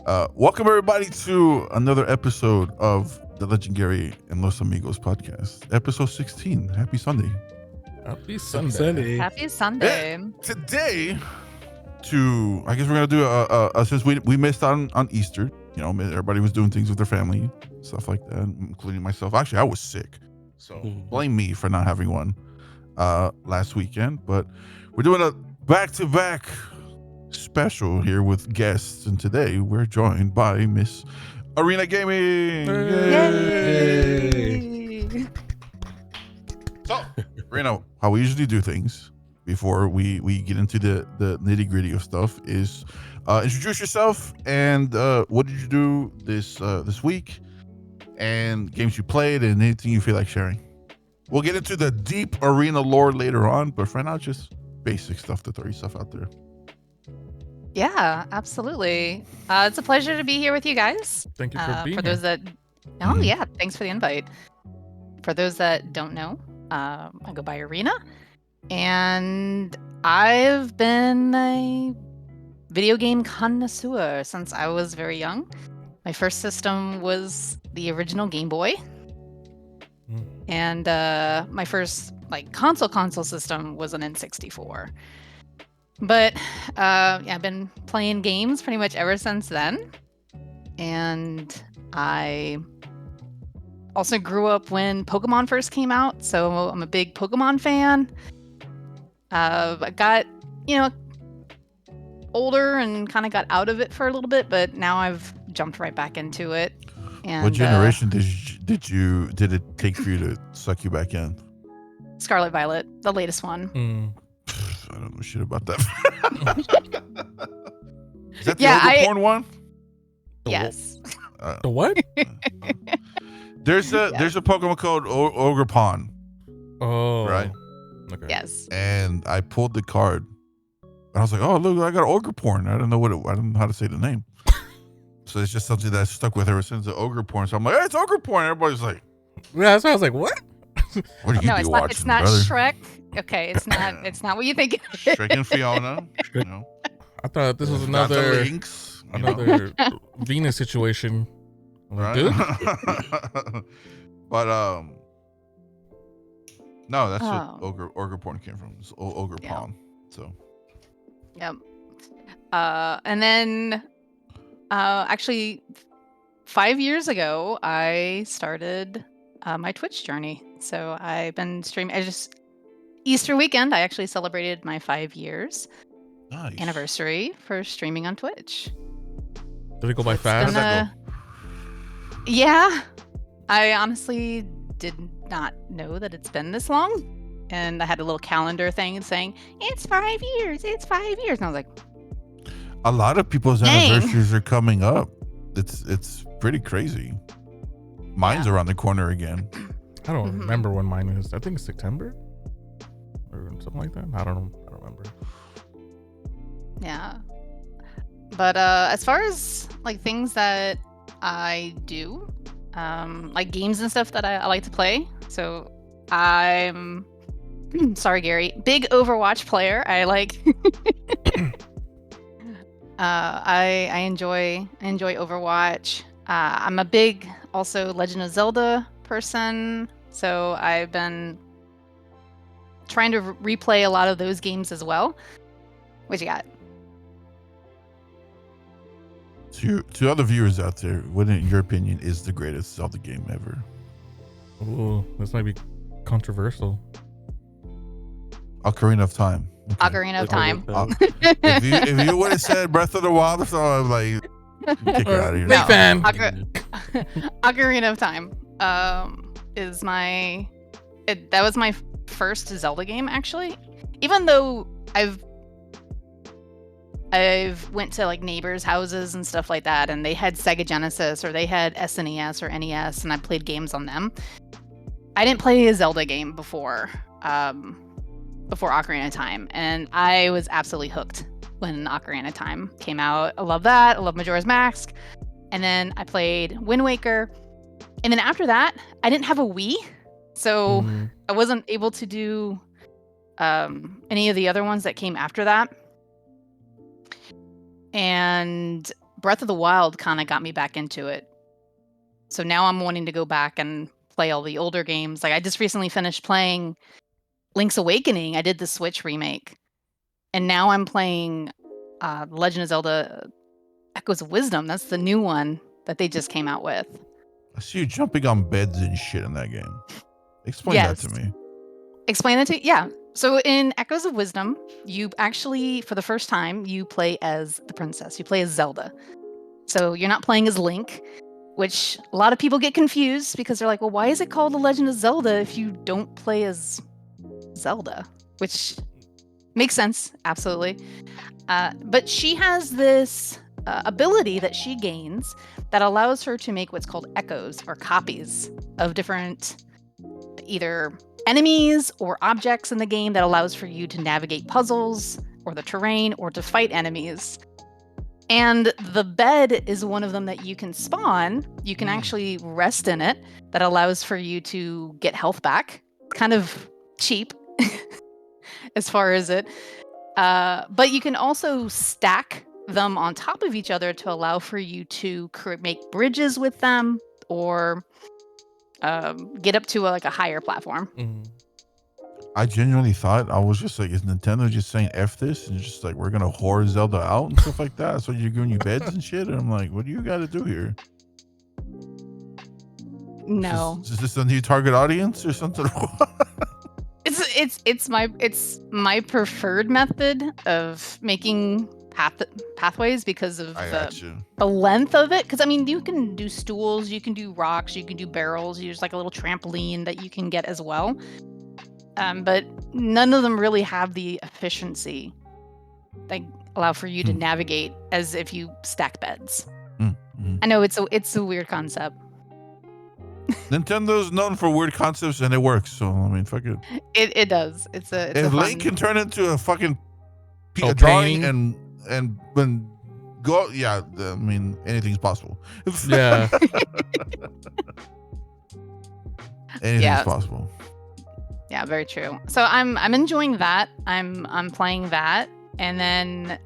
Welcome everybody to another episode of the LegendGary and Los Amigos podcast, episode 16. Happy Sunday. Happy Sunday. Happy Sunday. And today, I guess we're gonna do since we missed on Easter. You know, everybody was doing things with their family, stuff like that, including myself. Actually, I was sick, so blame me for not having one last weekend. But we're doing a back-to-back special here with guests, and today we're joined by Miss Airenagaming. Yay! So, Arena, how we usually do things before we get into the nitty gritty of stuff is introduce yourself and what did you do this week, and games you played, and anything you feel like sharing. We'll get into the deep Airena lore later on, but for now, just basic stuff to throw yourself out there. Yeah, absolutely. It's a pleasure to be here with you guys. Thank you for being For those here. that, oh yeah, thanks for the invite. For those that don't know, I go by Airena, and I've been a video game connoisseur since I was very young. My first system was the original Game Boy, and my first console system was an N64. But yeah, I've been playing games pretty much ever since then. And I also grew up when Pokemon first came out, so I'm a big Pokemon fan. I got, older and kind of got out of it for a little bit, but now I've jumped right back into it. And What generation did it take for you to suck you back in? Scarlet Violet, the latest one. I don't know shit about that. Is that the Yeah, ogre porn one? Yes. The what? There's a Pokemon called Ogre Pawn, Oh. right? Okay. Yes. And I pulled the card, and I was like, "Oh, look, I got ogre porn." I don't know I don't know how to say the name, so it's just something that stuck with her since the ogre porn. So I'm like, "Hey, it's ogre porn." Everybody's like, Yeah, that's why I was like, what? "What do you No, be it's watching, not. It's not brother?" Shrek. Okay, it's not. It's not what you think. It is. Shrek and Fiona. You know, I thought this was got the another links, you know, Venus situation. I'm like, right? dude? But no, that's Oh. what ogre porn came from. It's ogre Yeah. pawn. So Yep. And then, actually, 5 years ago, I started my Twitch journey. So I've been streaming. Easter weekend, I actually celebrated my 5 years nice. anniversary for streaming on Twitch. Did it go by It's fast? How'd that Yeah, I honestly did not know that it's been this long. And I had a little calendar thing saying, it's 5 years, it's 5 years. And I was like, A lot of people's Dang. anniversaries are coming up. It's pretty crazy. Mine's around the corner again. I don't Mhm. remember when mine is. I think it's September or something like that. I don't know. I don't remember. yeah. But as far as things that I do, like games and stuff that I like to play. So I'm sorry, Gary, big Overwatch player. I like I enjoy Overwatch. I'm a big also Legend of Zelda person, so I've been trying to replay a lot of those games as well. What you got? To other viewers out there, what in your opinion is the greatest Zelda game ever? Ooh, this might be controversial. Ocarina of Time. Okay. Ocarina of Time. If you would have said Breath of the Wild or something, I'm like, kick her out of here. Big fan. Ocarina of Time is that was my first Zelda game, actually. Even though I've went to neighbors' houses and stuff like that, and they had Sega Genesis or they had SNES or NES, and I played games on them. I didn't play a Zelda game before Ocarina of Time, and I was absolutely hooked when Ocarina of Time came out. I love that. I love Majora's Mask. And then I played Wind Waker. And then after that, I didn't have a Wii, so I wasn't able to do any of the other ones that came after that. And Breath of the Wild kind of got me back into it. So now I'm wanting to go back and play all the older games. Like I just recently finished playing Link's Awakening. I did the Switch remake. And now I'm playing Legend of Zelda Echoes of Wisdom. That's the new one that they just came out with. I see you jumping on beds and shit in that game. Explain that to me. Explain that to yeah. So in Echoes of Wisdom, you actually, for the first time, you play as the princess. You play as Zelda. So you're not playing as Link, which a lot of people get confused because they're like, well, why is it called The Legend of Zelda if you don't play as Zelda? Which makes sense, absolutely. But she has this ability that she gains that allows her to make what's called echoes or copies of different either enemies or objects in the game that allows for you to navigate puzzles or the terrain or to fight enemies. And the bed is one of them that you can spawn. You can actually rest in it. That allows for you to get health back. Kind of cheap as far as it. But you can also stack them on top of each other to allow for you to make bridges with them or get up to a higher platform. Mm-hmm. I genuinely thought, I was just like, is Nintendo just saying F this and just like, we're gonna whore Zelda out and stuff like that? So you're giving you beds and shit? And I'm like, what do you got to do here? No. Is this a new target audience or something? It's my preferred method of making pathways because of the length of it. Because I mean, you can do stools, you can do rocks, you can do barrels. There's like a little trampoline that you can get as well. But none of them really have the efficiency that allow for you to navigate as if you stack beds. I know it's a weird concept. Nintendo's known for weird concepts and it works. So I mean, fuck it. It does. It's if Link can turn into a fucking drawing and when go, yeah. I mean, anything's possible. Yeah. Anything's possible. Yeah, very true. So I'm enjoying that. I'm playing that, and then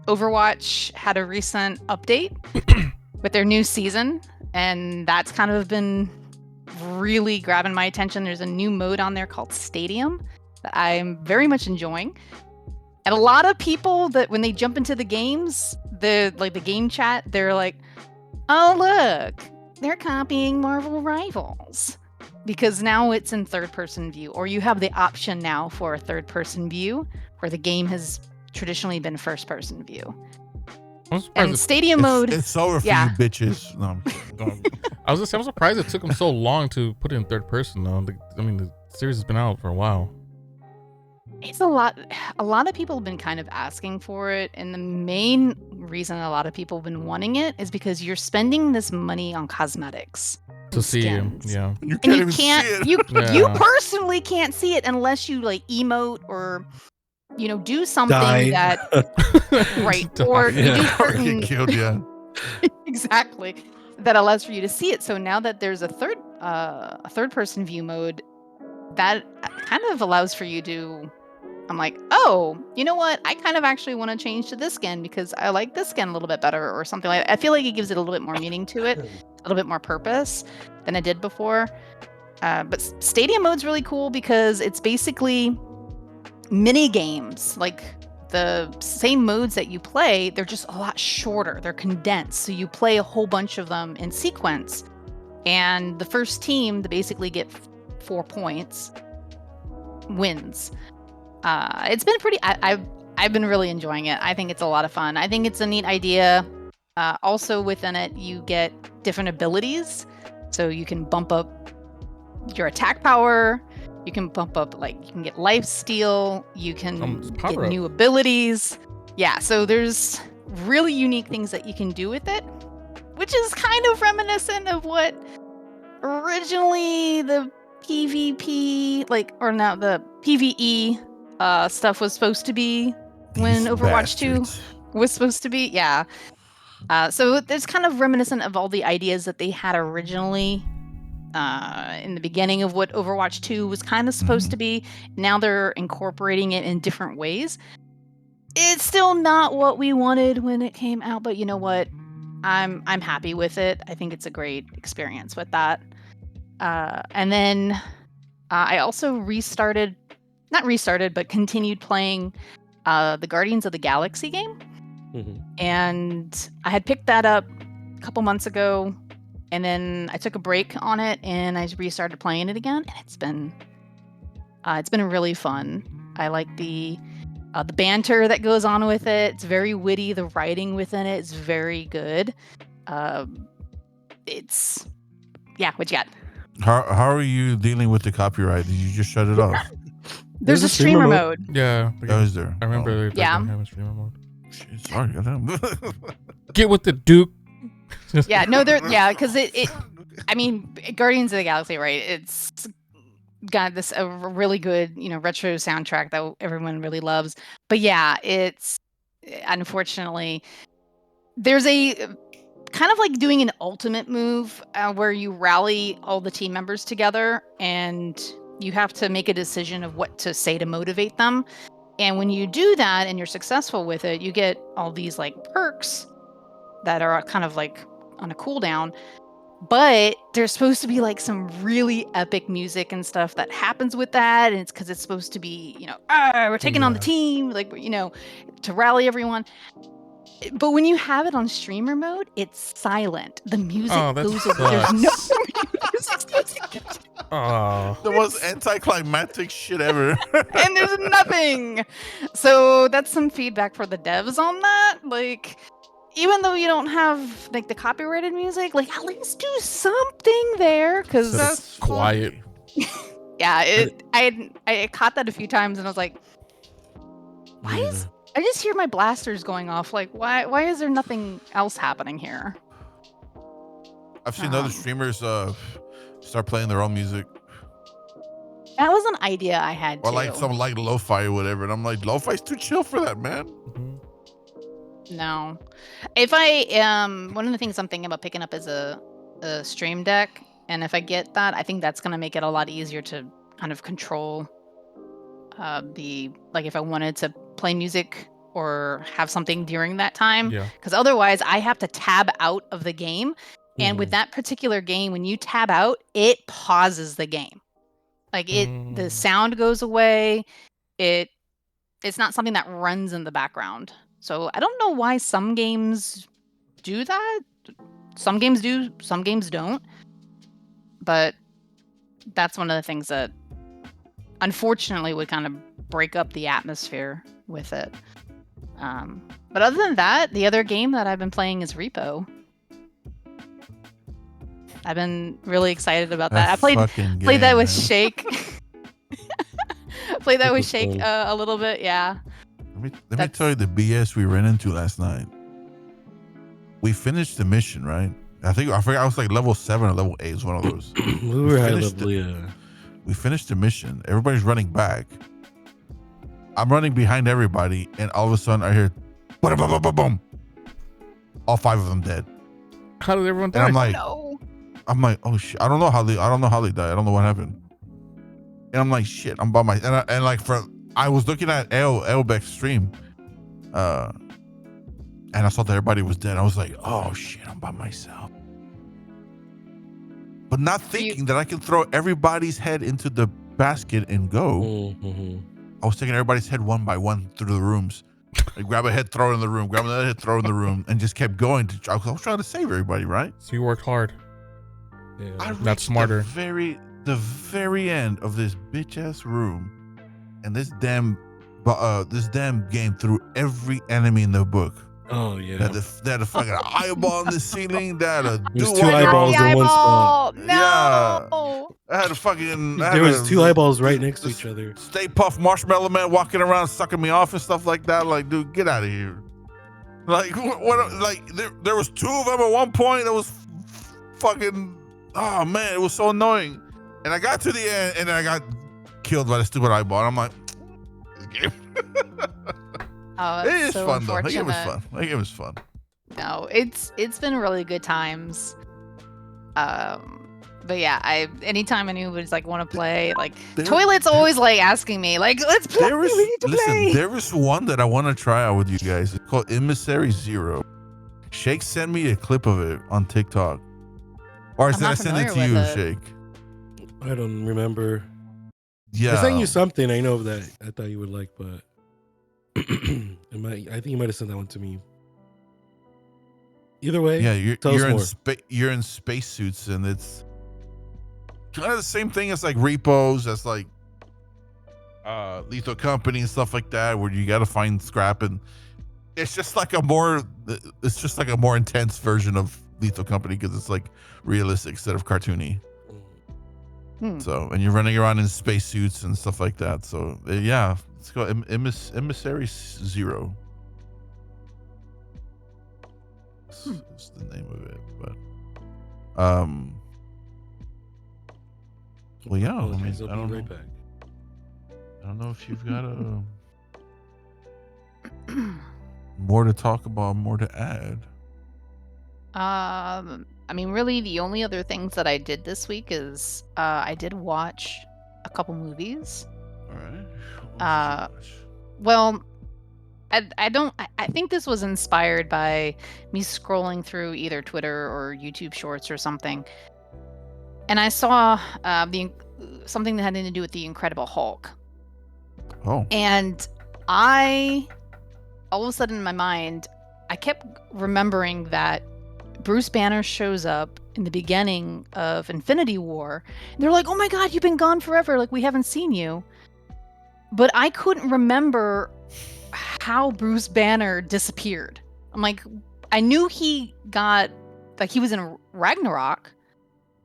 Overwatch had a recent update with their new season, and that's kind of been really grabbing my attention. There's a new mode on there called Stadium that I'm very much enjoying. And a lot of people that when they jump into the games, the game chat, they're like, "Oh look, they're copying Marvel Rivals." Because now it's in third-person view, or you have the option now for a third-person view, where the game has traditionally been first-person view. And Stadium mode, it's over for you bitches. No, I'm surprised it took them so long to put it in third person. Though I mean, the series has been out for a while. It's a lot. A lot of people have been kind of asking for it, and the main reason a lot of people have been wanting it is because you're spending this money on cosmetics. To see him, yeah. You can't see it. You personally can't see it unless you like emote or do something that right or you do certain get killed, yeah. exactly that allows for you to see it. So now that there's a third person view mode, that kind of allows for you to. I'm like, oh, you know what? I kind of actually want to change to this skin because I like this skin a little bit better or something like that. I feel like it gives it a little bit more meaning to it, a little bit more purpose than it did before. But Stadium mode's really cool because it's basically mini games. Like the same modes that you play, they're just a lot shorter. They're condensed. So you play a whole bunch of them in sequence. And the first team to basically get 4 points wins. It's been pretty. I've been really enjoying it. I think it's a lot of fun. I think it's a neat idea. Also within it, you get different abilities, so you can bump up your attack power. You can bump up you can get life steal. You can get new abilities. Yeah, so there's really unique things that you can do with it, which is kind of reminiscent of what originally the PvP the PvE stuff was supposed to be when Overwatch 2 was supposed to be. Yeah. So it's kind of reminiscent of all the ideas that they had originally in the beginning of what Overwatch 2 was kind of supposed to be. Now they're incorporating it in different ways. It's still not what we wanted when it came out, but you know what? I'm happy with it. I think it's a great experience with that. And then I also not restarted, but continued playing the Guardians of the Galaxy game. And I had picked that up a couple months ago, and then I took a break on it, and I restarted playing it again, and it's been really fun. I like the banter that goes on with it. It's very witty. The writing within it is very good. It's what you got? How are you dealing with the copyright? Did you just shut it off? There's a streamer mode. Yeah. Oh, is there? I remember they Yeah. didn't have a streamer mode. Shit, sorry. I don't. Get with the Duke. Yeah, no, because it. I mean, Guardians of the Galaxy, right? It's got this a really good, retro soundtrack that everyone really loves. But yeah, it's unfortunately there's a kind of like doing an ultimate move where you rally all the team members together and you have to make a decision of what to say to motivate them. And when you do that and you're successful with it, you get all these like perks that are kind of like on a cooldown. But there's supposed to be like some really epic music and stuff that happens with that. And it's because it's supposed to be, we're taking on the team, like, to rally everyone. But when you have it on streamer mode, it's silent. The music goes away. There's no music. The most anticlimactic shit ever. And there's nothing. So that's some feedback for the devs on that. Like, even though you don't have like the copyrighted music, like at least do something there, because that's quiet. Yeah, I caught that a few times and I was like, why is I just hear my blasters going off? Like, why is there nothing else happening here? I've seen other streamers start playing their own music. That was an idea I had or too. like some like lo-fi or whatever, and I'm like, lo-fi's too chill for that, man. No, if I one of the things I'm thinking about picking up is a stream deck, and if I get that, I think that's gonna make it a lot easier to kind of control if I wanted to play music or have something during that time. Yeah. Because otherwise, I have to tab out of the game, and with that particular game, when you tab out, it pauses the game. Like the sound goes away. It's not something that runs in the background. So I don't know why some games do that. Some games do, some games don't. But that's one of the things that unfortunately would kind of break up the atmosphere with it. But other than that, the other game that I've been playing is Repo. I've been really excited about that. I played that with Shake. Played that with Shake a little bit, yeah. Let me tell you the BS we ran into last night. We finished the mission, right? I forgot I was like level 7 or level 8. It was one of those. We were high level, yeah. We finished the mission. Everybody's running back. I'm running behind everybody, and all of a sudden I hear boom, boom, boom, boom, boom. All 5 of them dead. How did everyone die? And I'm like, no. oh shit! I don't know how they died. I don't know what happened. And I'm like, shit! I'm by my I was looking at Elbeck's stream, and I saw that everybody was dead. I was like, oh shit! I'm by myself. But not thinking that I can throw everybody's head into the basket and go. I was taking everybody's head one by one through the rooms. I grab a head, throw it in the room. Grab another head, throw it in the room, and just kept going. I was trying to save everybody, right? So you worked hard. Yeah. That's smarter. The very end of this bitch ass room, and this damn game threw every enemy in the book. Oh yeah. They had a fucking eyeball on the ceiling. There's 2 eyeballs in one spot. No. Yeah. I had a fucking. There was 2 eyeballs right next to each other. Stay Puft Marshmallow Man walking around sucking me off and stuff like that. Like, dude, get out of here. Like, what? Like, there was 2 of them at one point. It was fucking. Oh man, it was so annoying. And I got to the end, and then I got killed by the stupid eyeball. And I'm like, this game. It is so fun though. That game was fun. That game was fun. No, it's been really good times. But yeah, anytime anyone was like want to play, like There- Toilet's always like asking me, like, let's play. There is We need to play. there is one that I want to try out with you guys. It's called Emissary Zero. Shake sent me a clip of it on TikTok. Or I'm did I not send it to familiar you, with it. Shake? I don't remember. Yeah. I sent you something I know that I thought you would like, but I think you might have sent that one to me. Either way, Yeah, tell you're us in you're in spacesuits, and it's kind of the same thing as like repos, as like Lethal Company and stuff like that, where you got to find scrap, and it's just like a more intense version of Lethal Company because it's like realistic instead of cartoony. more. So, and you're running around in spacesuits and stuff like that. So, yeah, it's called Emissary Zero. Is the name of it, but well, yeah. I mean, I'll I don't be right know. back. I don't know if you've got more to talk about, more to add. I mean, really, the only other things that I did this week is I did watch a couple movies. All right. Well, I think this was inspired by me scrolling through either Twitter or YouTube Shorts or something, and I saw something that had to do with the Incredible Hulk. Oh. And all of a sudden in my mind, I kept remembering that Bruce Banner shows up in the beginning of Infinity War. And they're like, oh my God, you've been gone forever. Like, we haven't seen you. But I couldn't remember how Bruce Banner disappeared. I'm like, I knew he was in Ragnarok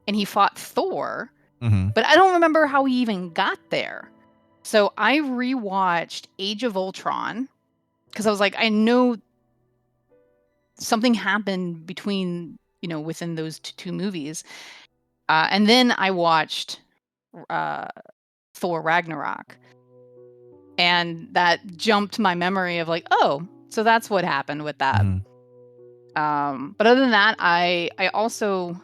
and he fought Thor, but I don't remember how he even got there. So I rewatched Age of Ultron because I was like, I know something happened between, within those two movies. And then I watched Thor Ragnarok. And that jumped my memory of like, oh, so that's what happened with that. But other than that, I also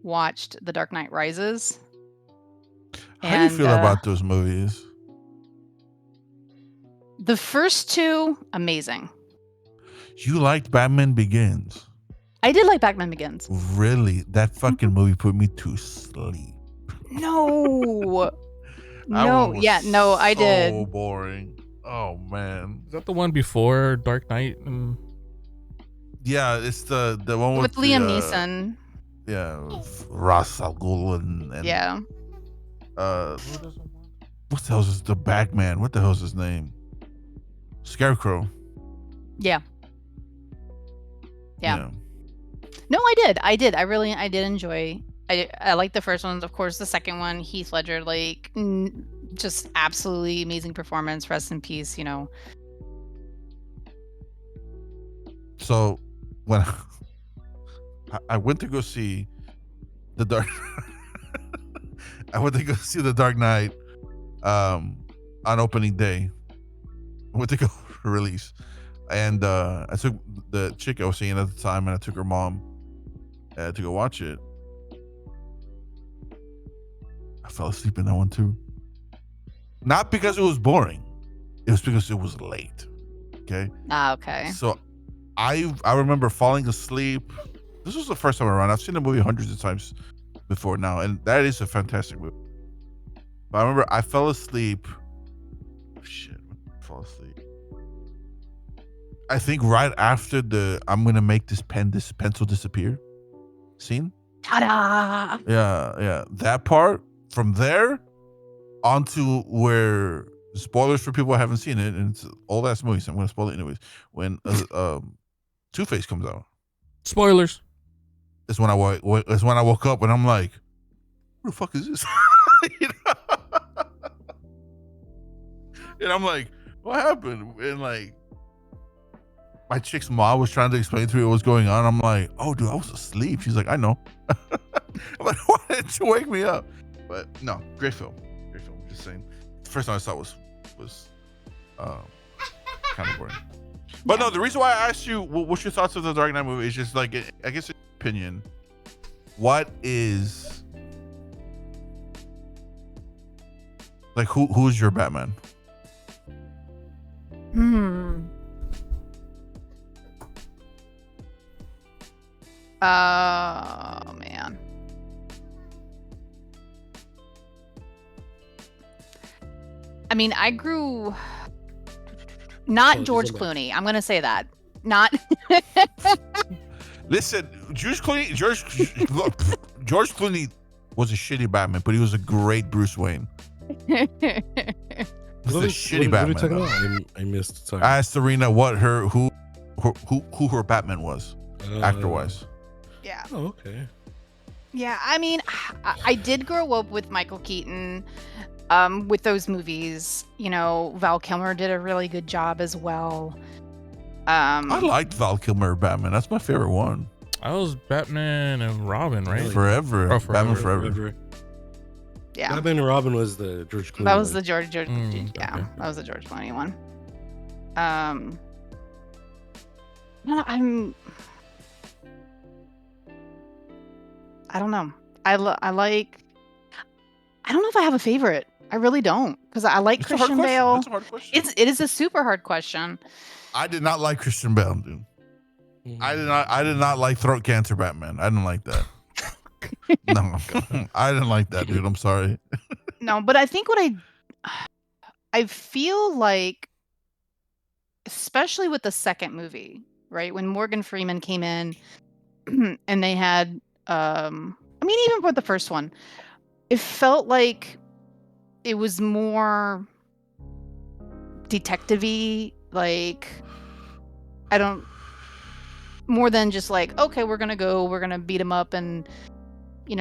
watched The Dark Knight Rises. How do you feel about those movies? The first two, amazing. You liked Batman Begins? I did like Batman Begins. Really? That fucking movie put me to sleep. No. I did. So boring. Oh man. Is that the one before Dark Knight? Yeah, it's the one with Liam Neeson. Yeah, with Ra's al Ghul and yeah. What the hell is the Bagman? What the hell is his name? Scarecrow. Yeah. No, I did. I did enjoy. I liked the first one. Of course, the second one, Heath Ledger, like, just absolutely amazing performance. Rest in peace, So, when I went to go see the Dark, I went to go see the Dark Knight, on opening day. I went to go release, and I took the chick I was seeing at the time, and I took her mom to go watch it. I fell asleep in that one too. Not because it was boring. It was because it was late. Okay. Okay. So I remember falling asleep. This was the first time around. I've seen the movie hundreds of times before now, and that is a fantastic movie. But I remember I fell asleep. Shit, I fell asleep. I think right after the I'm gonna make this pencil disappear scene. Ta-da! Yeah. That part. From there onto where, spoilers for people who haven't seen it, and it's old ass movie, so I'm gonna spoil it anyways. When Two-Face comes out, spoilers. It's when I woke up and I'm like, "What the fuck is this?" And I'm like, "What happened?" And like, my chick's mom was trying to explain to me what was going on. I'm like, "Oh, dude, I was asleep." She's like, "I know." I'm like, "Why didn't you wake me up?" But no, great film. Just saying. The first time I saw it was kind of boring. But no, the reason why I asked you what's your thoughts of the Dark Knight movie is just like, I guess in your opinion, what is Like who's your Batman? Oh man. I mean, I grew not Oh, George December. Clooney. I'm gonna say that. Not Listen, George Clooney was a shitty Batman, but he was a great Bruce Wayne. He was a shitty what are you Batman. talking though. about? I missed. Sorry. I asked Arena who her Batman was, actor wise. Yeah. Oh, okay. Yeah, I mean, I did grow up with Michael Keaton, with those movies. You know, Val Kilmer did a really good job as well. I liked Val Kilmer Batman. That's my favorite one. I was Batman and Robin, right? Really? Forever. Oh, Batman Forever. Yeah, Batman and Robin was the George Clooney. that was the one. George. Yeah, okay. that was the George Clooney one. No, I don't know. I like. I don't know if I have a favorite. I really don't, because I like It's a hard Christian question. Bale. That's a hard question. It is a super hard question. I did not like Christian Bale, dude. Mhm. I did not like throat cancer Batman. I didn't like that. No, I didn't like that, dude. I'm sorry. No, but I think I feel like, especially with the second movie, right? When Morgan Freeman came in and they had I mean, even for the first one, it felt like it was more detective-y, like more than just like, okay, we're gonna beat him up and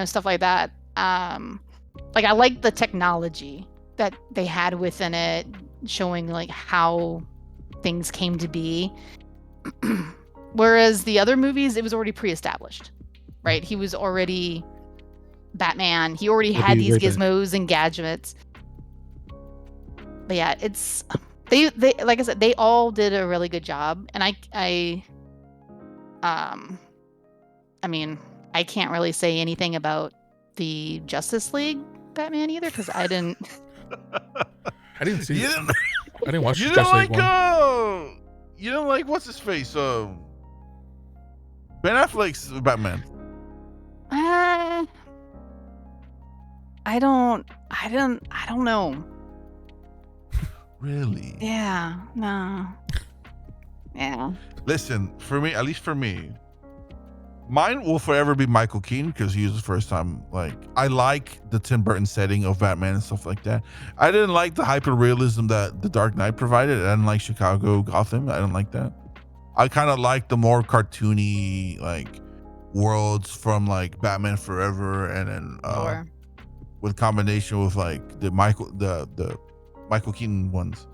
stuff like that. Like I like the technology that they had within it, showing like how things came to be. Whereas the other movies, it was already pre-established, right? He was already Batman. He already I'll had be these right back. gizmos and gadgets. But yeah, it's they like I said, they all did a really good job, and I mean, I can't really say anything about the Justice League Batman either, because I didn't. I didn't see. You didn't, I didn't watch you the didn't Justice League like one. you didn't like what's his face? Ben Affleck's Batman. I don't know. Really? Yeah, no. Yeah. Listen, for me, at least for me, mine will forever be Michael Keaton, because he was the first time. Like, I like the Tim Burton setting of Batman and stuff like that. I didn't like the hyper realism that The Dark Knight provided. I didn't like Chicago, Gotham. I didn't like that. I kind of like the more cartoony like worlds from like Batman Forever, and then Or with combination with like the Michael Keaton ones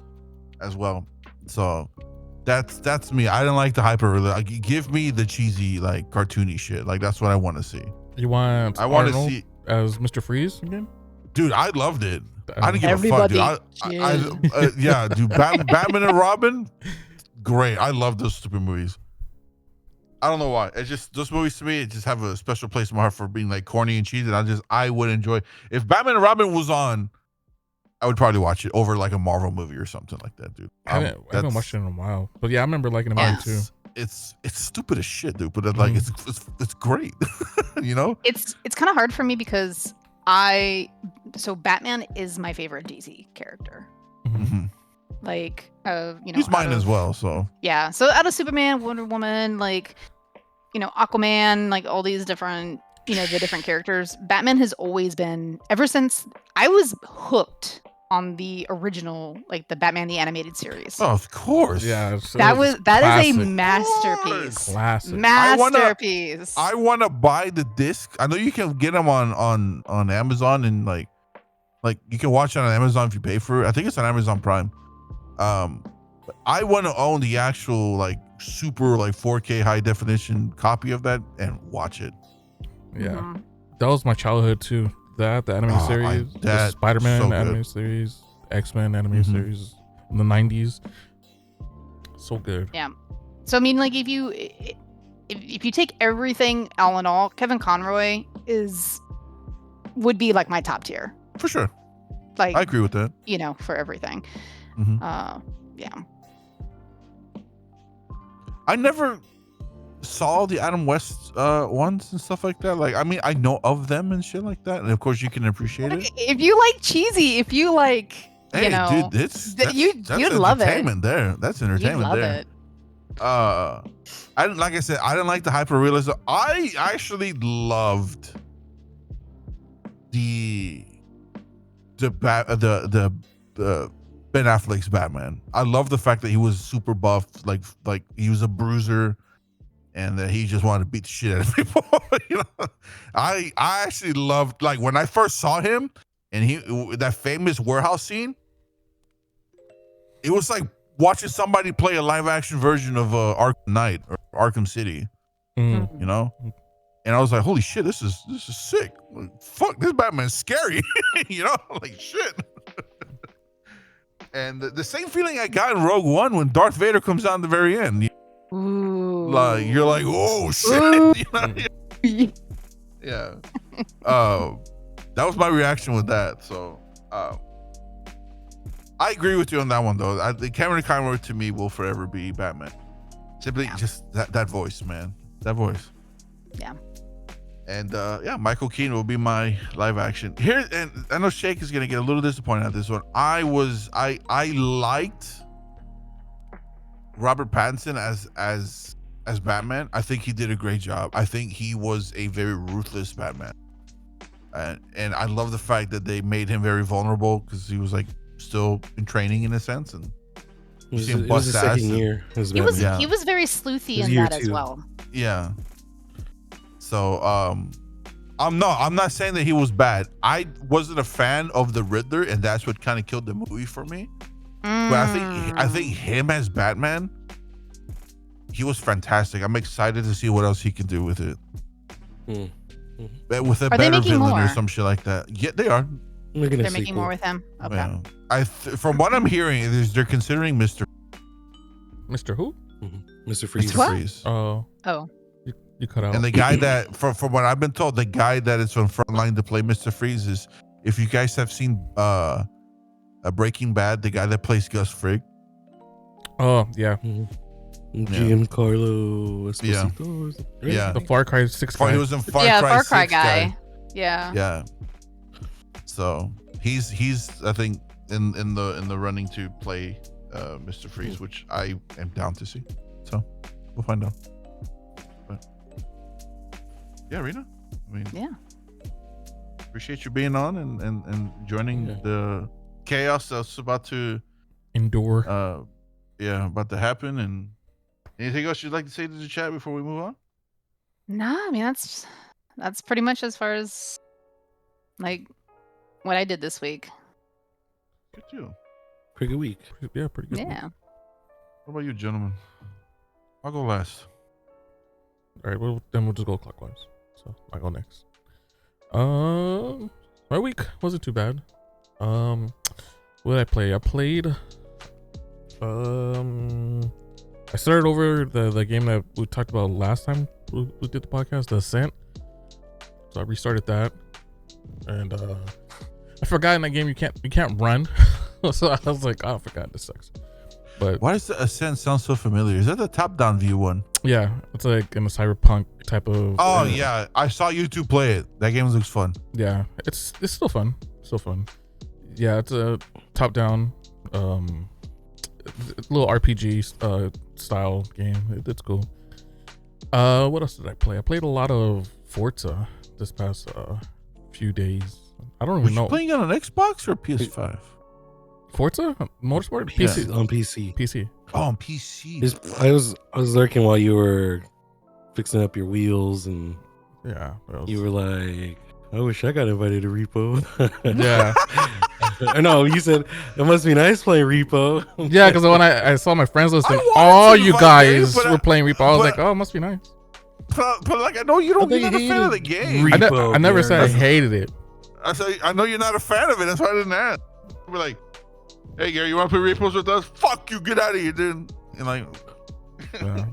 as well. So that's me. I didn't like the hyper. Like, give me the cheesy like cartoony shit. Like that's what I want to see. You want I want to Arnold see, as Mr. Freeze again? dude. I loved it. I didn't give Everybody a fuck, dude. Yeah, dude. Batman and Robin, great. I love those stupid movies. I don't know why. It's just those movies to me. It just have a special place in my heart for being like corny and cheesy. And I would enjoy if Batman and Robin was on. I would probably watch it over like a Marvel movie or something like that, dude. I haven't watched it in a while, but yeah, I remember liking it Yeah. too. It's stupid as shit, dude. But like it's great, you know. it's kind of hard for me because Batman is my favorite DC character. Mhm. Like, He's mine as well. So Yeah. So out of Superman, Wonder Woman, like, Aquaman, like all these different, the different characters, Batman has always been, ever since I was hooked on the original, like the Batman the Animated Series. oh, of course, Yeah, that is a classic. masterpiece. Classic. Masterpiece. I want to buy the disc. I know you can get them on Amazon, and like you can watch it on Amazon if you pay for it. I think it's on Amazon Prime. But I want to own the actual like super like 4K high definition copy of that and watch it. Yeah, Mhm. that was my childhood too. The animated series, the that- Spider-Man so good. animated series, X-Men animated Mhm. series in the 90s. So good. Yeah. So I mean, like, if you take everything all in all, Kevin Conroy would be like my top tier. For sure. Like I agree with that. for everything. Mhm. Yeah. I never saw the Adam West ones and stuff like that. Like, I mean, I know of them and shit like that, and of course you can appreciate it. If you like cheesy, if you like, Hey, dude, you'd love it. entertainment there. That's You'd entertainment love there. it. I didn't, like I said, I didn't like the hyper realism. I actually loved the Ben Affleck's Batman. I love the fact that he was super buff, like he was a bruiser, and that he just wanted to beat the shit out of people. I actually loved, like, when I first saw him and that famous warehouse scene. It was like watching somebody play a live action version of Arkham Knight or Arkham City, Mm. And I was like, holy shit, this is sick. Like, fuck, this Batman's scary, like shit. And the same feeling I got in Rogue One when Darth Vader comes out in the very end. Ooh. Like, you're like, oh shit. Yeah. That was my reaction with that. So I agree with you on that one, though. The Cameron Conroy to me will forever be Batman. Simply just that voice, man. That voice. Yeah. And Michael Keaton will be my live action. Here, and I know Shake is gonna get a little disappointed at this one. I liked Robert Pattinson as Batman. I think he did a great job. I think he was a very ruthless Batman. And I love the fact that they made him very vulnerable because he was like still in training in a sense, and it was the second year. He was very sleuthy in that as well. Yeah. So I'm not saying that he was bad. I wasn't a fan of the Riddler, and that's what kind of killed the movie for me. But I think him as Batman, he was fantastic. I'm excited to see what else he can do with it. With a better villain or some shit like that. Yeah, they are. They're making more with him. Okay. Yeah. From what I'm hearing, they're considering Mr. Who? Mr. Freeze. Mr. Freeze. Oh. You cut out. And the guy that, from what I've been told, the guy that is on Frontline to play Mr. Freeze is, if you guys have seen a Breaking Bad, the guy that plays Gus Fring. Oh yeah. Giancarlo Esposito. Yeah. The Far Cry 6 guy. He was in Far Cry guy. Yeah. So he's I think in the running to play Mr. Freeze, which I am down to see. So we'll find out. But yeah, Rena. I mean, appreciate you being on and joining the chaos that's about to endure. About to happen. And anything else you'd like to say to the chat before we move on? Nah, I mean that's pretty much as far as like what I did this week. Good deal. Pretty good week. Yeah, pretty good. Yeah. What about you, gentlemen? I'll go last. All right, we'll just go clockwise. So I go next. My week wasn't too bad. What did I play? I played. I started over the game that we talked about last time we did the podcast, The Ascent. So I restarted that, and I forgot in that game you can't run. So I was like, oh, I forgot, this sucks. But why does the Ascent sound so familiar? Is that the top-down view one? Yeah, it's like in a cyberpunk type of. Oh yeah, I saw you two play it. That game looks fun. Yeah, it's still fun. Still fun. Yeah, it's a top-down, little RPG style game. It's cool. What else did I play? I played a lot of Forza this past few days. I don't even know. Playing on an Xbox or PS5? Forza Motorsport? PC. On PC. PC. Oh, on PC. I was lurking while you were fixing up your wheels, and you were like, I wish I got invited to Repo. Yeah. No, you said it must be nice playing Repo. Yeah, because when I saw my friends list, all you guys were playing Repo, I was like, oh, it must be nice. But like, I know you're not a fan of the game. I never said I hated it. I know you're not a fan of it. That's why I didn't ask. We're like, hey Gary, you want to play Repos with us? Fuck you, get out of here, dude. And like, yeah.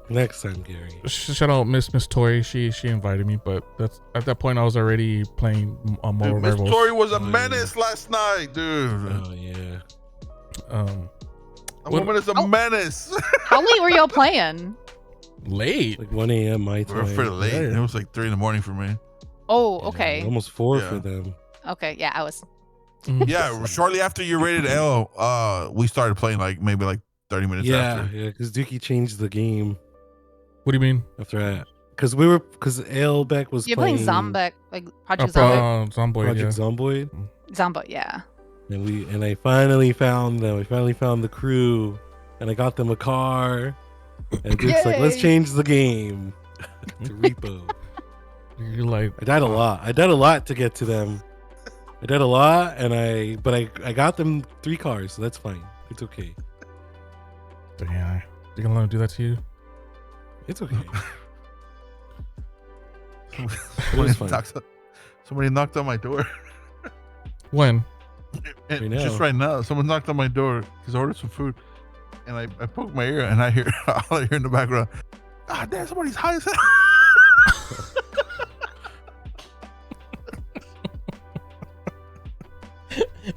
Next time, Gary. Shout out Miss Tori. She invited me, but that's at that point I was already playing on more Miss Rebels. Tori was a menace last night, dude. Oh yeah. That woman is a menace. How late were y'all playing? Late, like 1 a.m. my time. We were pretty late. Yeah. It was like 3 a.m. for me. Oh, Yeah, okay. almost 4 Yeah. for them. Okay, yeah, I was. Yeah, shortly after you rated L, we started playing like maybe like 30 minutes after. Yeah, because Dookie changed the game What do you mean? after that. Because Beck was You're playing playing Zombek, like Project Zombek. Zomboid, Project yeah. Zomboid. Zombo, yeah. And I finally found them. I finally found the crew, and I got them a car. And Duke's like, let's Yay. change the game to Repo. You're like, I died a lot. I died a lot to get to them. I died a lot, but I got them 3 cars, so that's fine. It's okay. yeah, you gonna let him do that to you? It's okay. Somebody knocked on my door. When? And Right just now. right now, someone knocked on my door because I ordered some food, and I poke my ear and I hear all I hear in the background. God damn, somebody's high as hell.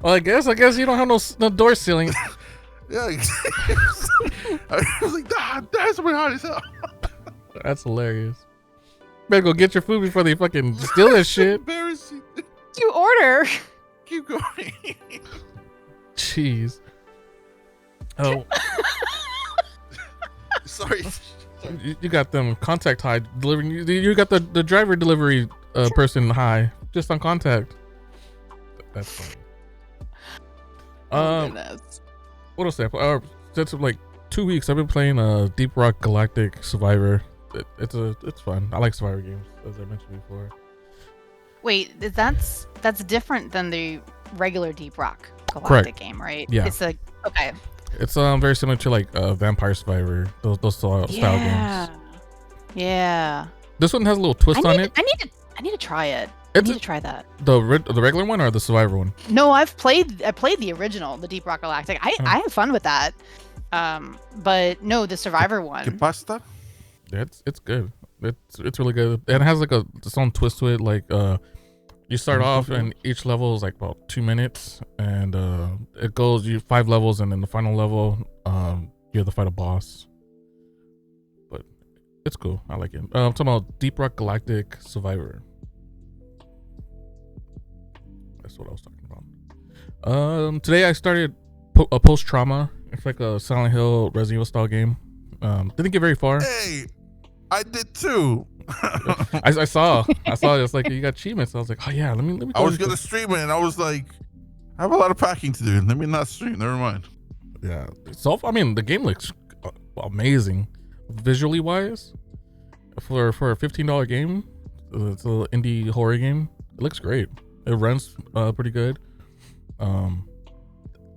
Well, I guess you don't have no door ceiling. Yeah, I was like, God damn, somebody high as hell. That's hilarious. Better go get your food before they fucking steal that shit. Embarrassing. You order. Keep going. Jeez. Oh, Sorry. you got them contact high delivering. You got the driver delivery person high just on contact. That's funny. Goodness. What else? Since like 2 weeks, I've been playing Deep Rock Galactic Survivor. It's fun. I like Survivor games, as I mentioned before. Wait, that's different than the regular Deep Rock Galactic Correct. game, right? Yeah. It's a okay. It's very similar to like Vampire Survivor, those style games. Yeah. This one has a little twist on it. I need to try it. I It's need to try that. the regular one or the Survivor one? No, I played the original, the Deep Rock Galactic. I had fun with that. But no, the Survivor ¿Qué one. pasta? It's good. It's really good. And it has like its own twist to it. Like you start off and each level is like about 2 minutes, and it goes 5 levels, and then the final level you have to fight a boss. But it's cool. I like it. I'm talking about Deep Rock Galactic Survivor. That's what I was talking about. Today I started a Post Trauma. It's like a Silent Hill Resident Evil style game. Didn't get very far. Hey, I did too. I saw it's like you got achievements. I was like, oh yeah, let me. I was gonna stream it, and I was like, I have a lot of packing to do. Let me not stream. Never mind. Yeah. So I mean, the game looks amazing, visually wise. For a $15 game, it's a little indie horror game. It looks great. It runs pretty good.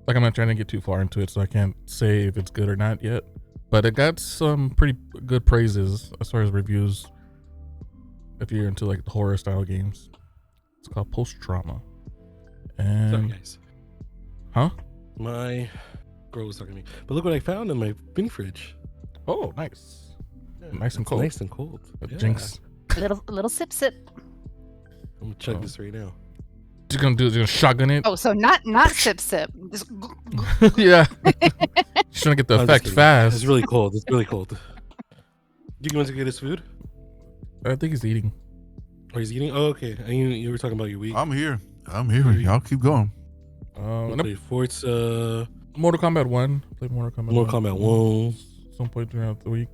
Like I'm not trying to get too far into it, so I can't say if it's good or not yet. But it got some pretty good praises as far as reviews. If you're into like the horror style games, it's called Post Trauma. And Sorry, guys. huh? My girl was talking to me. But look what I found in my mini fridge. Oh, nice. Nice and It's cold. Nice and cold. Yeah. Jinx. A little sip. I'm gonna chug this right now. Just gonna shotgun it. Oh, so not sip. Just Yeah. Just trying to get the I'm just effect kidding. fast. It's really cold. It's really cold. You want to get his food? I think he's eating. Or he's eating? Oh, okay. And you were talking about your week. I'm here. Y'all keep going. And Okay, Forza, Mortal Kombat 1. Played Mortal Kombat. Mortal Kombat 1. Some point throughout the week.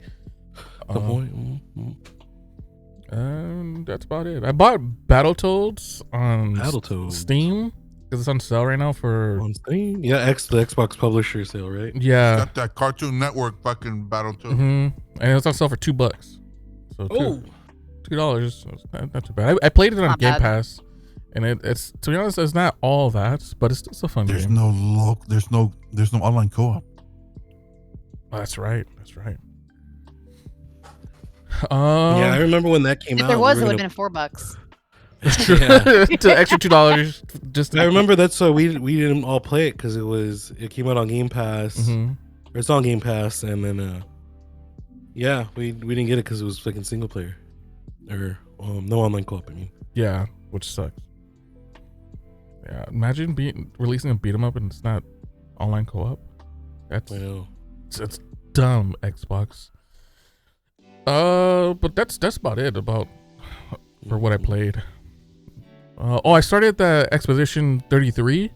And that's about it. I bought Battletoads on Battletoads. Steam because it's on sale right now for. On Steam? Yeah, the Xbox publisher sale, right? Yeah. Got that Cartoon Network fucking battle too. And it's on sale for $2. So Oh, $2. So it's not too bad. I played it on Not Game bad. Pass, and it's, to be honest, it's not all that, but it's still a fun There's game. there's no online co-op. Oh, that's right. yeah, I remember when that came if out. there was, we it were would have been $4. Yeah. To the extra $2 just I remember that's why we didn't all play it because it came out on Game Pass. Mhm. Or it's on Game Pass, and then Yeah, we didn't get it because it was fucking single player, or no online co-op. I mean, Yeah, which sucks. Yeah, imagine releasing a beat 'em up and it's not online co-op. That's I know. it's dumb, Xbox. But that's about it for what I played. I started the Expedition 33.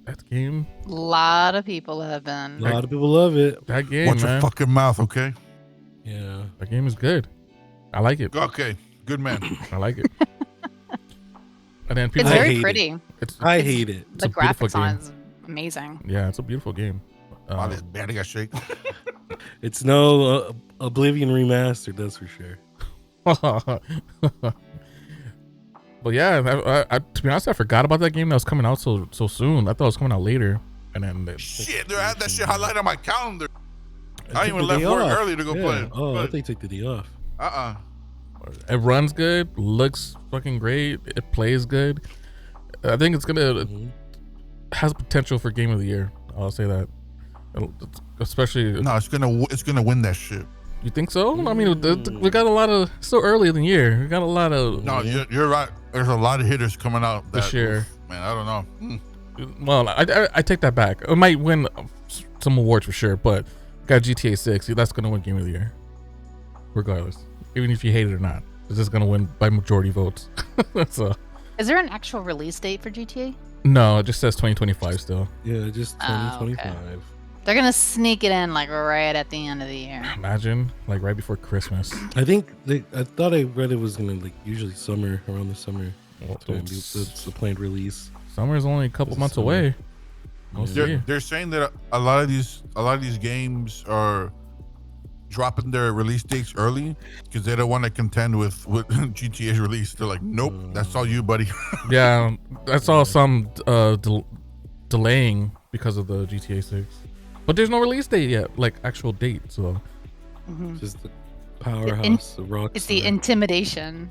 That game. A lot of people have been. A lot of people love it. That game, Watch man. your fucking mouth, okay? Yeah, That game is good. I like it. Okay, good man. I like it. And then people. It's I very hate pretty. I hate it. It's The a beautiful graphics on game. it is amazing. Yeah, it's a beautiful game. Oh, this band got shake. It's no Oblivion remastered, that's for sure. But yeah, I to be honest, I forgot about that game that was coming out so soon. I thought it was coming out later, and then Shit, they had that shit highlighted on my calendar. I took even the left day work off. early to go play it. Oh, I think take the day off. it runs good, looks fucking great, it plays good. I think it's gonna has potential for game of the year. I'll say that, especially. No, it's gonna win that shit. You think so? I mean, we got a lot of so early in the year. We got a lot of. No, you're right. There's a lot of hitters coming out this year. Man, I don't know. Well, I take that back. It might win some awards for sure, but got GTA 6. That's gonna win game of the year, regardless. Even if you hate it or not, it's just gonna win by majority votes. So. Is there an actual release date for GTA? No, it just says 2025 still. Yeah, just 2025. Okay. They're gonna sneak it in like right at the end of the year. Imagine, like right before Christmas. I think I thought I read it was gonna like usually summer, around the summer. Well, It's the planned release. Summer's only a couple months away. We'll see. They're saying that a lot of these games are dropping their release dates early because they don't want to contend with GTA's release. They're like, nope, that's all you, buddy. Yeah, I saw some delaying because of the GTA 6, but there's no release date yet, like actual date. So Just the powerhouse, the rock. It's the intimidation.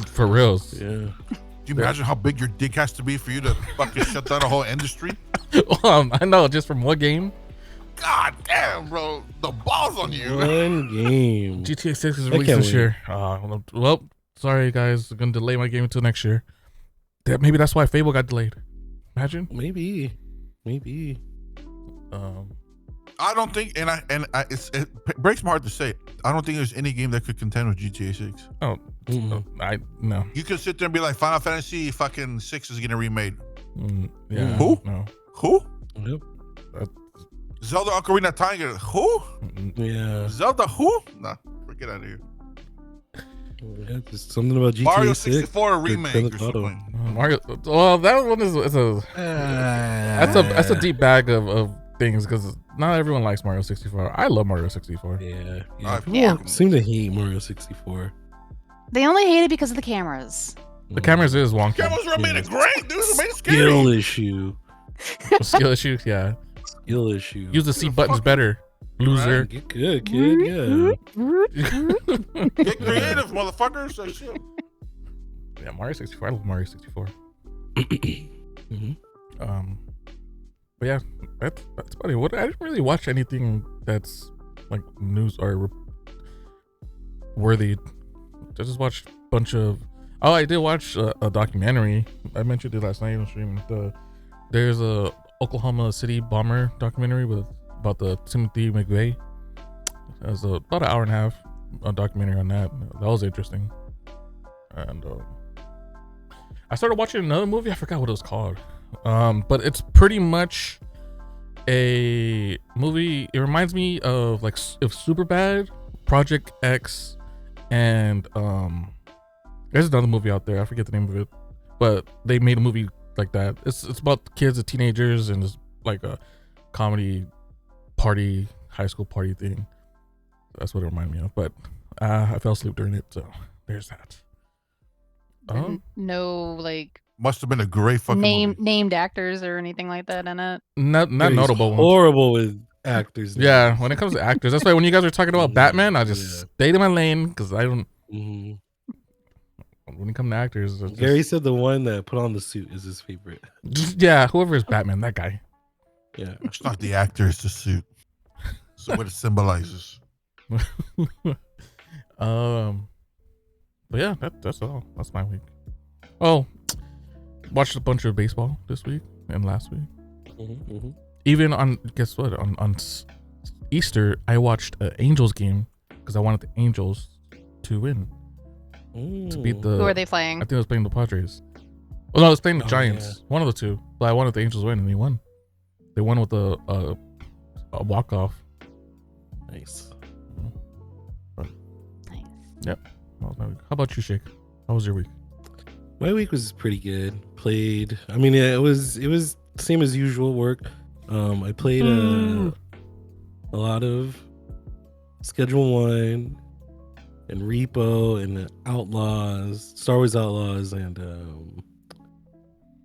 for reals. Yeah. Do you imagine how big your dick has to be for you to fucking shut down a whole industry? I know, just from one game. God damn, bro, the balls on you. One game. GTA 6 is I released can't this year. Well, sorry guys, I'm gonna delay my game until next year. Maybe that's why Fable got delayed. Imagine. Maybe. I don't think, it breaks my heart to say, I don't think there's any game that could contend with GTA 6. Oh, no. You could sit there and be like, Final Fantasy fucking 6 is getting remade. Yeah. Who? No. Who? Yep. Zelda Ocarina of Time. Who? Yeah. Zelda who? Nah, get out of here. Yeah, just something about GTA Mario 6. 64 remake or Grand Theft Auto. something. Mario. Well, that one is that's a deep bag of things because not everyone likes Mario 64. I love Mario 64. Yeah. I People Yeah. seem to hate Mario 64. They only hate it because of the cameras. The cameras is wonky. Cameras were made it great, dude. It made it scary. Skill issue. Skill issues, yeah. Skill issue. Use the C buttons better, loser. Get good, kid. Yeah. Get creative, motherfuckers. That shit. Yeah, Mario 64. I love Mario 64. But yeah, that's about it. I didn't really watch anything that's like news or worthy. I just watched a bunch of. Oh, I did watch a documentary. I mentioned it last night on stream. There's a Oklahoma City bomber documentary about the Timothy McVeigh. There's about an hour and a half documentary on that. That was interesting. And I started watching another movie. I forgot what it was called. But it's pretty much a movie. It reminds me of like if Superbad, Project X, and there's another movie out there. I forget the name of it, but they made a movie like that. It's about kids and teenagers, and it's like a comedy party, high school party thing. That's what it reminded me of. But I fell asleep during it, so there's that. No, like Must have been a great fucking movie. named actors or anything like that in it. Not He's notable ones. horrible with actors. Yeah, when it comes to actors, that's why when you guys are talking about Batman, I just stayed in my lane because I don't. When it comes to actors, it's Gary said the one that put on the suit is his favorite. yeah, whoever is Batman, that guy. Yeah. It's not the actor, it's the suit. So what it symbolizes. But yeah, that's all. That's my week. Oh, watched a bunch of baseball this week and last week. Even on guess what on Easter I watched an Angels game because I wanted the Angels to win to beat the. Who are they playing? I think I was playing the Padres. Well, no, I was playing the Giants. One of the two. But I wanted the Angels to win, and they won. They won with a walk off. Nice. Nice. Yep. How about you, Shake? How was your week? My week was pretty good. Played. I mean, it was same as usual work. I played a lot of Schedule 1 and Repo and Outlaws, Star Wars Outlaws, and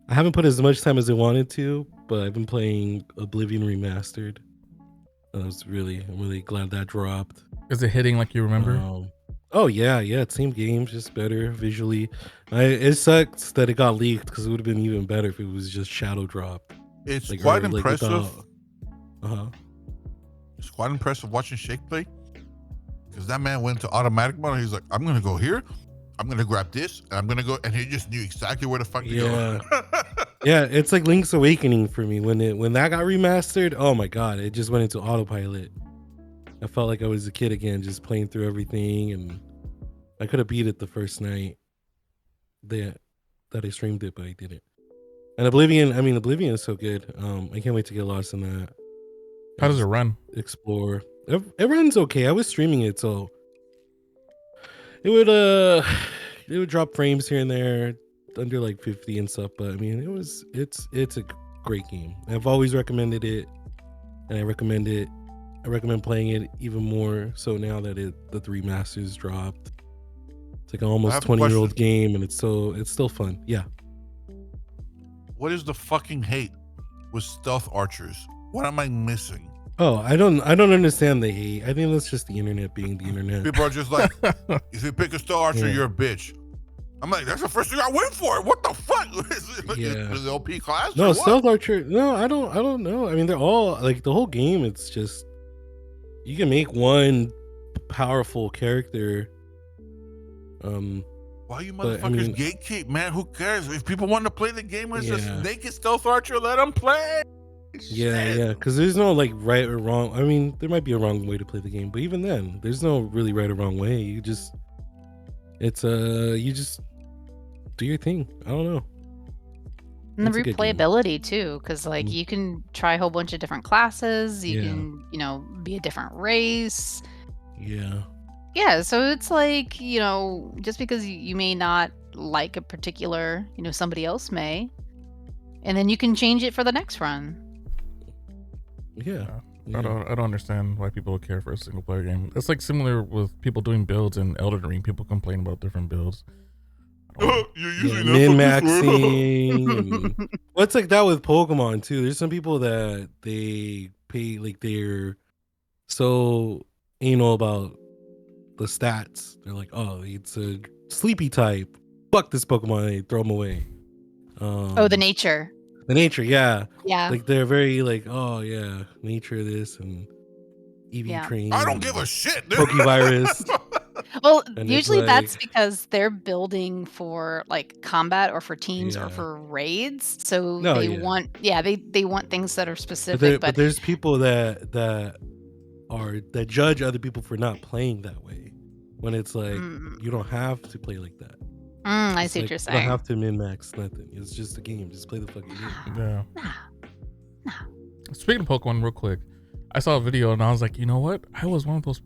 I haven't put as much time as I wanted to, but I've been playing Oblivion Remastered. I'm really glad that dropped. Is it hitting like you remember? Oh yeah, same game, just better visually. It sucks that it got leaked because it would have been even better if it was just shadow drop. It's like, quite impressive. It's quite impressive watching Shake play, because that man went to automatic mode. He's like, I'm gonna go here, I'm gonna grab this, and I'm gonna go, and he just knew exactly where the fuck to go. Yeah, it's like Link's Awakening for me. When that got remastered, oh my god, it just went into autopilot. I felt like I was a kid again, just playing through everything, and I could have beat it the first night that I streamed it, but I didn't. And Oblivion is so good. I can't wait to get lost in that. How does it run? Explore. It runs okay. I was streaming it, so it would drop frames here and there, under like 50 and stuff. But I mean, it's a great game. I've always recommended it, and I recommend playing it even more so now that the 3 masters dropped. It's like an almost 20-year-old game, and it's still fun. Yeah. What is the fucking hate with stealth archers? What am I missing? Oh, I don't understand the hate. I think that's just the internet being the internet. People are just like, if you pick a stealth archer, you're a bitch. I'm like, that's the first thing I went for. What the fuck? Is it OP class? No, stealth archer. No, I don't know. I mean, they're all like the whole game. It's just you can make one powerful character. Why you motherfuckers gatekeep, man? Who cares? If people want to play the game with just naked stealth archer, let them play. Yeah, because there's no like right or wrong. I mean, there might be a wrong way to play the game, but even then, there's no really right or wrong way. You just do your thing. I don't know. And the replayability too, because like you can try a whole bunch of different classes. You can, be a different race. Yeah, so it's like, just because you may not like a particular, somebody else may, and then you can change it for the next run. Yeah. I don't understand why people care for a single player game. It's like similar with people doing builds in Elden Ring. People complain about different builds. Min-maxing. Well, it's like that with Pokemon too. There's some people that they pay, like they're so anal about the stats. They're like, oh, it's a sleepy type. Fuck this Pokemon. They throw them away. The nature. The nature, yeah. Yeah. Like they're very like, oh yeah, nature this and EV train. I don't give a shit, dude. Pokevirus. Well, usually that's because they're building for like combat or for teams or for raids. So they want they want things that are specific. But there's people that judge other people for not playing that way. When it's like you don't have to play like that. I see what you're saying. You don't have to min-max nothing. It's just a game. Just play the fucking game. Yeah. Speaking of Pokemon, real quick, I saw a video and I was like, you know what? I was one of those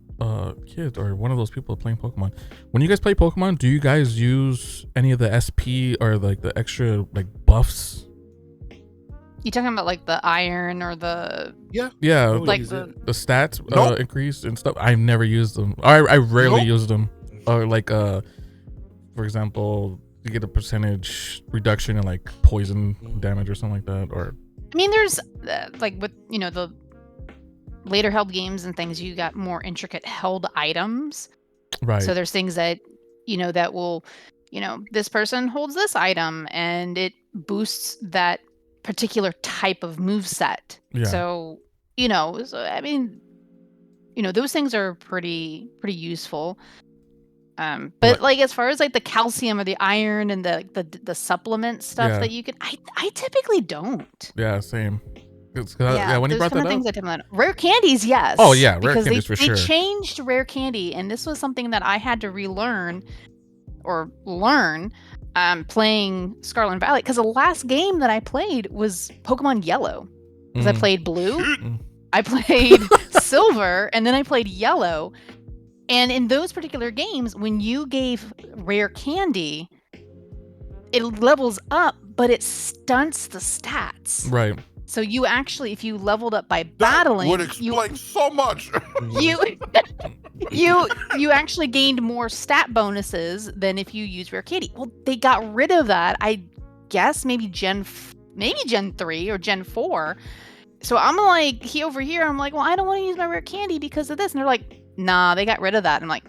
kids or one of those people playing Pokemon. When you guys play Pokemon, do you guys use any of the SP or like the extra like buffs? You talking about like the iron or the like the stats increase and stuff? I've never used them. I rarely use them. Or like for example, you get a percentage reduction in like poison damage or something like that. Or I mean, there's like with the later held games and things, you got more intricate held items. Right. So there's things that that will this person holds this item and it boosts that particular type of moveset. Yeah. So I mean, those things are pretty useful. But Right. like as far as like the calcium or the iron and the supplement stuff Yeah. that you can, I typically don't. Yeah, same. Yeah, when you those brought kind that of things up. I typically don't. Rare candies, yes. Oh, yeah, rare because candies for they sure. changed rare candy, and this was something that I had to relearn or learn playing Scarlet Valley, because the last game that I played was Pokemon Yellow, because I played Blue, I played Silver, and then I played Yellow. And in those particular games, when you gave rare candy, it levels up, but it stunts the stats. Right. So you actually, if you leveled up by That battling, would explain so much. you actually gained more stat bonuses than if you used rare candy. Well, they got rid of that. I guess maybe Gen 3 or Gen 4. So I'm like, over here, I'm like, well, I don't want to use my rare candy because of this. And they're like, nah, they got rid of that. I'm like,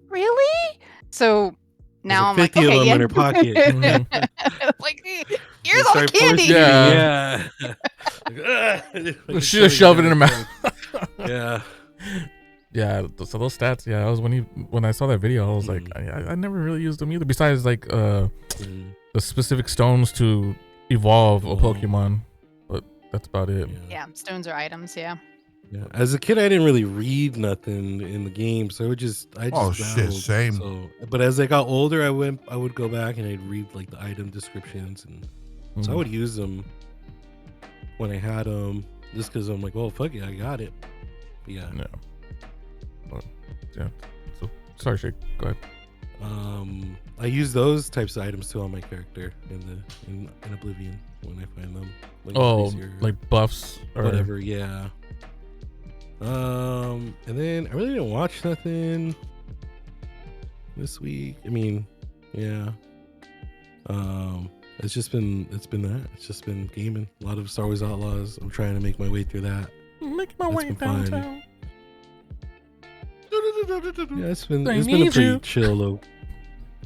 really? So now I'm like, 50 of okay, them yeah. in her pocket. Like, here's all the Start force candy. feeding, yeah. She just shove it in her mouth. Yeah. Yeah, so those stats, yeah, that was when I saw that video, I was like, I never really used them either. Besides, like, the specific stones to evolve a Pokemon, but that's about it. Yeah, stones are items. Yeah. Yeah. As a kid, I didn't really read nothing in the game, so I just Oh shit, battled. same. So, but as I got older, I would go back and I'd read like the item descriptions, and so I would use them when I had them, just because I'm like, well, fuck it, I got it. But yeah. No. But, yeah. So sorry, Shake. Go ahead. I use those types of items too on my character in Oblivion when I find them. Like buffs or whatever. Yeah. And then I really didn't watch nothing this week. I mean, yeah. It's been that. It's just been gaming. A lot of Star Wars Outlaws. I'm trying to make my way through that. Making my way downtown. Yeah, it's been a pretty chill,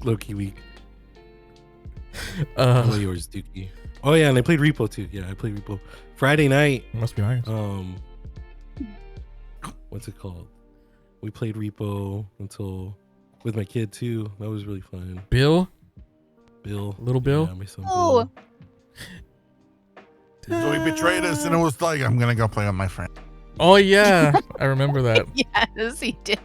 low key week. How about yours, Dookie? Oh yeah, and I played Repo too. Yeah, I played Repo Friday night. Must be nice. What's it called? We played Repo with my kid too. That was really fun. Bill, Little Bill. Yeah, my son Oh. Bill. So he betrayed us, and it was like, I'm gonna go play with my friend. Oh yeah, I remember that. Yes, he did.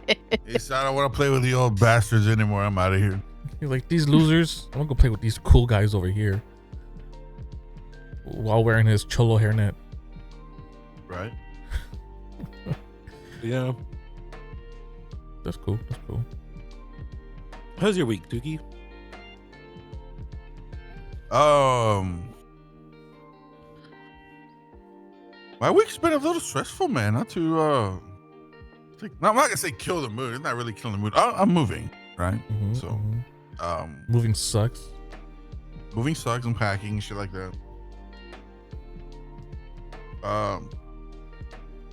He said, I don't want to play with the old bastards anymore. I'm out of here. You're like, these losers. I'm gonna go play with these cool guys over here, while wearing his cholo hairnet. Right. Yeah. That's cool. That's cool. How's your week, Dookie? My week's been a little stressful, man. Not to I'm not gonna say kill the mood. It's not really killing the mood. I'm moving, right? Moving sucks. Moving sucks. I'm packing and shit like that.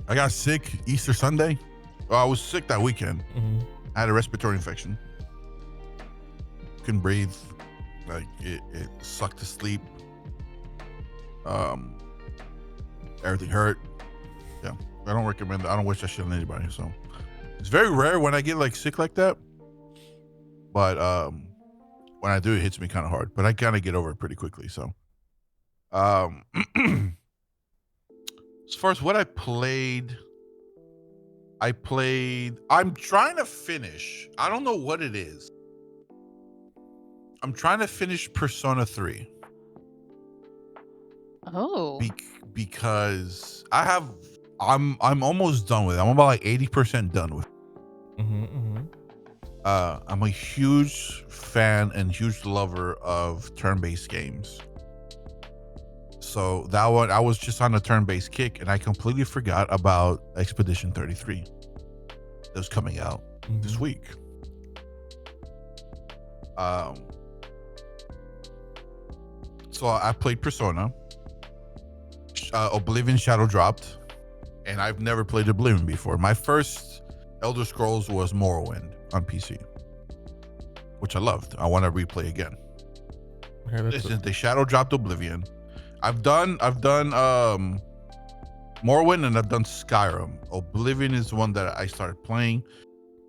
I got sick Easter Sunday. I was sick that weekend. I had a respiratory infection. Couldn't breathe. Like it sucked to sleep. Everything hurt. Yeah, I don't recommend it. I don't wish that shit on anybody. So it's very rare when I get like sick like that. But when I do, it hits me kind of hard. But I kind of get over it pretty quickly. So as far as what I played, I'm trying to finish. I don't know what it is. I'm trying to finish Persona 3. Oh. Because I'm almost done with it. I'm about like 80% done with it. I'm a huge fan and huge lover of turn-based games. So that one, I was just on a turn-based kick, and I completely forgot about Expedition 33 that was coming out this week. So I played Persona. Oblivion Shadow dropped, and I've never played Oblivion before. My first Elder Scrolls was Morrowind on PC, which I loved. I want to replay again. Okay, They Shadow dropped Oblivion. I've done Morrowind, and I've done Skyrim. Oblivion is the one that I started playing,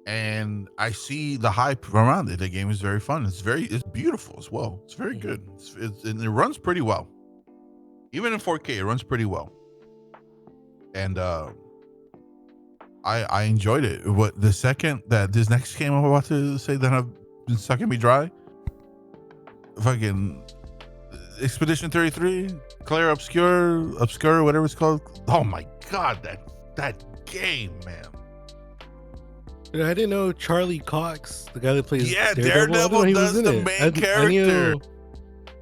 and I see the hype around it. The game is very fun. It's beautiful as well. It's very good. And it runs pretty well. Even in 4K, it runs pretty well. And I enjoyed it. What the second that this next game I'm about to say that have been sucking me dry, fucking Expedition 33, Claire Obscure, whatever it's called. Oh my god, that game, man. Dude, I didn't know Charlie Cox, the guy that plays Daredevil does the main character.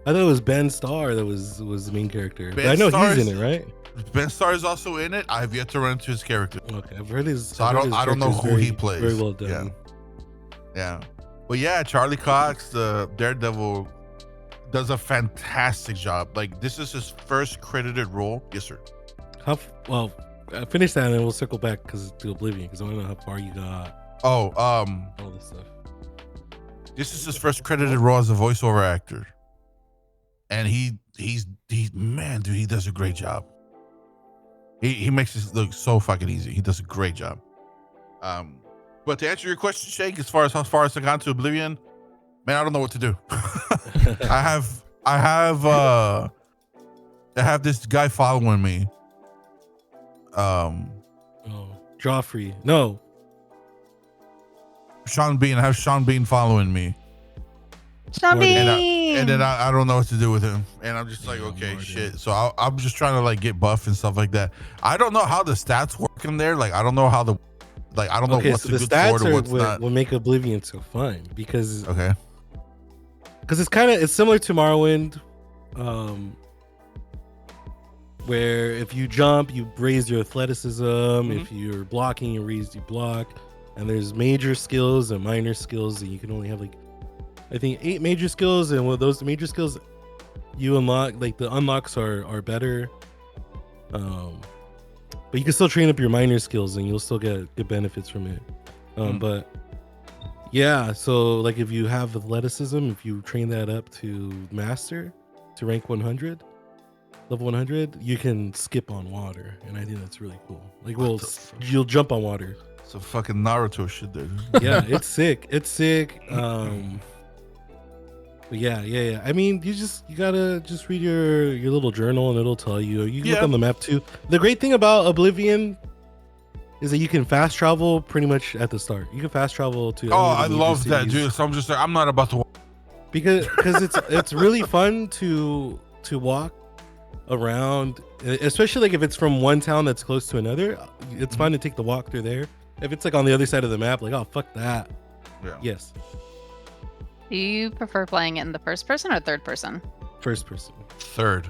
I thought it was Ben Starr that was the main character. But Ben I know Starr's he's in it, right? Ben Starr is also in it. I've yet to run into his character. Okay, I've heard his. So I don't know who he plays. Very well done. Yeah. But yeah, Charlie Cox, the Daredevil, does a fantastic job. Like, this is his first credited role. Yes, sir. Well, finish that and then we'll circle back to Oblivion because I want to know how far you got. Oh, all this stuff. This is his first credited role as a voiceover actor, and he's man, dude, he does a great job. He makes this look so fucking easy. He does a great job. But to answer your question, Shake, as far as how far I got to Oblivion, man, I don't know what to do. I have this guy following me. Joffrey. No. Sean Bean. I have Sean Bean following me. Sean Bean. And then I don't know what to do with him. And I'm just like, okay, shit. So I'm just trying to like get buff and stuff like that. I don't know how the stats work in there. Like, I don't know how I don't know what's so a the good stats sword or what's not. will make Oblivion so fun because Because it's similar to Morrowind, where if you jump, you raise your athleticism. If you're blocking, you block. And there's major skills and minor skills, and you can only have like, I think 8 major skills, and with those major skills, you unlock like the unlocks are better. But you can still train up your minor skills, and you'll still get good benefits from it. But yeah, so like if you have athleticism, if you train that up to master, to rank 100, level 100, you can skip on water, and I think that's really cool. Like, you'll jump on water. Some fucking Naruto shit there. Yeah, it's sick. It's sick. But yeah. I mean, you gotta just read your little journal, and it'll tell you. You can look on the map too. The great thing about Oblivion is that you can fast travel pretty much at the start. You can fast travel to. Oh, I love that, dude. So I'm just like, I'm not about to. Because it's really fun to walk around, especially like if it's from one town that's close to another. It's fun to take the walk through there. If it's like on the other side of the map, like, oh, fuck that. Yeah. Yes. Do you prefer playing it in the first person or third person? First person. Third.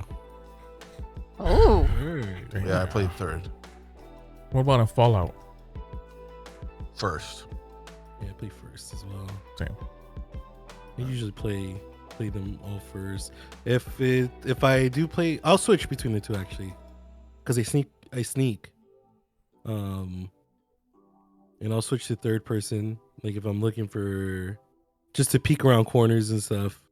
Oh. Yeah, I played third. What about a Fallout? First. Yeah, I play first as well. Same. I usually play them all first. If I do play, I'll switch between the two actually, because I sneak. And I'll switch to third person, like if I'm looking for just to peek around corners and stuff.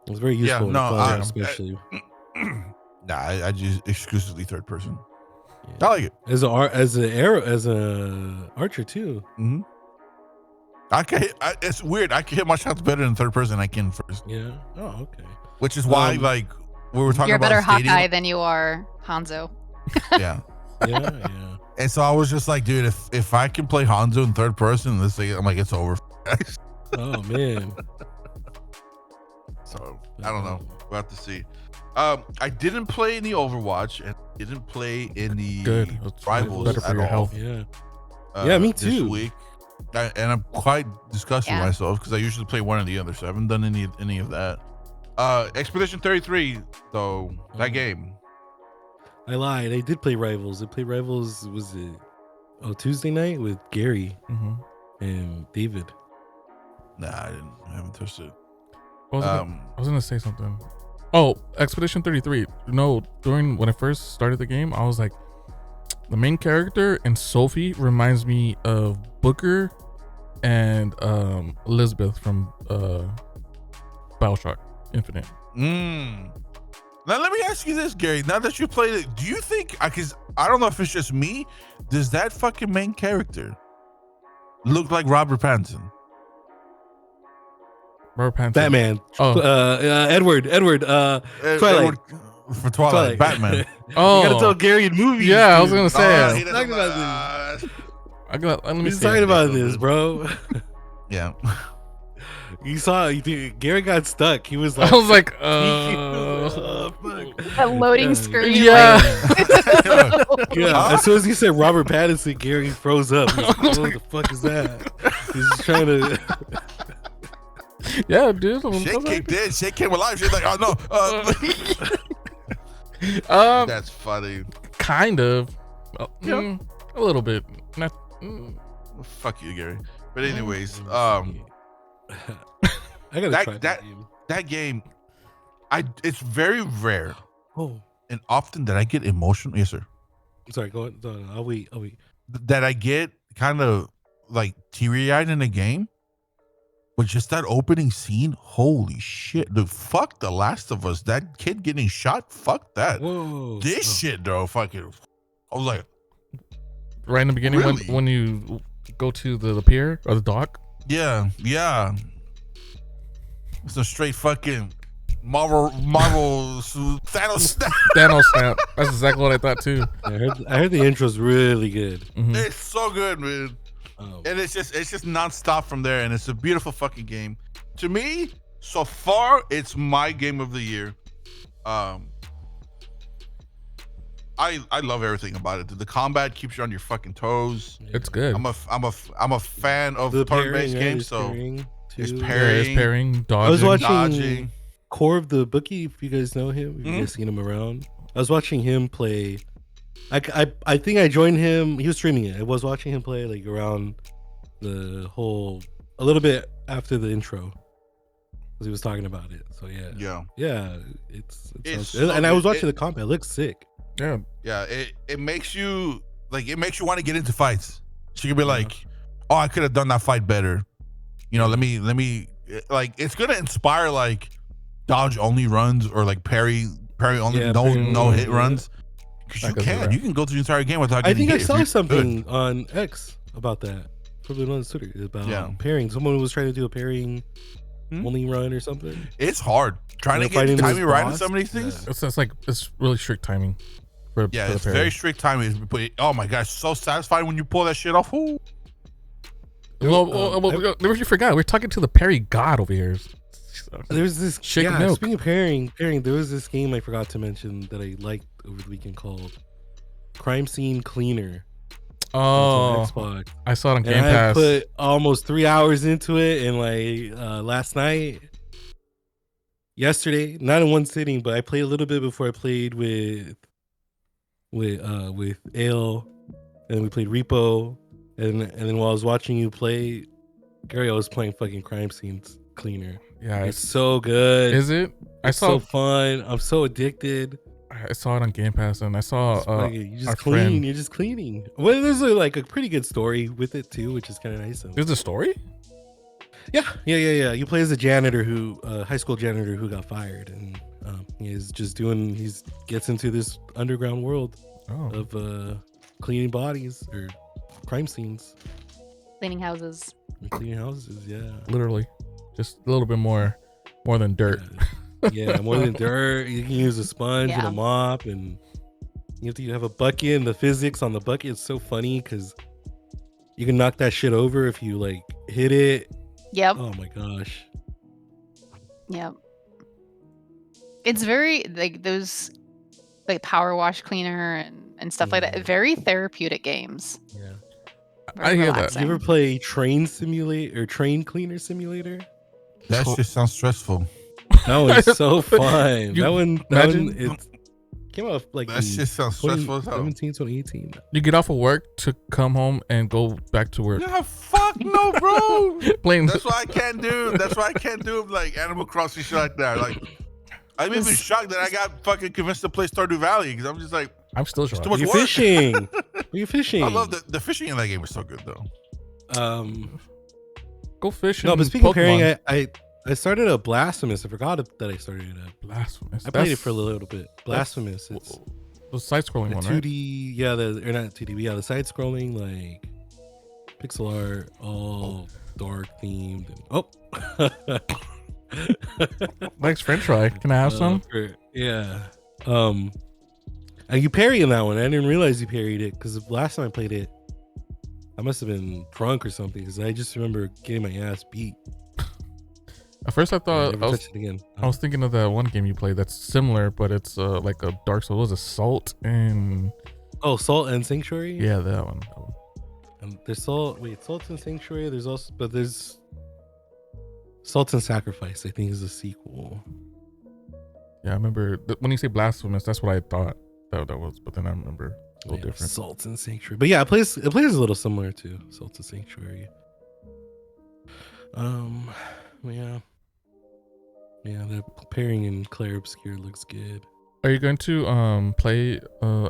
It's very useful. Especially. I just exclusively third person. Yeah. I like it as a archer too. Mm-hmm. It's weird. I can hit my shots better in third person than I can first. Yeah. Oh, okay. Which is why, like, we were talking you're about. You're better Hawkeye than you are Hanzo. Yeah. Yeah. And so I was just like, dude, if I can play Hanzo in third person, let's say, I'm like, it's over. Oh man. So I don't know. We'll have to see. I didn't play in the Overwatch and didn't play in the Rivals better for at your all. health. Yeah. Yeah, me too. This week. And I'm quite disgusted with myself because I usually play one or the other, so I haven't done any of that. Expedition 33, though, that game. I lied. I did play Rivals. I played Rivals, was it Tuesday night with Gary and David. Nah, I haven't touched it. I was gonna say something. Oh, Expedition 33. No, when I first started the game, I was like, the main character and Sophie reminds me of Booker and Elizabeth from BioShock Infinite. Now let me ask you this, Gary. Now that you played it, do you think? Because I don't know if it's just me. Does that fucking main character look like Robert Pattinson? Robert Pattinson. Batman. Oh. Edward. Twilight. Edward for Twilight. Batman. Oh, You gotta tell Gary in movies. yeah, I was dude. gonna say. he doesn't talking about this. Let me He's see. talking about this, bro. Yeah. You saw Gary got stuck. He was like, I was like, fuck. That loading Yeah. screen. Yeah. Yeah, as soon as he said Robert Pattinson, Gary froze up. He's like, what the fuck is that? He's just trying to. Yeah, dude. Shit kicked in. Shit came alive. She's like, oh no. That's funny. Kind of. Yeah. A little bit. Not. Fuck you, Gary. But anyways, I gotta that- try that- game. that game, it's very rare Oh, and often that I get emotional. Yes, sir. I'm sorry. Go on. I'll wait. That I get kind of like teary-eyed in a game. But just that opening scene, holy shit. Dude, fuck The Last of Us. That kid getting shot, fuck that. Whoa. This shit, though, fucking. I was like, Right in the beginning, Really? when you go to the pier or the dock. yeah. It's a straight fucking Marvel Thanos snap. Thanos snap. That's exactly what I thought too. I heard the intro's really good. Mhm. It's so good, man. And it's just nonstop from there, and it's a beautiful fucking game. To me, so far, it's my game of the year. I love everything about it. The combat keeps you on your fucking toes. It's good. I'm a fan of The turn-based pairing, games, so it's Yeah, pairing, it's pairing, dodging. I was watching dodging. Core of the Bookie, if you guys know him, if you guys seen him around. I was watching him play. I think I joined him. He was streaming it. I was watching him play like around the whole, a little bit after the intro, because he was talking about it. So yeah. It's so and I was good. watching the combat. It looks sick. Yeah. Yeah, it makes you want to get into fights. So you can be like, oh, I could have done that fight better. You know, let me like, it's gonna inspire like dodge only runs or like parry only, Yeah, no hit yeah. runs. Because you can go through the entire game without I getting think I hit if saw you're something good. on X about that. Probably on Twitter about pairing. Someone was trying to do a pairing only run or something. It's hard trying to They're get the fighting this timing right in boss? some of these things. It's like it's really strict timing. For Yeah, the it's parry. very strict timing. But oh my gosh, so satisfying when you pull that shit off. Ooh. Well, you forgot. We're talking to the parry god over here. There's this Shake milk. Speaking of pairing, there was this game I forgot to mention that I liked over the weekend called Crime Scene Cleaner. Oh, It's on Xbox. I saw it on Game And I Pass. put almost 3 hours into it, and like last night, yesterday, not in one sitting, but I played a little bit before I played with Ale, and then we played Repo, and then while I was watching you play, Gary, I was playing fucking Crime Scenes Cleaner. Yeah, It's so good. is it? It's so fun. I'm so addicted. I saw it on Game Pass, and I saw You our just clean. friend. You're just cleaning. Well, there's like a pretty good story with it too, which is kind of nice. There's a story. Yeah. You play as a janitor high school janitor who got fired, and he's just he gets into this underground world of cleaning bodies or crime scenes, Cleaning houses. and cleaning houses. Yeah, Literally, just a little bit more than dirt. Yeah, more than dirt. You can use a sponge and Yeah. a mop, and you have a bucket. And the physics on the bucket is so funny because you can knock that shit over if you like hit it. Yep. Oh my gosh. Yep. It's very like those like power wash cleaner and stuff like that. Very therapeutic games. Yeah. I hear that. You ever play Train Simulator or Train Cleaner Simulator? That shit sounds stressful. That one's so fun. You that one it came out like That shit sounds stressful as hell. 2017, 2018. You get off of work to come home and go back to work. Yeah, fuck no, bro. Playing. That's why I can't do like Animal Crossing shit like that. Like, I'm even shocked that I got fucking convinced to play Stardew Valley because I'm just like, I'm still too trying. much You're work. fishing. You're fishing. I love the fishing in that game is so good though. Go fishing. No, but speaking of pairing, I I started a Blasphemous. I forgot that I started it. Blasphemous. I played it for a little bit. Blasphemous. It's the side-scrolling the one, 2D. Yeah, or not 2D. But yeah, the side-scrolling like pixel art, all dark themed. Nice French fry. Can I have some? Yeah. And you parry in that one. I didn't realize you parried it because the last time I played it, I must have been drunk or something because I just remember getting my ass beat. At first, I thought never touched it again. I was thinking of that one game you played that's similar, but it's like a Dark Souls. Assault and Salt and Sanctuary. Yeah, that one. And there's Salt and Sanctuary. There's Salt and Sacrifice. I think is a sequel. Yeah, I remember when you say Blasphemous, that's what I thought that was. But then I remember a little different. Salt and Sanctuary. But yeah, it plays a little similar to Salt and Sanctuary. Yeah, the pairing in Clair Obscure looks good. Are you going to play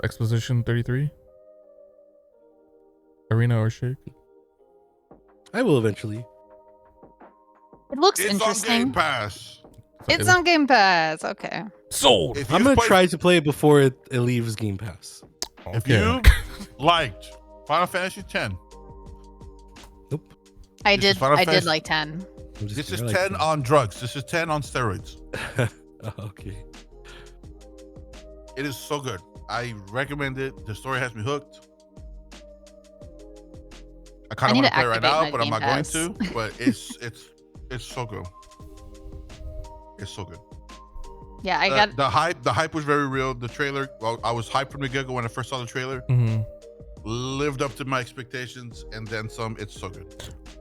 Exposition 33? Arena or Shake? I will eventually. It looks It's interesting. on Game Pass. It's on Game Pass. Okay. Sold. If I'm you've gonna played- try to play it before it leaves Game Pass. If you liked Final Fantasy X, Nope. I This is did. Final I did Fantasy- like 10. this is 10 on drugs. This is 10 on steroids. Okay. It is so good. I recommend it. The story has me hooked. I kind I of need want to to play right activate now, my but I'm Game not going Pass. to. But it's so good. It's so good. Yeah, I got. The hype was very real. The trailer, well, I was hyped from the get-go when I first saw the trailer. Mm-hmm. Lived up to my expectations and then some. It's so good.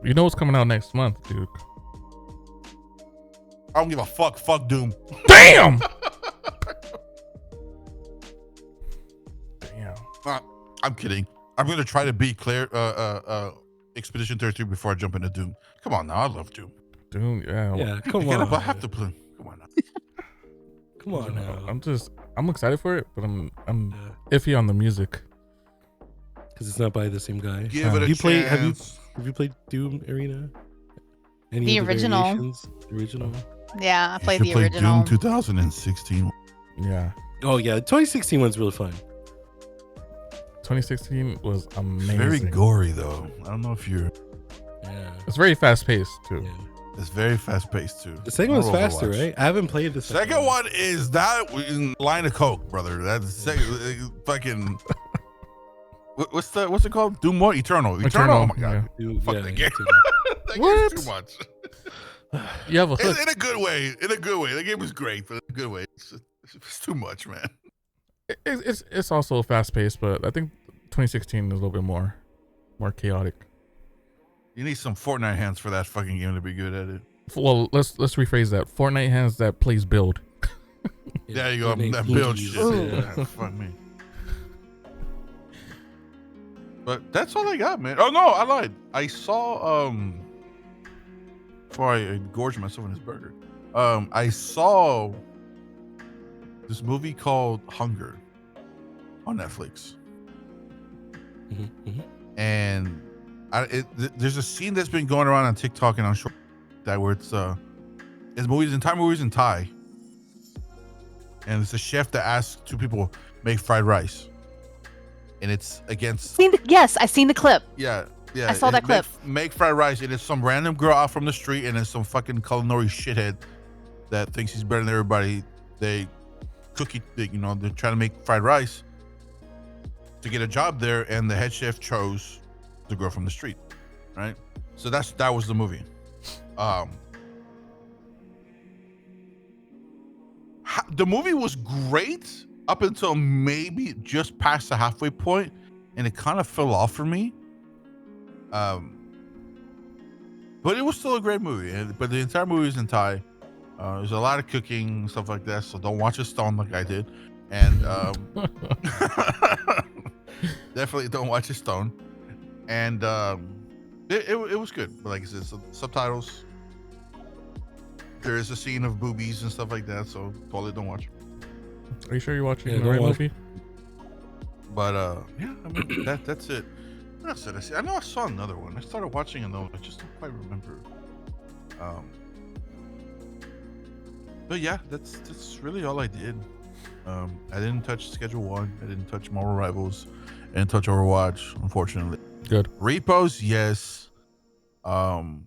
You know what's coming out next month, dude? I don't give a fuck. Fuck Doom. Damn. Damn. I'm kidding. I'm gonna try to beat Expedition 33 before I jump into Doom. Come on now, I love Doom. Dude, yeah. Yeah, come I on. have to play. Come on now. Come on now. I'm excited for it, but I'm iffy on the music. Because it's not by the same guy. Give it a you play? chance. Have you played Doom Arena? Any The of original. variations? The original. Yeah, I You played should the play original. Doom 2016. Yeah. Oh yeah, the 2016 one's really fun. 2016 was amazing. Very gory though. I don't know if you're. Yeah. It's very fast paced too. Yeah. It's very fast paced too. The second one's More faster, Overwatch. right? I haven't played the Second one is that in line of coke, brother. That's fucking. What's it called? Doom what? Eternal. Oh my god. Dude, Fuck yeah, that yeah, game. too. That What? game's too much. You have a hook. In a good way. In a good way. The game was great, but in a good way. It's too much, man. It's also fast paced, but I think 2016 is a little bit more chaotic. You need some Fortnite hands for that fucking game to be good at it. Well, let's rephrase that. Fortnite has that plays build. There you go. Fortnite That build Pinkies. shit. Yeah. Yeah, fuck me. But that's all I got, man. Oh no, I lied. I saw before I gorged myself in this burger. I saw this movie called Hunger on Netflix. Mhm, mhm. And there's a scene that's been going around on TikTok and on short that where it's entire movies in Thai, and it's a chef that asks two people make fried rice, and it's against Yes, I seen the clip. yeah. I saw that clip. Make fried rice, and it's some random girl out from the street, and it's some fucking culinary shithead that thinks he's better than everybody. They they're trying to make fried rice to get a job there, and the head chef chose the girl from the street, right? So that was the movie. The movie was great up until maybe just past the halfway point, and it kind of fell off for me. But it was still a great movie. But the entire movie is in Thai. There's a lot of cooking and stuff like that, so don't watch it stoned like I did. And definitely don't watch it stoned. And it was good. But like I said, subtitles. There is a scene of boobies and stuff like that, so totally don't watch. Are you sure you're watching Yeah, the don't right watch- movie? But yeah, I mean that's it. What else did I see? I know I saw another one. I started watching another one. I just don't quite remember. But yeah, that's really all I did. I didn't touch Schedule 1. I didn't touch Marvel Rivals. I didn't touch Overwatch, unfortunately. Good. Repos, yes. And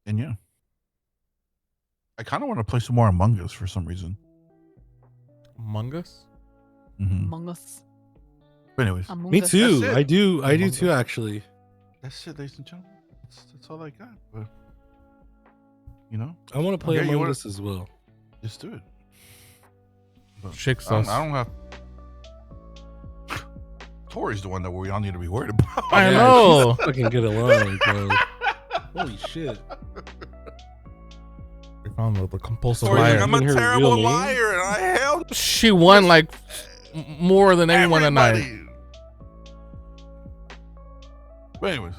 yeah. I kind of want to play some more Among Us for some reason. Among Us? Mhm. Among Us. But anyways, Among Me Us. too. That's it. I do Among too Us. actually. that's it, ladies and gentlemen. That's all I got. But, you know, I want to play Okay, you Among wanna- Us as well. just do it. But Shake I don't, sauce. I don't have. Tori's the one that we all need to be worried about. I Yeah, know. Fucking get along, bro. Holy shit. We found the compulsive Tori's like, liar. I'm a Even her terrible real name? liar, and I held She won like more than anyone tonight. everybody. But anyways,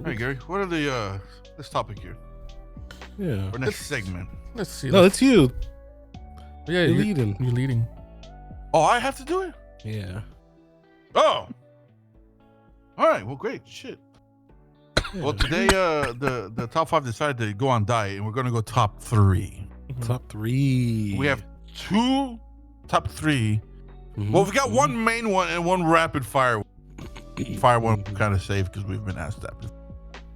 hey Gary, what are the this topic here? Yeah. Or next segment? Let's see. No, it's you. yeah, You're you're leading. You're leading. Oh, I have to do it. Yeah. Oh. All right. Well, great. Shit. Well, today the top 5 decided to go on diet, and we're gonna go top 3. Top 3. We have 2 top 3. Mhm. Well, we got one main one and one rapid fire. Fire one kind of safe because we've been asked that before.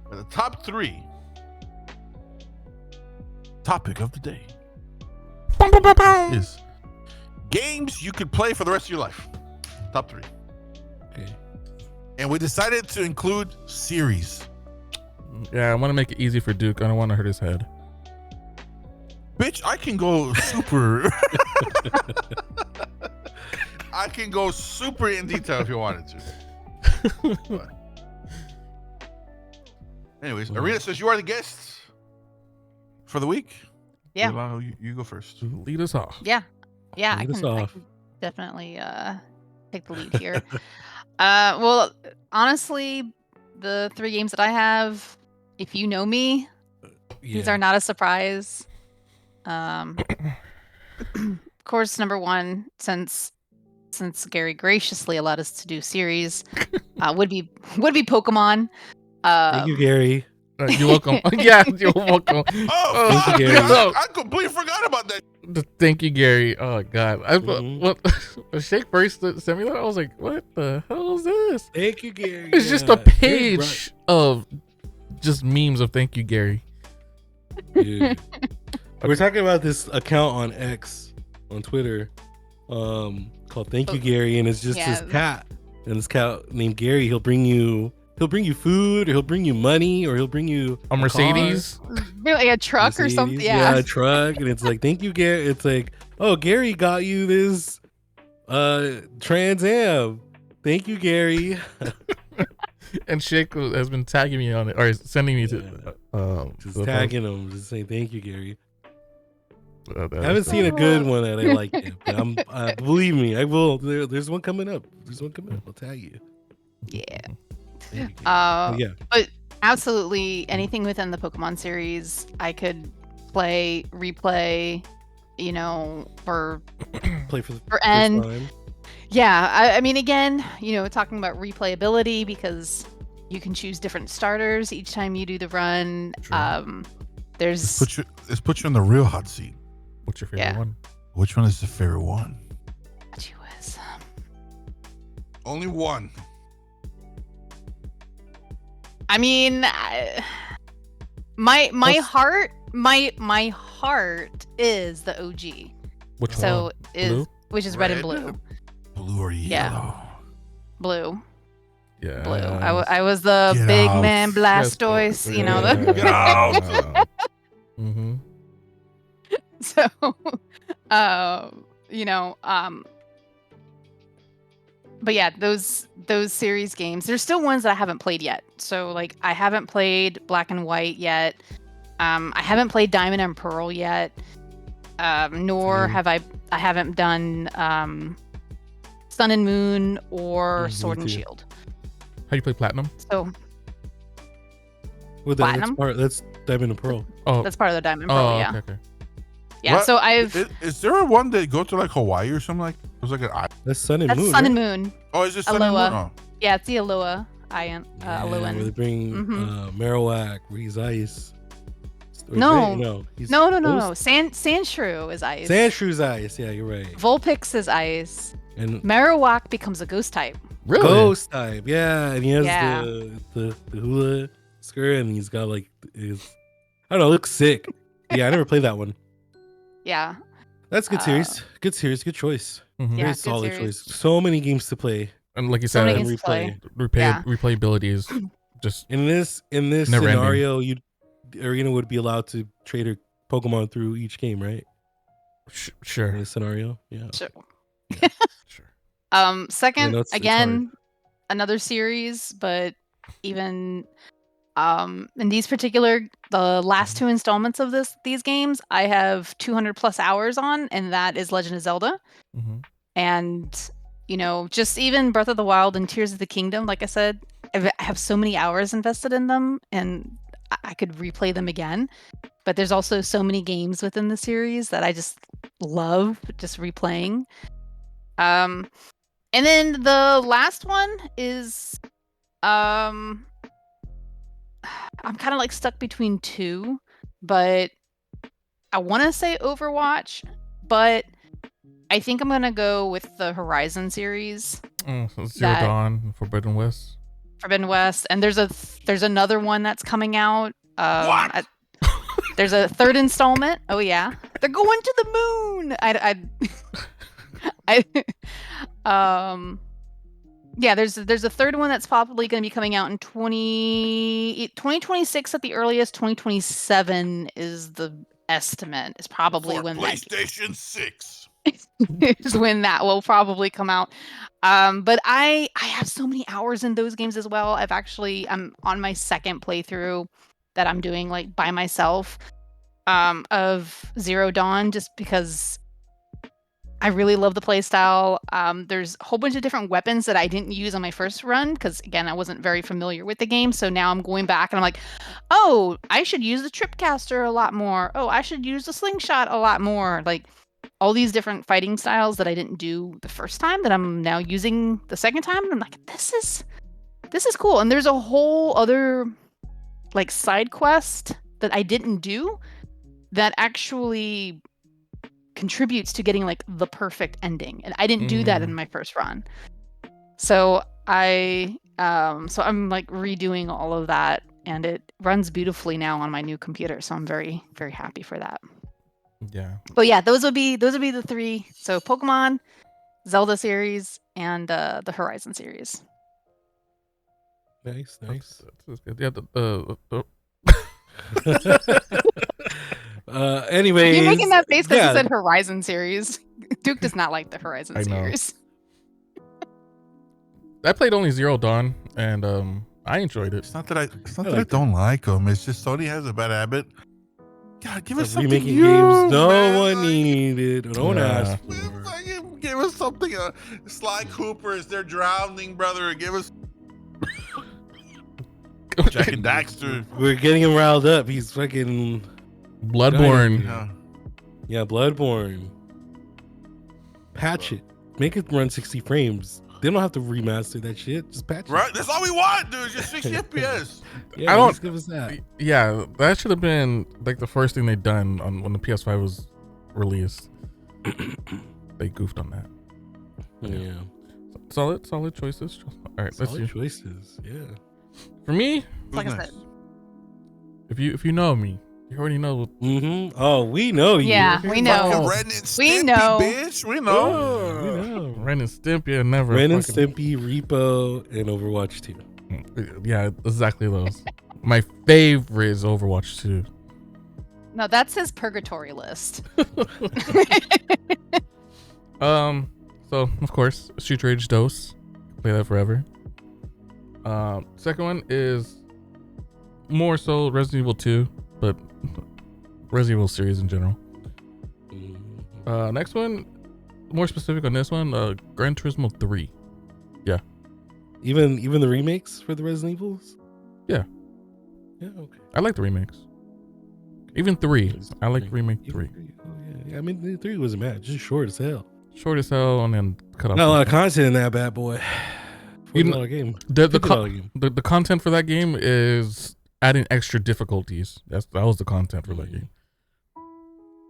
But the top 3 topic of the day is games you could play for the rest of your life. Top 3. Okay. And we decided to include series. Yeah, I want to make it easy for Duke. I don't want to hurt his head. Bitch, I can go super. I can go super in detail if you wanted to. But anyways, Arena says you are the guest for the week. Yeah. You go first. Lead us off. Yeah. Yeah, Lead us I off. can definitely take the lead here. Well, honestly, the 3 games that I have, if you know me, these Yeah. are not a surprise. Of course, number 1, since Gary graciously allowed us to do series, would be Pokemon. Thank you, Gary. You're welcome. Yeah, you're welcome. Oh, Thank you, fuck, Gary. man, I completely forgot about that. Thank you, Gary. Oh God, Mhm. what? When Shake first sent me that, I was like, "What the hell is this?" Thank you, Gary. It's just a page of just memes of "Thank you, Gary." Dude. We're talking about this account on X on Twitter, called Thank You Gary, and it's just Yeah. this cat. And this cat named Gary, he'll bring you food, or he'll bring you money, or he'll bring you A Mercedes. Like a truck or something. Mercedes. Yeah. A truck, and it's like, thank you, Gary. It's like, oh, Gary got you this Trans Am. Thank you, Gary. And Shake has been tagging me on it, or sending me to Just the tagging him, just saying thank you, Gary. post. I haven't seen a good one that I like yet, but I'm believe me, I will. There's one coming up. I'll tag you. Yeah. Thank you, Gary. Yeah. But absolutely anything within the Pokemon series, I could play, replay, for Play for the for first end. time. Yeah, I mean, again, talking about replayability, because you can choose different starters each time you do the run. True. There's Let's put you in the real hot seat. What's your favorite Yeah. one? Which one is the favorite one? Gee whiz. Only one. I mean, my Plus- heart, my heart is the OG. Which So one? is Blue? which is red and Red? blue. Blue or Yeah. yellow? Blue. Yeah. Blue. I was the Get big out. man Blastoise, Yes, the Get out. Mm-hmm. so but yeah, those series games, there's still ones that I haven't played yet. So like I haven't played Black and White yet. I haven't played Diamond and Pearl yet. Nor Same. have I haven't done Sun and Moon or Me Sword and too. Shield. How you play Platinum? So Well, Platinum? that's Diamond and Pearl. Oh, that's part of the Diamond and Pearl, oh, yeah. okay. Yeah, What? so I've Is there a one that go to like Hawaii or something like? It was like an island. That's Sun and that's Moon. Sun and right? Moon. Oh, is it Sun and Moon? Aloha. Oh. Yeah, it's the Aloha Island. Yeah, where they bring Mhm. Marowak, where he's ice. Or No. no. He's No. Sandshrew is ice. Sandshrew's ice. Yeah, you're right. Vulpix is ice. And Marowak becomes a ghost type. Really? ghost type. Yeah, and he has Yeah. the hula skirt, and he's got like his. I don't know. It looks sick. Yeah, I never played that one. Yeah. That's a good series. Good series. Good choice. Mhm. Yeah, Very good solid series. choice. So many games to play. And like you So said, many games to play. Yeah. replayability is just In this Never scenario, Arena would be allowed to trade her Pokemon through each game, right? In sure. this scenario, yeah. Sure. Sure. Second, it's again, another series, but even in these particular, the last two installments of these games, I have 200 plus hours on, and that is Legend of Zelda. Mhm. And just even Breath of the Wild and Tears of the Kingdom, like I said, I have so many hours invested in them, and I could replay them again. But there's also so many games within the series that I just love just replaying. And then the last one is I'm kind of like stuck between two, but I want to say Overwatch, but I think I'm gonna go with the Horizon series, So Zero That- Dawn, Forbidden West. Forbidden West, and there's another one that's coming out. What? There's a third installment. Oh yeah, they're going to the moon. Yeah, there's a third one that's probably going to be coming out in 2026 at the earliest. 2027 is the estimate. Is probably For when PlayStation 6. is when that will probably come out. But I have so many hours in those games as well. I'm on my second playthrough that I'm doing like by myself of Zero Dawn, just because I really love the playstyle. There's a whole bunch of different weapons that I didn't use on my first run because, again, I wasn't very familiar with the game. So now I'm going back and I'm like, oh, I should use the Tripcaster a lot more. Oh, I should use the Slingshot a lot more. Like all these different fighting styles that I didn't do the first time that I'm now using the second time. And I'm like, this is cool. And there's a whole other like side quest that I didn't do that actually contributes to getting like the perfect ending, and I didn't do that in my first run. So I'm like redoing all of that, and it runs beautifully now on my new computer, so I'm very, very happy for that. Yeah. But yeah, those would be the three. So Pokemon, Zelda series, and the Horizon series. Nice. That's good. Yeah. Anyways, You're making that face because yeah. you said Horizon series. Duke does not like the Horizon I know. series. I played only Zero Dawn, and I enjoyed it. It's not that I don't like them. It's just Sony has a bad habit. God, give us Stop something remaking new, games no man. one Like, needed. No one Yeah. asked for. fucking give us something. Sly Cooper is their drowning brother. Give us Jack and Daxter. We're getting him riled up. He's fucking Bloodborne. Yeah. Bloodborne. Patch it. Make it run 60 frames. They don't have to remaster that shit. Just patch it. Right? That's all we want, dude. Just 60 FPS. Yeah, I don't- just give us that. Yeah, that should have been like the first thing they done on when the PS5 was released. They goofed on that. Yeah. Solid choices. All right, let's Solid see. choices. Yeah. For me, Like I Nice. said. if you know me, you already know. Mm-hmm. Oh, we know you. Yeah, we know. Fucking Ren and Stimpy, We know. bitch. We know. We know. Ren and Stimpy, never. Ren and fucking- Stimpy, Repo, and Overwatch 2. Yeah, exactly those. My favorite is Overwatch 2. No, that's his purgatory list. So of course, Street Rage Dose. Play that forever. Second one is more so Resident Evil 2, but Resident Evil series in general. Next one, more specific on this one, Gran Turismo 3. Even the remakes for the Resident Evils? Yeah. Yeah, okay. I like the remakes. Even 3. I like remake Even 3. three. Oh, yeah. I mean, the 3 wasn't bad. Just short as hell. Short as hell and then cut off. Not a lot of content in that bad boy. You $40 game. The $50 game. content for that game is adding extra difficulties. That was the content for that game.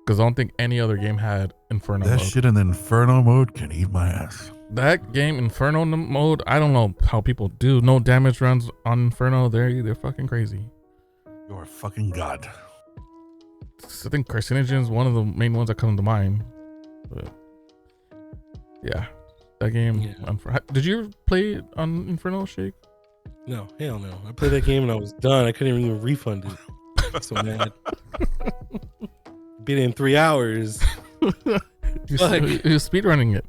Because I don't think any other game had Inferno That mode. shit in the Inferno mode can eat my ass. That game, Inferno mode, I don't know how people do. No damage runs on Inferno. They're fucking crazy. You're a fucking god. I think carcinogen is one of the main ones that come to mind. But yeah, that game. Yeah. Did you ever play it on Inferno, Shake? No, hell no. I played that game and I was done. I couldn't even refund it. So mad. Beat it in 3 hours. You're speedrunning it.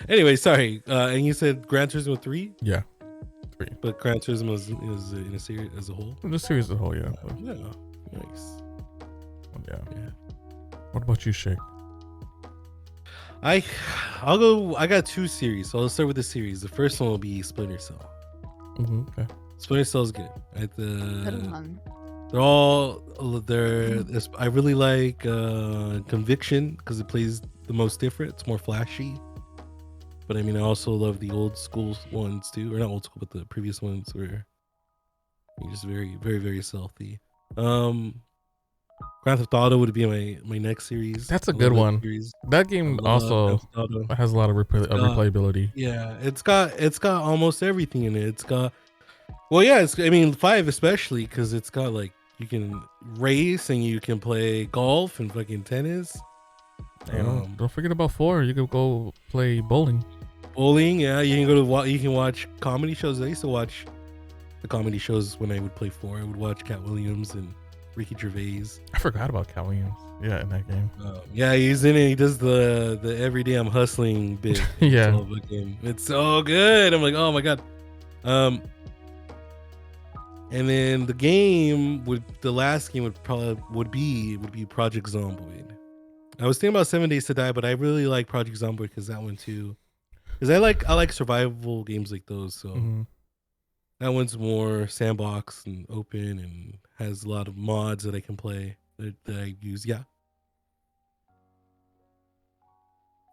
Anyway, sorry. And you said Gran Turismo 3? Yeah, 3. But Gran Turismo is in a series as a whole? The series as a whole, yeah. Yeah. Nice. Yeah. Yeah. What about you, Shake? I'll go. I got 2 series, so I'll start with the series. The first one will be Splinter Cell. Okay. Splinter Cell is good. Right? Good one. I really like Conviction because it plays the most different. It's more flashy. But I mean, I also love the old school ones too, or not old school, but the previous ones where you're just very, very, very stealthy. Grand Theft Auto would be my next series. That's a good one. That game also has a lot of replayability. Yeah, it's got almost everything in it. It's got, well, yeah, I mean 5 especially because it's got like you can race and you can play golf and fucking tennis. Don't forget about 4. You could go play bowling. Bowling, yeah. You can you can watch comedy shows. I used to watch the comedy shows when I would play 4. I would watch Cat Williams and Ricky Gervais. I forgot about Cat Williams. Yeah, in that game. Yeah, he's in it. He does the everyday I'm hustling bit. Yeah, it's so good. I'm like, oh my god. And then the last game would be Project Zomboid. I was thinking about 7 Days to Die, but I really like Project Zomboid because that one too. Because I like survival games like those. So that one's more sandbox and open and has a lot of mods that I can play that I use. Yeah.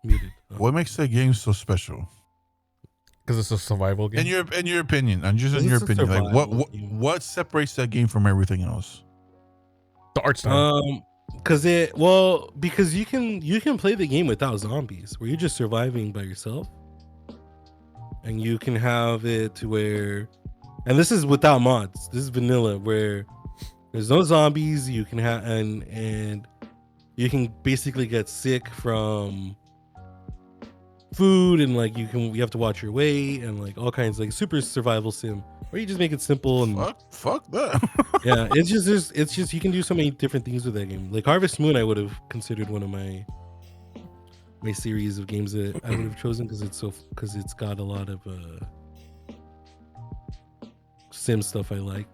Muted. What makes that game so special? Because it's a survival game. In your opinion, and just in your opinion, like what separates that game from everything else? The art style. Because you can play the game without zombies, where you're just surviving by yourself, and you can have it to where, and this is without mods. This is vanilla, where there's no zombies. You can have and you can basically get sick from food, and like you have to watch your weight and like all kinds, like super survival sim, or you just make it simple and fuck that. Yeah, it's just you can do so many different things with that game. Like Harvest Moon, I would have considered one of my series of games that I would have chosen because it's got a lot of sim stuff I like.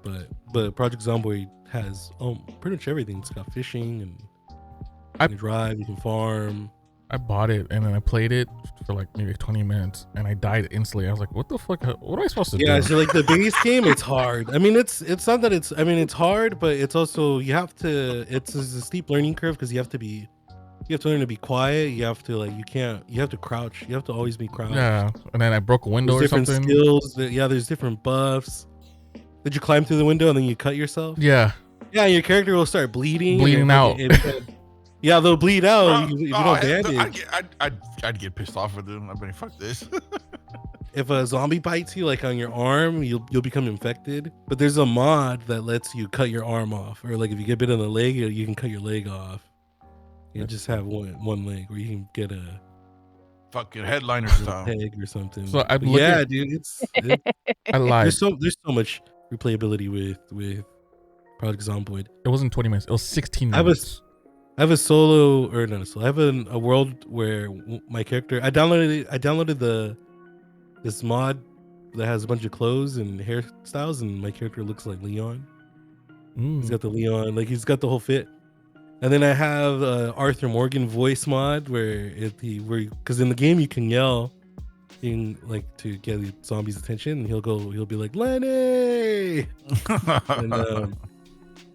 But Project Zomboid has pretty much everything. It's got fishing and you can drive, you can farm. I bought it and then I played it for like maybe 20 minutes and I died instantly. I was like, what the fuck? What am I supposed to do? Yeah, so like the base game, it's hard. I mean, it's not that it's hard, but it's also, it's a steep learning curve because you have to learn to be quiet. You have to you have to crouch. You have to always be crouched. Yeah, and then I broke a window there's or different something. Skills. There's different buffs. Did you climb through the window and then you cut yourself? Yeah. Yeah, your character will start bleeding out. Yeah, they'll bleed out if you don't bandage. I'd get pissed off with them. I'd be like, fuck this. If a zombie bites you like on your arm, you'll become infected. But there's a mod that lets you cut your arm off, or like if you get bit on the leg, you can cut your leg off. You just have one leg, or you can get a fucking headliner style peg or something. So dude, I lied. There's so much replayability with Project Zomboid. It wasn't 20 minutes. It was 16 minutes. I have a solo, or not a solo. I have a world where my character. I downloaded this mod that has a bunch of clothes and hairstyles, and my character looks like Leon. He's got the Leon, like he's got the whole fit. And then I have Arthur Morgan voice mod where because in the game you can yell, to get the zombies' attention, and he'll be like Lenny.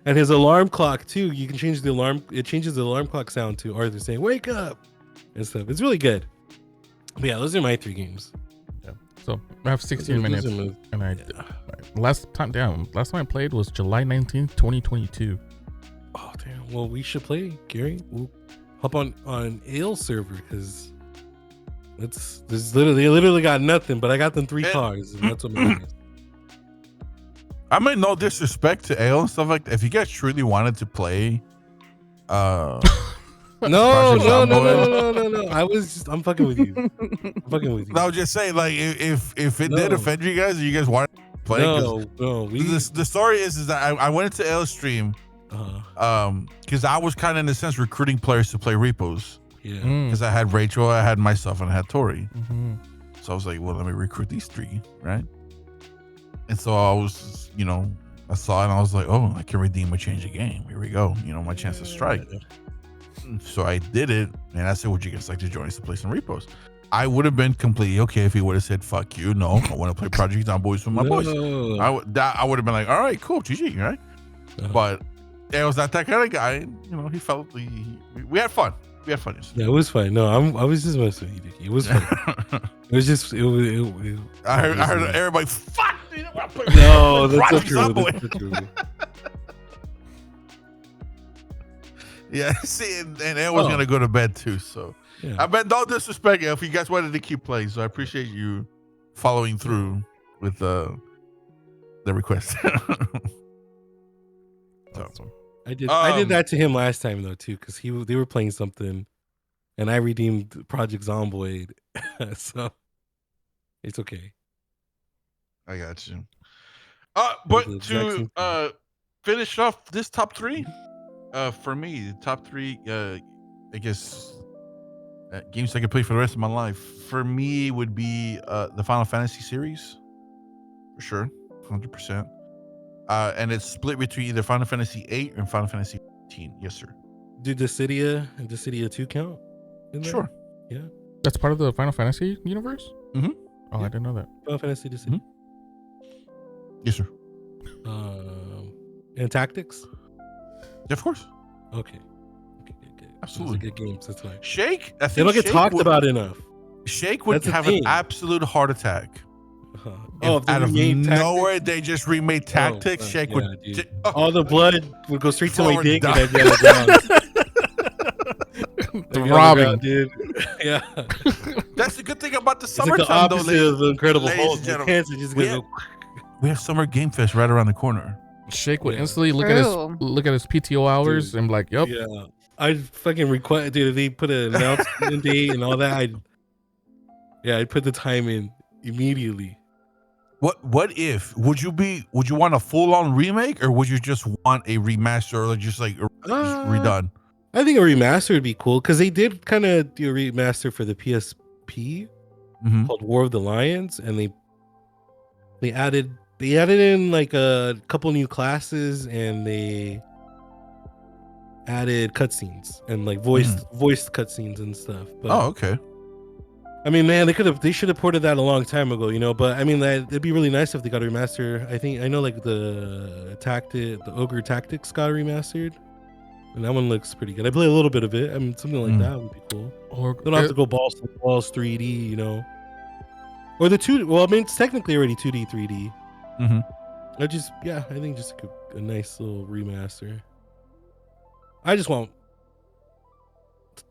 And his alarm clock too, you can change the alarm. It changes the alarm clock sound to Arthur saying "Wake up" and stuff. It's really good. But yeah, those are my 3 games. Yeah. So I have 16 minutes, and I last time I played was July 19th, 2022. Oh damn! Well, we should play, Gary. We'll hop on Ale server because they literally got nothing, but I got them 3 cars, and that's what matters. I mean, no disrespect to Ale and stuff like that. If you guys truly wanted to play, No. I'm fucking with you. I'm fucking with you. No, just saying, like, if it did offend you guys, or you guys wanted to play, the story is that I went into Ale's stream, because I was kind of in a sense recruiting players to play repos. Yeah. Because I had Rachel, I had myself, and I had Tori. So I was like, well, let me recruit these 3, right? And so I was, I saw it and I was like, oh, I can redeem a change of game. Here we go. My chance to strike. So I did it, and I said, would you guys like to join us to play some repos? I would have been completely okay if he would have said, fuck you. No, I want to play Project Zomboys with my boys. I would have been like, all right, cool, GG, right? But it was not that kind of guy. He felt we had fun. We had fun yesterday. Yeah, it was fun. No, I was just messing with you, Dickie. It was fun. It was just I heard everybody, fuck. No, that's not true. That's not true. Yeah, see, and it was gonna go to bed too. So yeah. I bet no disrespect if you guys wanted to keep playing. So I appreciate you following through with the request. Awesome. I did that to him last time though too, because they were playing something, and I redeemed Project Zomboid, so it's okay. I got you. But to finish off this top 3, for me, the top 3, I guess, games I could play for the rest of my life. For me, would be the Final Fantasy series, for sure, 100%. And it's split between either Final Fantasy 8 and Final Fantasy 15. Yes, sir. Do Dissidia 2 count? Sure. Yeah. That's part of the Final Fantasy universe? Mm-hmm. Oh, yeah. I didn't know that. Final Fantasy Dissidia. Yes, sir. And Tactics? Yeah, of course. Okay. Absolutely. Those are good games. That's why. Shake, I think they don't get talked about enough. Shake would have an absolute heart attack. If out of nowhere they just remade Tactics, Shake would all the blood would go straight to my dick and I'd the robbing, dude. Yeah. That's the good thing about the It's summertime, like the opposite of the Incredible Hulk. We have Summer Game Fest right around the corner. Shake would instantly look at his PTO hours and be like, yep. Yeah. I'd fucking request, dude, if they put an announcement date and all that, I'd put the time in immediately. What if would you want a full-on remake, or would you just want a remaster, or just redone? I think a remaster would be cool, because they did kind of do a remaster for the PSP called War of the Lions, and they added in like a couple new classes, and they added cutscenes and like voiced cutscenes and stuff. But, okay. I mean, man, they should have ported that a long time ago, But I mean, it'd be really nice if they got a remaster. I know like the Ogre Tactics got remastered, and that one looks pretty good. I play a little bit of it. I mean, something like that would be cool. Or they don't have to go balls to balls 3D, Or the 2. Well, I mean, it's technically already 2D, 3D. I think just a nice little remaster. I just want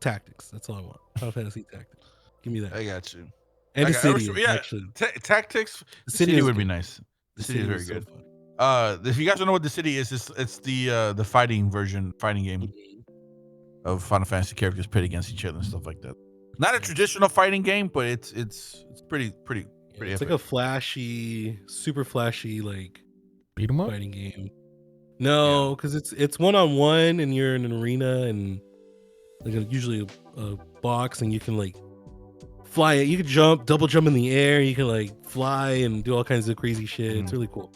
Tactics. That's all I want. Final Fantasy Tactics. Give me that. I got you. And Dissidia, actually. Tactics. Dissidia would be nice. Dissidia is very good. If you guys don't know what Dissidia is, it's the fighting game of Final Fantasy characters pitted against each other and stuff like that. Not a traditional fighting game, but it's pretty it's epic. Like a super flashy like beat 'em up fighting game. No, because it's 1-on-1 and you're in an arena and like usually a box, and you can like fly it. You can jump, double jump in the air. You can like fly and do all kinds of crazy shit. It's really cool.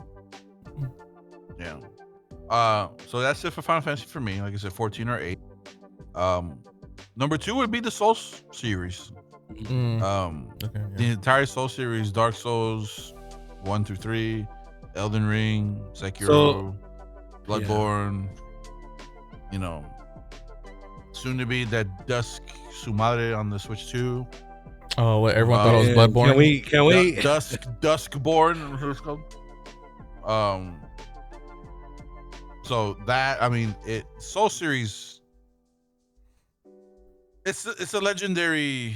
Yeah. So that's it for Final Fantasy for me. Like I said, 14 or 8. Number 2 would be the Souls series. The entire Souls series: Dark Souls 1 through 3, Elden Ring, Sekiro, Bloodborne. Soon to be that Dusk Su Madre on the Switch 2. Oh, what everyone thought it was Bloodborne. Can we? Duskborn. What it's called? So that, I mean, Soul Series, it's a legendary.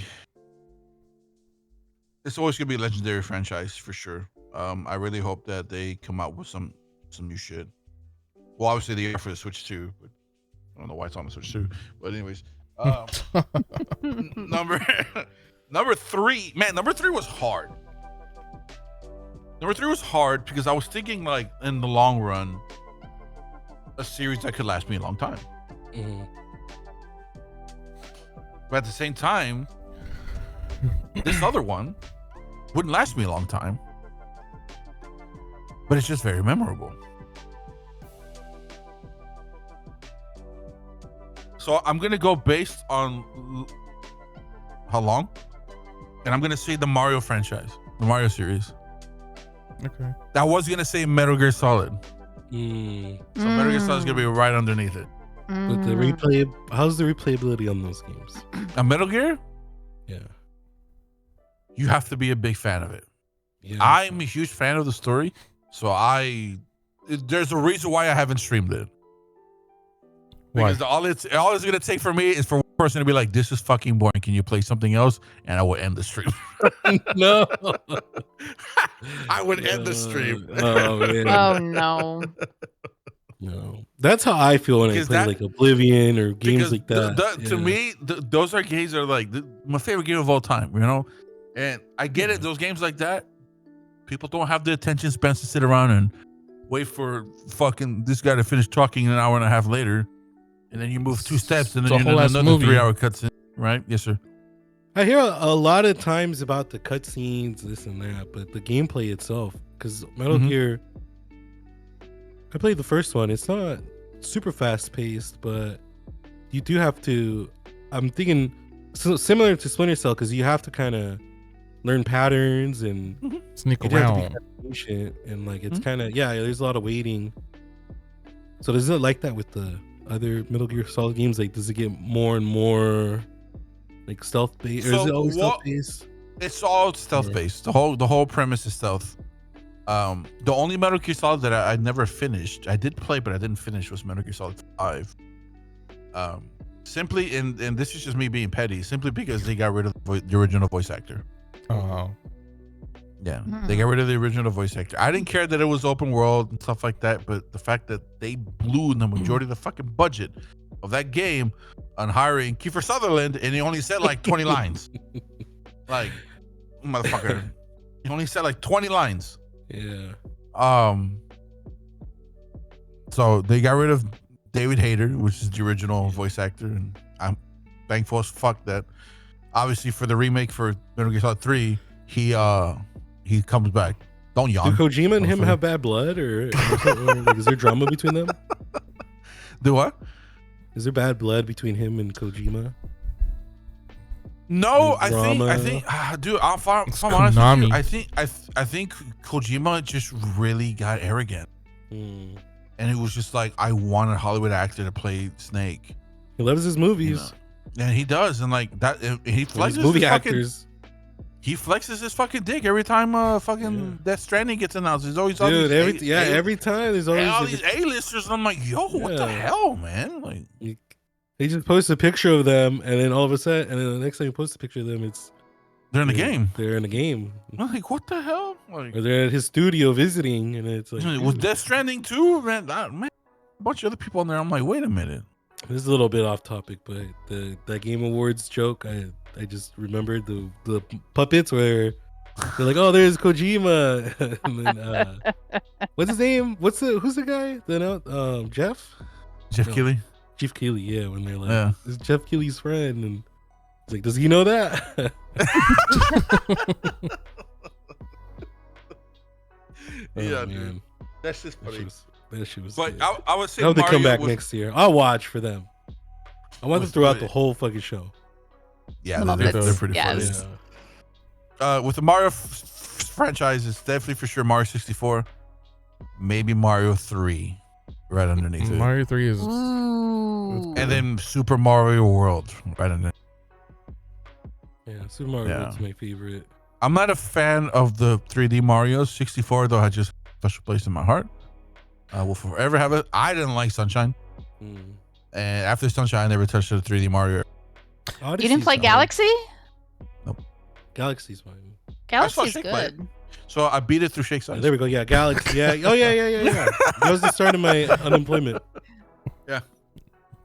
It's always gonna be a legendary franchise for sure. I really hope that they come out with some new shit. Well, obviously they are for the Switch too, but I don't know why it's on the Switch too. But anyways, number 3, man. Number 3 was hard. Number 3 was hard because I was thinking, like, in the long run, a series that could last me a long time. Mm-hmm. But at the same time, this other one wouldn't last me a long time. But it's just very memorable. So I'm going to go based on how long? And I'm going to say the Mario franchise, the Mario series. Okay. I was going to say Metal Gear Solid. Mm. So Metal Gear Solid is going to be right underneath it. But the replay, how's the replayability on those games? A Metal Gear? Yeah. You have to be a big fan of it. Yeah. I'm a huge fan of the story. So there's a reason why I haven't streamed it. Why? Because all it's going to take for me is for one person to be like, this is fucking boring. Can you play something else? And I will end the stream. No. I would end the stream. Oh, man. Oh no. No. That's how I feel when I Because play like Oblivion or games because like that. To me, those are games that are like my favorite game of all time, you know? And I get it. Those games like that, people don't have the attention span to sit around and wait for fucking this guy to finish talking an hour and a half later. And then you move 2 steps and then It's a whole ass another movie. 3-hour cutscene, right? Yes, sir. I hear a lot of times about the cutscenes, this and that, but the gameplay itself, because Metal Gear, I played the first one. It's not super fast paced, but you do have to. I'm thinking similar to Splinter Cell because you have to kind of learn patterns and Sneak you do have to be around. kinda patient, and like it's kind of there's a lot of waiting. So does it like that with the other Metal Gear Solid games? Like, does it get more and more like stealth based, or is it always stealth based? It's all stealth based. The whole premise is stealth. The only Metal Gear Solid that I never finished, I did play but I didn't finish, was Metal Gear Solid 5. Simply, and this is just me being petty, simply because they got rid of the original voice actor. Oh. Yeah, they got rid of the original voice actor. I didn't care that it was open world and stuff like that, but the fact that they blew the majority of the fucking budget of that game on hiring Kiefer Sutherland, and he only said like 20 lines. Like, motherfucker, he only said like 20 lines. Yeah. So they got rid of David Hayter, which is the original voice actor, and I'm thankful as fuck that obviously for the remake for Metal Gear Solid 3, he comes back. Don't yawn. Do Kojima and him have bad blood, or like, is there drama between them? Do what? Is there bad blood between him and Kojima? No, I think, dude. If I'm honest with you, I think Kojima just really got arrogant, and it was just like, I want a Hollywood actor to play Snake. He loves his movies, and he does, and like that, he flexes movie his actors. He flexes his fucking dick every time Death Stranding gets announced. There's always every time there's always all these A-listers, and I'm like, yo, what the hell, man? Like, they just post a picture of them, and then all of a sudden, and then the next time you post a picture of them, they're in the game. They're in the game. I'm like, what the hell? Like, or they're at his studio visiting, and it's like, with Death Stranding too, man. A bunch of other people in there. I'm like, wait a minute. This is a little bit off topic, but that Game Awards joke, I just remembered the puppets where they're like, oh, there's Kojima, and then what's his name? Who's the guy? Then Jeff Keighley. Jeff Keighley, yeah. When they're like, it's Jeff Keighley's friend, and it's like, does he know that? Yeah, man. dude. That's just funny. That shit was. But good. I would say I hope they come Mario back next year. I'll watch for them. I want them throughout the whole fucking show. Yeah, they're pretty funny. Yeah. With the Mario franchise, it's definitely for sure Mario 64, maybe Mario 3, right underneath it. Mario 3 is, Ooh. And then Super Mario World, right underneath. Yeah, Super Mario World's my favorite. I'm not a fan of the 3D Mario 64, though. special place in my heart. Will forever have it. I didn't like Sunshine, and after Sunshine, I never touched the 3D Mario. You didn't play Galaxy? Nope. Galaxy's fine. Galaxy's Shake play good. So I beat it through Shake's eyes. There we go. Yeah, Galaxy. Yeah. Oh yeah. That was the start of my unemployment. Yeah,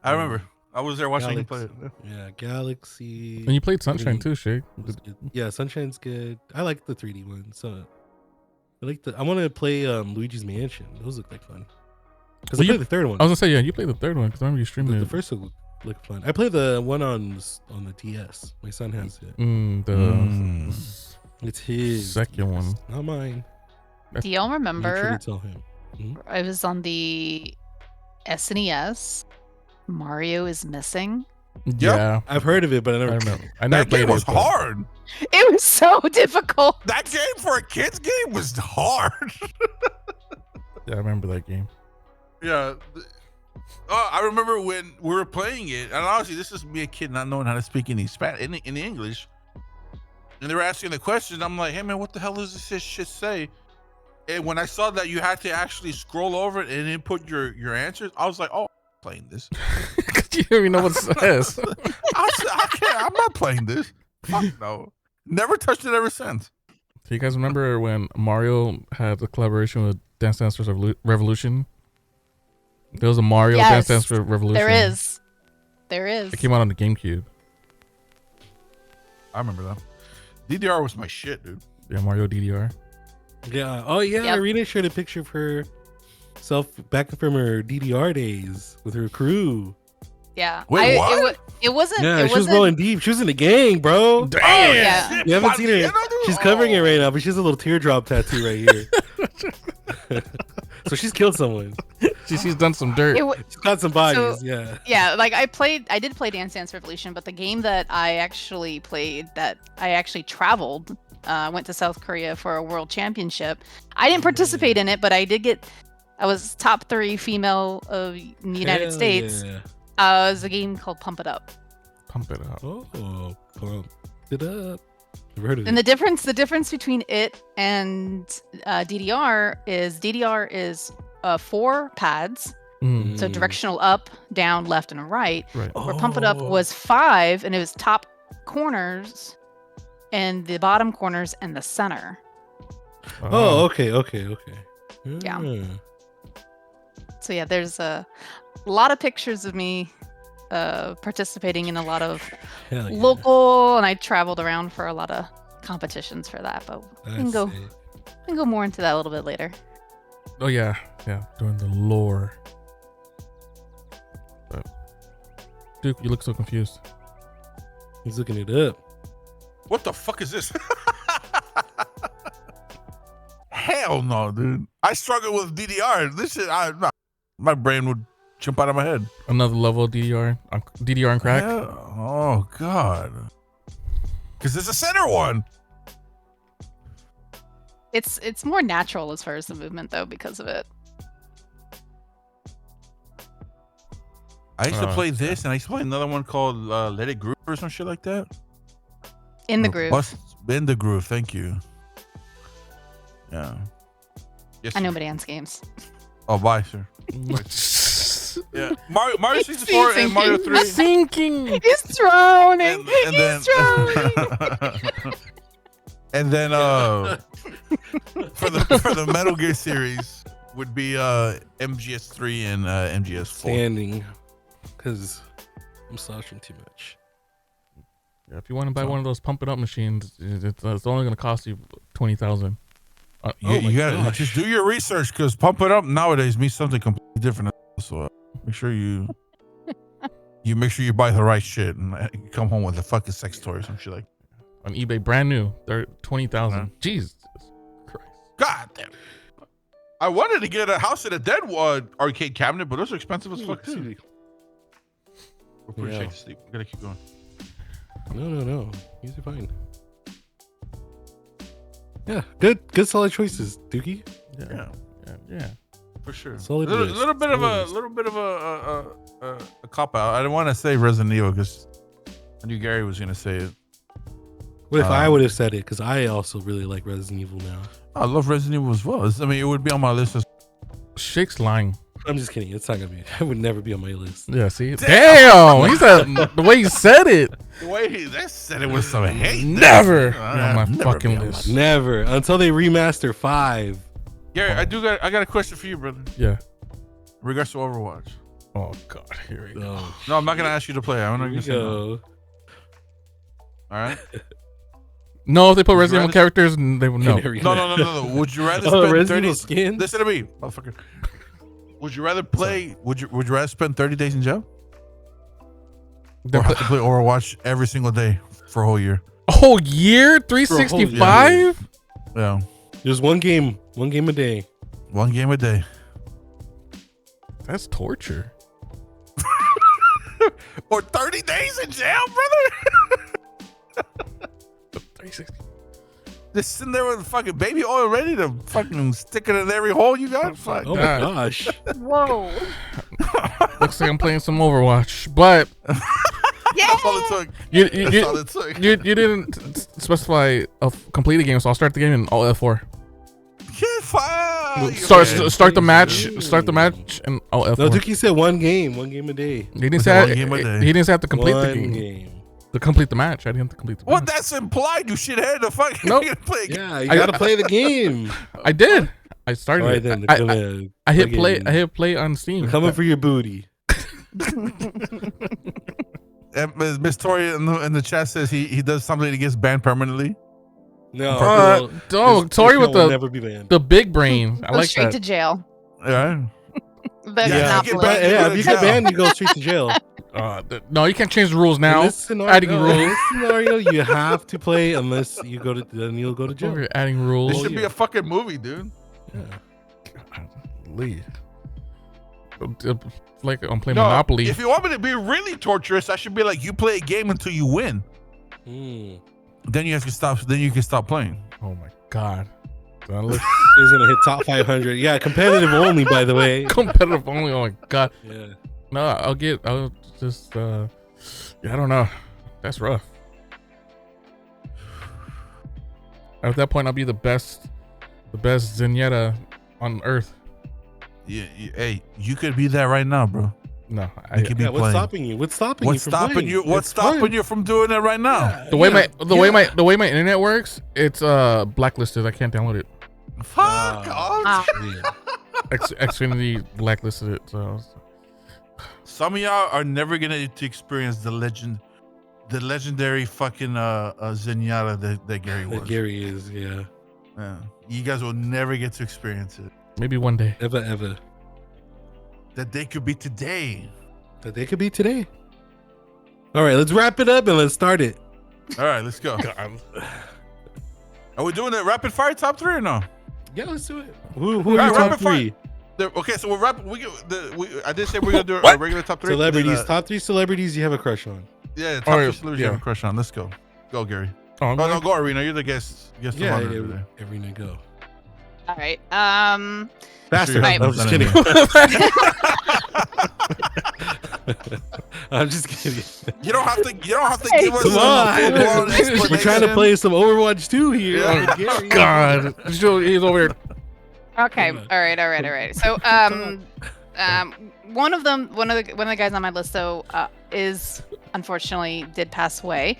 I remember. I was there watching you play it. Yeah, Galaxy. And you played Sunshine too, Shake. Yeah, Sunshine's good. I like the 3D one. So I want to play Luigi's Mansion. Those look like fun. Because I played the third one. I was gonna say, yeah, you played the third one because I remember you streaming The it. first one looked fun. I played the one on the DS. My son has it. It's his. Second one. Not mine. Do y'all Make sure remember? to tell him. I was on the SNES. Mario is missing. Yeah, I've heard of it, but I I never. remember. I never That played game was it. but- hard. It was so difficult. That game for a kid's game was hard. Yeah, I remember that game. Yeah. I remember when we were playing it, and honestly, this is me a kid not knowing how to speak any in English. And they were asking the question. I'm like, hey man, what the hell does this shit say? And when I saw that you had to actually scroll over it and input your answers, I was like, oh, I'm playing this. You don't even know what it says. I'm not playing this. Fuck no. Never touched it ever since. Do you guys remember when Mario had a collaboration with Dance Dance Revolution? There was a Mario Yes, Dance Dance Revolution. There is. It came out on the GameCube. I remember that. DDR was my shit, dude. Yeah, Mario DDR. Yeah. Oh yeah. Yep. Irina shared a picture of herself back from her DDR days with her crew. Yeah. Wait, what? It wasn't. Yeah, it she was wasn't, rolling deep. She was in the gang, bro. Damn. Oh, yeah. Shit, You haven't seen her. Fabiano, dude? She's covering it right now, but she has a little teardrop tattoo right here. So she's killed someone. She's done some dirt. She's got some bodies. So- Yeah. Yeah, like I did play Dance Dance Revolution, but the game that I actually played, that I actually traveled, went to South Korea for a world championship. I didn't participate in it, but I was top 3 female of the United Hell States. Yeah. It was a game called Pump It Up. Pump it up. Oh, pump it up. Never heard of And it. the difference between it and DDR is 4 pads, Mm, so directional up, down, left, and right. right. Where Pump It Up was 5, and it was top corners, and the bottom corners, and the center. Oh, okay. Yeah. So yeah, there's a lot of pictures of me participating in a lot of Hell yeah. local, and I traveled around for a lot of competitions for that. But we can That's go sick. we can go more into that a little bit later. Oh yeah, doing the lore. But Duke, you look so confused. He's looking it up. What the fuck is this? Hell no, dude. I struggle with DDR. This shit, my brain would jump out of my head. Another level of DDR and crack. Yeah. Oh god. Because it's a center one. It's more natural as far as the movement though because of it. I used to Oh, play this, and I used to play another one called Let It Groove or some shit like that. In the Or groove. In the Groove. Thank you. Yeah. Yes. I know sir. dance games. Oh, bye, sir. Yeah. Mario 64 and Mario 3. Sinking. He's drowning. And then, He's drowning. and then for the Metal Gear series would be MGS3 and MGS4. Standing. Because I'm slouching too much. Yeah, if you want to buy one of those pump it up machines, it's only going to cost you $20,000. You gotta gosh. just do your research because Pump It Up nowadays means something completely different. So make sure you make sure you buy the right shit and you come home with a fucking sex toy or some shit like. On eBay, brand new, they're $20,000. Jesus Christ! God damn. I wanted to get a House of the Dead arcade cabinet, but those are expensive as fuck too. We're pretty Yeah. safe to sleep. We gotta keep going. No. These are fine. Yeah, good solid choices, Dookie. Yeah. For sure. Solid A list. little bit of a cop out. I didn't want to say Resident Evil because I knew Gary was gonna say it. What if I would have said it? Because I also really like Resident Evil now. I love Resident Evil as well. I mean, it would be on my list. Shake's lying. I'm just kidding. It's not gonna be. It would never be on my list. Yeah, see? Damn! He said the way he said it. The way he said it with some hate. Never be on my Never fucking be on my list. Never until they remaster 5. Gary, I got a question for you, brother. Yeah. In regards to Overwatch. Oh god, here we go. Oh, No, I'm not gonna ask you to play. I'm not here gonna we say no. go. All right. No, if they put Would you Resident Evil rather- characters, they would know. Here we No, go. no. Would you rather Oh, spend Resident 30 Evil skin? Listen to me, motherfucker. Would you rather play? Would you rather spend 30 days in jail, or have to play Overwatch every single day for a whole year? A whole year? 365? Yeah, Just one game a day. one game a day. That's torture. Or 30 days in jail, brother. 360. Just sitting there with fucking baby oil ready to fucking stick it in every hole you got. Fuck. Oh my God. gosh. Whoa. Looks like I'm playing some Overwatch, but That's all it took. you That's all it took. you didn't specify a complete game, so I'll start the game in all F4. Yeah, fine. Start the match. Start the match and all F4. No, Dookie said one game a day. He didn't It's say one game a day. he didn't have to complete the One game. To complete the match, I didn't have to complete the Well, match. that's implied, you shithead. The fuck Nope. you gonna play a game? Yeah, you gotta play the game. I did. I started. All right it. then. I hit play. I hit play on Steam. I'm coming for your booty. And Miss Tori in the chat says he does something that gets banned permanently. No. Tori with will the never be banned. big brain. I Go like straight that. to jail. Yeah. The Yeah, Monopoly. get back- Yeah, if you get Yeah. banned, you go straight to jail. No, you can't change the rules now. In this scenario, Adding in rules. this scenario, you have to play unless you go to then you'll go to jail. We're adding rules. This should be a fucking movie, dude. Golly. Like I'm playing No, Monopoly. if you want me to be really torturous, I should be like, you play a game until you win. Mm. Then you have to stop. Then you can stop playing. Oh my god. Do I look Is gonna hit top 500. Yeah, competitive only, by the way. competitive only. Oh my god. Yeah. No, I'll just yeah, I don't know. That's rough. At that point, I'll be the best Zenyatta on earth. Yeah, hey, you could be that right now, bro. No, You could be Yeah, what's playing. stopping you? What's stopping What's you from stopping playing? you? What's It's stopping fun. you from doing it right now? Yeah, the way yeah, the way my internet works, it's blacklisted. I can't download it. Fuck off. yeah. Xfinity blacklisted it. So Some of y'all are never gonna to experience the legendary fucking Zenyatta that Gary was. That Gary is, yeah. Yeah. You guys will never get to experience it. maybe one day. Ever. That day could be today. That they could be today. All right, let's wrap it up and let's start it. All right, let's go. God. Are we doing the rapid fire top 3 or no? Yeah, let's do it. Who All are right, your top rapid fire. 3? Okay, so we're rapid. I did say we're gonna do a regular top 3. Celebrities. Then, Top 3 celebrities you have a crush on. yeah, top All 3 right, celebrities yeah. you have a crush on. Let's go. Go, Gary. Oh, Oh, no, go, Arena. You're the guest of Yeah, honor today. Arena, go. All right. Faster. Right. I'm just kidding. Done I'm just kidding. You don't have to give us Come a on. full-blown We're trying to explanation. play some Overwatch 2 here. Yeah. with Gary. God, he's over here. Okay. Come on. All right. So, one of the guys on my list though is unfortunately did pass away.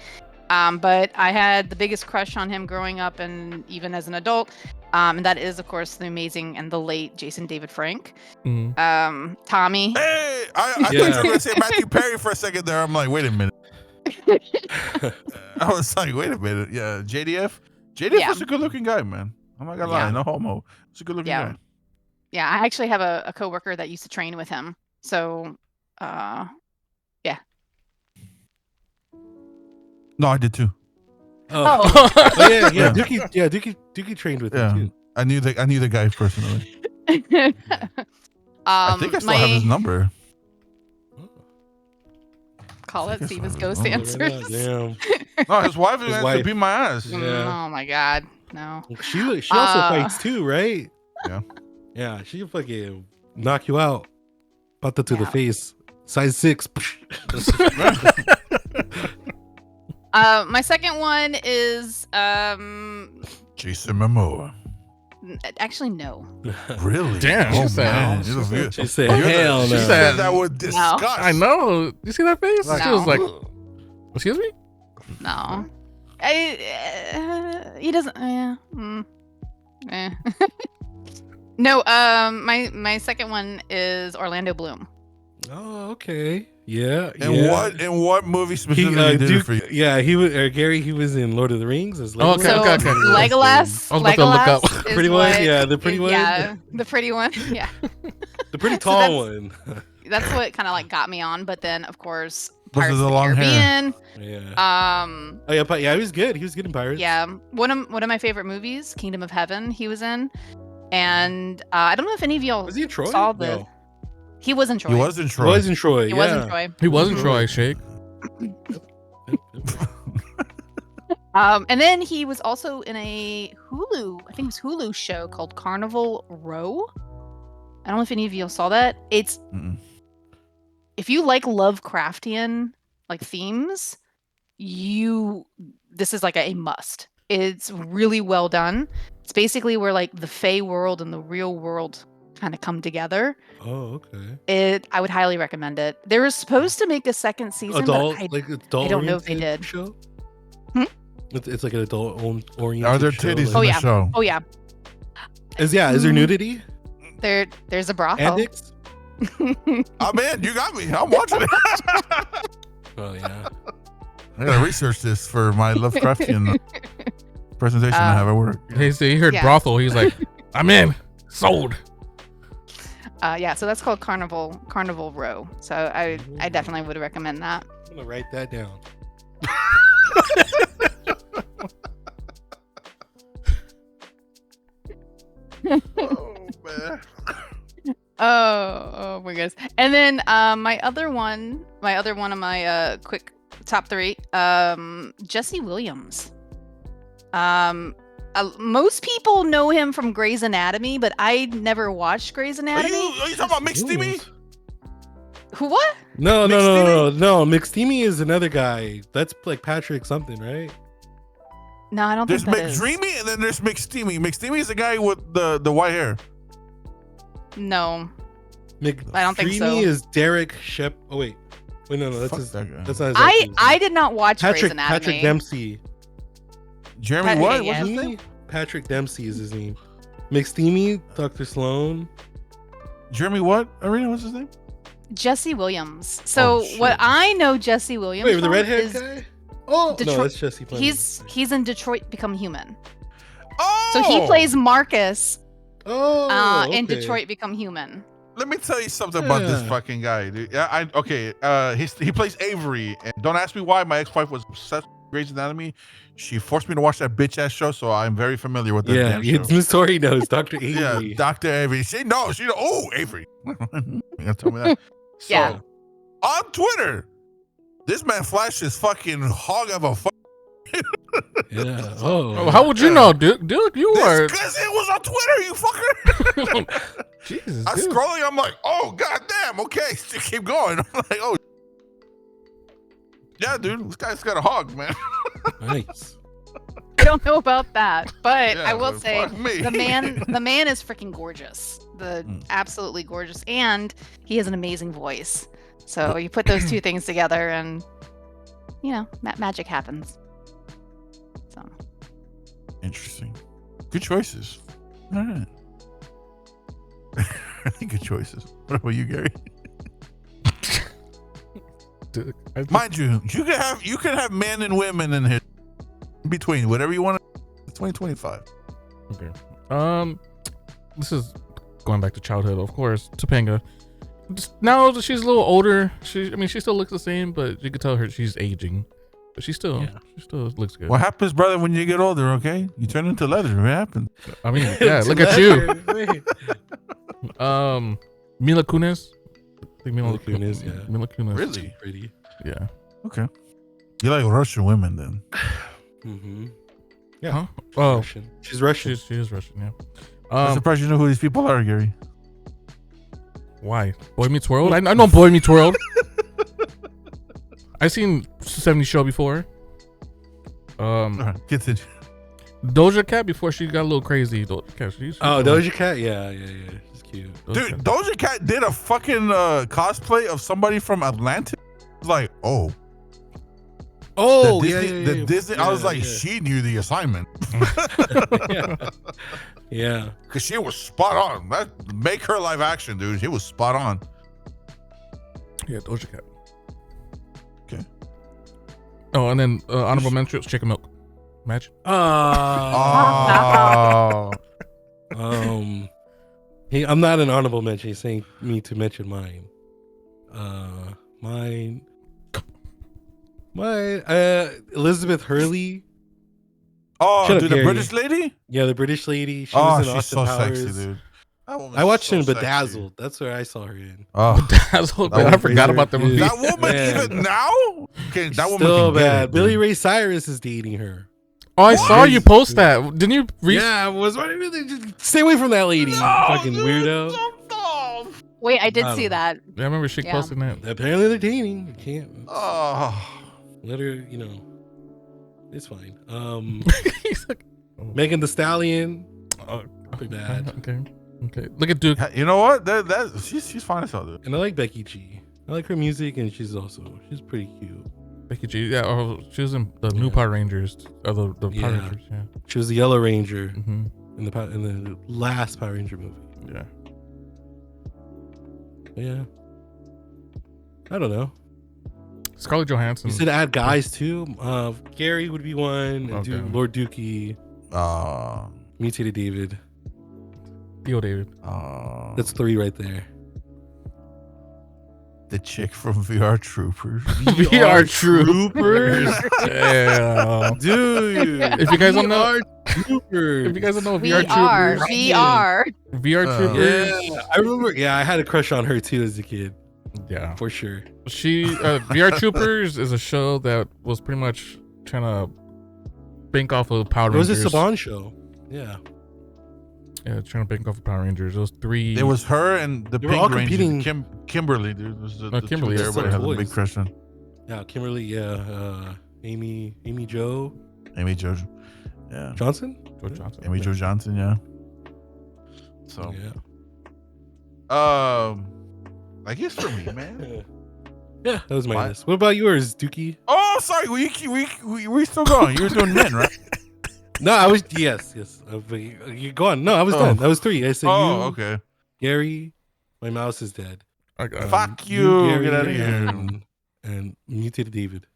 But I had the biggest crush on him growing up and even as an adult. And that is, of course, the amazing and the late Jason David Frank. Mhm. Tommy. Hey, I thought you Yeah. were gonna say Matthew Perry for a second there. I'm like, wait a minute. I was like, wait a minute. Yeah, JDF. JDF Yeah. was a good-looking guy, man. I'm not gonna lie, Yeah. no homo. He's a good-looking Yeah. guy. Yeah, I actually have a coworker that used to train with him. So, yeah. No, I did too. Oh, Oh. oh, yeah. Yeah. Dookie trained with Yeah. him too. I knew the guy personally. I think I still my have his number. call I it think see I his saw ghost his answers. Damn. No, his wife is His going to wife. beat my ass. Yeah. Oh my god, no. She also fights too, right? Yeah. Yeah, she can fucking knock you out. Bata to the Yeah. face. Size 6. My second one is Jason Momoa. actually no. Really? Damn, she said- man. she You're said- the- She said, you're the- hell She no. said that with disgust. I know. You see that face? Like, She was like, No. excuse me? No. He doesn't. Yeah. No. My second one is Orlando Bloom. Oh, okay. Yeah. And yeah. what movie He, specifically did it Duke, for you? yeah, he was Gary. He was in Lord of the Rings as Oh, Legolas. okay, So okay. Legolas. I was about to look up. Legolas is Pretty one? what- Yeah, the pretty one? Yeah, the pretty one. Yeah. The pretty So tall one. That's what kind of like got me on. But then, of course, Was it Pirates the of the long hair? Caribbean. Yeah. Oh yeah, yeah, he was good. He was good in Pirates. Yeah, one of my favorite movies, Kingdom of Heaven. He was in, and I don't know if any of y'all Was he in Troy? saw the. No. He was in Troy. He was in He Troy. was in Troy. He yeah. was in Troy. He wasn't Mhm. Troy, Shake. And then he was also in a Hulu, I think it was Hulu show called Carnival Row. I don't know if any of you saw that. It's Mm-mm. if you like Lovecraftian like themes, this is like a must. It's really well done. It's basically where like the Fey world and the real world kind of come together. Oh, okay. I would highly recommend it. They were supposed to make a second season, Adult, but like adult. I don't know if they oriented did. Show. Hmm? It's like an adult oriented. Are there show, titties Oh, in yeah. the show? oh yeah, Is there nudity? there's a brothel. Antics? Oh man, you got me. I'm watching it. Oh yeah. I gotta research this for my Lovecraftian presentation I have at work. He heard Yeah. brothel. He's like, I'm in. Sold. Yeah, so that's called Carnival Row. So I definitely would recommend that. I'm gonna write that down. Oh man. Oh my goodness. And then my other one of my quick top three, Jesse Williams. Most people know him from Grey's Anatomy, but I never watched Grey's Are Anatomy. you talking about McSteamy? Who what? No. McSteamy? McSteamy is another guy. That's like Patrick something, right? No, I don't There's think that is. McDreamy and then there's McSteamy. McSteamy is the guy with the white hair. No. I don't think so. McDreamy is Derek Shep. Oh wait, no, that's Fuck his. that guy. That's not his. actual name. I did not watch Grey's Patrick Anatomy. Dempsey. Jeremy Pat- what? yeah, What's his yeah. name? Patrick Dempsey is his name. McSteamy, Dr. Sloan. Jeremy what? Arena, what's his name? Jesse Williams. So shit. what I know Jesse Williams Wait, the from redhead is guy? Oh, no, Detroit- that's Jesse Plemons. he's in Detroit Become Human. Oh, So he plays Marcus Oh, in okay. Detroit Become Human. Let me tell you something about this Yeah. fucking guy, dude. Yeah, he plays Avery, and don't ask me why. My ex-wife was obsessed with Grey's Anatomy. She forced me to watch that bitch ass show, so I'm very familiar with that Yeah, damn show. it's Miss Tori knows Dr. Avery. Yeah, Dr. Avery. She knows. Oh, Avery. You gotta tell me that. So, Yeah. on Twitter, this man flashed his fucking hog of a Yeah. Oh. Oh, how would you know, Duke? Duke, you are. because it was on Twitter, you fucker. Jesus. I'm dude. scrolling. I'm like, oh goddamn. Okay, just keep going. I'm like, oh, yeah, dude. This guy's got a hog, man. Nice. I don't know about that, but Yeah, I will but say fuck me. the man is freaking gorgeous. Absolutely gorgeous, and he has an amazing voice. So you put those two things together, and you know, magic happens. So Interesting. Good choices. All right. Good choices. What about you, Gary? Dude, I think- Mind you, you can have men and women in here in between, whatever you want. It's 2025. Okay. This is going back to childhood, of course. Topanga. Just, now that she's a little older, she still looks the same, but you can tell her she's aging. But she still looks good. What happens, brother, when you get older? Okay, you turn into leather. What happens? I mean, yeah, look at you. Wait. Mila Kunis. I think Mila Kunis, yeah. Mila Kunis. Really? Pretty. Yeah. Okay. You like Russian women then? Mm-hmm. Huh? Oh, Russian. She's Russian. she is Russian. Yeah. I'm surprised you know who these people are, Gary. Why? Boy Meets World? I know Boy Meets World. I seen 70 Show before. Continue. Doja Cat before she got a little crazy. Doja Cat, Doja Cat, yeah, she's cute. Dude, Doja Cat did a fucking cosplay of somebody from Atlantis. Like, the Disney. I was like, she knew the assignment. Yeah, because she was spot on. That make her live action, dude. She was spot on. Yeah, Doja Cat. Okay. Oh, and then honorable mentions, chicken milk. Imagine. I'm not an honorable mention. He's saying me to mention mine. Elizabeth Hurley. Oh, Shut up, dude, the Gary. British lady? Yeah, the British lady. She was in she's Austin so Powers. sexy, dude. I watched her in Bedazzled. That's where I saw her in. Bedazzled. I forgot about the movie. That woman, even now? Okay, that woman still can get bad. it, Billy Ray Cyrus is dating her. Oh, I saw you post that. Didn't you? Yeah, I was really just stay away from that lady, fucking weirdo. Wait, I did see that. Yeah, I remember she posting that. Apparently they're dating. You can't Oh, let her. It's fine. He's like, Megan Thee Stallion. Pretty bad. Okay. Look at Duke. you know what? She's fine as hell, dude. And I like Becky G. I like her music, and she's pretty cute. Becky G. Yeah, she was in the new Power Rangers. The Power Rangers. Yeah. She was the Yellow Ranger Mm-hmm. in the last Power Ranger movie. Yeah. Yeah. I don't know. Scarlett Johansson. You said add guys too. Gary would be one. Okay. Lord Dookie. Mutated David. Theo David. That's 3 right there. The chick from VR Troopers. VR Troopers. Damn. Dude. If you guys don't know, Troopers. if you guys don't know VR VR Troopers. Yeah, I remember. Yeah, I had a crush on her too as a kid. Yeah, for sure. She VR Troopers is a show that was pretty much trying to bank off of Power Rangers. It was a Saban show. Yeah. Yeah, trying to bank off of Power Rangers. Those 3. It was her and the They were all Pink Ranger. competing. Kimberly, dude. Was the Kimberly. two everybody had a big crush on. Yeah, Kimberly. Yeah, Amy Jo. Amy Jo. Yeah. Johnson. Amy Jo Johnson. Yeah. So. Yeah. I guess for me, man. Yeah, that was my list. What about yours, Dookie? Oh, sorry. We still going. You were doing men, right? No, I was yes. You go on. No, I was done. That was 3. I said okay. Gary, my mouse is dead. Fuck you. Gary, Get out of here. And Mutated David.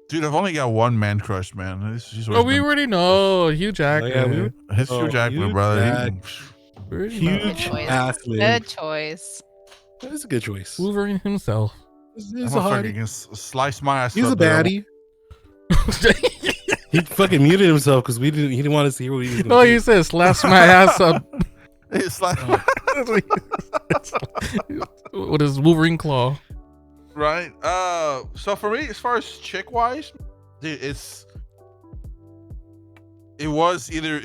Dude, I've only got one man crush, man. We already know Hugh Jackman. It's Hugh Jackman, brother. Huge ass. Good choice. That is a good choice. Wolverine himself. He's a hardie. Can slice my ass. He's a baddie. He fucking muted himself because he didn't want to see what he was. No, he said slash my ass up. It's like with his Wolverine claw. Right. So for me, as far as chick wise, dude, it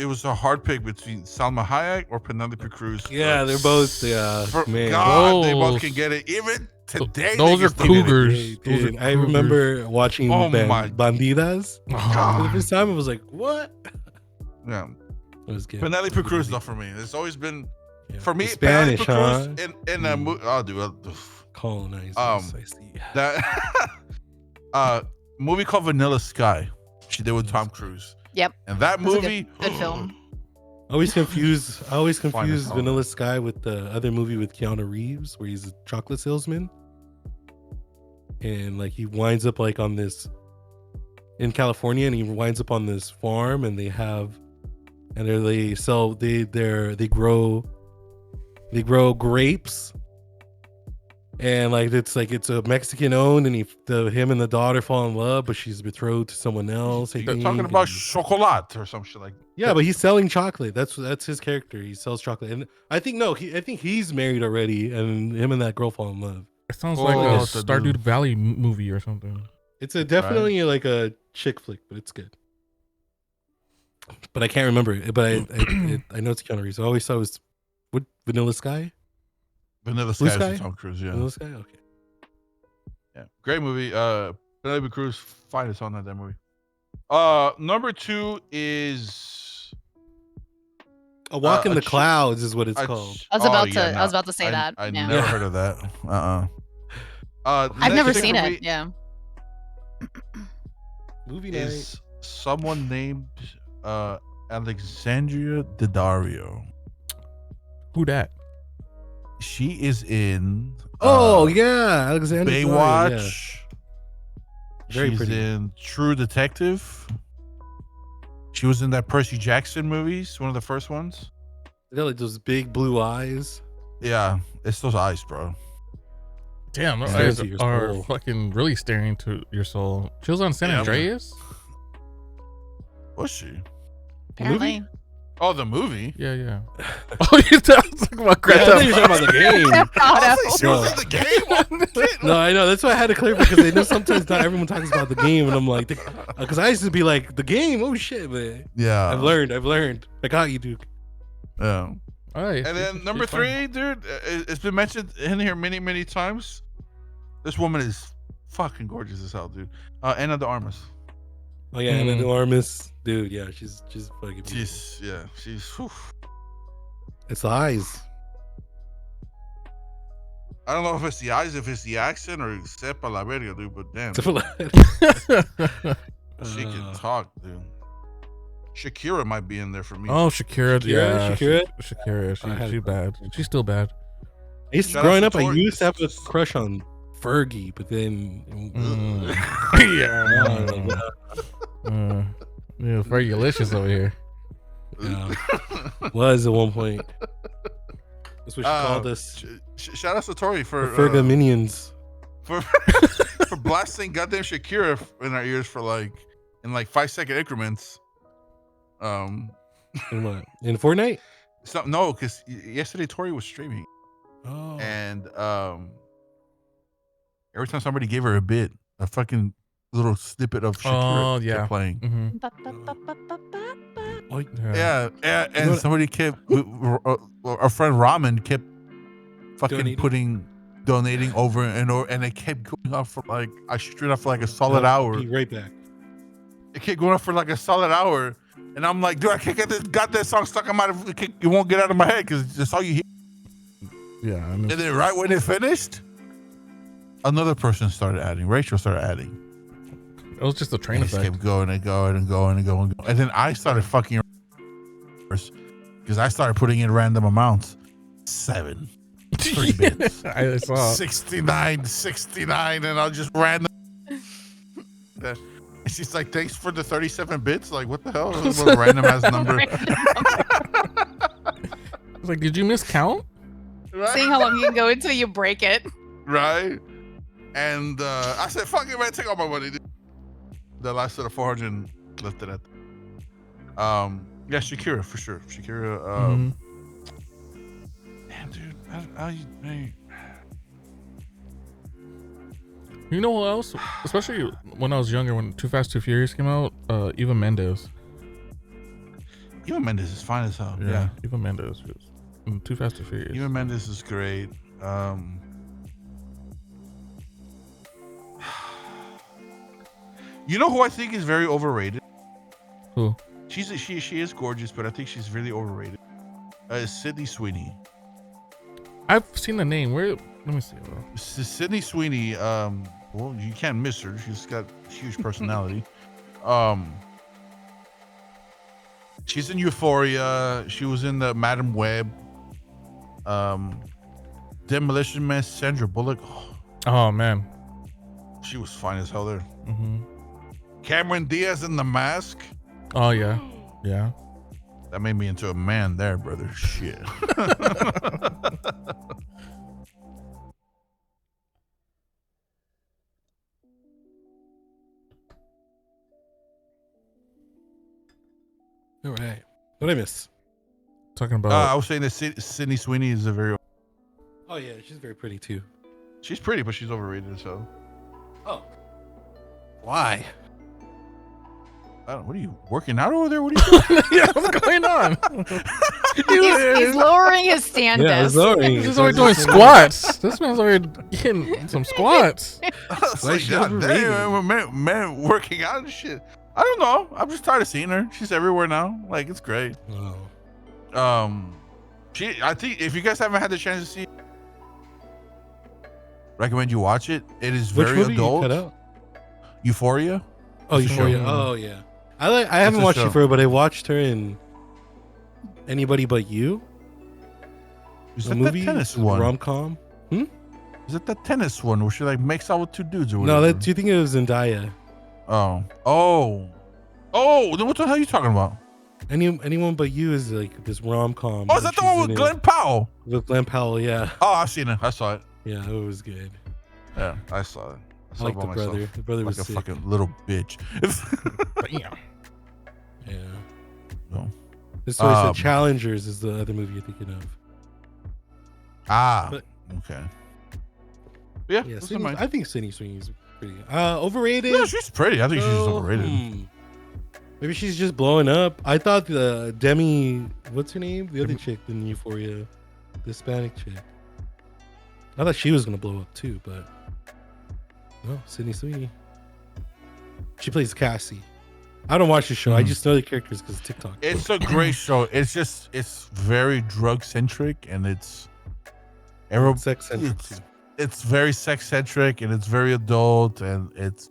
was a hard pick between Salma Hayek or Penelope Cruz. Yeah, they're both. Yeah, man. God, they both can get it. Even today, those are cougars. Dude, I remember watching Bandidas. For the first time, I was like, "What?" Yeah, it was good. Penelope Cruz, though, for me, it's always been for me. Spanish, huh? Cruz in a movie. Oh, dude. Colonizers. I see. That movie called Vanilla Sky. She did with Tom Cruise. Yep. And that movie, good film. I always confuse Vanilla Sky with the other movie with Keanu Reeves where he's a chocolate salesman. And like he winds up like on this in California and he winds up on this farm and they grow grapes. And like it's a Mexican owned, and him and the daughter fall in love, but she's betrothed to someone else. They're talking about chocolate or some shit like that. Yeah, but he's selling chocolate. That's his character. He sells chocolate, and I think he's married already, and him and that girl fall in love. It sounds like a Stardew Valley movie or something. It's definitely like a chick flick, but it's good. But I can't remember it. But I know it's Keanu Reeves. I always thought it was Vanilla Sky. Vanilla Sky is Tom Cruise, yeah. Vanilla Sky, okay. Yeah, great movie. Penelope Cruz, finest on that movie. Number 2 is A Walk in a the ch- Clouds is what it's a called. ch- I was oh, about yeah, to. I no, was about to say that. I Yeah. never heard of that. The I've next never thing seen for it. me Yeah. Movie night. is someone named Alexandria Daddario. Who that? She is in Oh yeah, Alexander Baywatch. Daddario, yeah. Very She's pretty. in True Detective. She was in that Percy Jackson movies, one of the first ones. They got like those big blue eyes. Yeah, it's those eyes, bro. Damn, those Staring eyes to your are soul. fucking really staring to your soul. She was on San Yeah. Andreas. Was she? Apparently. Oh, the movie. Yeah, yeah. Oh, you talking about Yeah, I Grand thought you were talking about the game. I was like, she was No. in the game. No, I know. That's why I had to clarify because I know sometimes not everyone talks about the game, and I'm like, because I used to be like, the game. Oh shit, man. Yeah, I've learned. I got you, Duke. Yeah. All right. And then number 3, dude, it's been mentioned in here many times. This woman is fucking gorgeous as hell, dude. Anna de Armas. Oh yeah, and then the Armis, dude. Yeah, she's fucking beautiful. She's. Whew. It's the eyes. I don't know if it's the eyes, if it's the accent, or sepa la verga, dude. But damn, she can talk, dude. Shakira might be in there for me. Oh, Shakira. Yeah, Shakira? Shakira. She's bad. She's still bad. Growing out up, to I Tori. used to have a crush on Fergie, but then Yeah, very delicious over here. was at one point. That's what she called us. Shout out to Tori for Ferga minions. for blasting goddamn Shakira in our ears for like 5-second increments. In what? In Fortnite? No, because yesterday Tori was streaming, Oh. and every time somebody gave her a fucking little snippet of Shakira kept playing. Mm-hmm. Oh, Yeah, and somebody kept our friend Ramen kept fucking donating over and over, and it kept going on for like a solid hour. Be right back. It kept going on for like a solid hour, and I'm like, dude, I can't get this goddamn song stuck in my. It won't get out of my head because that's all you hear. Yeah, And then right when it finished, another person started adding. Rachel started adding. it was just a train And it just effect. kept going and going and going and going. And then I started fucking because I started putting in random amounts. 7, 3 bits. I saw. 69, and I'll just random. And she's like, thanks for the 37 bits. Like, what the hell? What a random ass number. I was like, did you miscount? Right? Seeing how long you can go until you break it. Right? And I said, fuck it, man, take all my money. Dude. The last of the 400 left it at. Yeah, Shakira for sure. Shakira. Damn, dude. You know what else? Especially when I was younger, when Too Fast, Too Furious came out, Eva Mendes. Eva Mendes is fine as hell. Yeah. Eva Mendes was in Too Fast, Too Furious. Eva Mendes is great. You know who I think is very overrated? Who? She is gorgeous, but I think she's really overrated. Sydney Sweeney. I've seen the name. Where? Let me see. Sydney Sweeney. Well, you can't miss her. She's got huge personality. She's in Euphoria. She was in the Madam Web. Demolition Man, Sandra Bullock. Oh man. She was fine as hell there. Mm-hmm. Cameron Diaz in The Mask. Oh yeah. Yeah. That made me into a man there, brother. Shit. All right. What did I miss? Talking about. I was saying that Sydney Sweeney is a very. Oh yeah, she's very pretty too. She's pretty, but she's overrated. So. Oh. Why? I don't. What are you working out over there? What are you doing? Yeah, what's going on? He's lowering his stand Yeah, desk. it's lowering. He's already doing squats. This man's already getting some squats. It's Why like, she God overrated? damn, man working out and shit. I don't know. I'm just tired of seeing her. She's everywhere now. Like, it's great. Oh. I think if you guys haven't had the chance to see it, recommend you watch it. It is Which very movie adult. you cut out? Euphoria. Oh, It's a Euphoria. show. Oh, yeah. I haven't a watched show. Euphoria, but I watched her in Anybody But You. Is The that movie the tennis one? rom-com. Is it the tennis one where she like makes out with two dudes or No, whatever? do you think it was Zendaya? Oh. Then what the hell are you talking about? Anyone But You is like this rom-com. Oh, is that the one with Glenn Powell? With Glenn Powell, yeah. Oh, I've seen it. I saw it. Yeah, it was good. Yeah, I saw it. I saw like it the by brother. myself. The brother Like was a sick. fucking little bitch. Damn. Yeah. No. This one Um, said Challengers is the other movie you're thinking of. Okay. Yeah, those are Sydney, mine. I think Sydney Sweeney is pretty overrated. No, she's pretty. I think she's Oh, overrated. Maybe she's just blowing up. I thought the Demi, what's her name? The other chick in Euphoria, the Hispanic chick. I thought she was gonna blow up too, but no, Sydney Sweeney. She plays Cassie. I don't watch the show. I Mhm. just know the characters because TikTok. It's a great show. It's very drug centric and it's Sex centric. it's very sex centric and it's very adult and it's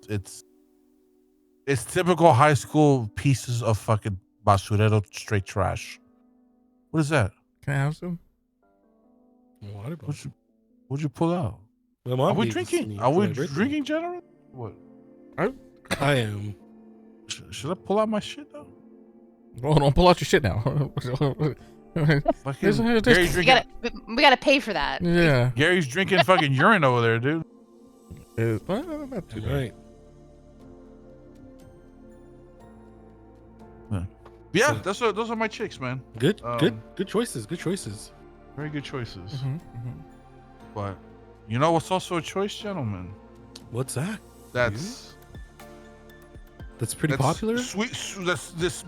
typical high school pieces of fucking basurero straight trash. What is that? Can I have some? Water bottle. What'd you pull out? My mom Are we gave this to drinking? me Are for we my birthday. drinking general? What? I am. Should I pull out my shit though? Oh, don't pull out your shit now. Fucking There's- Gary's drinking. We gotta pay for that. Yeah. Gary's drinking fucking urine over there, dude. Not too bad. Right. Yeah, So- those are my chicks, man. Good. Um, Good choices. Good choices. Very good choices. Mhm. But you know what's also a choice, gentlemen? What's that? That's That's pretty popular. That's this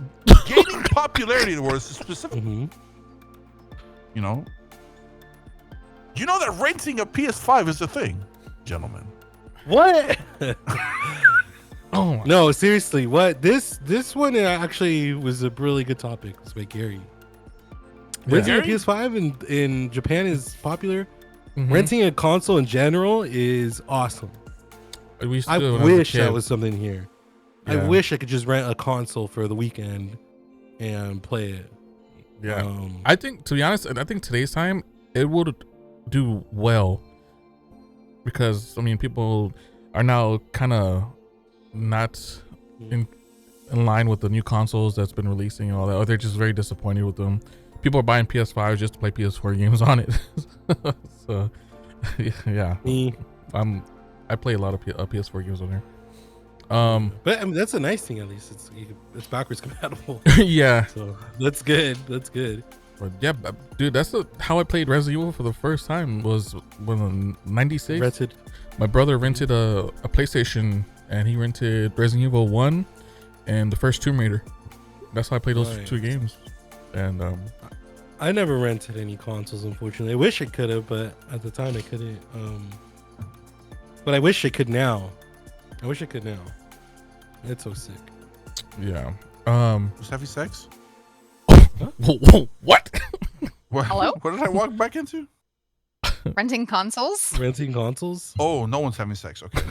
gaining popularity in the world. It's specific. Mm-hmm. You know that renting a PS5 is a thing, gentlemen. What? Oh, No, seriously. What? This one actually was a really good topic. It's by Gary. Yeah. Renting a Gary? PS5 in Japan is popular. Mhm. Renting a console in general is awesome. We used to I do it when was a wish that kid. was something here. I Yeah. wish I could just rent a console for the weekend and play it. Yeah. I think, to be honest, I think today's time it would do well because I mean people are now kind of not in line with the new consoles that's been releasing and all that. Or they're just very disappointed with them. People are buying PS5s just to play PS4 games on it. So yeah, Me. I play a lot of PS4 games on there. But I mean, that's a nice thing. At least it's backwards compatible. Yeah. So that's good. That's good. But yeah, dude, that's how I played Resident Evil for the first time was when in '96. Rented. My brother rented a PlayStation and he rented Resident Evil 1 and the first Tomb Raider. That's how I played those Nice. two games. And I never rented any consoles, unfortunately. I wish I could have, but at the time I couldn't. But I wish I could now. It's so sick. yeah. Was having sex? What? What, Hello? What did I walk back into? Renting consoles? Renting consoles? Oh, no one's having sex. Okay.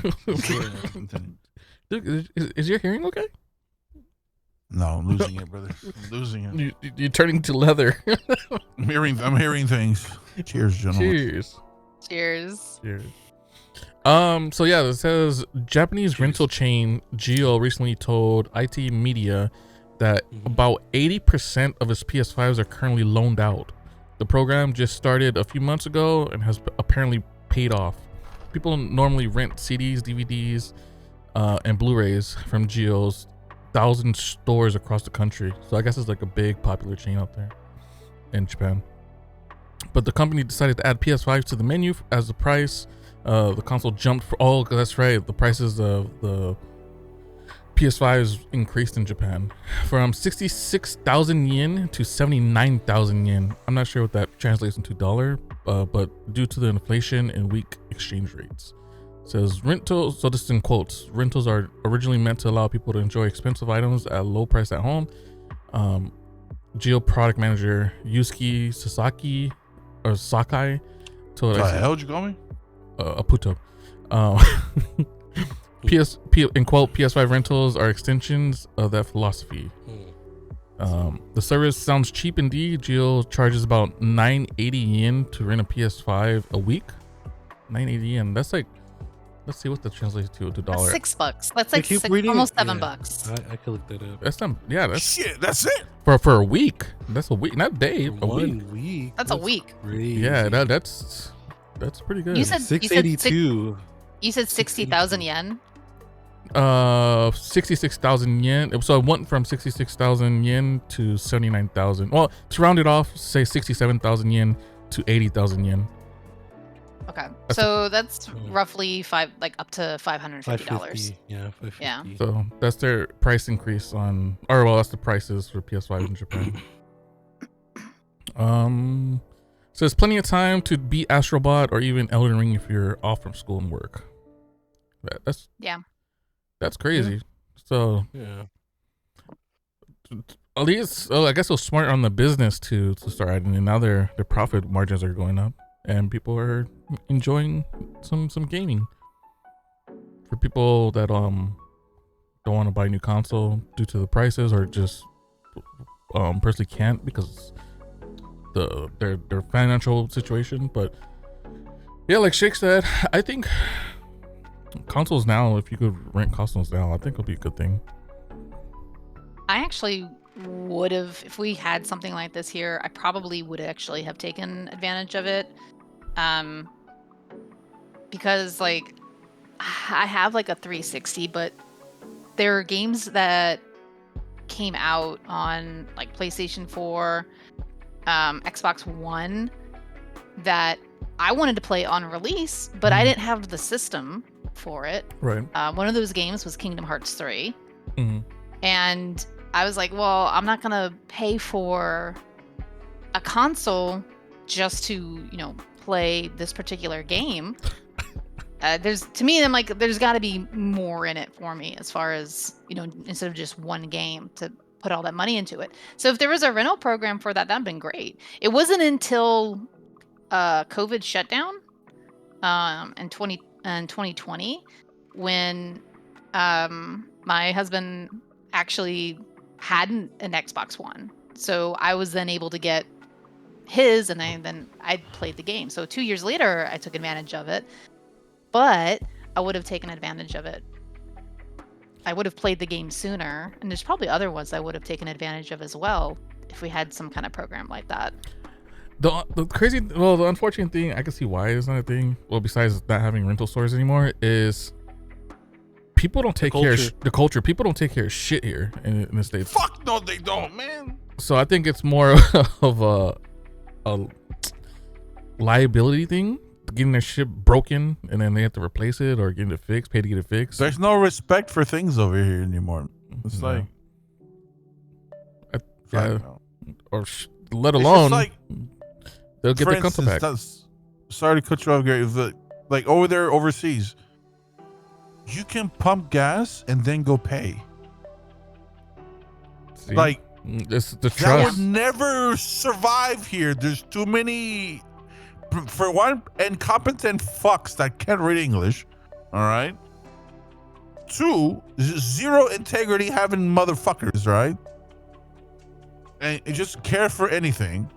Continue. Dude, is your hearing okay? No, I'm losing it, brother. I'm losing it. You're turning to leather. I'm hearing things. Cheers, gentlemen. Cheers. Cheers. Cheers. So yeah, it says Japanese rental chain Geo recently told IT Media that about 80% of its PS5s are currently loaned out. The program just started a few months ago and has apparently paid off. People normally rent CDs, DVDs, and Blu-rays from Geo's 1,000 stores across the country. So I guess it's like a big popular chain out there in Japan. But the company decided to add PS5s to the menu as the price. The console jumped for that's right. The prices of the PS5s increased in Japan from 66,000 yen to 79,000 yen. I'm not sure what that translates into dollar, but due to the inflation and weak exchange rates. It says rentals, so this is in quotes, rentals are originally meant to allow people to enjoy expensive items at a low price at home. Geo product manager Yusuke Sasaki or Sakai told What the hell did you call me? Aputo. In quote, PS5 rentals are extensions of that philosophy. The service sounds cheap indeed. Geo charges about 980 yen to rent a PS5 a week. 980 yen. That's like, let's see what that translates to dollar. That's $6. That's like keep six, reading? almost Yeah. $7. I could look that up. That's not. Yeah, that's Shit, that's it. for a week. That's a week, not a day. A week. 1 week. That's a week. Crazy. Yeah, that's pretty good. You said 682. You said 60,000 yen. 66,000 yen. So it went from 66,000 yen to 79,000. Well, to round it off, say 67,000 yen to 80,000 yen. Okay, so that's roughly up to $550. 550. Yeah, 550. Yeah. So that's their price increase on, or well, that's the prices for PS5 in Japan. So there's plenty of time to beat Astrobot or even Elden Ring if you're off from school and work. That's crazy. So Yeah. at least, I guess it was smart on the business to start adding, and now their profit margins are going up, and people are enjoying some gaming. For people that don't want to buy a new console due to the prices, or just personally can't because their financial situation. But yeah, like Shake said, I think consoles now, if you could rent consoles now, I think it'll be a good thing. I actually would have, if we had something like this here, I probably would actually have taken advantage of it. Because like I have like a 360, but there are games that came out on like PlayStation 4, Xbox One that I wanted to play on release, but I didn't have the system for it. Right. One of those games was Kingdom Hearts 3. Mm-hmm. And I was like, well, I'm not gonna pay for a console just to, play this particular game. I'm like, there's got to be more in it for me as far as, instead of just one game to put all that money into it. So if there was a rental program for that, that'd been great. It wasn't until COVID shut down in 2020 when my husband actually had an Xbox One. So I was then able to get his, and I played the game. So 2 years later, I took advantage of it. But I would have taken advantage of it. I would have played the game sooner, and there's probably other ones I would have taken advantage of as well if we had some kind of program like that. The unfortunate thing, I can see why it's not a thing. Well, besides not having rental stores anymore, is people don't take care of the culture. People don't take care of shit here in the States. Fuck no, they don't, man. So I think it's more of a liability thing, getting their shit broken and then they have to replace it or getting it fixed, pay to get it fixed. There's no respect for things over here anymore. It's like, let alone like, they'll get for their console back. Sorry to cut you off, Gary. Like over there, overseas, you can pump gas and then go pay. See? Like, it's the that trust. would never survive here. There's too many, for one, incompetent fucks that can't read English. All right. 2, zero integrity having motherfuckers, right? And just care for anything.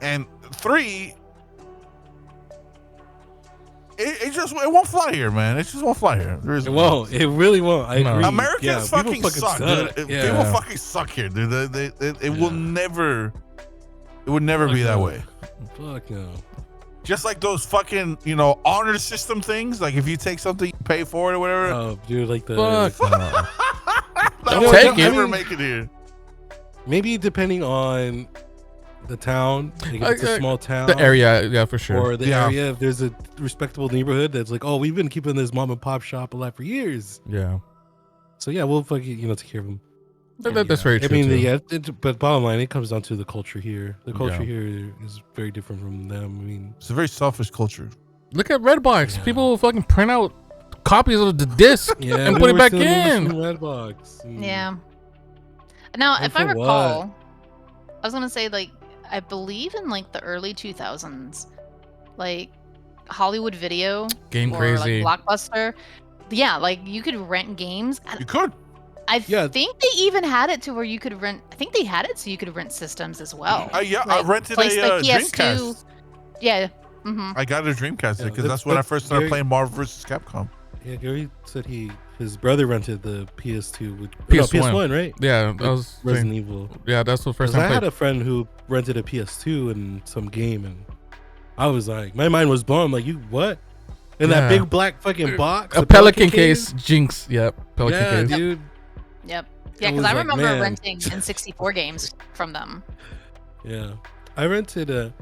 And 3, it won't fly here, man. It just won't fly here. It won't. It really won't. I agree. Americans fucking suck. Suck. Dude. People fucking suck here, dude. It will never. It would never be that way. Fuck no. Just like those fucking, honor system things. Like if you take something, you pay for it or whatever. Oh, dude, like the. Fuck no. That take would it. never make it here. Maybe depending on the town, like if it's a small town, The area, yeah, for sure. or the area. If there's a respectable neighborhood that's like, oh, we've been keeping this mom and pop shop alive for years. Yeah. So yeah, we'll fucking take care of them. That's very true. I mean, too. yeah, but bottom line, it comes down to the culture here. The culture Yeah. here is very different from them. I mean, It's a very selfish culture. Look at Redbox. Yeah. People fucking print out copies of the disc yeah, and we put it were back still in. Redbox. Yeah. Now, And if I for recall, I was gonna say like I believe in like the early 2000s, like Hollywood Video Game or Crazy. like Blockbuster. Yeah, like you could rent games. You could. I Yeah. think they even had it to where you could rent. I think they had it so you could rent systems as well. Yeah, I Like, rented place a like PS2. Dreamcast. Yeah. Mm-hmm. I got a Dreamcast Yeah, because that's when I first started playing Marvel vs. Capcom. Yeah, Gary said his brother rented the PS2 with PS1. right? Yeah, that was Resident Evil. Yeah, that's the first Because time I I had played. a friend who rented a PS2 and some game, and I was like, my mind was blown. I'm like, you what? In that Yeah. big black fucking box, A the Pelican case, Jinx. Yep, Pelican Yeah, case. dude. Yep. It Yeah, because was I like, remember man. renting N64 games from them. Yeah, I rented a.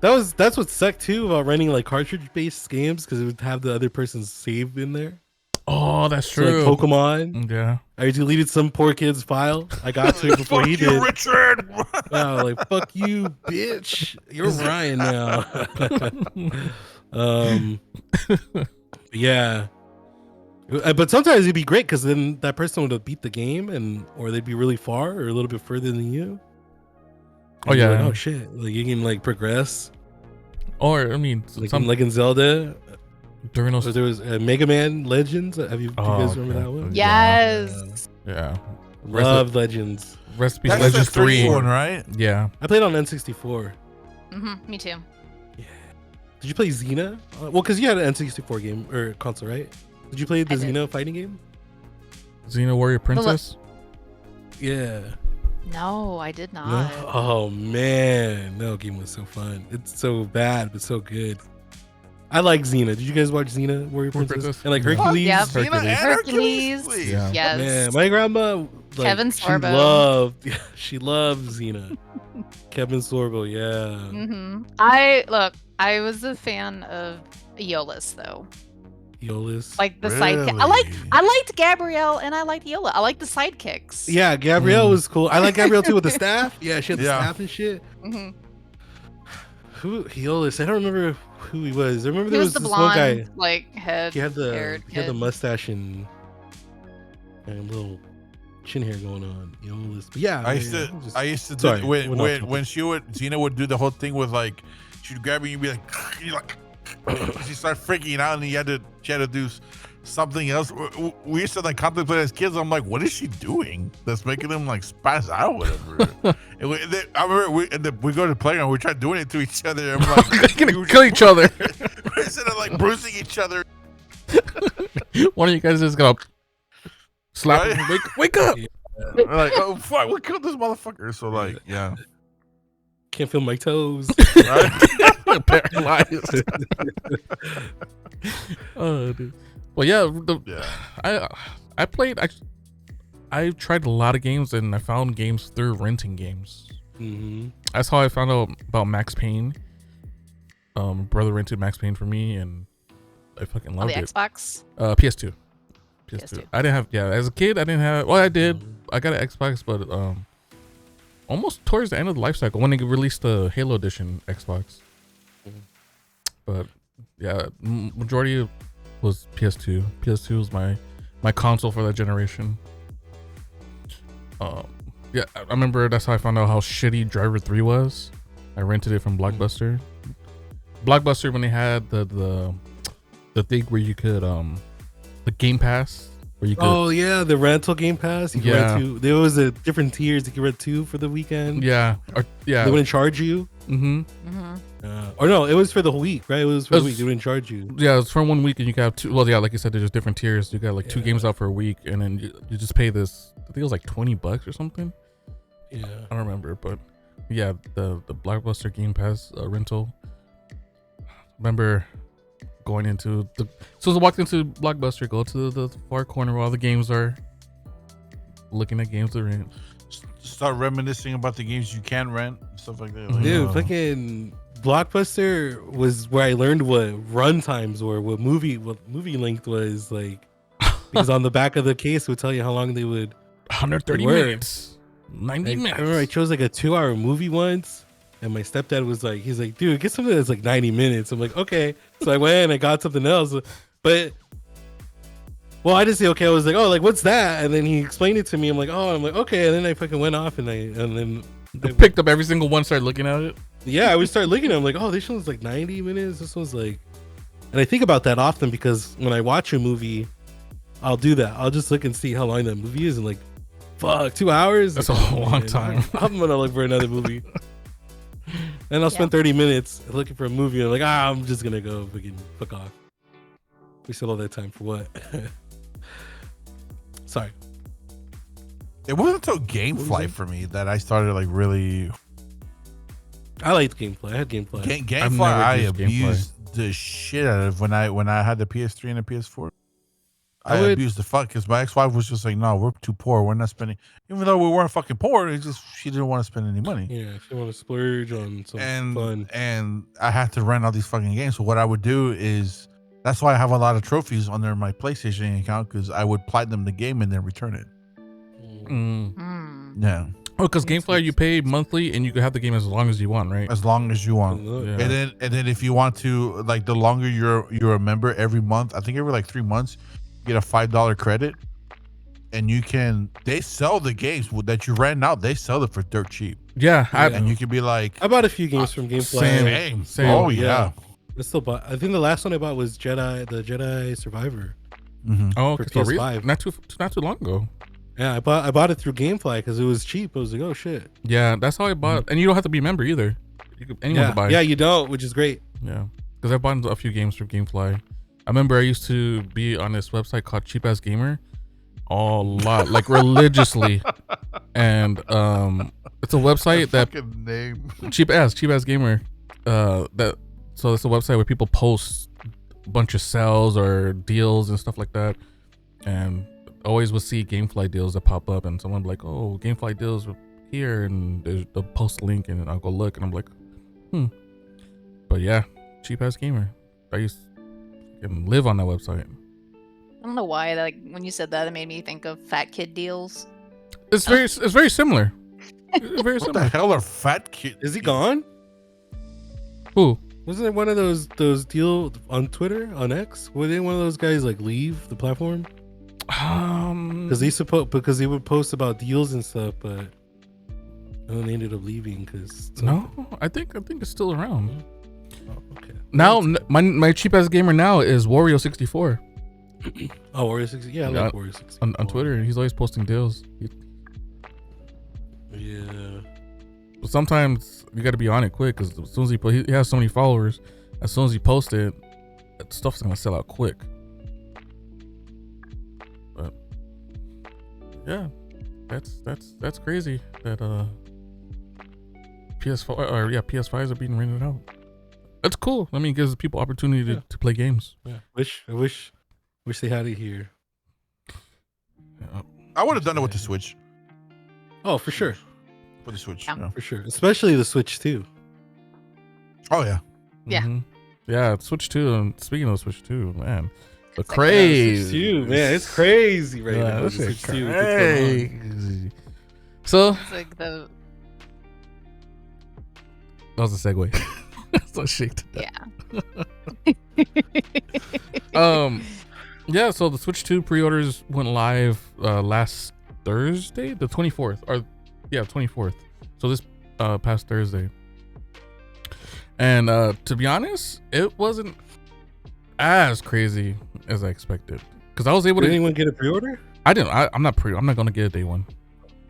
That's what sucked too about renting like cartridge based games because it would have the other person's save in there. Oh, that's So, true. like Pokemon. Yeah. I deleted some poor kid's file. I got to it before he Fuck you, did. Richard. Yeah, like fuck you, bitch. You're Ryan now. Yeah. But sometimes it'd be great because then that person would have beat the game, or they'd be really far or a little bit further than you. Oh, And you're yeah. like, oh shit! Like you can like progress, Or I mean, like some in Zelda. during Or those. there was Mega Man Legends. Do you guys remember that one? Yeah. Yes. Yeah. Love Legends. Recipe That's Legends the 3. one, right? Yeah. I played on N64. Mm-hmm. Me too. Did you play Xena? Well, because you had an N64 game or console, right? Did you play the I did. Xena fighting game? Xena Warrior Princess. Yeah. No, I did No? not. Oh man, no, game was so fun. It's so bad but so good. I like Xena. Did you guys watch Xena Warrior Princess? And like Yeah. Hercules? Yep. Xena and Hercules. please. Yeah. Yes. Man, my grandma, like, Kevin Sorbo. she loved Xena. Kevin Sorbo, yeah. Mm-hmm. I was a fan of Aeolus though. Eolus. Like the Really? sidekick. I liked Gabrielle and I liked Eola. I liked the sidekicks. Yeah, Gabrielle was cool. I like Gabrielle too with the staff. Yeah, she had the Yeah. staff and shit. Mm-hmm. Who Eolus? I don't remember who he was. I remember He there was was the this one guy. blonde, like head. He had the haired kid. mustache and little chin hair going on. Eolus. But yeah, I used to do Sorry, when we're not talking. when Xena would do the whole thing with like she'd grab you and you'd be like you're like she started freaking out and she had to do something else. We used to like contemplate as kids. I'm like, what is she doing that's making them like spaz out or whatever? I remember we go to the playground, we tried doing it to each other. I'm like, Gonna kill each other. instead of like bruising each other. One of you guys is gonna slap Right? him. Wake up. We're like, oh fuck, we killed this motherfucker. So like, yeah, can't feel my toes. right? Paralyzed. Oh, dude. Well, yeah. Yeah. I played. I tried a lot of games and I found games through renting games. Mm-hmm. That's how I found out about Max Payne. Brother rented Max Payne for me and I fucking On loved the it. Xbox. PS2. PS2. I didn't have. Yeah, as a kid, I didn't have. Well, I did. I got an Xbox, but almost towards the end of the life cycle when they released the Halo Edition Xbox. But yeah, majority was PS2. PS2 was my console for that generation. Yeah, I remember that's how I found out how shitty Driver 3 was. I rented it from Blockbuster. Blockbuster when they had the thing where you could the Game Pass where you could Oh yeah, the rental Game Pass. You could rent two. There was a different tiers. You could rent two for the weekend. yeah They wouldn't charge you. mm-hmm. Mm-hmm. Or no, it was for the whole week, right? It was for It the was- week. They wouldn't charge you. Yeah, it's from 1 week and you can have two. Well, yeah, like you said, there's different tiers. You got like two Yeah. games out for a week, and then you just pay this. I think it was like $20 or something. Yeah. I don't remember, but yeah, the Blockbuster Game Pass rental. Remember going into the so I walked into Blockbuster, go to the far corner where all the games are, looking at games to rent. Start reminiscing about the games you can rent and stuff like that. Like, Dude, fucking Blockbuster was where I learned what run times were, what movie length was. Like, because on the back of the case it would tell you how long they would. 130 Word. minutes, 90 I minutes. remember I chose like a 2-hour movie once, and my stepdad was like, he's like, dude, get something that's like 90 minutes. I'm like, okay. So I went and I got something else, but well, I just say okay. I was like, oh, like what's that? And then he explained it to me. I'm like, oh, I'm like, okay. And then I fucking went off and then I picked up every single one, started looking at it. yeah, I would start looking at it. I'm like, oh, this one's like 90 minutes. This one's like, and I think about that often because when I watch a movie, I'll do that. I'll just look and see how long that movie is and like, fuck, 2 hours. That's like, a long time. I'm gonna look for another movie. And I'll spend 30 minutes looking for a movie and I'm like, I'm just gonna go fucking fuck off. We spent all that time for what? Sorry. It wasn't until GameFly for me that I started like really. I liked gameplay. I had gameplay. GameFly, I abused the shit out of when I had the PS3 and the PS4. I abused the fuck because my ex-wife was just like, no, we're too poor. We're not spending, even though we weren't fucking poor. It's just she didn't want to spend any money. Yeah, she want to splurge on some fun. And I had to rent all these fucking games. So what I would do is, that's why I have a lot of trophies under my PlayStation account because I would platinum the game and then return it. Yeah. Oh, because GameFly you pay monthly and you can have the game as long as you want, right? As long as you want. Yeah. And then if you want to, like, the longer you're a member every month, I think every like 3 months, you get a $5 credit, and they sell the games that you rent out. They sell it for dirt cheap. Yeah, and you can be like, I bought a few games from GameFly. Same. Oh yeah. I still bought. I think the last one I bought was the Jedi Survivor. Oh, for okay, PS5. Not too long ago. Yeah, I bought it through GameFly because it was cheap. I was like, oh shit. Yeah, that's how I bought, and you don't have to be a member either. Anyone can buy. Yeah, you don't, which is great. Yeah, because I bought a few games from GameFly. I remember I used to be on this website called Cheap Ass Gamer, a lot, like religiously, and it's a website that name Cheap Ass Gamer. So it's a website where people post a bunch of sales or deals and stuff like that, and always will see GameFly deals that pop up, and someone be like, "Oh, GameFly deals here," and they'll post a link, and I'll go look, and I'm like, But yeah, Cheap Ass Gamer. I used to live on that website. I don't know why. Like when you said that, it made me think of Fat Kid deals. It's very similar. It's very What similar. the hell are Fat Kid? Is he gone? Who? Wasn't it one of those deal on Twitter, on X? Were they one of those guys like leave the platform? Because they would post about deals and stuff, but then they ended up leaving because No, I think it's still around. Oh, okay. Now my cheap ass gamer now is Wario64 Oh, Wario 60. Yeah, I like Wario 60 on Twitter. He's always posting deals. Yeah. But sometimes you got to be on it quick because as soon as he has so many followers, as soon as he posts it, that stuff's gonna sell out quick. But yeah, that's crazy that PS5s are being rented out. That's cool. I mean, it gives people opportunity to play games. Yeah. I wish they had it here. Yeah. I would have done it with the Switch. Oh, for sure. For the Switch. Yeah. Yeah. For sure. Especially the Switch 2. Oh yeah. Yeah. Mhm. Yeah, Switch 2. And speaking of Switch 2, man, the It's like craze. Switch 2, man, it's crazy right now. This The shit Switch 2 with what's going on. crazy. So It's like the that was a segue. So shake to death. yeah. Yeah, so the Switch 2 pre-orders went live last Thursday, the 24th, or 24th. So this past Thursday. And to be honest, it wasn't as crazy as I expected because I was able Did to. anyone get a pre-order? I didn't. I'm not gonna get a day one.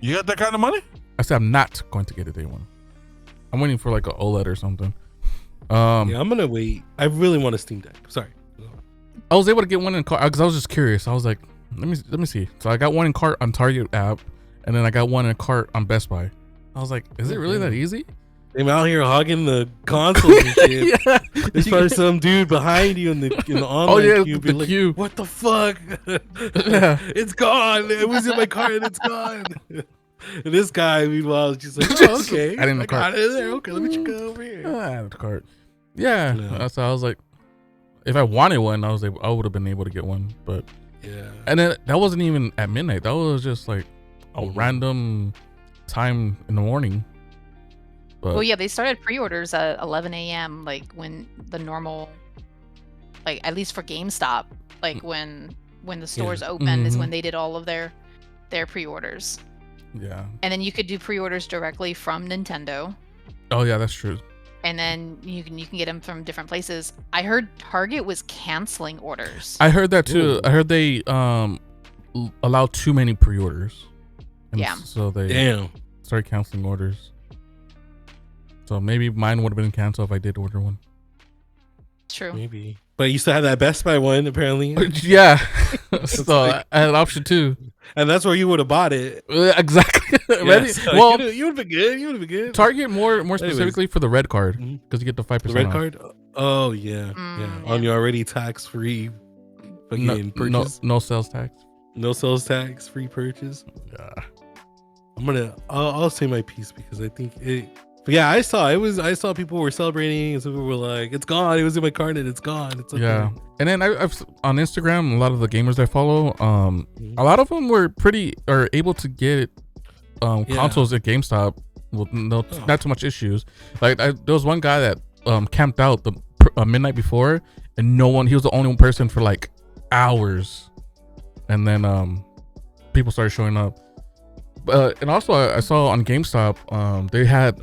You got that kind of money? I said I'm not going to get a day one. I'm waiting for like an OLED or something. Yeah, I'm gonna wait. I really want a Steam Deck. Sorry. I was able to get one in cart because I was just curious. I was like, let me see. So I got one in cart on Target app, and then I got one in cart on Best Buy. I was like, is it really that easy? I'm out here hogging the consoles and shit. Yeah. There's probably some dude behind you in the online queue. The Like, queue. what the fuck? Yeah. It's gone. It was in my cart and it's gone. And this guy, meanwhile, is just like, oh, okay. I didn't got it in there. Okay, let me check it over here. I have the cart. Yeah. Yeah. So I was like, if I wanted one, I would have been able to get one, but Yeah. And then that wasn't even at midnight. That was just like a random time in the morning. But Well, yeah, they started pre-orders at 11 a.m. like when the normal, like at least for GameStop, like when the stores opened is when they did all of their pre-orders. yeah. And then you could do pre-orders directly from Nintendo. Oh yeah, that's true. And then you can get them from different places. I heard Target was canceling orders. I heard that too. Ooh. I heard they allow too many pre-orders. And Yeah. So they Damn. started canceling orders. So maybe mine would have been canceled if I did order one. True. Maybe. But you still have that Best Buy one, apparently. Yeah. So like- I had an option too. And that's where you would have bought it. Exactly. Yeah, Ready? so Well, you would have been good. You would have been good. Target more specifically for the red card Mhm. because you get the 5%. The red off. card? Oh, yeah. Yeah. On your already tax-free fucking purchase. No sales tax. No sales tax, free purchase. Yeah. I'll say my piece because I think it. But yeah, I saw people were celebrating and some people were like, "It's gone. It was in my cart and it's gone." It's okay. Yeah. And then I've on Instagram, a lot of the gamers I follow, a lot of them were able to get consoles at GameStop with not too much issues. Like there was one guy that camped out the midnight before, and he was the only one person for like hours, and then people started showing up. And also I saw on GameStop,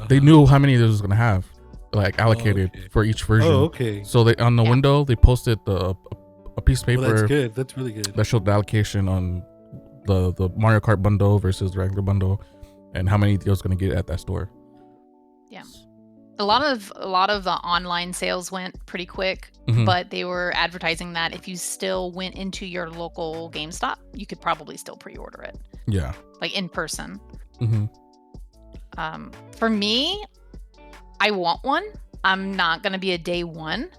they knew how many they was gonna have, like allocated for each version. Oh, okay. So they on the window they posted a piece of paper. Well, that's good. That's really good. That showed the allocation on the Mario Kart bundle versus the regular bundle, and how many they was gonna get at that store. Yeah. A lot of the online sales went pretty quick, Mhm. but they were advertising that if you still went into your local GameStop, you could probably still pre-order it, Yeah. like in person. Mm-hmm. For me, I want one. I'm not going to be a day one.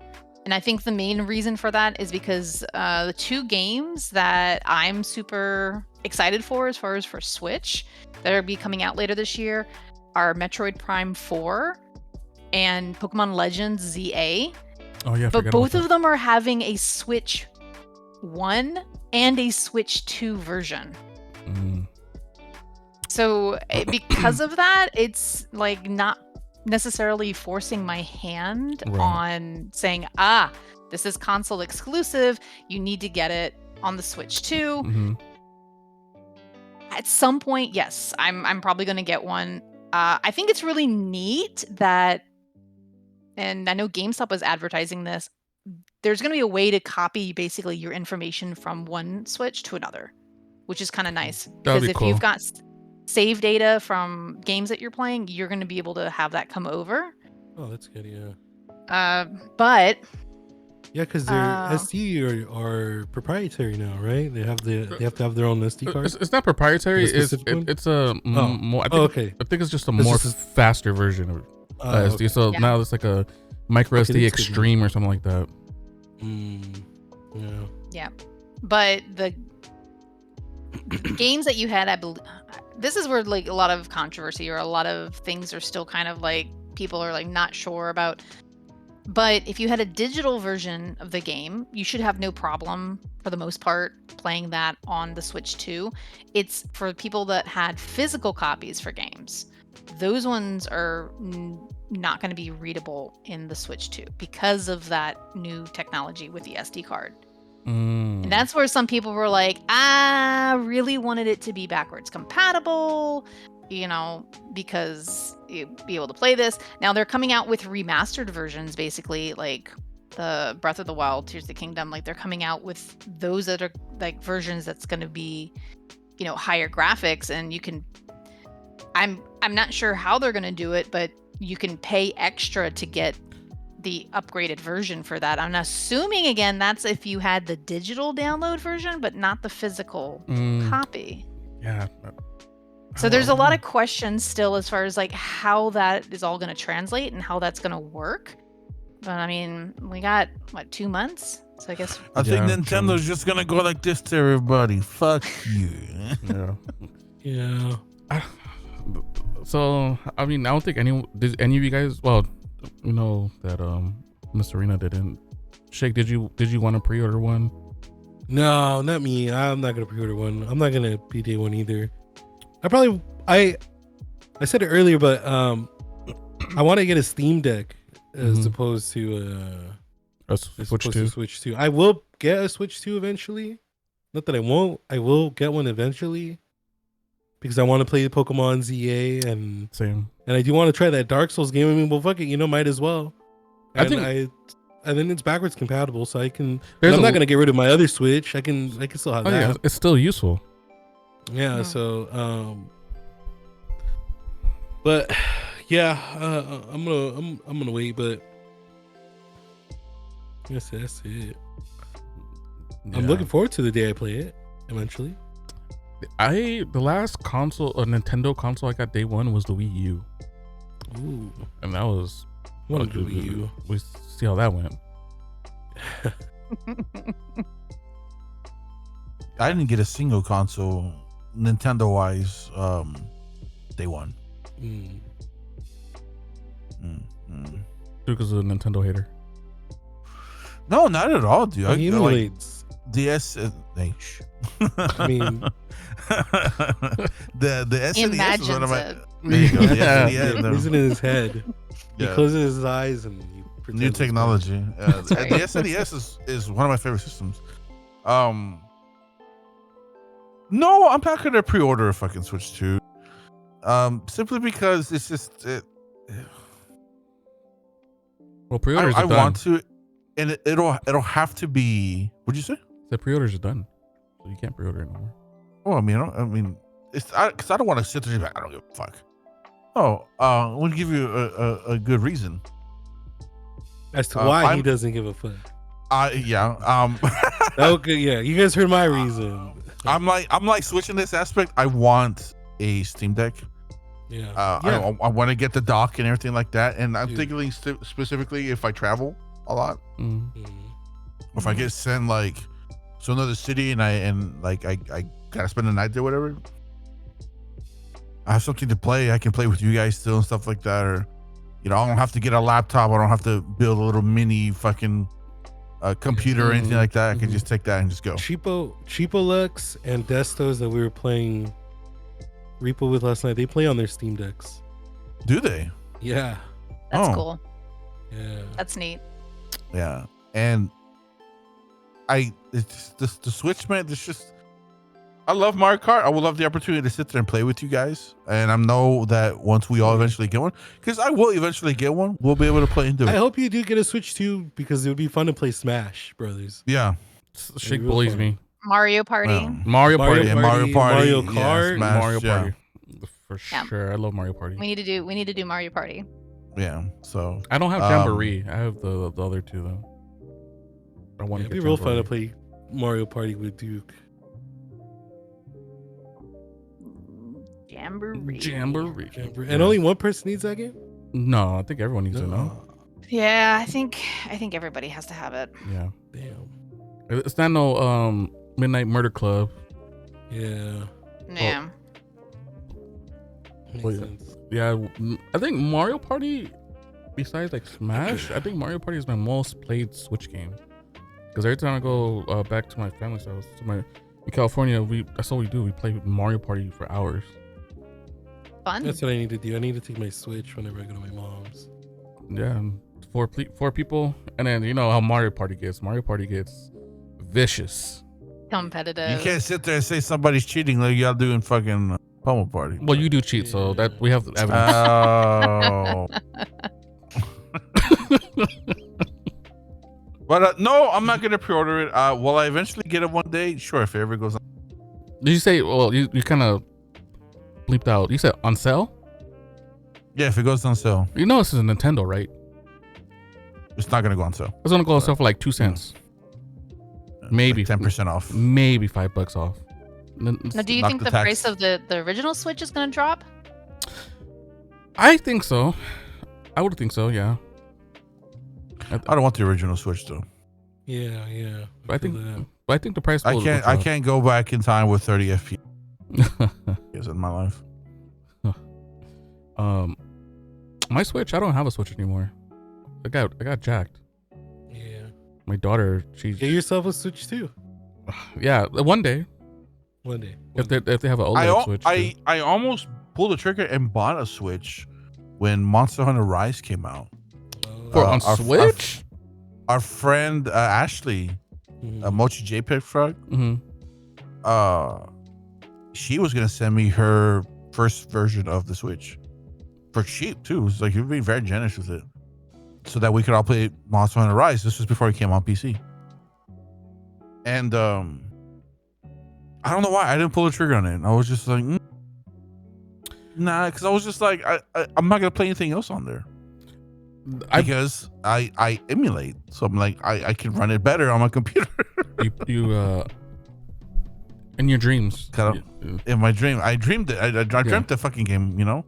And I think the main reason for that is because the two games that I'm super excited for as far as for Switch that are be coming out later this year are Metroid Prime 4 and Pokemon Legends ZA. Oh yeah. But both of them are having a Switch 1 and a Switch 2 version. Mm. So because of that, it's like not necessarily forcing my hand on saying, this is console exclusive. You need to get it on the Switch too. Mm-hmm. At some point, yes, I'm probably going to get one. I think it's really neat that, and I know GameStop was advertising this, there's going to be a way to copy basically your information from one Switch to another, which is kind of nice. Because if you've got save data from games that you're playing, you're going to be able to have that come over. Oh, that's good. Yeah. But yeah, because their SD are proprietary now, right? They have to have their own SD card. It's not proprietary. It's a more. I think it's just a more faster version of SD. Okay. So now it's like a micro SD Extreme or something like that. Yeah. Yeah, but the games that you had, I believe, this is where like a lot of controversy or a lot of things are still kind of like people are like not sure about. But if you had a digital version of the game, you should have no problem for the most part playing that on the Switch 2. It's for people that had physical copies for games. Those ones are not going to be readable in the Switch 2 because of that new technology with the SD card. And that's where some people were like, I really wanted it to be backwards compatible, because you'd be able to play this. Now they're coming out with remastered versions, basically, like the Breath of the Wild, Tears of the Kingdom. Like they're coming out with those that are like versions that's going to be, higher graphics, and you can. I'm not sure how they're going to do it, but you can pay extra to get the upgraded version for that. I'm assuming again that's if you had the digital download version but not the physical copy. Yeah. So there's a lot of questions still as far as like how that is all going to translate and how that's going to work. But I mean, we got 2 months, so I guess I think Nintendo's just going to go like this to everybody. Fuck you. Yeah. So I mean, I don't think did any of you guys, well, you know that Miss Arena didn't. Shake, did you want to pre-order one? No, not me. I'm not gonna pre-order one. I'm not gonna be day one either. I said it earlier, but I want to get a Steam Deck as opposed to A Switch 2. Switch 2. I will get a Switch 2 eventually. Not that I won't. I will get one eventually because I want to play the Pokemon ZA and I do want to try that Dark Souls game. I mean, well, fuck it, might as well. And then it's backwards compatible, so I can. I'm not gonna get rid of my other Switch. I can still have that. Yeah, it's still useful. Yeah. So, but yeah, I'm gonna wait. But yes, that's it. Yeah. I'm looking forward to the day I play it eventually. The last console, a Nintendo console I got day one was the Wii U. Ooh, and that was. What a good Wii U. We see how that went. I didn't get a single console, Nintendo wise, day one. Duke is a Nintendo hater. No, not at all, dude. He emulates. DS. I mean, the SNES is one of my. It. There you go. The SNES, He's in his head. Yeah. He closes his eyes and he pretends. New technology. The SNES is one of my favorite systems. No, I'm not gonna pre-order a fucking Switch 2. Simply because it's just well, pre-orders I are done. want to, and it'll have to be. What'd you say? The pre-orders are done, so you can't pre-order anymore. Oh, I mean, it's because I don't want to sit there and be like, I don't give a fuck. Oh, I want to give you a good reason as to why he doesn't give a fuck. Yeah. Okay, yeah. You guys heard my reason. I'm like switching this aspect. I want a Steam Deck. Yeah. I want to get the dock and everything like that. And I'm thinking specifically if I travel a lot, if I get sent like to another city and I gotta spend the night there, whatever. I have something to play. I can play with you guys still and stuff like that. Or, I don't have to get a laptop. I don't have to build a little mini fucking computer or anything like that. I can just take that and just go. Cheapo Lux and Destos that we were playing Repo with last night, they play on their Steam Decks. Do they? Yeah. That's cool. Yeah. That's neat. Yeah. And it's just the Switch, man. It's just, I love Mario Kart. I would love the opportunity to sit there and play with you guys. And I know that once we all eventually get one, because I will eventually get one, we'll be able to play and do it. I hope you do get a Switch too, because it would be fun to play Smash Brothers. Yeah. Shake bullies me. Mario Party. Mario Party. Mario Party. Mario Kart. Yeah, Smash, Mario Party. For sure. I love Mario Party. We need to do Mario Party. Yeah. So I don't have Jamboree. I have the other two though. I want to be real fun to play Mario Party with Duke. Jamboree. And only one person needs that game? No, I think everyone needs it now. Yeah, I think everybody has to have it. Yeah. Damn. It's not no Midnight Murder Club. Yeah. Yeah. Makes sense. Yeah, I think Mario Party, besides like Smash, I think Mario Party is my most played Switch game. Because every time I go back to my family's house, in California, that's all we do. We play Mario Party for hours. Fun. That's what I need to do. I need to take my Switch whenever I go to my mom's. Yeah, four people, and then you know how Mario Party gets. Mario Party gets vicious. Competitive. you can't sit there and say somebody's cheating like y'all do in fucking Pummel Party. Well, you do cheat, so that we have the evidence. Oh. But no, I'm not gonna pre-order it. Will I eventually get it one day? Sure, if it ever goes on. Did you say? Well, you kind of bleeped out. You said on sale. Yeah, if it goes on sale. You know this is a Nintendo, right? It's not gonna go on sale. It's gonna go on sale for like 2 cents. Maybe like 10% off. Maybe $5 off. Now, do you think the price of the original Switch is going to drop? I think so. I would think so. Yeah. I don't want the original Switch though. Yeah. I think the price. I can't go back in time with 30 FPS in my life. My Switch. I don't have a Switch anymore. I got jacked. Yeah. My daughter. Get yourself a Switch too. Yeah, one day One day. if they have an OLED Switch. I almost pulled the trigger and bought a Switch when Monster Hunter Rise came out. On Switch? Our friend Ashley, Mochi JPEG Frog, she was gonna send me her first version of the Switch for cheap too. It's like you'd be very generous with it, so that we could all play Monster Hunter Rise. This was before it came on PC, and I don't know why I didn't pull the trigger on it. I was just like, nah, because I was just like, I'm not gonna play anything else on there. Because I emulate, so I'm like I can run it better on my computer. you in your dreams, in my dream, I dreamed it. I dreamt the fucking game, you know,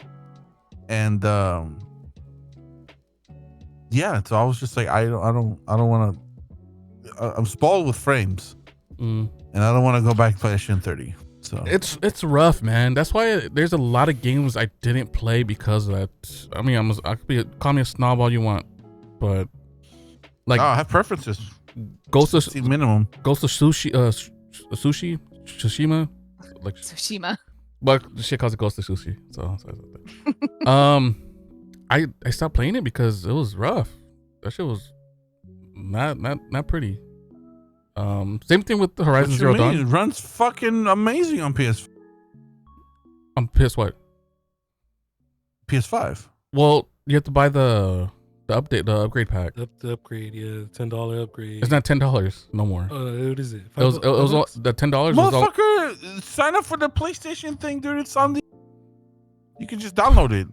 and yeah. So I was just like, I don't want to. I'm spoiled with frames, and I don't want to go back to PlayStation 30. So it's rough, man. That's why there's a lot of games I didn't play because of that. I mean, I could be call me a snob all you want, but like I have preferences. Ghost of minimum. Ghost of Tsushima, like Tsushima. But the shit calls it Ghost of Sushi. So I stopped playing it because it was rough. That shit was not pretty. Same thing with the Horizon Zero Dawn. It runs fucking amazing on PS. On PS what? PS5. Well, you have to buy the update, the upgrade pack. The upgrade, yeah, $10 upgrade. It's not $10 no more. What is it? It was all, the $10 was all. Motherfucker, sign up for the PlayStation thing, dude. It's on the. You can just download it.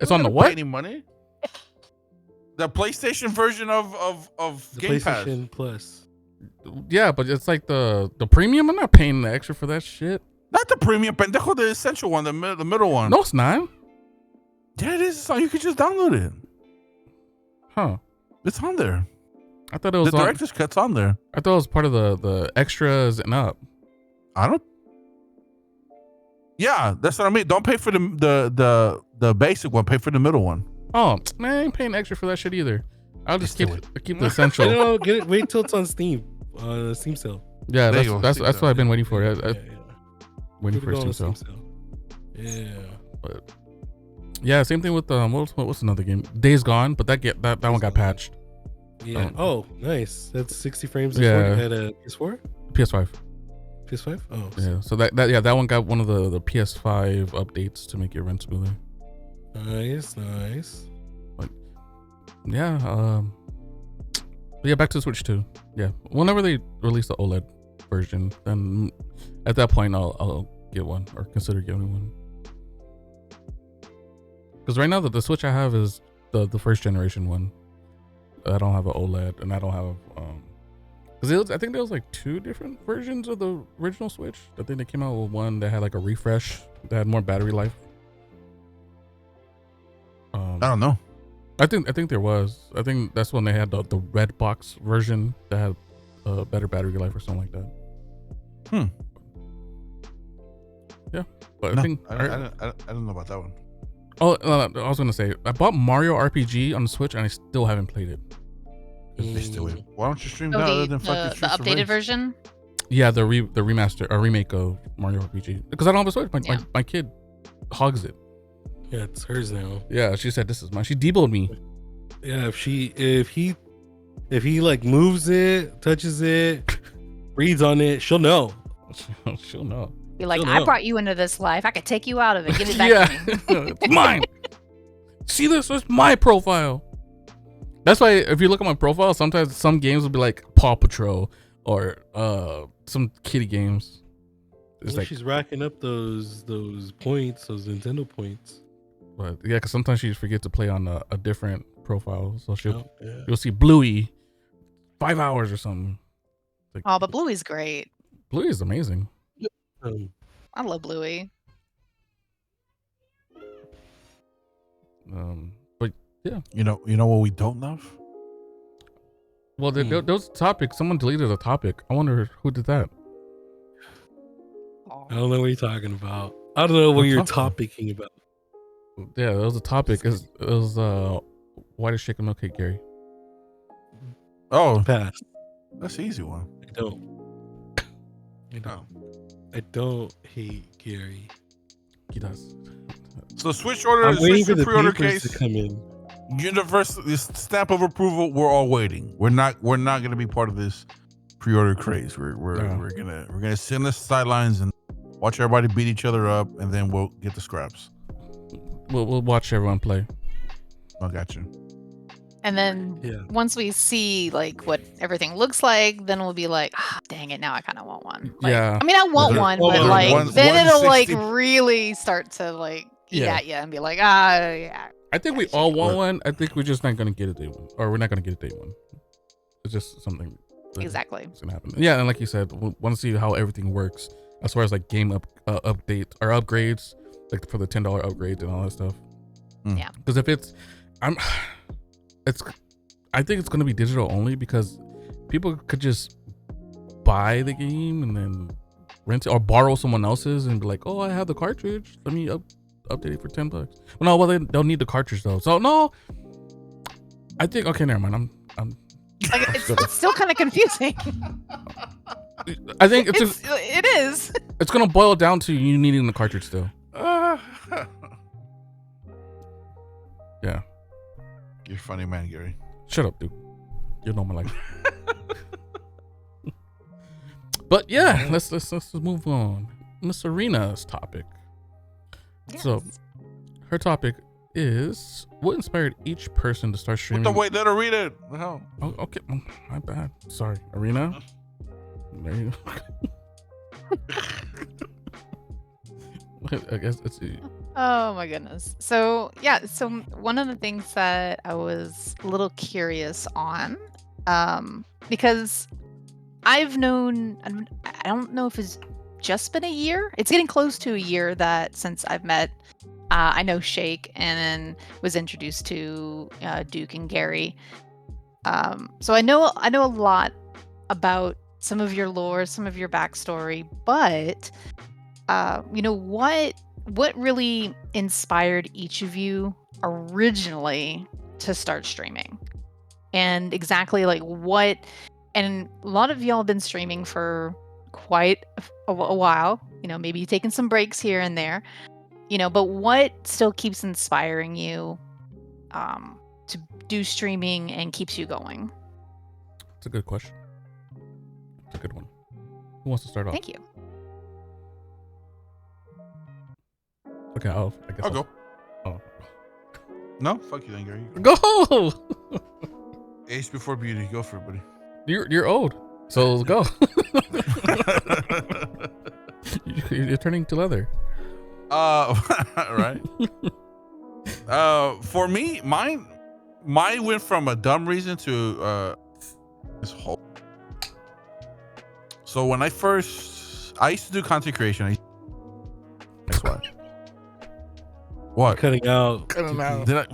It's on the what? Pay any money? The PlayStation version of the Game Pass. PlayStation Plus. Yeah, but it's like the premium. I'm not paying the extra for that shit. Not the premium, pendejo, the essential one, the middle one. No, it's not. Yeah, it is. So you can just download it. Huh? It's on there. I thought it was the director's cut's on there. I thought it was part of the extras and up. I don't. Yeah, that's what I mean. Don't pay for the basic one. Pay for the middle one. Oh man, I ain't paying extra for that shit either. I'll just keep the essential. No, get it. Wait till it's on Steam. Steam sale. Yeah, that's what I've been waiting for. Waiting for Steam Steam sale. Yeah. But yeah, same thing with what's another game? Days Gone, but that one got patched. Yeah. Oh, nice. That's 60 frames. Yeah. Had a PS4. PS5. PS5. Oh. Yeah. So that one got one of the PS5 updates to make it run smoother. Nice. But yeah. Yeah. Back to Switch 2. Yeah. Whenever they release the OLED version, then at that point I'll get one or consider getting one. Because right now the Switch I have is the first generation one. I don't have an OLED, and I don't have because I think there was like 2 different versions of the original Switch. I think they came out with one that had like a refresh that had more battery life. I don't know. I think there was. I think that's when they had the red box version that had a better battery life or something like that. Yeah, but no, I think I don't know about that one. Oh, I was gonna say I bought Mario RPG on the Switch and I still haven't played it. They still wait. Why don't you stream Oh, that other the than fucking Streets of updated Rage? version? Yeah, the remaster or remake of Mario RPG because I don't have a Switch. My kid hogs it. Yeah, it's hers now. Yeah, she said this is mine. She deboed me. Yeah, if he like moves it, touches it, breathes on it, she'll know. She'll know. You're like, She'll I know. brought you into this life. I could take you out of it. Give it back to me. It's mine. See this? It's my profile. That's why if you look at my profile, sometimes some games will be like Paw Patrol or some kiddie games. It's like, She's racking up those points, those Nintendo points. but yeah, because sometimes she forgets to play on a different profile, so Yeah. you'll see Bluey 5 hours or something. Like, Oh, but Bluey's great. Bluey is amazing. I love Bluey. But yeah. You know what we don't love? Well, there was a topic. Someone deleted a topic. I wonder who did that. I don't know what you're talking about. I don't know what you're talking topicing about. Yeah, that was a topic. It was why does chicken milk hate Gary? Oh, Pass. that's an easy one. I don't. I don't hate Gary. He does. So Switch order, I'm waiting Switch for the pre-order papers case, to come in. universal stamp of approval. We're all waiting. We're not gonna be part of this pre-order craze. We're gonna sit on the sidelines and watch everybody beat each other up, and then we'll get the scraps. We'll watch everyone play. I got you. And then once we see like what everything looks like, then we'll be like, dang it, now I kind of want one. Like, Yeah. I mean, I want one, but like then it'll like really start to like eat at you and be like, yeah. I think we all want one. I think we're just not gonna get a day one, or we're not gonna get a day one. It's just something. Exactly. It's gonna happen. Yeah, and like you said, we want to see how everything works as far as like game update or upgrades, like for the $10 upgrades and all that stuff. Yeah. Because if I think it's gonna be digital only because people could just buy the game and then rent it or borrow someone else's and be like, oh, I have the cartridge. Let me update it for $10. Well, no, they'll need the cartridge though. So no, I think okay, never mind. I'm like it's still kind of confusing. I think it is. It's gonna boil down to you needing the cartridge still. Yeah. You're funny, man, Gary. Shut up, dude. You know my life. But yeah, let's move on. Miss Arena's topic. Yes. So, her topic is what inspired each person to start streaming. Wait, let her read it. What the hell? Oh, okay, my bad. Sorry, Arena. There you go. I guess it's. Oh my goodness. So yeah, so one of the things that I was a little curious on, because I've known, I don't know if it's just been a year. It's getting close to a year that since I've met, I know Shake and then was introduced to Dook and Gary. So I know a lot about some of your lore, some of your backstory, but what really inspired each of you originally to start streaming? And exactly like what, and a lot of y'all have been streaming for quite a while, maybe taking some breaks here and there, but what still keeps inspiring you to do streaming and keeps you going? It's a good question. It's a good one. Who wants to start off? Thank you. Okay, I guess I'll go. Oh. No, fuck you then, Gary. Go! Age before beauty. Go for it, buddy. You're old, so go. You're turning to leather. Right. For me, mine went from a dumb reason to this whole. So when I used to do content creation. Guess what? What? Cutting out. Cutting out. Did I?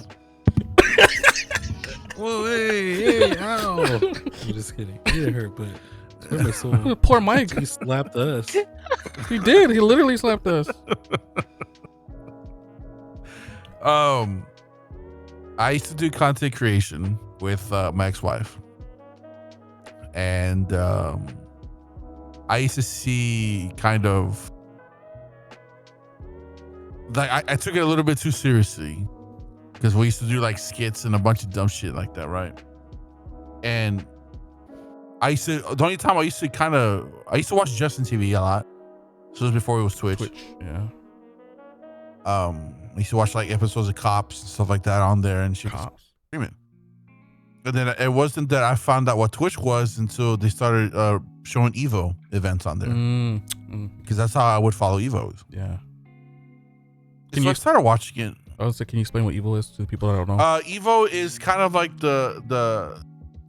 Whoa, hey, ow. I'm just kidding. It didn't hurt, but it's hurt my soul. Poor Mike. He slapped us. He did. He literally slapped us. I used to do content creation with my ex-wife, and I used to see kind of like I took it a little bit too seriously because we used to do like skits and a bunch of dumb shit like that, right? And the only time I used to watch Justin TV a lot. So this was before it was Twitch. Yeah. I used to watch like episodes of Cops and stuff like that on there and shit. Streaming. And then it wasn't that I found out what Twitch was until they started showing Evo events on there. Because that's how I would follow Evos. Yeah. I started watching it. I was like, can you explain what Evo is to the people that don't know? Evo is kind of like the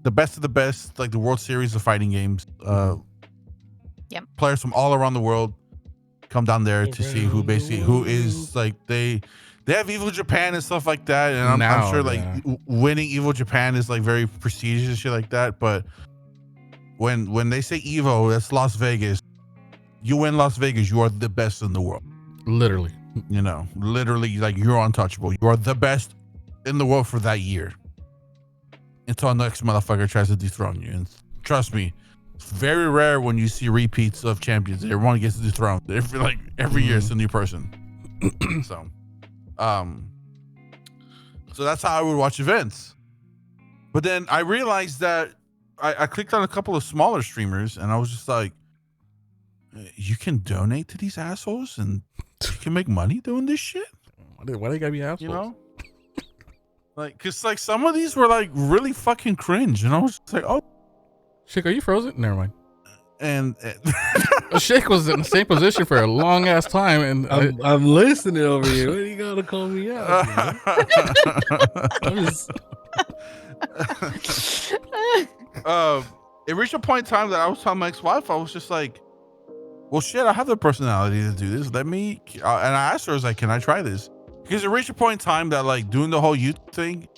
best of the best, like the World Series of fighting games. Yep. Players from all around the world come down there to see who is like they have Evo Japan and stuff like that, and I'm sure like winning Evo Japan is like very prestigious and shit like that. But when they say Evo, that's Las Vegas. You win Las Vegas, you are the best in the world. Literally. Literally, like you're untouchable. You are the best in the world for that year. Until the next motherfucker tries to dethrone you. And trust me, It's very rare when you see repeats of champions. Everyone gets dethroned. Every year it's a new person. So that's how I would watch events. But then I realized that I clicked on a couple of smaller streamers and I was just like, you can donate to these assholes and you can make money doing this shit? Why they gotta be assholes? You know? Like, cause like some of these were like really fucking cringe. And I was just like, oh. Shake, are you frozen? Never mind. And Shake was in the same position for a long ass time. And I'm listening over here. What do you gotta call me out? I'm just... It reached a point in time that I was telling my ex-wife, I was just like, well, shit, I have the personality to do this. Let me, and I asked her, I was like, can I try this? Because it reached a point in time that like doing the whole youth thing,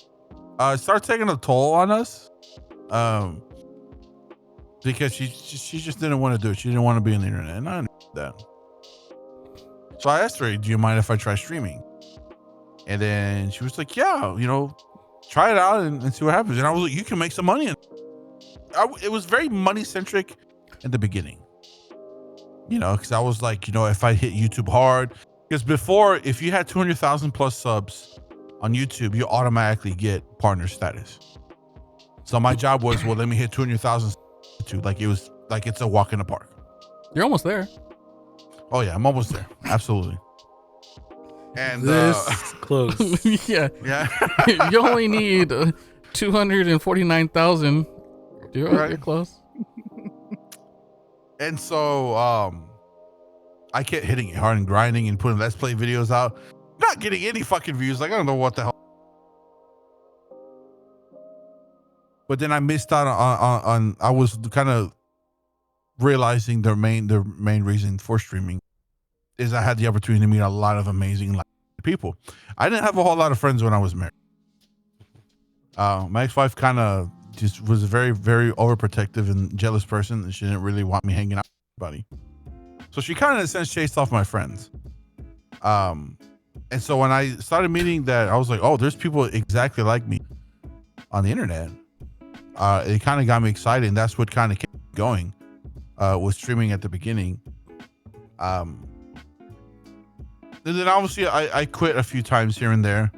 started taking a toll on us. Because she just didn't want to do it. She didn't want to be on the internet. And I understood that. So I asked her, do you mind if I try streaming? And then she was like, yeah, you know, try it out and see what happens. And I was like, you can make some money. It was very money centric in the beginning, you know, because I was like, you know, if I hit YouTube hard, because before, if you had 200,000 plus subs on YouTube, you automatically get partner status. So my job was, well, let me hit 200,000 too. Like it was like, it's a walk in the park. You're almost there. Oh yeah, I'm almost there. Absolutely. And this close. Yeah. You only need 249,000. You're close. And so I kept hitting it hard and grinding and putting let's play videos out, not getting any fucking views. Like I don't know what the hell. But then I missed out on I was kind of realizing the main reason for streaming is I had the opportunity to meet a lot of amazing people. I didn't have a whole lot of friends when I was married. My ex-wife kind of just was a very, very overprotective and jealous person, and she didn't really want me hanging out with anybody. So she kind of, in a sense, chased off my friends. And so when I started meeting that, I was like, oh, there's people exactly like me on the internet. It kind of got me excited, and that's what kind of kept going with streaming at the beginning. And then obviously I quit a few times here and there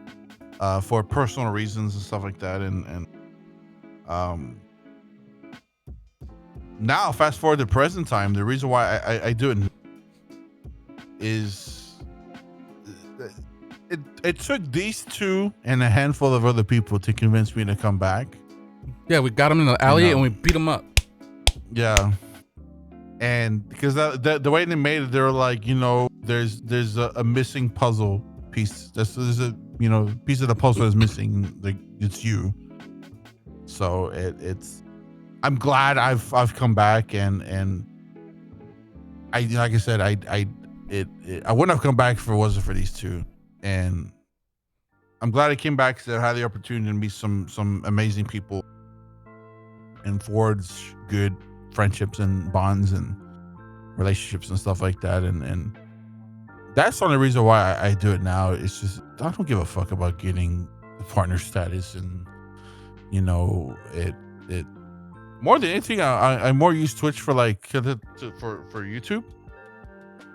for personal reasons and stuff like that. And now fast forward to present time, the reason why I do it is it took these two and a handful of other people to convince me to come back. Yeah, we got them in the alley and we beat them up. Yeah. And because the way they made it, they were like, you know, there's a missing puzzle piece. There's a, you know, piece of the puzzle that's missing. Like it's you. So it's. I'm glad I've come back and I, like I said, I wouldn't have come back if it wasn't for these two. And I'm glad I came back because I had the opportunity to meet some amazing people and forge good friendships and bonds and relationships and stuff like that. And that's the only reason why I do it now. It's just, I don't give a fuck about getting the partner status. And, you know, it more than anything, I more use Twitch for like, for YouTube.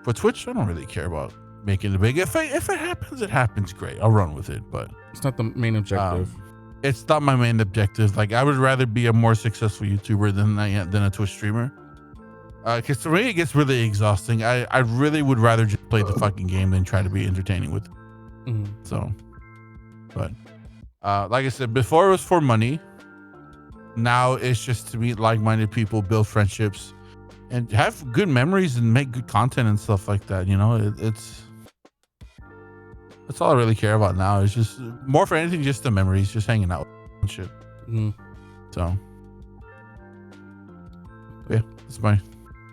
For Twitch, I don't really care about making it big. If it happens, it happens. Great. I'll run with it, but it's not the main objective. It's not my main objective. Like I would rather be a more successful YouTuber than a Twitch streamer. Because to me, it gets really exhausting. I really would rather just play the fucking game than try to be entertaining with it. Mm-hmm. So, but like I said, before it was for money. Now it's just to meet like-minded people, build friendships, and have good memories and make good content and stuff like that. You know, that's all I really care about now. It's just more for anything, just the memories, just hanging out and shit. Mm-hmm. So, yeah, that's my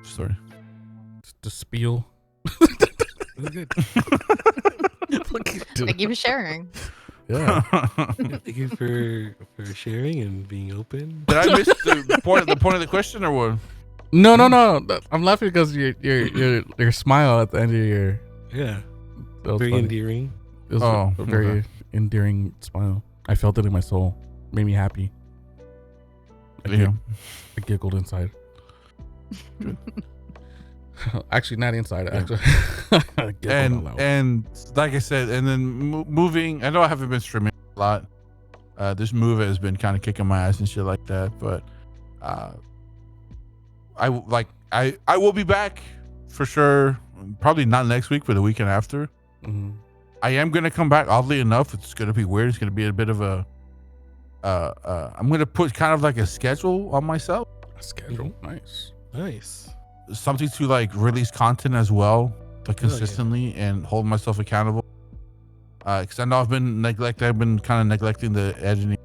story. The spiel. Thank you for sharing. Yeah. Thank you for sharing and being open. Did I miss the point of the question or what? No. I'm laughing because your smile at the end of your very endearing. It was a very endearing smile. I felt it in my soul. Made me happy. I giggled inside. Actually, not inside. Yeah. Actually, Get all out. And like I said, and then moving. I know I haven't been streaming a lot. This move has been kind of kicking my ass and shit like that. But I will be back for sure. Probably not next week, but the weekend after. Mhm. I am gonna come back. Oddly enough, it's gonna be weird. It's gonna be a bit of a. I'm gonna put kind of like a schedule on myself. A schedule, nice. Nice. Something to like release content as well, like Oh, yeah. consistently and hold myself accountable. Because I know I've been kind of neglecting the editing,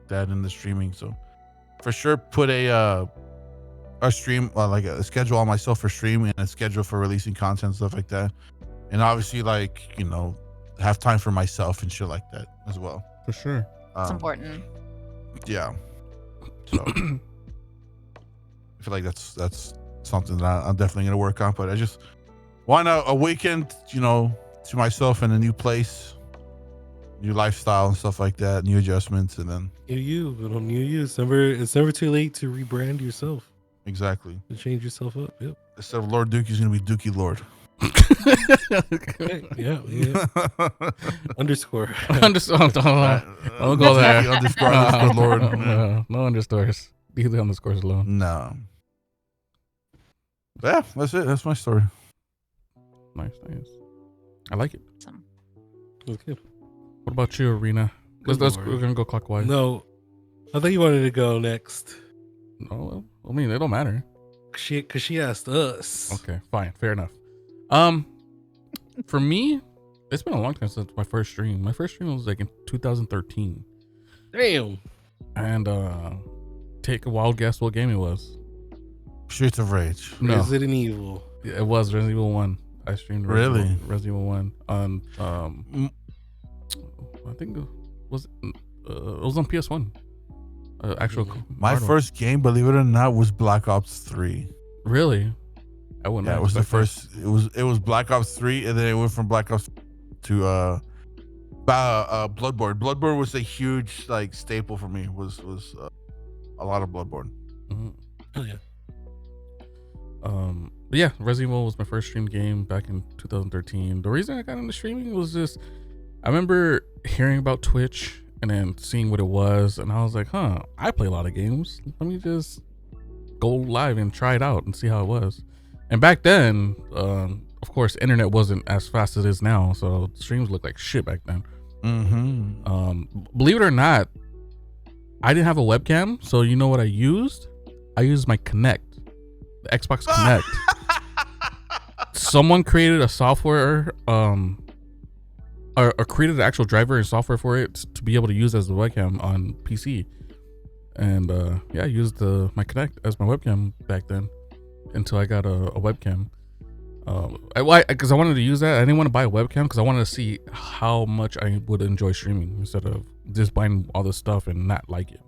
that and the streaming. So for sure, put a stream like a schedule on myself for streaming and a schedule for releasing content, stuff like that. And obviously, like, you know, have time for myself and shit like that as well. For sure. It's important. Yeah. So I feel like that's something that I'm definitely gonna work on. But I just want a weekend, you know, to myself in a new place, new lifestyle and stuff like that, new adjustments, and then New you. It's never too late to rebrand yourself, exactly to change yourself up. Yep. instead of Lord Duke, he's gonna be Dookie Lord. Yeah. Underscore. Don't go there. Dookie underscore Lord. No underscores. Leave the underscores alone. No. Yeah, that's it. That's my story. Nice. I like it. Okay. What about you, Arena? Good We're Lord. gonna go clockwise. No, I thought you wanted to go next. No, I mean, it don't matter. Cause she asked us. Okay, fine, fair enough. For me, it's been a long time since my first stream. My first stream was like in 2013, Damn. and take a wild guess what game it was. Streets of Rage. No, Resident Evil. it was Resident Evil 1. I streamed Really? Resident Evil 1 on I think it was on PS1. Actual. My hardware. first game, believe it or not, was Black Ops 3. Really? I wouldn't. Yeah, have it was the expected- first. It was Black Ops 3, and then it went from Black Ops to Bloodborne. Bloodborne was a huge like staple for me. Was a lot of Bloodborne. Mhm. Oh yeah. But yeah, Resident Evil was my first stream game back in 2013. The reason I got into streaming was just I remember hearing about Twitch and then seeing what it was, and I was like, I play a lot of games. Let me just go live and try it out and see how it was. And back then, of course, internet wasn't as fast as it is now, so streams looked like shit back then. Believe it or not, I didn't have a webcam, so you know what I used? I used my Kinect, the Xbox Kinect. Someone created a software, or created an actual driver and software for it to be able to use as a webcam on PC. And I used my Kinect as my webcam back then until I got a webcam. Because I wanted to use that. I didn't want to buy a webcam because I wanted to see how much I would enjoy streaming instead of just buying all this stuff and not like it.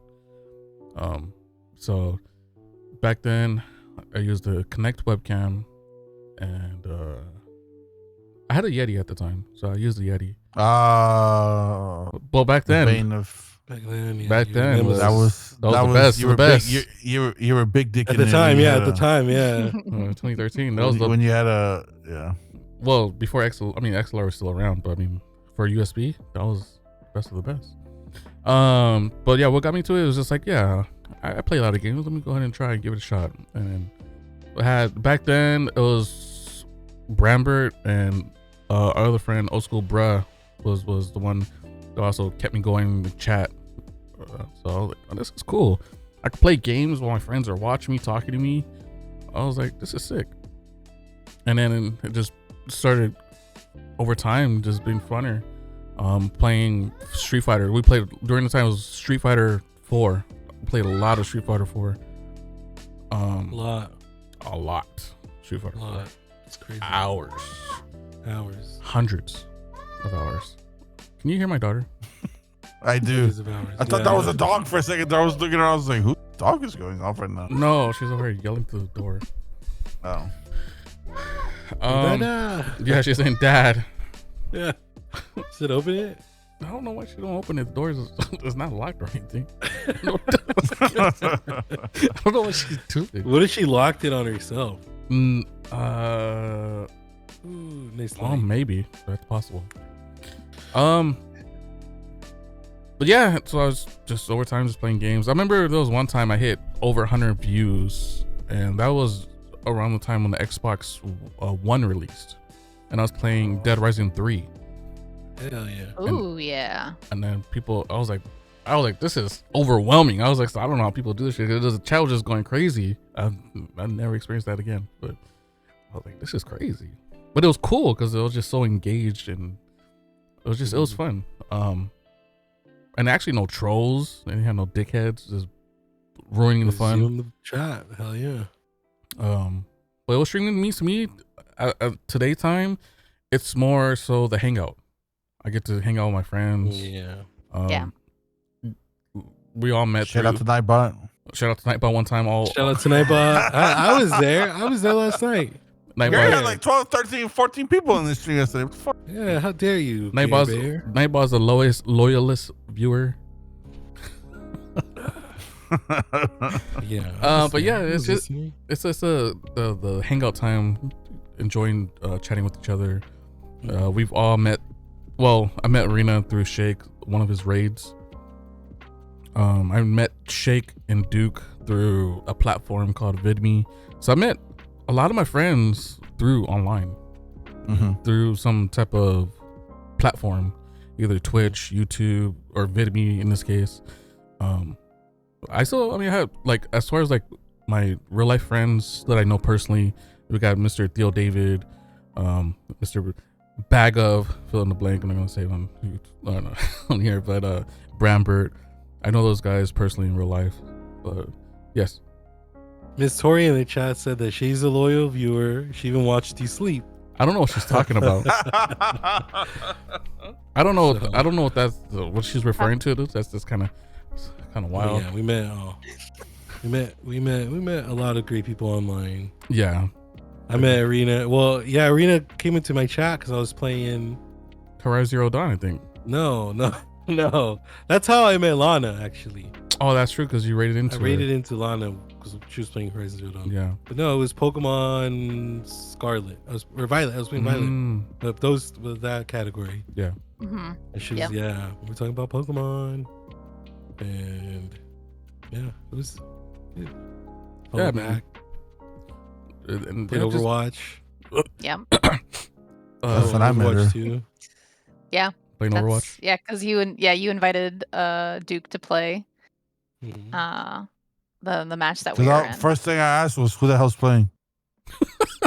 So back then I used the Kinect webcam, and I had a Yeti at the time, so I used the Yeti. Well, back then, Back then, yeah, Back then, it that was the best, You the were best. big. You were big dick at in the it time. when you Yeah, had at the time. Yeah. 2013. That was when you had a well before XLR was still around, but I mean for USB, that was best of the best. But yeah, what got me to it was just like, yeah, I play a lot of games. Let me go ahead and try and give it a shot. And back then it was Brambert and our other friend, Old School Bruh, was the one that also kept me going in the chat. So I was like, oh, this is cool. I could play games while my friends are watching me, talking to me. I was like, this is sick. And then it just started over time, just being funner. Playing Street Fighter. We played during the time it was Street Fighter 4. We played a lot of Street Fighter 4. A lot. Street Fighter 4. It's crazy. Hours. Hundreds of hours. Can you hear my daughter? I do. Hundreds of hours. I thought that was a dog for a second. I was looking around. I was like, whose dog is going off right now? No, she's over here yelling through the door. Oh. Dada. Yeah, she's saying dad. Yeah. Should open it. I don't know why she don't open it. The doors is not locked or anything. I don't know what she's doing. What if she locked it on herself? Ooh, Nice. maybe that's possible. But yeah, so I was just over time just playing games. I remember there was one time I hit over 100 views, and that was around the time when the Xbox One released, and I was playing Dead Rising 3. Hell yeah. Oh yeah. And then people, I was like, this is overwhelming. I was like, so I don't know how people do this shit. The chat was just going crazy. I've never experienced that again, but I was like, this is crazy. But it was cool because it was just so engaged, and it was fun. And actually no trolls, and you had no dickheads just ruining the fun. In the chat. Hell yeah. But it was streaming means to me at today time, it's more so the hangout. I get to hang out with my friends. Yeah. Yeah. We all met. Shout out to Nightbot. Shout out to Nightbot one time. Shout out to Nightbot. I was there. I was there last night. Gary Nightbot. had like 12, 13, 14 people in this stream yesterday. What the fuck? Yeah, how dare you? Gay Bear. Nightbot's the lowest loyalist viewer. Yeah. But yeah, it's just the hangout time, enjoying chatting with each other. We've all met. Well, I met Arena through Shake, one of his raids. I met Shake and Duke through a platform called VidMe. So I met a lot of my friends through online, through some type of platform, either Twitch, YouTube, or VidMe in this case. I had like, as far as like my real life friends that I know personally, we got Mr. Theo David, Mr. Bag of, fill in the blank, I'm not gonna say on here, but Brambert. I know those guys personally in real life, but yes. Miss Tori in the chat said that she's a loyal viewer. She even watched you sleep. I don't know what she's talking about. I don't know. I don't know what that's what she's referring to. That's just kind of wild. Yeah, we met a lot of great people online. Yeah, I met Arena. Well, yeah, Arena came into my chat because I was playing Horizon Zero Dawn, I think. No. That's how I met Lana, actually. Oh, that's true, because you rated into I rated into Lana because she was playing Horizon Zero Dawn. Yeah. But no, it was Pokemon Scarlet. Violet. I was playing Violet. But those with that category. Yeah. Mm-hmm. And she was, yeah, we were talking about Pokemon. And yeah, it was good. Yeah, back. And played Overwatch. Yeah. That's what I met her. Too. Yeah. Playing Overwatch. Yeah, because you invited Duke to play Mm-hmm. the match that we were in. First thing I asked was, who the hell's playing?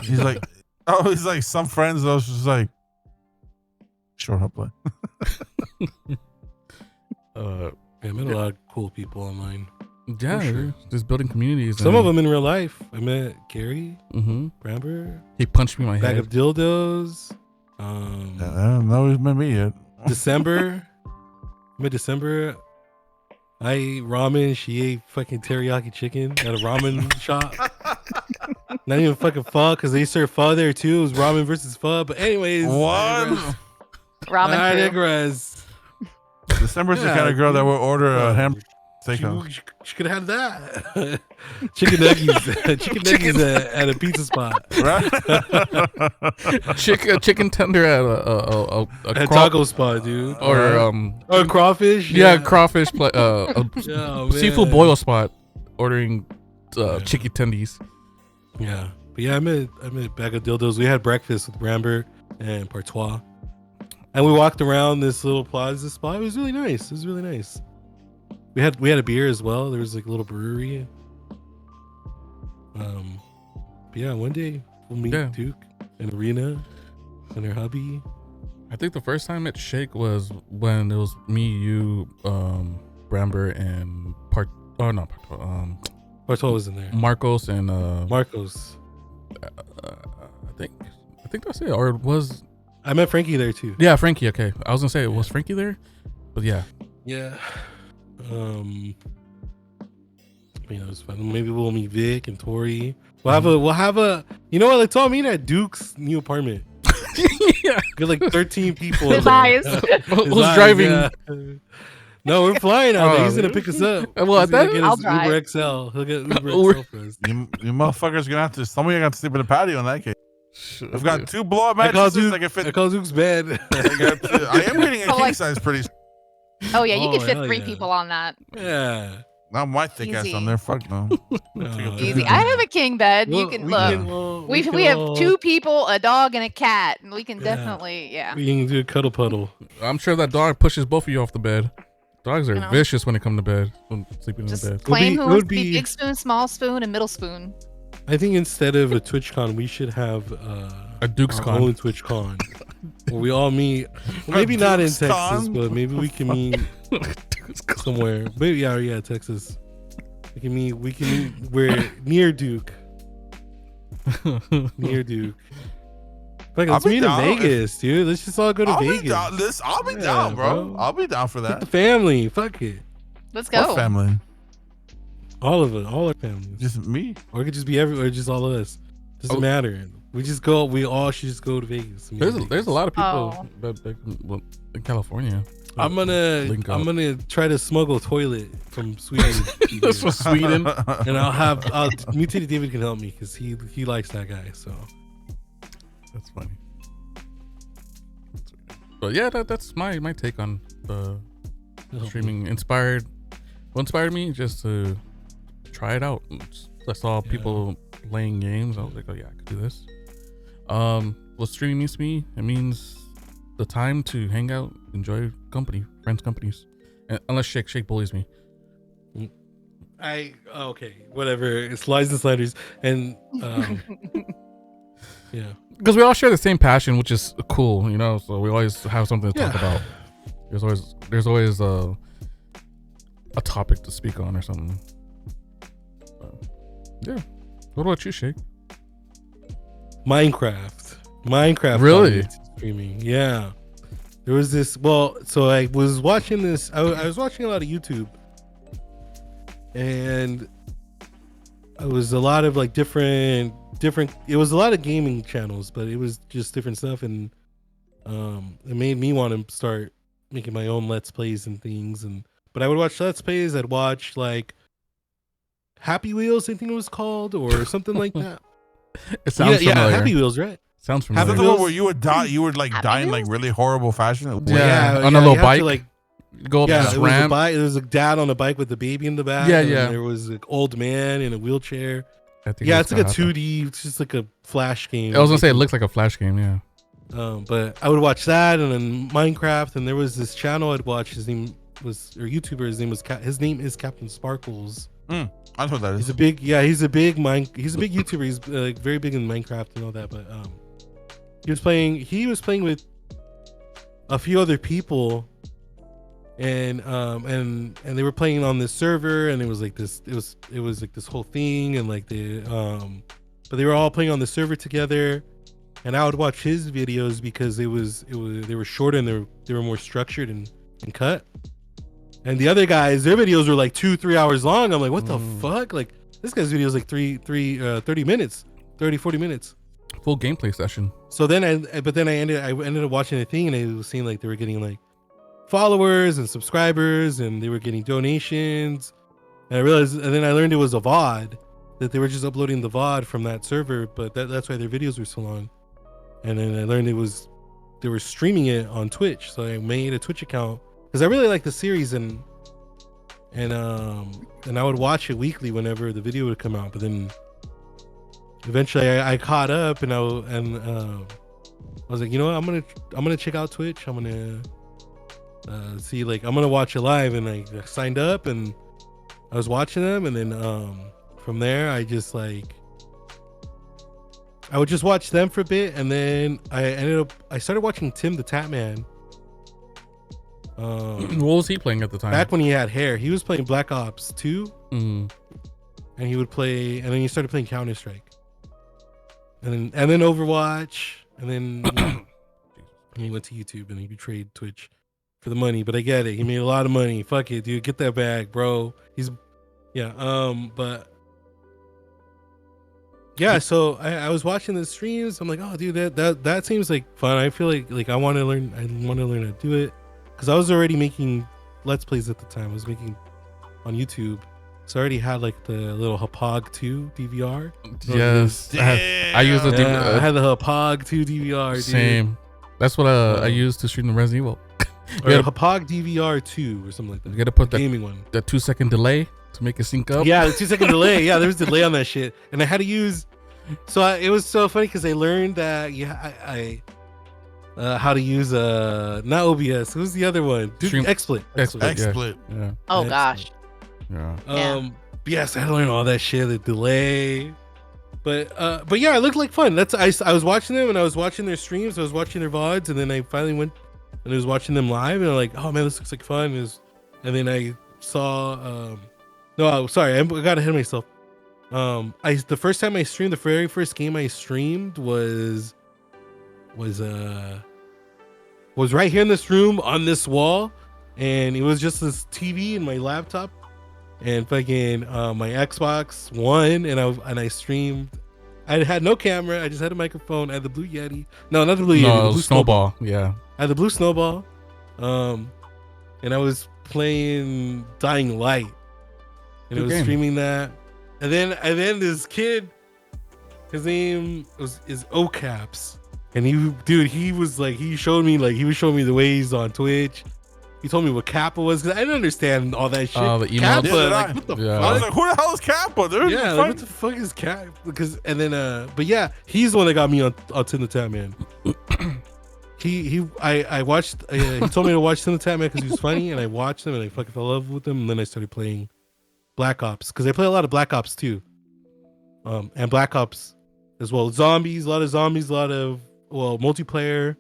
He's like, some friends. I was just like, sure, I'll play. I met a lot of cool people online. Yeah, sure. Just building communities. Some of them in real life. I met Gary, Bramber. He punched me in my Bag head. of dildos. I don't know he's met me yet. December. Mid December. I ate ramen. She ate fucking teriyaki chicken at a ramen shop. Not even fucking pho, because they serve pho there too. It was ramen versus pho. But anyways, What? Ramen. I crew. digress. December's the kind of girl that will order a hamburger. She could have had that. Chicken nuggies at a pizza spot. Right? Chicken tender at a taco spot, dude. Or crawfish. Yeah, crawfish. Seafood boil spot. Ordering chicken tendies. Yeah, but yeah, I met Bag of Dildos. We had breakfast with Bramber and Partois, and we walked around this little plaza spot. It was really nice. We had a beer as well. There was like a little brewery. But yeah, one day we'll meet Duke and Arena and her hubby. I think the first time at Shake was when it was me, you, Bramber, and Partois was in there. Marcos and Marcos. I think that's it. Or it was I met Frankie there too. Yeah, Frankie. Okay, I was gonna say was Frankie there, but yeah. Yeah. It was fun. Maybe we'll meet Vic and Tori. We'll have a. You know what? Let's all meet at Duke's new apartment. Yeah. Got like 13 people. His eyes. Who's driving? Yeah. No, we're flying out there. Oh, He's gonna pick us up. well, He's gonna that- get I'll his Uber drive. XL. He'll get Uber Uber- XL for us. You motherfuckers gonna have to. Some of you got to sleep in the patio in that case. I've got 2 blow up I call mattresses. Duke. I can fit. I call Duke's bed. I am getting a So, king like- size pretty. Oh yeah, you Oh, could fit hell 3 yeah. people on that. Yeah. Not my thick ass Easy. on there. Fuck no. Easy. I have a king bed. You Well, can we look. can- well, we can have all- 2 people, a dog, and a cat, and we can Yeah. definitely, yeah. We can do a cuddle puddle. I'm sure that dog pushes both of you off the bed. Dogs are You know? vicious when they come to bed, when sleeping Just in bed. claim be- who it wants would to be be- big spoon, small spoon, and middle spoon. I think instead of a TwitchCon, we should have A Duke's our con. own TwitchCon, where we all meet. Well, maybe not in Duke's Texas, Con? but maybe we can meet somewhere. Maybe yeah, Texas. We can meet. We're near Duke. Near Duke. Like, let's I'll be meet in down if- Vegas, dude. Let's just all go to I'll be Vegas. down. I'll be Yeah, down, bro. bro. I'll be down for Get the that. family. Fuck it. Let's What go. family? All of it. All our families. Just me. Or it could just be or just all of us. Doesn't Oh. matter. We just go. We all should just go to Vegas. and meet in There's Vegas. a lot of people Oh. well, in California. I'm Link up. gonna try to smuggle toilet from Sweden, That's from Sweden. and Mutated David can help me because he likes that guy. So That's funny. But yeah, that's my take on streaming. What inspired me just to try it out. I saw people playing games. I was like, oh yeah, I could do this. What streaming means to me, it means the time to hang out, enjoy company, friends' companies. Unless Shake bullies me. okay, whatever. It's slides and sliders, and yeah. Because we all share the same passion, which is cool, you know. So we always have something to talk Yeah. about. There's always a topic to speak on or something. Yeah. What about you, Shake? Minecraft. Really? Streaming. Yeah. There was this. Well, so I was watching this. I was watching a lot of YouTube, and it was a lot of like different. It was a lot of gaming channels, but it was just different stuff, and it made me want to start making my own Let's Plays and things. But I would watch Let's Plays. I'd watch like Happy Wheels, I think it was called, or something like that. It sounds yeah, familiar. Happy Wheels, right? Sounds Is familiar. that the Wheels? one where you would die? You would like Happy die in like Wheels? really horrible fashion. Yeah, on a you little have bike. to, like, Go up yeah, this it was a ramp. bike. There was a dad on a bike with the baby in the back. Yeah, and yeah. There was an old man in a wheelchair. I think Yeah, it it's like a was kinda 2D. It's just like a flash game. I was gonna say it looks like a flash game. Yeah. But I would watch that, and then Minecraft, and there was this channel I'd watch. His name was, or YouTuber. His name is Captain Sparkles. I know what that He's is. he's a big YouTuber. He's like very big in Minecraft and all that. But he was playing with a few other people, and they were playing on this server, and it was like this. It was like this whole thing, and like but they were all playing on the server together. And I would watch his videos because they were shorter and they were more structured and cut. And the other guys, their videos were like 2-3 hours long. I'm like, what the fuck? Like, this guy's video is like 30 minutes, 40 minutes. Full gameplay session. So then I ended up watching the thing, and it was seeing like they were getting like followers and subscribers, and they were getting donations. And I realized, and then I learned it was a VOD, that they were just uploading the VOD from that server, but that's why their videos were so long. And then I learned they were streaming it on Twitch. So I made a Twitch account because I really like the series, and I would watch it weekly whenever the video would come out. But then eventually I caught up, and I was like, you know what, I'm gonna check out Twitch. I'm gonna see, like, I'm gonna watch it live, and I signed up, and I was watching them, and then from there I would just watch them for a bit, and then I started watching Tim the Tatman. What was he playing at the time? Back when he had hair, he was playing Black Ops 2, Mm. and he would play, and then he started playing Counter Strike, and then Overwatch, and then he went to YouTube, and he betrayed Twitch for the money. But I get it, he made a lot of money. Fuck it, dude, get that bag, bro. But yeah, so I was watching the streams. I'm like, oh, dude, that seems like fun. I feel like I want to learn. I want to learn how to do it because I was already making Let's Plays at the time. I was making on YouTube, so I already had like the little Hapog 2 DVR. Yes, I used the I had the Hapog 2 DVR. Dude. Same. That's what I used to stream the Resident Evil. Or Hapog DVR 2 or something like that. You gotta put the gaming one. The 2-second delay to make it sync up. Yeah, the 2-second delay. Yeah, there was delay on that shit, and I had to use. So it was so funny because I learned that how to use not OBS. Who's the other one? Dude, XSplit. XSplit. Yeah. Oh XSplit. gosh. Yeah. Yes, I had to learn all that shit, the delay. But yeah, it looked like fun. I was watching them and I was watching their streams. I was watching their VODs, and then I finally went and I was watching them live, and I'm like, oh man, this looks like fun. And then I saw sorry, I got ahead of myself. The first time I streamed, the very first game I streamed was right here in this room on this wall, and it was just this TV and my laptop and fucking my Xbox One, and I streamed. I had no camera. I just had a microphone. I had the Blue Yeti. No, not the Blue Yeti. The Blue Snowball. Yeah. I had the Blue Snowball. And I was playing Dying Light, and it was streaming that. And then this kid, his name is Ocaps, and he was showing me the ways on Twitch. He told me what Kappa was because I didn't understand all that shit. Oh, the email. Kappa, Yeah, what the I fuck? was like, who the hell is Kappa, dude? Yeah, like, what the fuck is Kappa? But yeah, he's the one that got me on Tin the Tap Man. I watched. He told me to watch Tin the Tap Man because he was funny, and I watched him and I fucking fell in love with him. And then I started playing Black Ops because I play a lot of Black Ops too, and Black Ops as well. Zombies, a lot of multiplayer.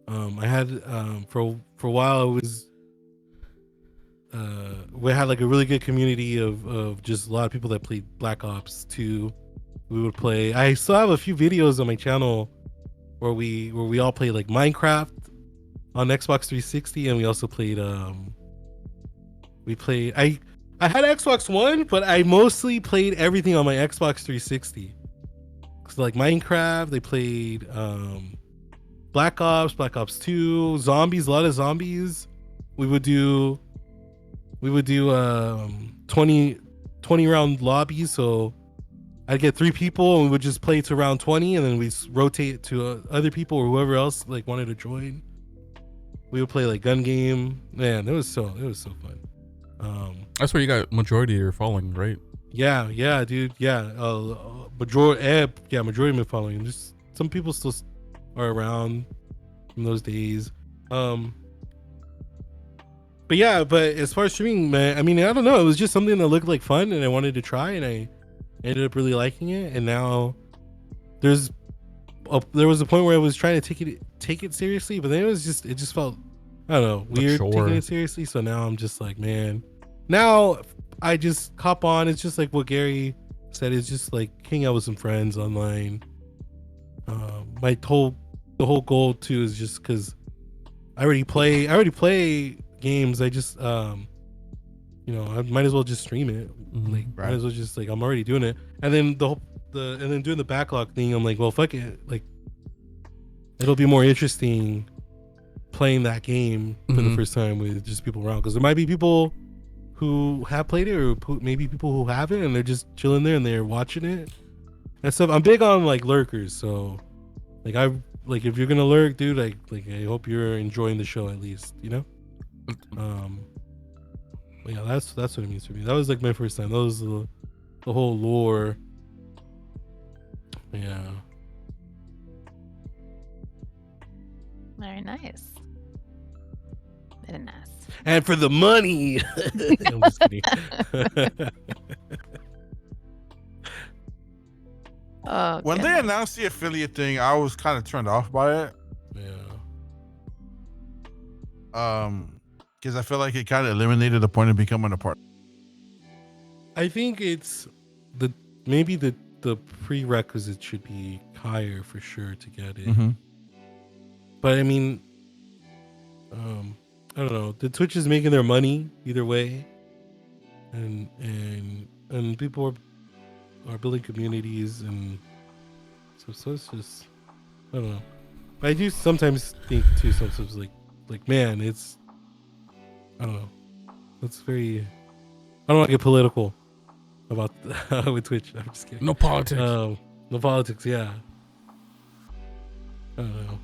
I had for a while it was we had like a really good community of just a lot of people that played Black Ops 2. We would play. I still have a few videos on my channel where we all played like Minecraft on Xbox 360, and we also played I had Xbox One, but I mostly played everything on my Xbox 360. Cause like Minecraft, they played Black Ops 2, zombies, a lot of zombies. We would do 20 round lobbies, so I'd get 3 people and we would just play to round 20, and then we rotate to other people or whoever else like wanted to join. We would play like gun game. Man, it was so fun. That's where you got majority of your following, right? Yeah, dude. Yeah, majority of my following. Just some people still are around from those days. But as far as streaming, man, I mean, I don't know. It was just something that looked like fun, and I wanted to try, and I ended up really liking it. And now there was a point where I was trying to take it seriously, but then it just felt, I don't know, weird taking it seriously. So now I'm just like, man, now I just hop on. It's just like what Gary said. It's just like hang out with some friends online. The whole goal too is just because I already play games. I just I might as well just stream it. Like might as well just like I'm already doing it. And then and then doing the backlog thing, I'm like, well, fuck it. Like it'll be more interesting playing that game for the first time with just people around, because there might be people who have played it, or maybe people who haven't, and they're just chilling there and they're watching it and stuff. I'm big on like lurkers, so like if you're gonna lurk, dude, like I hope you're enjoying the show at least, you know. Yeah, that's what it means for me. That was like my first time. That was the whole lore. Yeah. Very nice. Very nice. And for the money. I'm just kidding. Oh, when they announced the affiliate thing, I was kind of turned off by it. Yeah. Because I feel like it kind of eliminated the point of becoming a part. I think it's maybe the prerequisite should be higher for sure to get it. But I mean, I don't know. The Twitch is making their money either way, and people are. or building communities, and so it's just, I don't know. But I do sometimes think too, sometimes like man, it's, I don't know. It's very, I don't want to get political about with Twitch. I'm just kidding. No politics. No politics. Yeah. I don't know.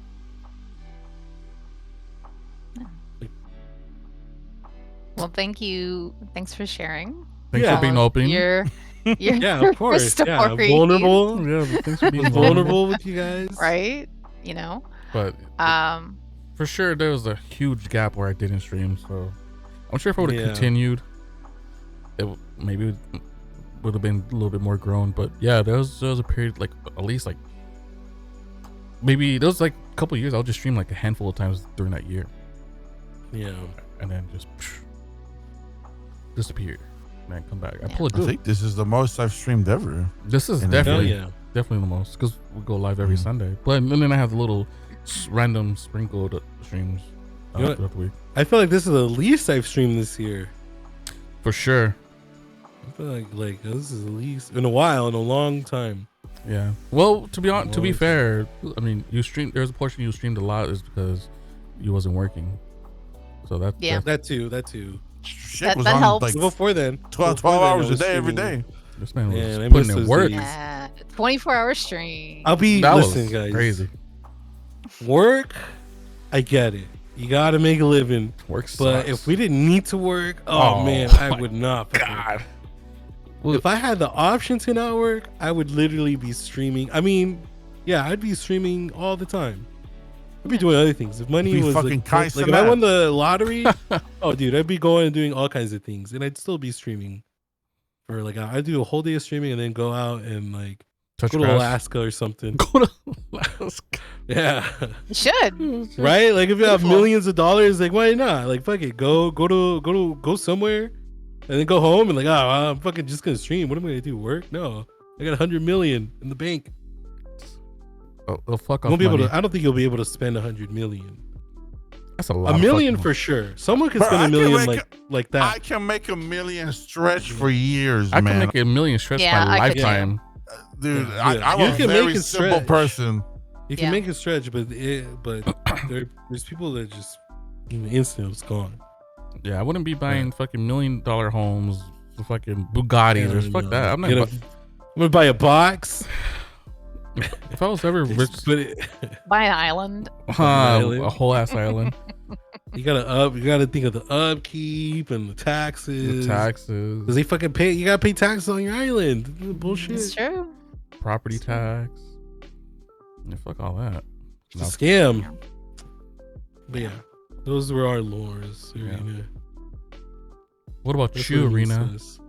Well, thank you. Thanks for sharing. Thanks yeah. for being open. Your Yeah, of course. Yeah, story, vulnerable. Yeah, thanks for being Vulnerable with you guys. right? You know, But for sure, there was a huge gap where I didn't stream. So I'm sure if I would have Yeah. continued, maybe would have been a little bit more grown. But yeah, there was a period, like at least like maybe there was like a couple of years I'll just stream like a handful of times during that year, Yeah. and then just disappear, and then come back. I Yeah. pull a I Dook. think this is the most I've streamed ever. This is And Hell definitely yeah. definitely the most, because we go live every Mhm. Sunday. But and then I have the little random sprinkled streams You know what? throughout the week. I feel like this is the least I've streamed this year. For sure. I feel like this is the least in a while, in a long time. Yeah. Well, to be honest, to be Well, fair, I mean, you streamed. There's a portion you streamed a lot is because you wasn't working. So that Yeah. That too. Shit That- was that on helps. like Before then, 12 before then, I hours a was day every streaming. day. this man was Man, I putting miss in those work. days. 24-hour stream. I'll be That listen, was guys. crazy. Work, I get it. You gotta make a living. Work But sucks. if we didn't need to work, oh, Oh man, I my would not. fucking- God. If I had the option to not work, I would literally be streaming. I mean, yeah, I'd be streaming all the time. I'd be doing other things. If money Be was fucking like Kai if I won Cenat. the lottery, oh dude, I'd be going and doing all kinds of things, and I'd still be streaming. For like, I'd do a whole day of streaming and then go out and like Touch go to grass. Alaska or something. Go to Alaska. Yeah, You should. right. Like if you have Beautiful. millions of dollars, like why not? Like fuck it, go somewhere, and then go home and like, I'm fucking just gonna stream. What am I gonna do? Work? No, I got 100 million in the bank. Oh, fuck You off won't be able money. to. I don't think you'll be able to spend 100 million. That's a lot. A of million fucking for sure. Someone could Bro, spend I a can million make like I that. can make $1 million stretch for years, I man. can make a million stretch Yeah, my I could too. lifetime. Dude, Yeah. I'm You a can very make it simple stretch. person. You can Yeah. make it stretch, but there's people that just instant it's gone. Yeah, I wouldn't be buying fucking $1 million homes, fucking Bugattis, or fuck that. I'm not. I'm gonna buy a box. If I was ever rich, Put it. Buy an island. island. a whole ass island, You gotta think of the upkeep and the taxes. the taxes, Cause they fucking pay. You gotta pay taxes on your island. It's Bullshit. true. property tax. Yeah, fuck all that. It's a scam. But yeah, those were our lores. Yeah. Arena. What about That's you, what it Arena? says.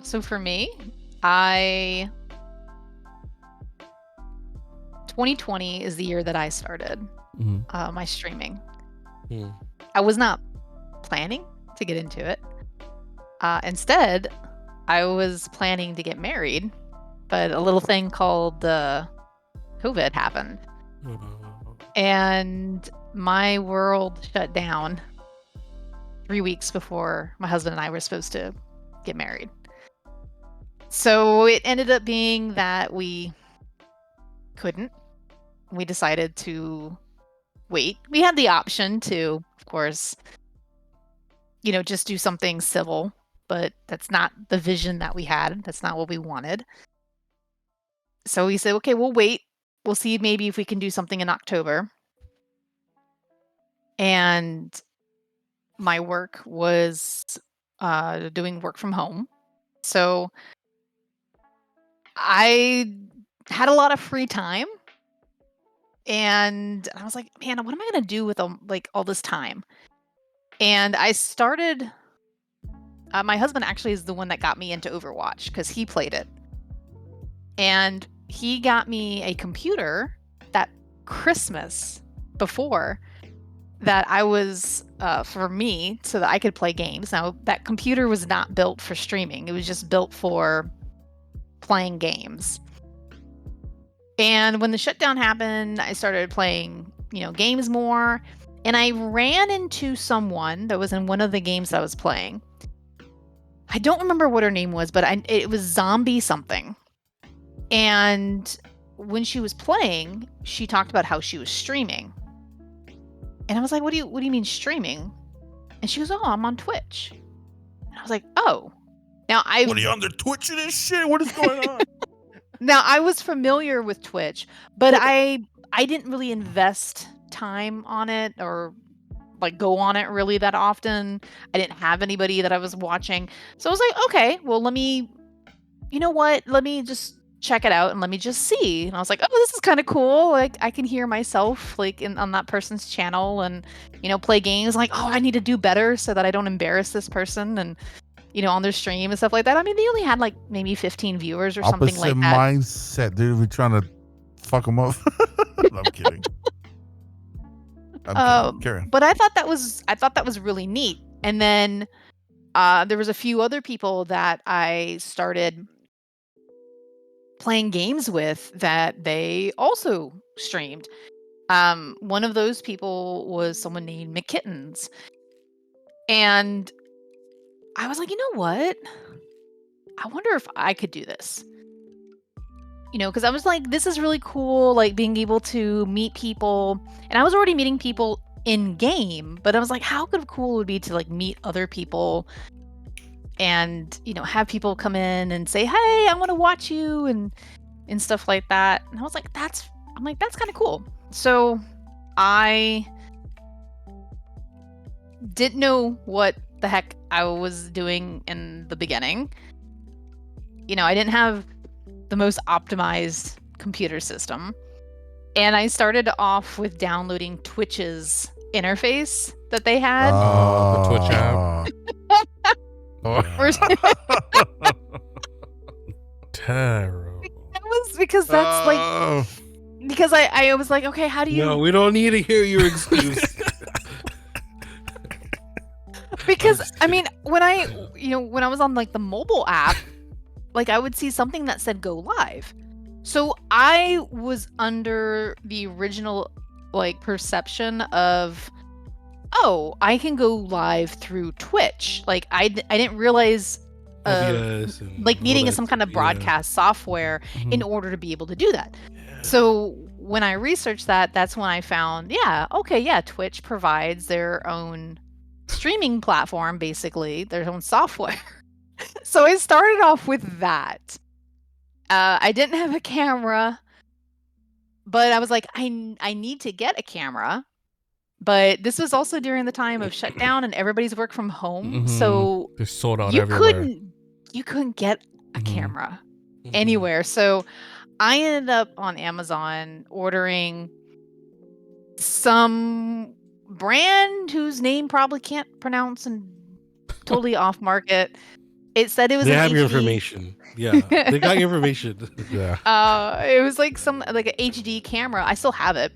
So for me, 2020 is the year that I started Mhm. my streaming. Hmm. I was not planning to get into it. Instead, I was planning to get married, but a little thing called COVID happened, and my world shut down 3 weeks before my husband and I were supposed to get married. So it ended up being that we couldn't. We decided to wait. We had the option to, of course, just do something civil, but that's not the vision that we had. That's not what we wanted. So we said, okay, we'll wait. We'll see maybe if we can do something in October. And my work was doing work from home. So I had a lot of free time. And I was like, man, what am I going to do with all this time? And I started, my husband actually is the one that got me into Overwatch because he played it. And he got me a computer that Christmas before that I was, for me, so that I could play games. Now, that computer was not built for streaming. It was just built for playing games. And when the shutdown happened, I started playing, games more. And I ran into someone that was in one of the games that I was playing I don't remember what her name was, but it was Zombie something. And when she was playing, she talked about how she was streaming. And I was like, what do you mean streaming? And she goes, oh, I'm on Twitch. And I was like, oh. Now What are you on the Twitch and this shit? What is going on? Now I was familiar with Twitch, but I didn't really invest time on it or like go on it really that often. I didn't have anybody that I was watching. So I was like, okay, well, let me just check it out and let me just see. And I was like, oh, this is kind of cool. Like I can hear myself like on that person's channel and, play games like, oh, I need to do better so that I don't embarrass this person and, on their stream and stuff like that. I mean, they only had like maybe 15 viewers or something like that. Mindset, dude. We're trying to fuck them up. I'm kidding. Carry on. But I thought that was really neat. And then there was a few other people that I started playing games with that they also streamed. One of those people was someone named McKittens. And I was like, you know what? I wonder if I could do this. Because I was like, this is really cool, like being able to meet people. And I was already meeting people in game, but I was like, how cool would it be to like meet other people and, have people come in and say, hey, I want to watch you and stuff like that. And I was like, that's kind of cool. So I didn't know what the heck I was doing in the beginning. I didn't have the most optimized computer system. And I started off with downloading Twitch's interface that they had. The Twitch app. Terrible. That was because that's like because I was like, okay, how do you? No, we don't need to hear your excuse. Because I mean, when I was on like the mobile app, like I would see something that said go live. So I was under the original like perception of, oh, I can go live through Twitch. Like I didn't realize like needing some kind of broadcast software in order to be able to do that. Yeah. So when I researched that, that's when I found, Twitch provides their own streaming platform, basically their own software. So I started off with that. I didn't have a camera, but I was like, I need to get a camera. But this was also during the time of shutdown and everybody's work from home. So they sold out everywhere. You couldn't get a camera anywhere. So I ended up on Amazon ordering some brand whose name probably can't pronounce and totally off market. It said it was. They have your information. Yeah, they got your information. Yeah. It was like an HD camera. I still have it,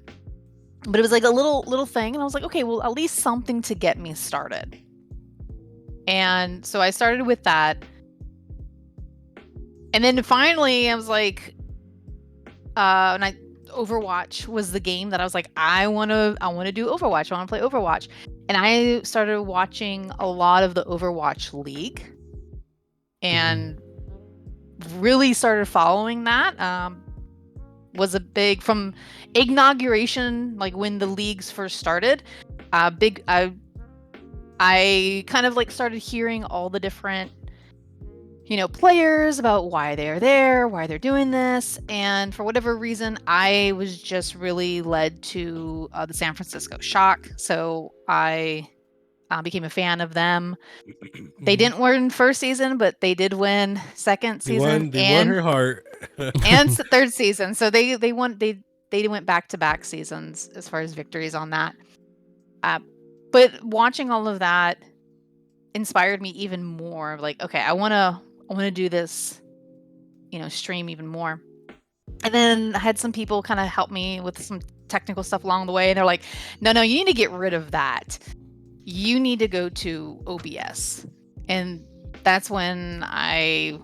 but it was like a little thing, and I was like, okay, well, at least something to get me started. And so I started with that, and then finally, I was like, Overwatch was the game that I was like, I want to do Overwatch. I want to play Overwatch, and I started watching a lot of the Overwatch League. And really started following that. Was a big from inauguration, like when the leagues first started. I kind of like started hearing all the different, players about why they're there, why they're doing this, and for whatever reason, I was just really led to the San Francisco Shock. So I became a fan of them. They didn't win first season, but they did win second season. They won her heart. And third season. So they won. They went back-to-back seasons as far as victories on that. But watching all of that inspired me even more. Like, okay, I want to do this, stream even more. And then I had some people kind of help me with some technical stuff along the way. And they're like, no, you need to get rid of that. You need to go to OBS. And that's when I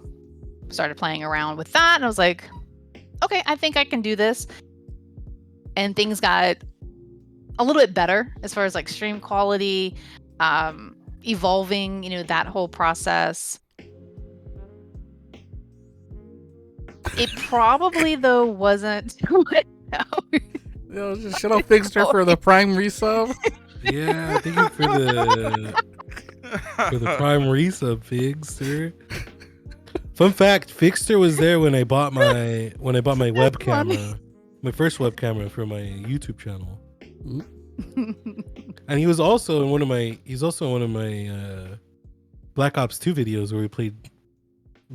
started playing around with that. And I was like, okay, I think I can do this. And things got a little bit better as far as like stream quality, evolving, that whole process. It probably though wasn't. Yo, just shut up, Fixter, for the Prime resub. Yeah, thank you for the prime resub, Fixter. Fun fact: Fixter was there when I bought my web camera, my first web camera for my YouTube channel, and he was also in one of my Black Ops 2 videos where we played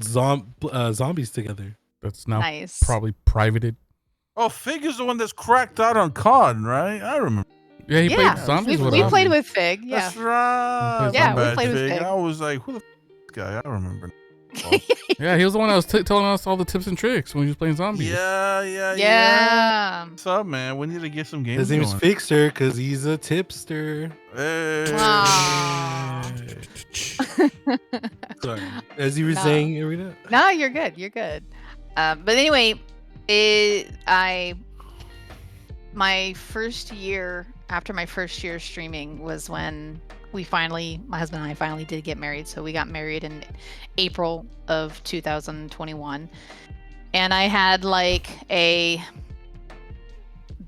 zombies together. That's now Nice. probably privated. Oh, Fig is the one that's cracked out on COD, right? I remember. Yeah, he played zombies with we us. played with Fig. Yeah. That's right. Yeah, My we bad, played with Fig. Fig. I was like, who the guy? I remember. Yeah, he was the one that was telling us all the tips and tricks when he was playing zombies. Yeah. What's up, man? We need to get some games. His name's going. Fixter because he's a tipster. Hey. Aw. Sorry, as you were No. saying, Arena. No, you're good. You're good. But anyway, my first year after my first year streaming was when my husband and I finally did get married. So we got married in April of 2021, and I had like a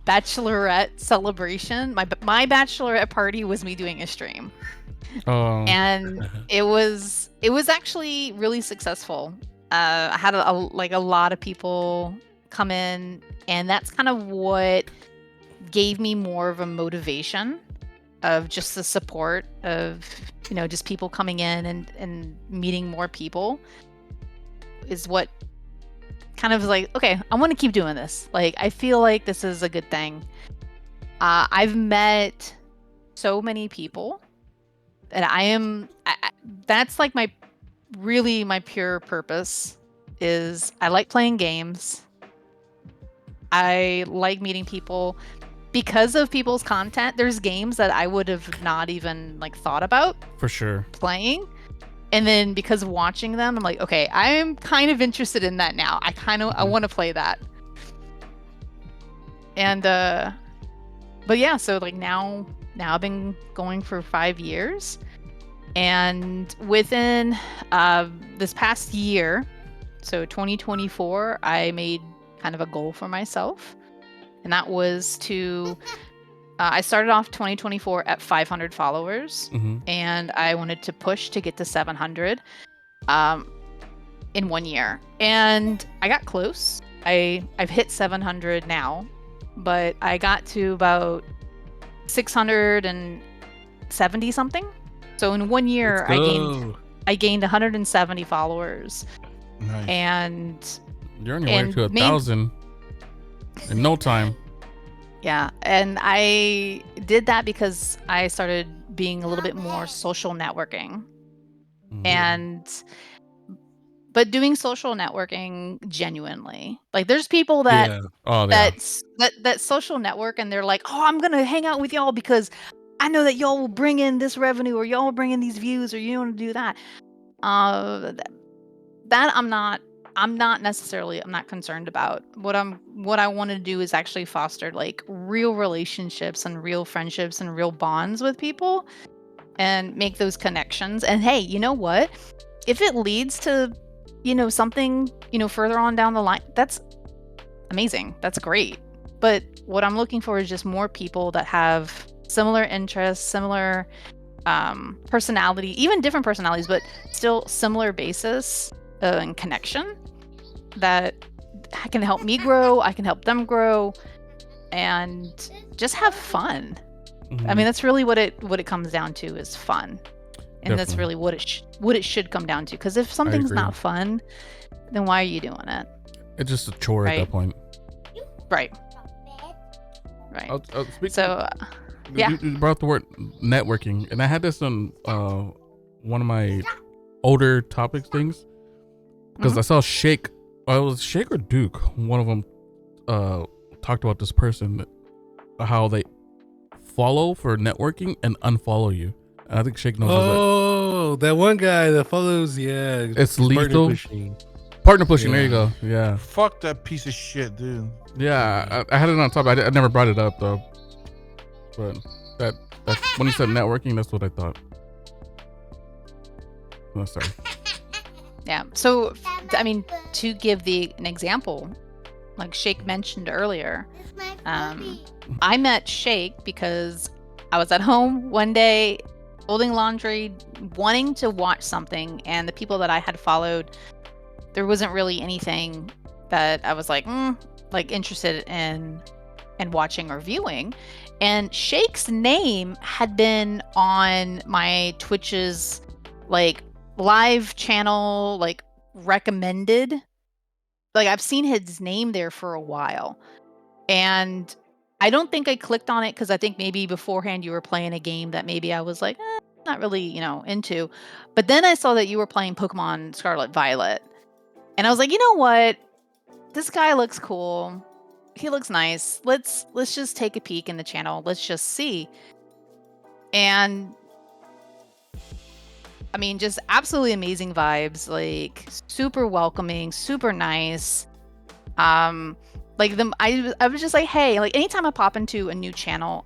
bachelorette celebration. My bachelorette party was me doing a stream. Oh, And it was actually really successful. I had a lot of people come in, and that's kind of what gave me more of a motivation of just the support of just people coming in and meeting more people is what kind of like, okay, I want to keep doing this. Like, I feel like this is a good thing. I've met so many people. And that's like my pure purpose is I like playing games. I like meeting people because of people's content. There's games that I would have not even like thought about for sure playing. And then because of watching them, I'm like, okay, I'm kind of interested in that now. I want to play that. And, but yeah, so like now I've been going for 5 years, and within this past year, so 2024, I made kind of a goal for myself, and that was to I started off 2024 at 500 followers, and I wanted to push to get to 700 in 1 year, and I got close. I've hit 700 now, but I got to about 670 something. So in 1 year, I gained 170 followers. Nice. And you're on your way to 1,000 in no time. Yeah, and I did that because I started being a little bit more social networking, but doing social networking genuinely. Like, there's people that that social network, and they're like, oh, I'm gonna hang out with y'all because I know that y'all will bring in this revenue, or y'all will bring in these views, or you want to do that. That I'm not concerned about. What I want to do is actually foster like real relationships and real friendships and real bonds with people, and make those connections. And hey, you know what? If it leads to something further on down the line, that's amazing. That's great. But what I'm looking for is just more people that have similar interests, similar personality, even different personalities, but still similar basis and connection that can help me grow. I can help them grow, and just have fun. I mean, that's really what it comes down to, is fun. And that's really what it should come down to. Because if something's not fun, then why are you doing it? It's just a chore at that point. Right. So, yeah. You brought up the word networking, and I had this on one of my older topics things, because I saw Shake. It was Shake or Duke. One of them talked about this person, how they follow for networking and unfollow you. And I think Shake knows. Oh, that one guy that follows. Yeah, it's lethal. Partner pushing. There you go. Yeah. Fuck that piece of shit, dude. Yeah, I had it on top. I never brought it up though. But that when you said networking, that's what I thought. Oh, sorry. Yeah. So, I mean, to give an example, like Shake mentioned earlier, I met Shake because I was at home one day folding laundry, wanting to watch something, and the people that I had followed, there wasn't really anything that I was like interested in watching or viewing. And Shake's name had been on my Twitch's like live channel, like recommended. Like I've seen his name there for a while. And I don't think I clicked on it because I think maybe beforehand you were playing a game that maybe I was like, not really, into. But then I saw that you were playing Pokemon Scarlet Violet. And I was like, you know what? This guy looks cool. He looks nice. Let's just take a peek in the channel. Let's just see. And I mean, just absolutely amazing vibes, like super welcoming, super nice. Like I was just like, hey, like anytime I pop into a new channel,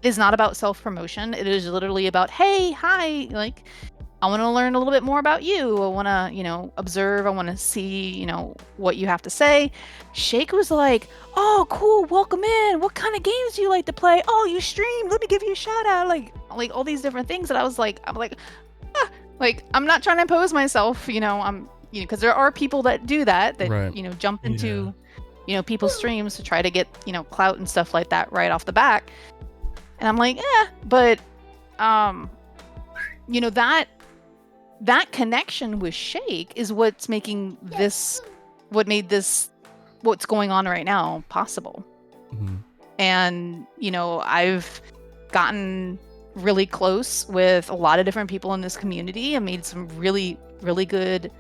it's not about self-promotion. It is literally about, hey, hi, like I want to learn a little bit more about you. I want to, observe. I want to see, what you have to say. Shake was like, oh, cool. Welcome in. What kind of games do you like to play? Oh, you stream. Let me give you a shout out. Like all these different things. And I'm like, I'm not trying to impose myself, because there are people that do that, right. Jump into, people's streams to try to get, clout and stuff like that right off the back. And I'm like, but, that connection with Shake is what's making what's going on right now possible. Mm-hmm. And, I've gotten really close with a lot of different people in this community and made some really, really good,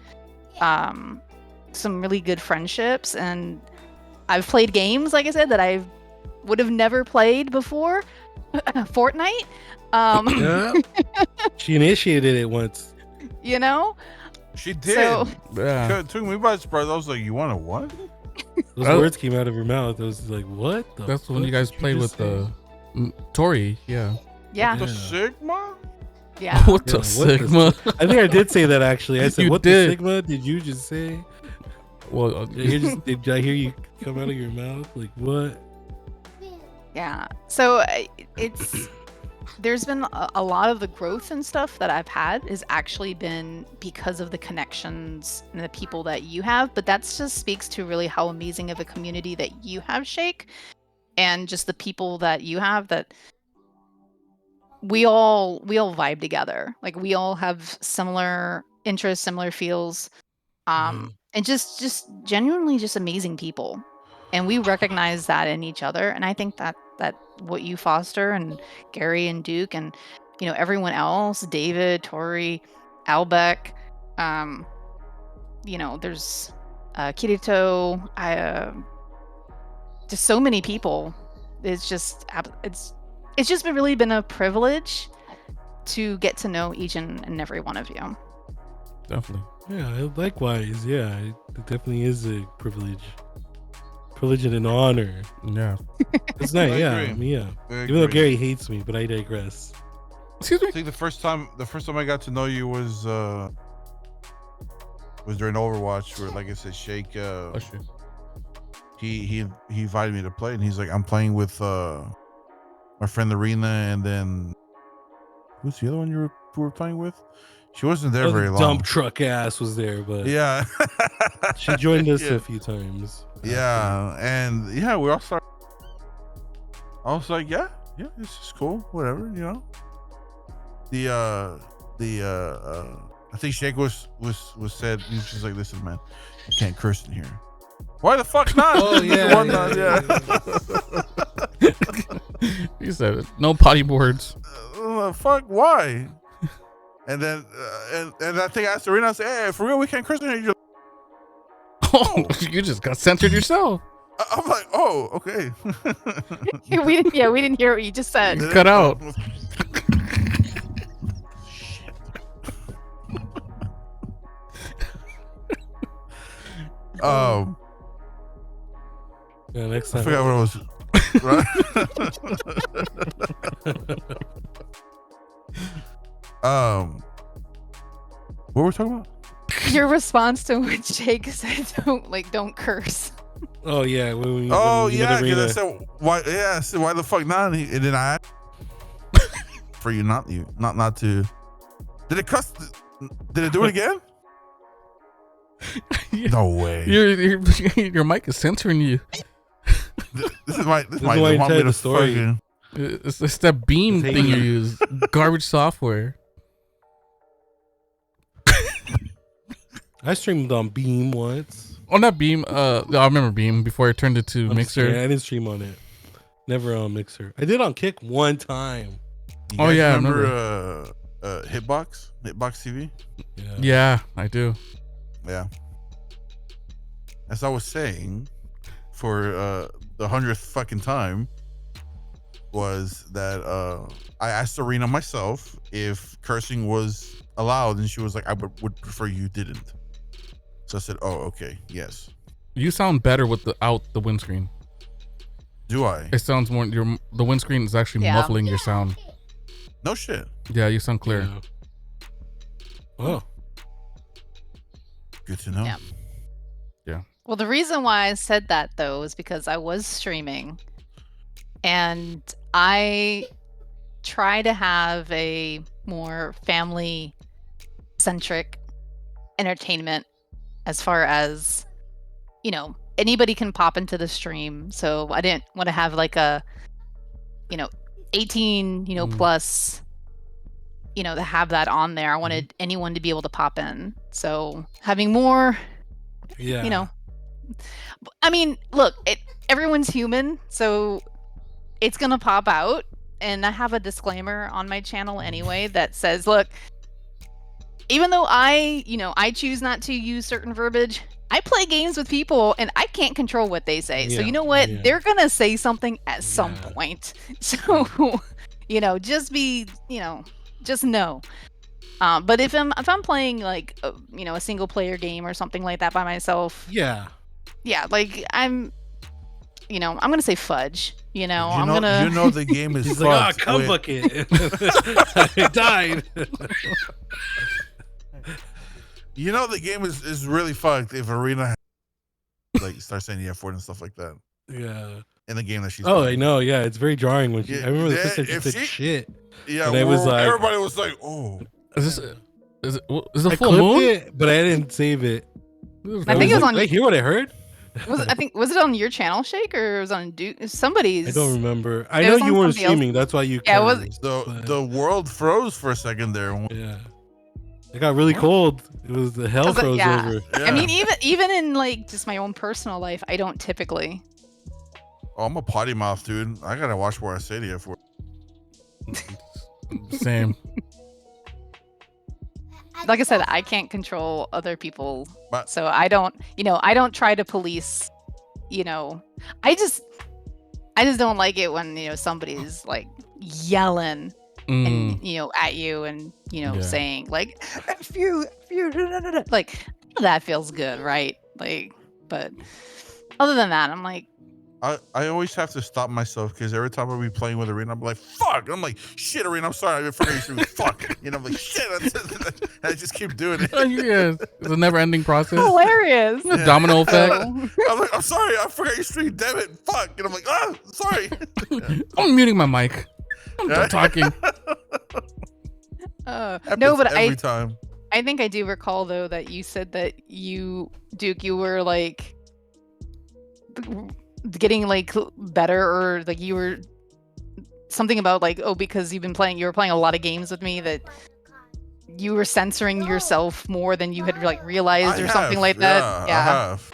friendships. And I've played games, like I said, that I would have never played before. Fortnite. Yeah. She initiated it once. She did. So, Yeah. It took me by surprise. I was like, you want a what? Those words came out of her mouth. I was like, what? That's when you guys played with the Tori. Yeah. Yeah. The Sigma? Yeah. What the Sigma? I think I did say that actually. I said, You what did. the Sigma did you just say? Well, Did I hear you come out of your mouth? Like, what? Yeah. So there's been a lot of the growth and stuff that I've had has actually been because of the connections and the people that you have. But that just speaks to really how amazing of a community that you have, Shake, and just the people that you have, that we all vibe together. Like we all have similar interests, similar feels, and just genuinely just amazing people. And we recognize that in each other. And I think that what you foster, and Gary and Duke and everyone else, David, Tori, Albeck, there's Kirito, just so many people. It's just really been a privilege to get to know each and every one of you. definitely. Yeah, likewise. Yeah, it definitely is a privilege and an honor. Yeah. It's nice. I Yeah, agree. I mean, yeah. I Even though agree. Gary hates me, but I digress. Excuse I me. think the first time I got to know you was during Overwatch, where, like I said, Shake Oh, shit. he invited me to play, and he's like, I'm playing with my friend Arena, and then who's the other one you were playing with? She wasn't there very The long. dump truck ass was there, but Yeah. she joined us Yeah. a few times. Yeah, and yeah, we all started. I was like, yeah, this is cool, whatever, I think Shake was said, he was just like, listen, man, you can't curse in here. Why the fuck not? Oh, yeah, Why not? You said it. No potty boards. Fuck, why? And then and I think I asked Arena, I said, hey, for real, we can't curse in here. You're Oh, you just got censored yourself. I'm like, oh, okay. we didn't hear what you just said. Cut out. Yeah, next I time. forgot what it was. Right? What were we talking about? your response to when Jake said don't curse. Oh yeah. When Oh you yeah, went because I Arena. said why? Yeah, I said why the fuck not? And then I asked for you not to. Did it cuss? Did it do it again? No way. Your mic is censoring you. This is why why they you want tell me the to story. fucking. It's that Beam It's thing you hating. use. Garbage software. I streamed on Beam once. Oh, not Beam. I remember Beam before it turned into I'm Mixer. scared. I didn't stream on it. Never on Mixer. I did on Kick one time. You Oh, guys yeah, I remember Hitbox TV? Yeah, I do. Yeah. As I was saying, for the 100th fucking time, was that I asked Arena myself if cursing was allowed, and she was like, I would prefer you didn't. So I said, oh, okay, yes. You sound better without the windscreen. Do I? It sounds more. The windscreen is actually Yeah. muffling your sound. No shit. Yeah, you sound clear. Yeah. Oh. Good to know. Yeah. Well, the reason why I said that though is because I was streaming, and I try to have a more family-centric entertainment as far as, anybody can pop into the stream. So I didn't want to have like a, 18, plus, to have that on there. I wanted anyone to be able to pop in. So having more, Yeah. I mean, look, everyone's human, so it's gonna pop out. And I have a disclaimer on my channel anyway that says, look, even though I choose not to use certain verbiage, I play games with people and I can't control what they say. So Yeah, you know what? yeah. They're gonna say something at some Yeah. point. So, just know. But if I'm playing like a single player game or something like that by myself, Yeah. yeah, like I'm gonna say fudge. I'm You gonna. know the game is He's like, fucked. come with- bucket. I died. You know the game is really fucked if Arena like starts saying the F word and stuff like that Yeah. in the game that she's Oh, playing. I know. Yeah, it's very jarring when she. Yeah, I remember the yeah, first time she if said she- shit. Yeah, And I was like- everybody was like, oh. Is it a I full clipped moon? it, but I didn't save it. I think it was like, on- Did I hear what I heard? Was it on your channel, Shake, or was it on somebody's? I don't remember. I It know was on you weren't somebody else. streaming. That's why you. Yeah, it was- cursed, The but- the world froze for a second there. Yeah. It got really cold. It was the hell 'Cause, froze yeah. over. I mean, even in like just my own personal life, I don't typically. Oh, I'm a potty mouth, dude. I gotta watch where I say the F word. Same. Like I said, I can't control other people, But- so I don't. I don't try to police. I just don't like it when somebody's like yelling Mm. and at you and Yeah. saying like F you, like that feels good, right? Like, but other than that, I'm like, I always have to stop myself because every time I be playing with Arena, I'm like, fuck. I'm like, shit, Arena, I'm sorry. I forgot you stream. Fuck. I'm like, shit. I just keep doing it. Yeah, it's a never-ending process. hilarious. Yeah. Domino effect. So- I'm like, I'm sorry. I forgot you stream. Damn it. Fuck. And I'm like, sorry. I'm muting my mic. I'm done talking. no, Happens but every time. I think I do recall though that you said that Duke, you were like getting like better, or like you were something about like, oh, because you were playing a lot of games with me, that you were censoring yourself more than you had like realized or something like that. Yeah. I have.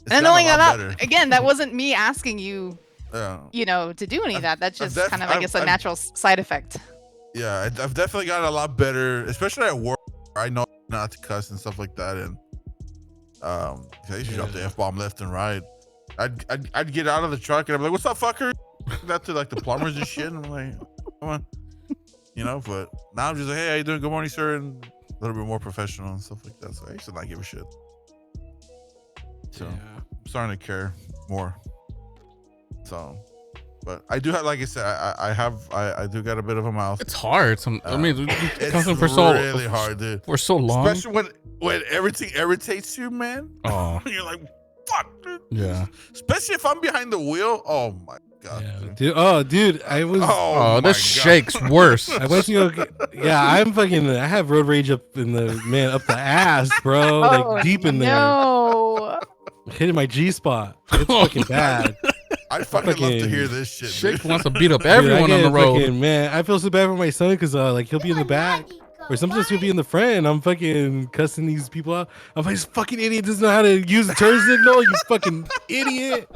It's And gotten knowing a lot that, better. again, that wasn't me asking you, Yeah. to do any of that. That's I've just kind of, I guess, a natural side effect. Yeah, I've definitely gotten a lot better, especially at work. I know not to cuss and stuff like that, and I used to drop the F-bomb left and right. I'd get out of the truck and I'm like, "What's up, fucker?" That to like the plumbers and shit. And I'm like, "Come on," But now I'm just like, "Hey, how you doing? Good morning, sir," and a little bit more professional and stuff like that. So I used to not give a shit. So I'm starting to care more. So But I do have, like I said, I do got a bit of a mouth. It's hard. I mean, It's counting for so really hard, dude. for so long. Especially when everything irritates you, man. Oh, You're like, fuck, dude. yeah. Especially if I'm behind the wheel. Oh my god. Yeah, dude. dude. Oh, dude, I was. Oh, my this God. shakes worse. I went to go. Yeah, I'm fucking. I have road rage up in the up the ass, bro. Like deep in there, No. hitting my G spot. It's fucking bad. I fucking love to hear this shit, Shake dude. wants to beat up Dude, everyone I on the get road. fucking- man, I feel so bad for my son because like he'll be in the back, or sometimes he'll be in the front, and I'm fucking cussing these people out. I'm like, this fucking idiot doesn't know how to use the turn signal. You fucking idiot.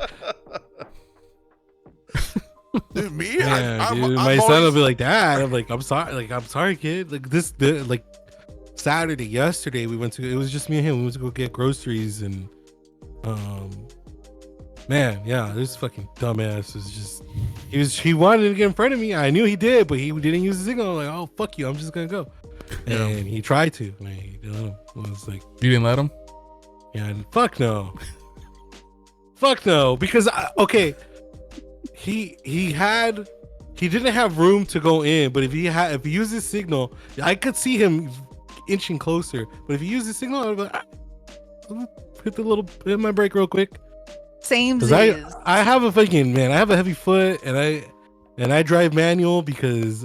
Dude, me? Yeah, I'm dude. My son will always- be like, Dad. I'm like, I'm sorry, kid. Like like Saturday, yesterday, we went to. It was just me and him. We went to go get groceries, and man, yeah, this fucking dumbass was just. He wanted to get in front of me. I knew he did, but he didn't use the signal. I'm like, oh fuck you, I'm just gonna go. Yeah. And he tried to. Man, he didn't let him. I was like, You didn't let him? yeah, fuck no. Fuck no, because okay, he didn't have room to go in, but if he used his signal, I could see him inching closer. But if he used his signal, I would be like, hit my brake real quick. Same Because I have a fucking man, I have a heavy foot, and I drive manual because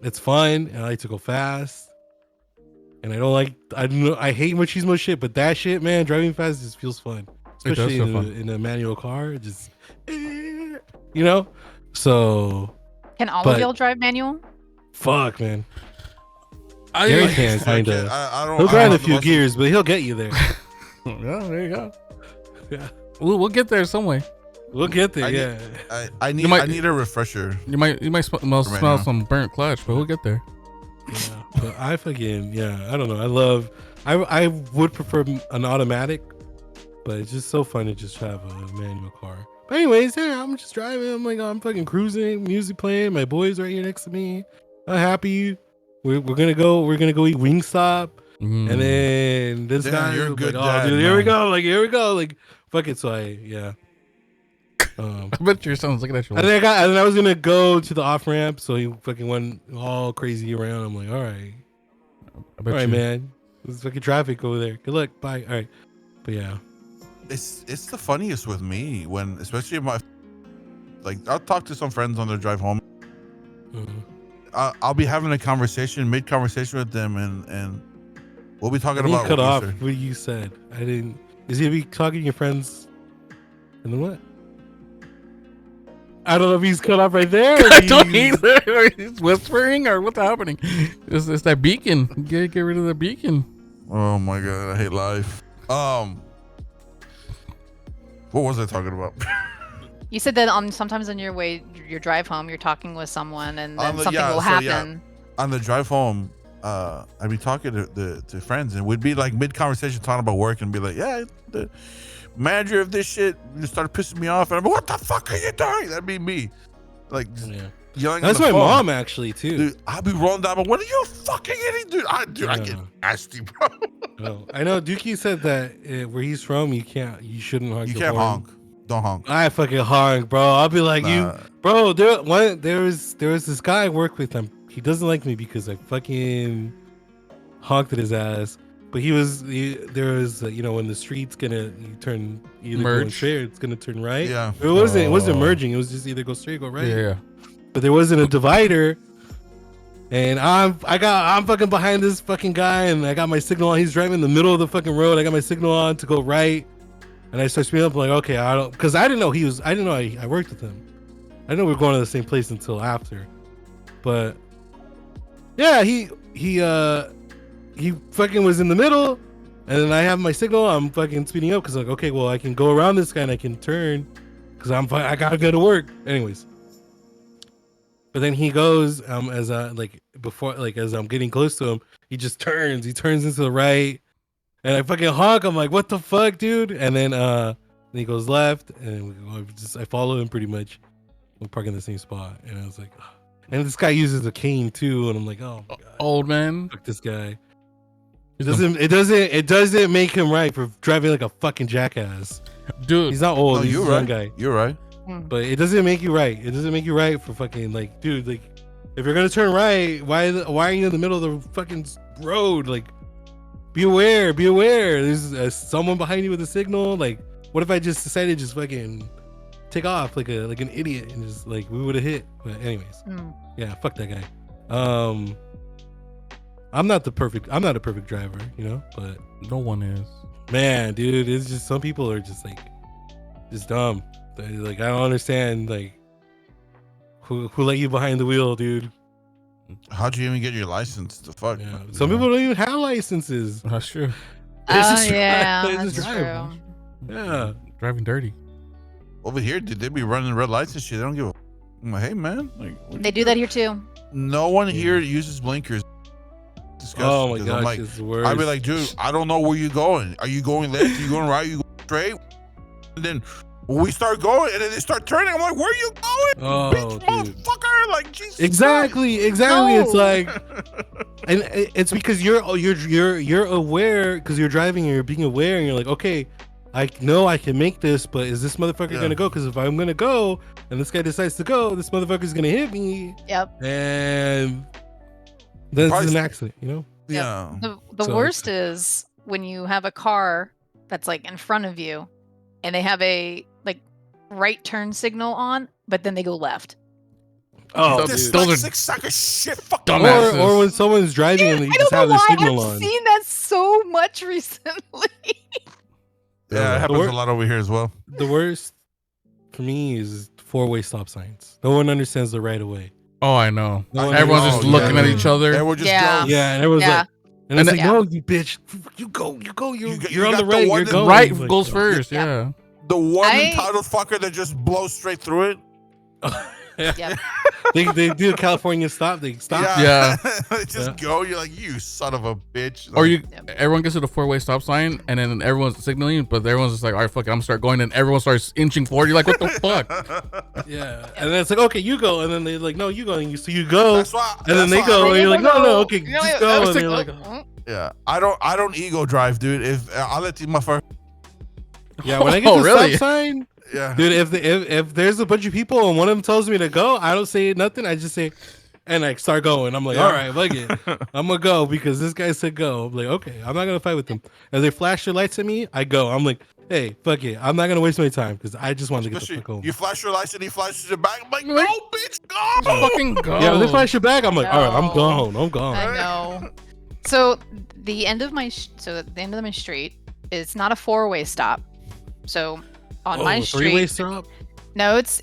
it's fun and I like to go fast. And I hate machismo shit, but that shit, man, driving fast just feels fun. It does Especially feel fun. in a manual car. It just you know? So Can all but- of y'all drive manual? fuck, man. I Gary yeah, can I kind can't- of. I don't. He'll I grind a don't few know. gears, but he'll get you there. there you go. Yeah. We'll get there some way. We'll get there, I yeah. I need. You might- I need a refresher. You might smell now. some burnt clutch, but we'll get there. Yeah, but I fucking I don't know. I would prefer an automatic, but it's just so fun to just have a manual car. But anyways, yeah, I'm just driving. I'm like, I'm fucking cruising, music playing. My boys right here next to me. I'm happy. We're gonna go eat Wingstop, Mm. and then this Damn, guy, you're a like, good oh, dad, dude, here we man. go, like fuck it. So I I bet your son's looking at you. And then I was gonna go to the off ramp, so he fucking went all crazy around. I'm like, all right, I bet all right, you. man. There's fucking traffic over there. Good luck. Bye. All right. But yeah. It's the funniest with me when, especially if I'll talk to some friends on their drive home. I'll be having a conversation, mid conversation with them, and we'll be talking You about cut what you off said. what you said. I didn't. Is he be talking to your friends? And then what? I don't know if he's cut off right there. Or I if don't he's- either. Or he's whispering or what's happening. It's that beacon. Get rid of the beacon. Oh my god, I hate life. What was I talking about? You said that sometimes on your drive home, you're talking with someone, and then something yeah, will so, yeah. happen. On the drive home, I'd be talking to friends, and we'd be like mid conversation talking about work, and be like, yeah, the manager of this shit just started pissing me off, and I'm like, what the fuck are you doing? That'd be me, like just Yeah. yelling. That's on the my phone. mom actually too. Dude, I'd be rolling down, but what are you fucking idiot, dude? I get Yeah. nasty, bro. Oh, I know Dookie said that where he's from, you shouldn't honk. You your can't horn. honk. Don't honk. I fucking honk, bro. I'll be like, Nah. bro. There was this guy I work with. He doesn't like me because I fucking honked at his ass. But there was when the street's gonna turn either going Merge. straight or it's gonna turn right. Yeah. It wasn't Oh. merging. It was just either go straight or go right. Yeah. But there wasn't a divider. And I'm fucking behind this fucking guy, and I got my signal on. He's driving in the middle of the fucking road. I got my signal on to go right, and I start speeding up. I'm like, okay, because I didn't know I worked with him. I didn't know we were going to the same place until after. But yeah, he fucking was in the middle, and then I have my signal. I'm fucking speeding up because like, okay, well, I can go around this guy and I can turn because I gotta go to work. Anyways. But then he goes, as I'm getting close to him, he just turns. He turns into the right, and I fucking honk. I'm like, what the fuck, dude? And then he goes left, and I follow him pretty much. We're parking in the same spot, and I was like, ugh. And this guy uses a cane too, and I'm like, oh my god, Old man. fuck this guy. It doesn't make him right for driving like a fucking jackass. Dude. He's not old. No, he's you're a young right. guy. You're right. But it doesn't make you right. It doesn't make you right for fucking like, dude. Like, if you're gonna turn right, why are you in the middle of the fucking road? Like, be aware. Be aware. There's someone behind you with a signal. Like, what if I just decided to just fucking take off like an idiot and just like we would have hit? But anyways, yeah, fuck that guy. I'm not a perfect driver, you know, but No one is. man, dude, it's just some people are just like just dumb. Like, I don't understand like who let you behind the wheel, dude. How'd you even get your license? The fuck? Yeah. Some people don't even have licenses. That's true. They just drive- yeah, they that's just drive. true. Yeah. Driving dirty. Over here, dude, they be running red lights and shit. They don't give a. I'm like, hey man, like what They do that here too. No one here uses blinkers. Disgusting, Oh my 'cause gosh, I'm like, it's worse. I'd be like, dude, I don't know where you're going. Are you going left? Are you going right? Are you going straight? And then we start going, and then they start turning. I'm like, where are you going? Oh, Bitch, dude. motherfucker! Like, Jesus. Exactly. It's No. like, and it's because you're aware because you're driving and you're being aware and you're like, okay, I know I can make this, but is this motherfucker gonna go? Because if I'm gonna go and this guy decides to go, this motherfucker's gonna hit me. Yep. And then it's an accident, you know? Yeah. The So- worst is when you have a car that's like in front of you and they have a like right turn signal on, but then they go left. Oh, This dude. those like are six sack of shit. Fuck dumb them. asses. Or when someone's driving and they I just don't have know their why signal I've on. seen that so much recently. Yeah, it happens The a lot over here as well. The worst for me is four-way stop signs. No one understands the right of way. Oh, I know. No one Everyone's knows. just looking at Yeah. each other. And we're just Yeah. go. Yeah, and everyone's Yeah. like, and it's And like, yeah. no, you bitch, you go, You you're on got the the right, one you're that- going. Right Like, goes oh. first. Yeah. Yeah. The one I- entitled fucker that just blows straight through it. Yep. They do a California stop. They stop. Yeah. They just Yeah. go. You're like, you son of a bitch. Or Like, you, everyone gets to the 4-way stop sign, and then everyone's signaling, but everyone's just like, all right, fuck it, I'm gonna start going, and everyone starts inching forward. You're like, what the fuck? Yeah. And then it's like, okay, you go, and then they're like, no, you go, and you go, That's why. and then that's they why go, I and don't- you're like, no, okay, You're just like, go, I was and they're like, like, oh. Yeah, I don't ego drive, dude. If I'll let these motherfuckers. yeah. When I get Oh, to the really? stop sign, Yeah, dude, if there's a bunch of people and one of them tells me to go, I don't say nothing. I just say, and I start going. I'm like, Yeah. all right, fuck it, I'm gonna go because this guy said go. I'm like, okay, I'm not gonna fight with them. As they flash their lights at me, I go. I'm like, hey, fuck it, I'm not gonna waste my time because I just want to get the especially fuck home. you flash your lights and he flashes your back. I'm like, no, Like- bitch, Just go. fucking go. Yeah, when they flash your back, I'm like, all right, I'm No. gone. I'm gone. I know. So the end of my street is not a 4-way stop. So on my three-way street, stop. no, it's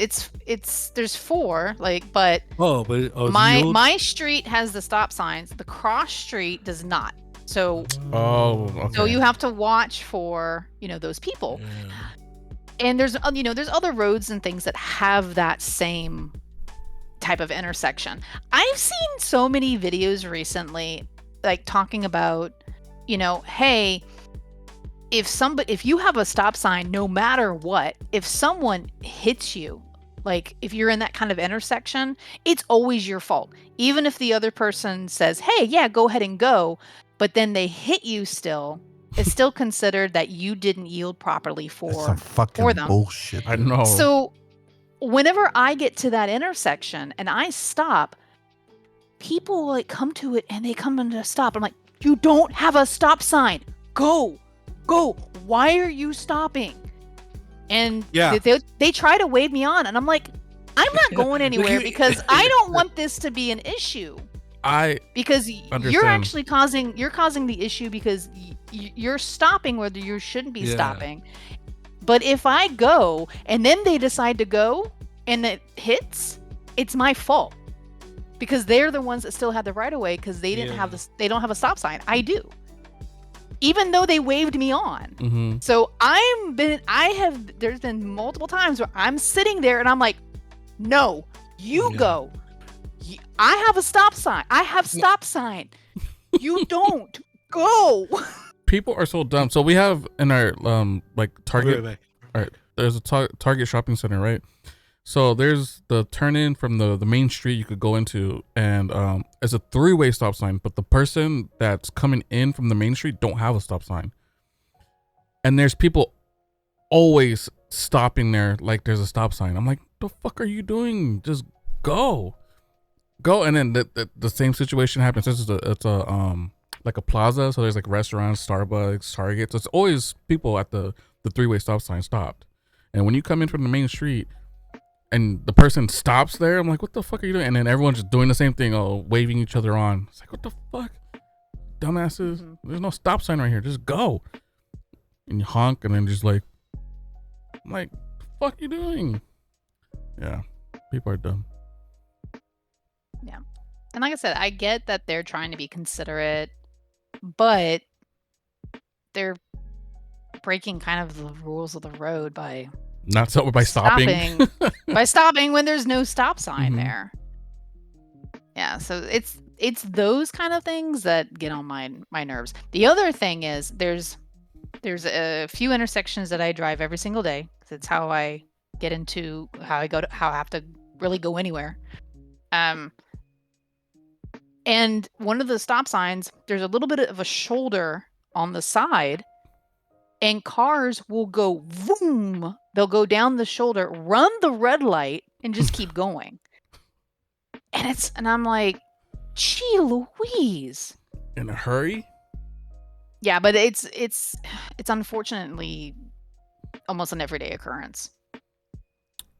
there's 4 like, but Oh, but it's my yield? my street has the stop signs. The cross street does not. So Oh, okay. so you have to watch for those people. Yeah. And there's there's other roads and things that have that same type of intersection. I've seen so many videos recently like talking about hey, if you have a stop sign, no matter what, if someone hits you, like if you're in that kind of intersection, it's always your fault. Even if the other person says, hey, yeah, go ahead and go, but then they hit you still, it's still considered that you didn't yield properly That's for some fucking for them. bullshit. I know. So whenever I get to that intersection and I stop, people like come to it and they come into a stop. I'm like, you don't have a stop sign. Go. Why are you stopping? And Yeah. they try to wave me on, and I'm like, I'm not going anywhere You- because I don't want this to be an issue. Because you're Understand. actually causing the issue because you're stopping where you shouldn't be Yeah. stopping. But if I go and then they decide to go and it hits, it's my fault because they're the ones that still have the right of way because they didn't have this. They don't have a stop sign. I do, even though they waved me on. Mm-hmm. So there's been multiple times where I'm sitting there and I'm like, no, you Yeah. go. I have a stop sign. I have stop sign. You don't go. People are so dumb. So we have in our like Target. Right back. All right, there's a Target shopping center, right? So there's the turn in from the main street you could go into, and it's a 3-way stop sign. But the person that's coming in from the main street don't have a stop sign, and there's people always stopping there like there's a stop sign. I'm like, the fuck are you doing? Just go. And then the same situation happens. It's a like a plaza, so there's like restaurants, Starbucks, Target. So it's always people at the three-way stop sign stopped. And when you come in from the main street and the person stops there, I'm like, what the fuck are you doing? And then everyone's just doing the same thing, waving each other on. It's like, what the fuck? Dumbasses. There's no stop sign right here. Just go. And you honk, and then just like, I'm like, the fuck you doing? Yeah, people are dumb. Yeah. And like I said, I get that they're trying to be considerate, but they're breaking kind of the rules of the road by Not so by stopping. by stopping when there's no stop sign Mhm. there. Yeah, so it's those kind of things that get on my nerves. The other thing is there's a few intersections that I drive every single day, 'cause it's how I get into how I have to really go anywhere. And one of the stop signs, there's a little bit of a shoulder on the side, and cars will go boom. They'll go down the shoulder, run the red light, and just keep going. And I'm like, gee Louise. In a hurry? Yeah, but it's unfortunately almost an everyday occurrence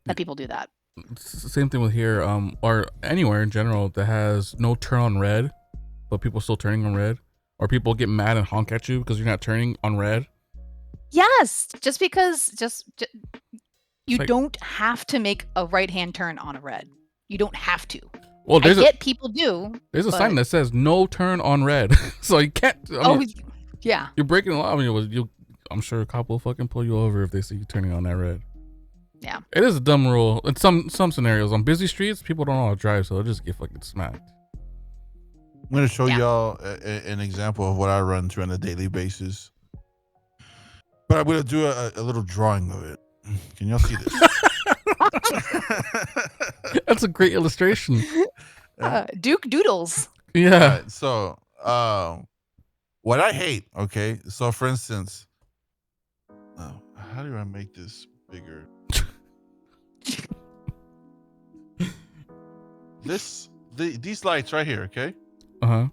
that people do that. It's the same thing with here, or anywhere in general that has no turn on red, but people still turning on red, or people get mad and honk at you because you're not turning on red. Yes, just because you like- don't have to make a right-hand turn on a red. You don't have to. Well, I get people do. there's a but- sign that says no turn on red, so you can't. I mean, yeah. you're breaking the law. I mean, I'm sure a cop will fucking pull you over if they see you turning on that red. Yeah. It is a dumb rule. In some scenarios, on busy streets, people don't know how to drive, so they'll just get fucking smacked. I'm going to show Yeah. y'all an example of what I run through on a daily basis. But I'm going to do a little drawing of it. Can y'all see this? That's a great illustration. Duke Doodles. Yeah. Alright, so, what I hate, okay? So, for instance, how do I make this bigger? These lights right here, okay? Uh-huh.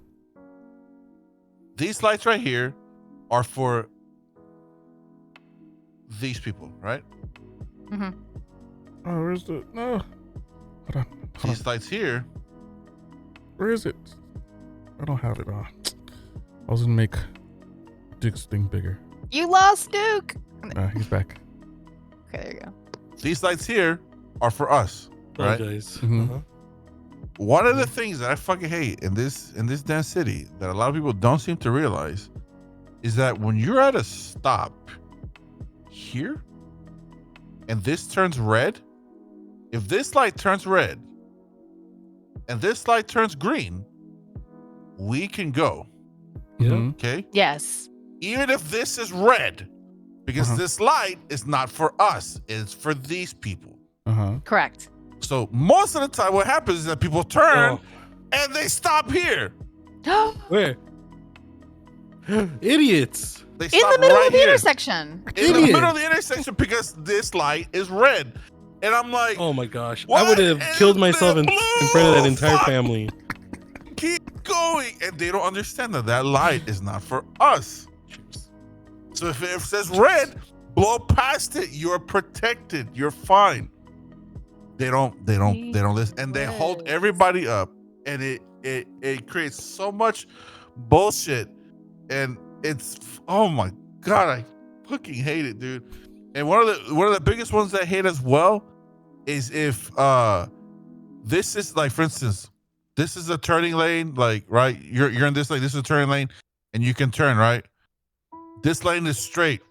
These lights right here are for these people, right? Mm-hmm. Oh, where's the no? Hold on. These lights here. Where is it? I don't have it. I was gonna make Duke's thing bigger. You lost Duke. He's back. Okay, there you go. These lights here are for us, right? Apologize. Mhm. Uh-huh. One of the things that I fucking hate in this damn city that a lot of people don't seem to realize is that when you're at a stop here and this turns red, if this light turns red and this light turns green, we can go. Yeah. Mhm. Okay? Yes. Even if this is red, because Uh-huh. this light is not for us, it's for these people. Uh-huh. Correct. So most of the time what happens is that people turn Oh, and they stop here. where? Idiots. They In stop the middle right of the here. intersection. In the Idiot. middle of the intersection because this light is red. And I'm like, Oh my gosh. I What would have in killed myself the in front of that blue? entire Fuck. family. keep going. And they don't understand that light is not for us. So if it says red, blow past it. You're protected. You're fine. They don't listen. And they hold Yes. everybody up. And it creates so much bullshit. And it's, oh my God, I fucking hate it, dude. And one of the biggest ones I hate as well is if this is like, for instance, this is a turning lane, like, right? You're in this lane, this is a turning lane, and you can turn, right? This lane is straight.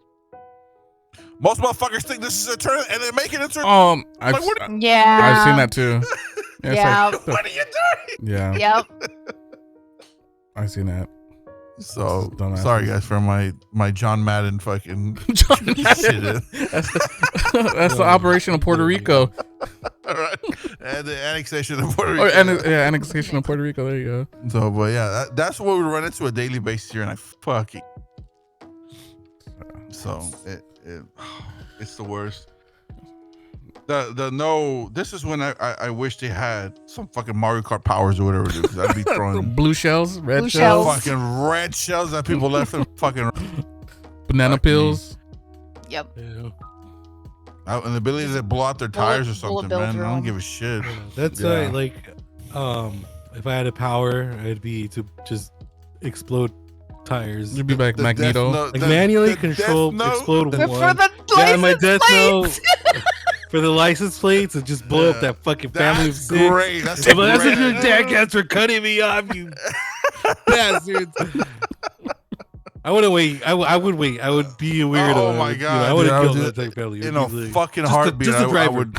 Most motherfuckers think this is a turn and they make it a turn. I've Like, what- Yeah. I've seen that too. Yeah. it's Yeah. like- What are you doing? yeah. Yep. I've seen that. So Dumbasses. sorry guys for my John Madden fucking John shit. That's the operation of Puerto Rico. All right, and the annexation of Puerto Or Rico. annexation of Puerto Rico. There you go. So, but yeah, that's what we run into a daily basis here, and I fucking so it It's the worst. This is when I wish they had some fucking Mario Kart powers or whatever, dude. Because I'd be throwing Blue shells, red Blue shells, shells. fucking red shells that people left in fucking banana Fuck me. peels. Yep. Yeah. and the ability to blow out their tires or bullet something, bill man. I don't drone. give a shit. That's Yeah. like, if I had a power, it'd be to just explode tires. You'd be like The Magneto. Death Note- Like the- manually the control, Death Note- explode But one. for the Yeah, my license Death plates. Note for the license plates and just blow up Yeah. that fucking family of That's six. great. That's But that's what great. your dad gets for cutting me off, you bastards. I wouldn't wait. I would wait. I would be a weirdo. Oh my I God, would dude, I have would killed do that type family. in a fucking just heartbeat. just the I driver. would.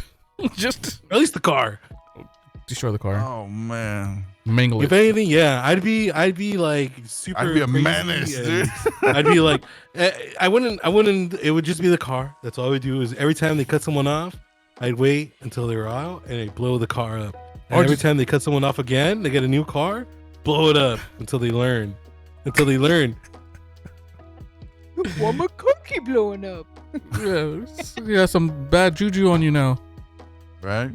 Just At least the car. destroy the car. Oh man, Mangle If it. anything, yeah, I'd be like super. I'd be a crazy menace, and dude. I'd be like, I wouldn't. It would just be the car. That's all I would do. Is every time they cut someone off, I'd wait until they were out and I'd blow the car up. And Or every just- time they cut someone off again, they get a new car, blow it up until they learn. Until they learn. Why my car keep blowing up? Yeah, some bad juju on you now. Right?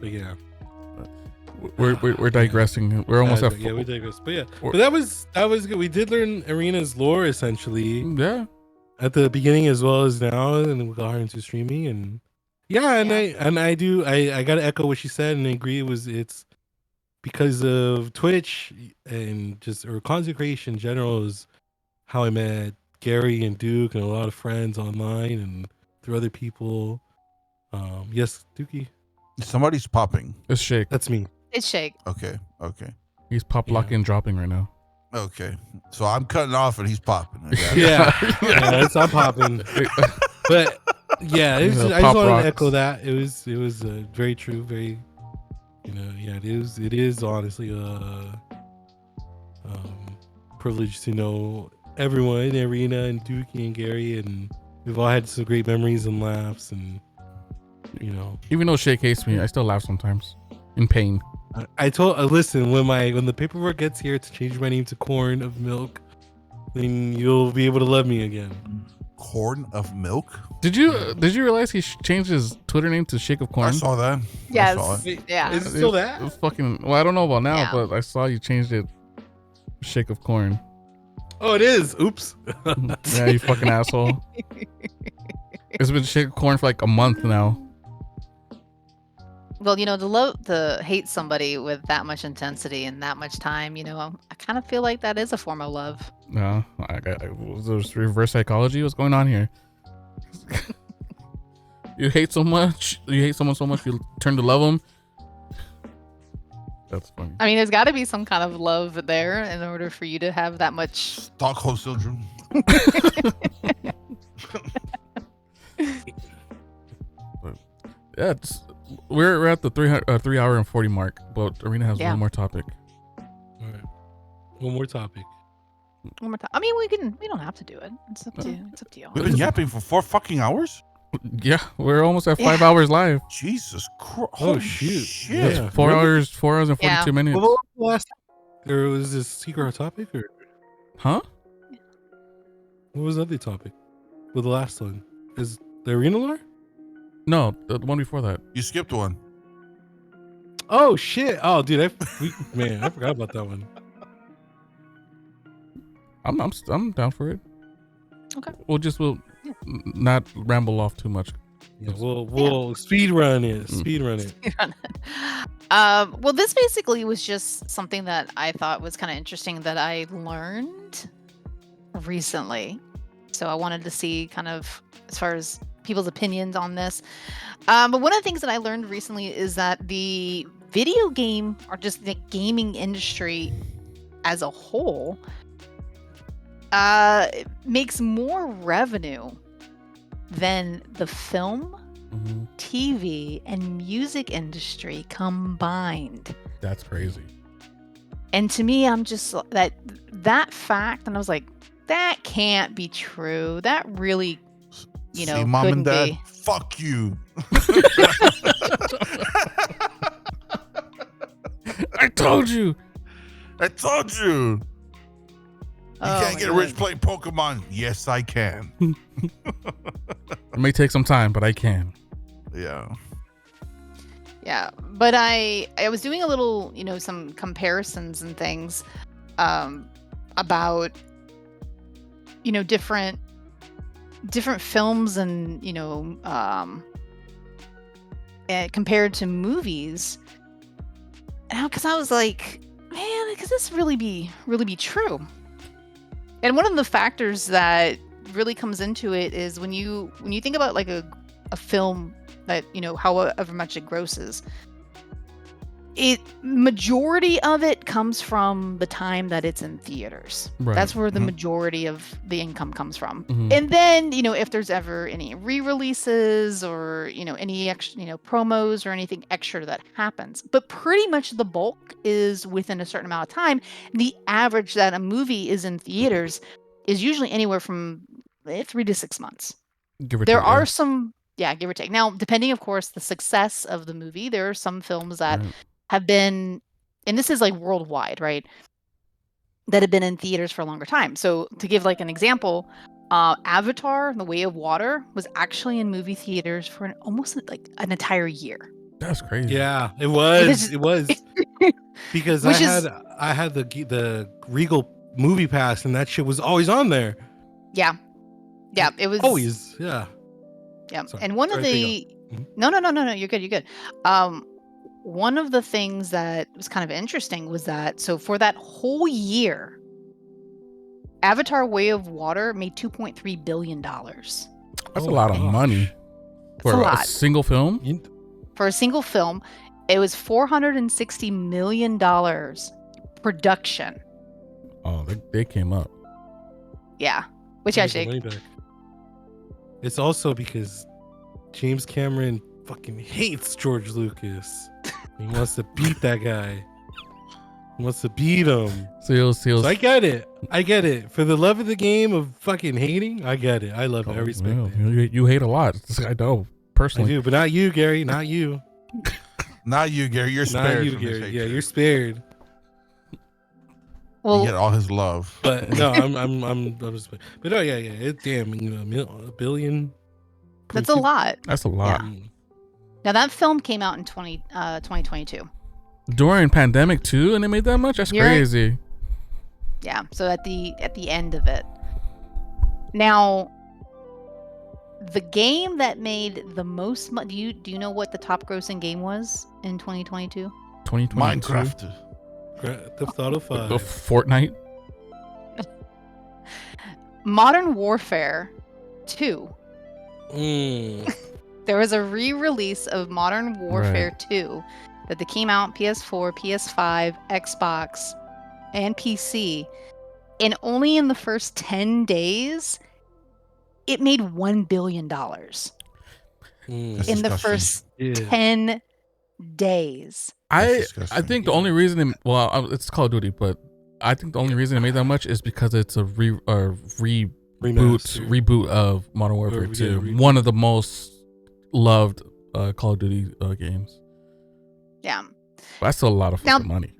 But yeah, We're digressing. We're almost at yeah, we digress. But yeah, Or- but that was good. We did learn Arena's lore essentially yeah. at the beginning as well as now, and we got her into streaming and yeah, and I gotta echo what she said and I agree. It's because of Twitch and just or content creation in general is how I met Gary and Duke and a lot of friends online and through other people. Yes, Dookie, Somebody's popping. It's Shake. that's me. It's Shake. Okay. He's pop Yeah. locking and dropping right now. Okay. So I'm cutting off and he's popping. I got it. Yeah, I'm popping. But yeah, it was Yeah, just, I pop just wanted rocks. to echo that. It was very true, very yeah, it is honestly a privilege to know everyone in Arena and Dookie and Gary, and we've all had some great memories and laughs, and Even though Shake hates me, I still laugh sometimes. In pain. I told listen, when the paperwork gets here to change my name to Corn of Milk, then you'll be able to love me again. Corn of milk. Did you realize he changed his Twitter name to Shake of Corn? I saw that. Yes. I saw it. Yeah. Is it still that? It was fucking. Well, I don't know about now, Yeah. but I saw you changed it. Shake of Corn. Oh, it is. Oops. Yeah, you fucking asshole. It's been Shake of Corn for like a month now. Well, to hate somebody with that much intensity and that much time, I kind of feel like that is a form of love. No, there's reverse psychology. What's going on here? You hate someone so much you turn to love them. That's funny. I mean, there's got to be some kind of love there in order for you to have that much. Stockholm syndrome. Yeah, we're at the 3 hour and 40 mark, but Arena has Yeah. one more topic. All right. One more topic. One more time. I mean, we don't have to do it. It's up to you. We've been yapping for 4 fucking hours. Yeah, we're almost at 5 Yeah. hours live. Jesus Christ! Oh, shoot. Shit. Yeah. 4 hours, 4 hours and 42 Yeah. minutes. What was the last? Or was this secret topic or Huh? what was the other topic? Well, the last one is the Arena Lore. No, the one before that. You skipped one. Oh shit! Oh, dude, I forgot about that one. I'm down for it. Okay. We'll Yeah. not ramble off too much. Yeah, we'll speed run it. Speed run it. Well, this basically was just something that I thought was kind of interesting that I learned recently. So I wanted to see kind of as far as people's opinions on this. But one of the things that I learned recently is that the video game or just the gaming industry as a whole makes more revenue than the film, Mhm. TV, and music industry combined. That's crazy. And to me, I'm just that fact, and I was like, that can't be true. That really, See, mom couldn't and dad, be. fuck you. I told you. I told you. can't my get rich God. playing Pokemon. Yes, I can. It may take some time, but I can. Yeah. Yeah, but I was doing a little, some comparisons and things about different films and compared to movies. Because I was like, man, could this really be true? And one of the factors that really comes into it is when you think about like a film that however much it grosses, majority of it comes from the time that it's in theaters. Right. That's where the Mhm. majority of the income comes from. Mhm. And then if there's ever any re-releases or any extra promos or anything extra that happens, but pretty much the bulk is within a certain amount of time. The average that a movie is in theaters is usually anywhere from 3 to 6 months. Give or There take, are yeah. some, give or take. Now, depending, of course, the success of the movie, there are some films that Right. have been, and this is like worldwide, right? That have been in theaters for a longer time. So to give like an example, Avatar: The Way of Water was actually in movie theaters for almost like an entire year. That's crazy. Yeah, it Which was. is- Because Which I had the Regal movie pass, and that shit was always on there. yeah, it was Always, yeah. Yeah, Sorry. and one of Sorry, there you the Mhm. no, you're good. One of the things that was kind of interesting was that so for that whole year, Avatar: Way of Water made $2.3 billion That's Oh a my lot of gosh. money for a a lot. single film. You- For a single film. It was $460 million production. Oh, they came up. Yeah, which Make your actually money back. It's also because James Cameron fucking hates George Lucas. He wants to beat that guy. He wants to beat him. Seals. So I get it. I get it. For the love of the game of fucking hating, I get it. I love it. I respect well, it. you hate a lot. I know I personally. do, but not you, Gary. Not you. Not you, Gary. You're Not spared you, from his Gary. hatred. Yeah, you're spared. You get well, all his love. But no, I'm just. But oh yeah. It damn, a billion. that's a lot. That's a lot. Mm. Now that film came out in 2022. During pandemic too, and they made that much. That's You're right. crazy. Yeah, so at the end of it. Now, the game that made the most money, do you know what the top grossing game was in 2022? 2022. Minecraft. Grand Theft Auto The 5. Fortnite. Modern Warfare 2. Mm. There was a re-release of Modern Warfare 2 that came out on PS4, PS5, Xbox, and PC. And only in the first 10 days, it made $1 billion. That's In the disgusting. first Yeah. 10 days. I disgusting. think the only reason it's Call of Duty, but I think the only reason it made that much is because it's a reboot of Modern Warfare 2, reboot. one of the most loved Call of Duty games. Yeah. But that's still a lot of Now- fucking money.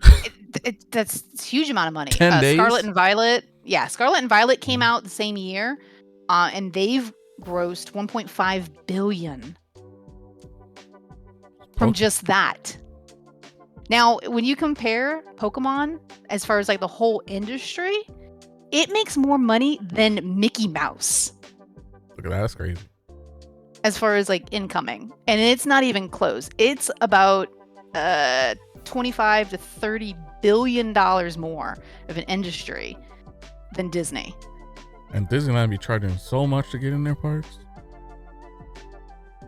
That's a huge amount of money. 10 days? Scarlet and Violet. Yeah, Scarlet and Violet came out the same year, and they've grossed 1.5 billion from Okay. just that. Now, when you compare Pokemon as far as like the whole industry, it makes more money than Mickey Mouse Look at that. That's crazy. as far as like incoming, and it's not even close. It's about 25 to 30 billion dollars more of an industry than Disney. And Disneyland be charging so much to get in their parks.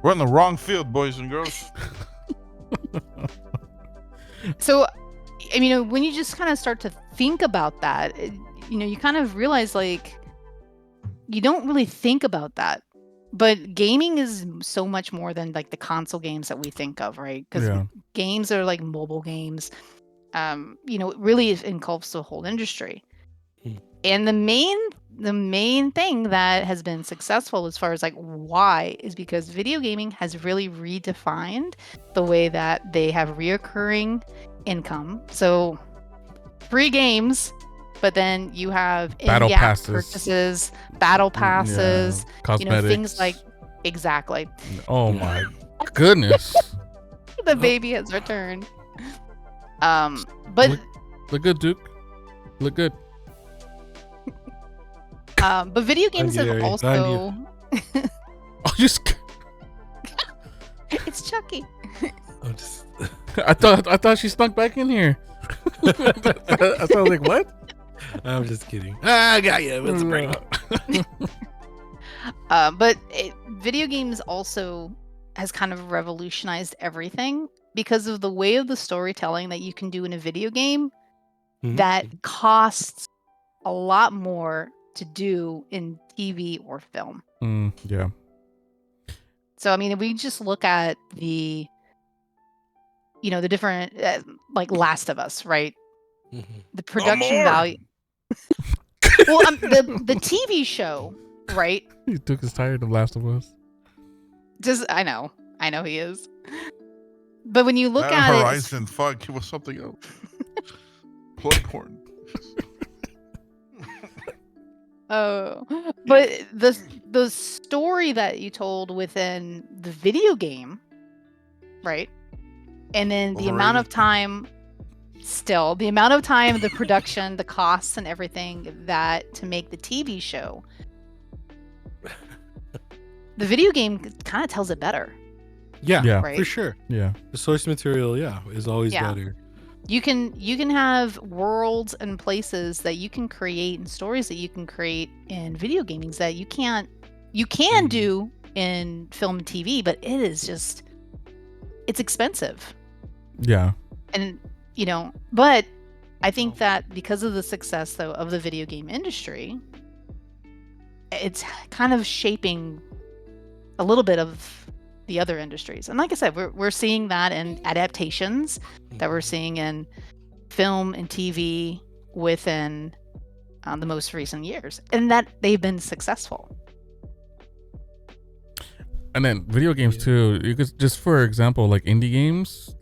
We're in the wrong field, boys and girls. So, I mean, when you just kind of start to think about that, you kind of realize like you don't really think about that. But gaming is so much more than like the console games that we think of, right? Because Yeah. games are like mobile games. It really engulfs the whole industry. Hmm. And the main thing that has been successful as far as like why is because video gaming has really redefined the way that they have reoccurring income. So free games but then you have Battle in-game passes. purchases, battle passes, Cosmetics. things like exactly. Oh my goodness. The baby has returned. But Look good, Duke. Look good. but video games have Gary. also. Oh, just. It's Chucky. I'm just I thought she snuck back in here. I was like, what? I'm just kidding. I got you. It's a prank. But video games also has kind of revolutionized everything because of the way of the storytelling that you can do in a video game Mhm. that costs a lot more to do in TV or film. Yeah. So I mean, if we just look at the different like Last of Us, right? Mhm. The production more. value. Well, the TV show, right? He took his tired of Last of Us. I know he is. But when you look That at Horizon, fuck, it was something else. Bloodborne. but the story that you told within the video game, right? And then the amount of time, the production, the costs and everything that to make the TV show, the video game kind of tells it better. Yeah. Right? For sure. Yeah. The source material, is always better. You can have worlds and places that you can create and stories that you can create in video gaming that you can do in film and TV, but it's expensive. Yeah. And but I think that because of the success though of the video game industry, it's kind of shaping a little bit of the other industries. And like I said, we're seeing that in adaptations that we're seeing in film and TV within the most recent years, and that they've been successful. And then video games too. You could just, for example, like indie games,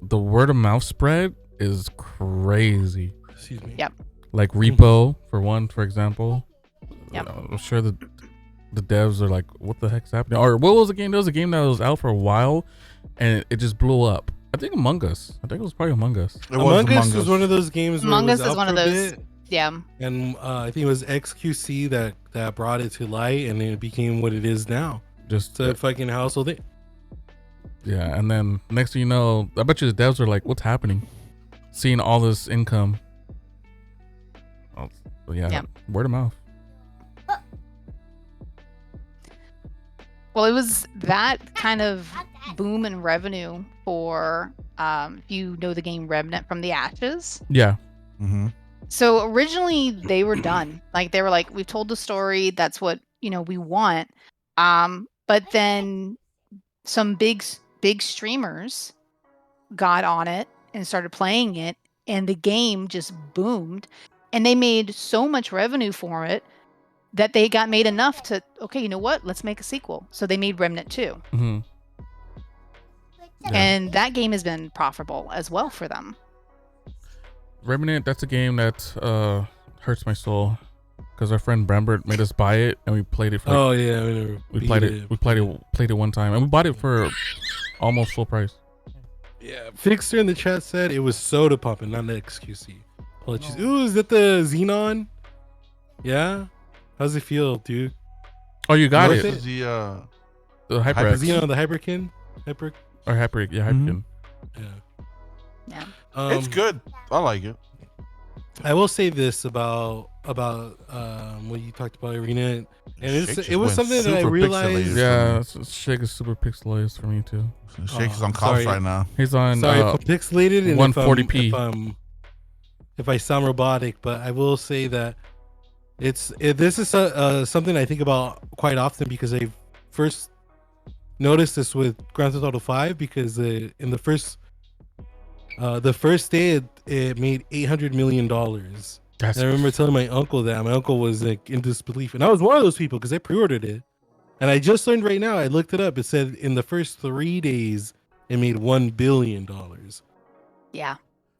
the word of mouth spread is crazy. Excuse me. Yep. Like Repo, for example. Yep. I'm sure the devs are like, what the heck's happening? Or what was the game? There was a game that was out for a while and it just blew up. I think Among Us. I think it was probably Among Us. Among Us was one of those games. Among where it Us was is out one of for a those. bit, Yeah. and I think it was XQC that brought it to light, and it became what it is now. Just It's a fucking household thing. yeah, and then next thing you know, I bet you the devs are like, what's happening? Seeing all this income. Oh, yeah, word of mouth. Well, it was that kind of boom in revenue for, if you know the game Remnant from the Ashes. Yeah. Mm-hmm. So originally they were done. Like they were like, we've told the story. That's what we want. But then some big streamers got on it and started playing it, and the game just boomed, and they made so much revenue for it that they got made enough to, okay, you know what? Let's make a sequel. So they made Remnant 2. Mm-hmm. Yeah. And that game has been profitable as well for them. Remnant, that's a game that hurts my soul because our friend Brambert made us buy it and we played it for we played it one time and we bought it for almost full price. Yeah, Fixer in the chat said it was soda popping, not an XQC. Apologies. Ooh, is that the Xenon? Yeah. How's it feel, dude? Oh, you got This it. is the HyperX. Xenon, the Hyperkin? Hyper? Or Hyper, yeah, Hyperkin. Yeah. it's good. I like it. I will say this about what you talked about Arena, and it was something that I realized. Pixelated. Yeah, Shake is super pixelated for me too. Shake is on sorry. cops right now. He's on Sorry if I'm pixelated and 140p. if I sound robotic, but I will say that this is something I think about quite often because I first noticed this with Grand Theft Auto 5 because in the first day it made $800 million. And I remember telling my uncle that. My uncle was like in disbelief, and I was one of those people because I pre-ordered it. And I just learned right now. I looked it up. It said in the first 3 days it made $1 billion. Yeah.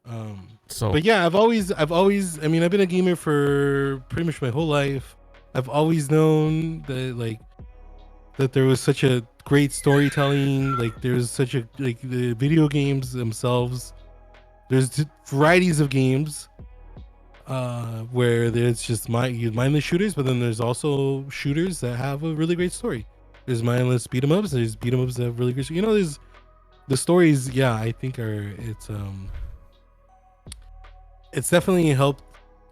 But yeah, I've always. I mean, I've been a gamer for pretty much my whole life. I've always known that there was such a great storytelling. Like there's such a the video games themselves. There's varieties of games where there's just mindless shooters, but then there's also shooters that have a really great story. There's mindless beat 'em ups. There's beat 'em ups that have really great. There's the stories. Yeah, I think it's definitely helped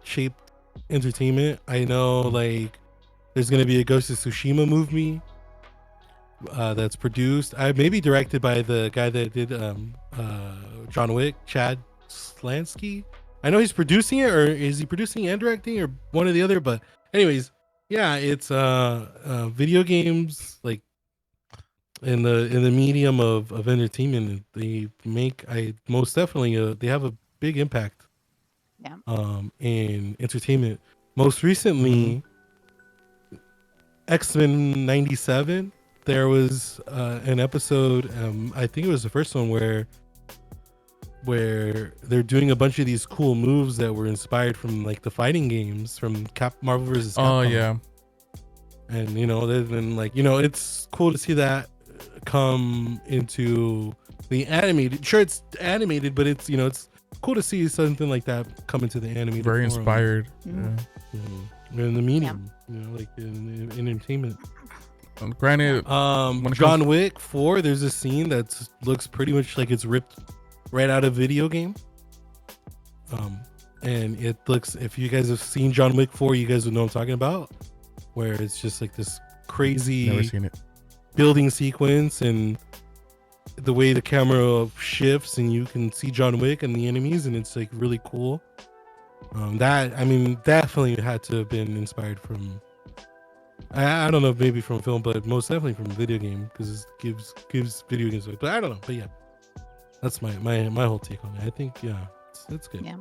shape entertainment. I know like there's gonna be a Ghost of Tsushima movie that's produced. I maybe directed by the guy that did John Wick, Chad Slansky. I know he's producing it, or is he producing and directing, or one or the other? But anyways, yeah, it's video games like in the medium of entertainment. They make most definitely they have a big impact. Yeah. In entertainment. Most recently, X-Men 97. There was an episode. I think it was the first one where they're doing a bunch of these cool moves that were inspired from like the fighting games from Marvel vs. Capcom. Oh yeah. And then it's cool to see that come into the animated. Sure, it's animated, but it's it's cool to see something like that come into the animated. Very form. inspired. Mm. Yeah. In the medium, like in entertainment. Granted, John Wick 4, there's a scene that looks pretty much like it's ripped right out of video game. And it looks, if you guys have seen John Wick 4, you guys would know what I'm talking about, where it's just like this crazy never seen it. building sequence and the way the camera shifts and you can see John Wick and the enemies, and it's like really cool. That, I mean, definitely had to have been inspired from, I don't know if maybe from film, but most definitely from video game, because it gives video games away. But I don't know. But yeah, that's my whole take on it. I think it's good. Yeah.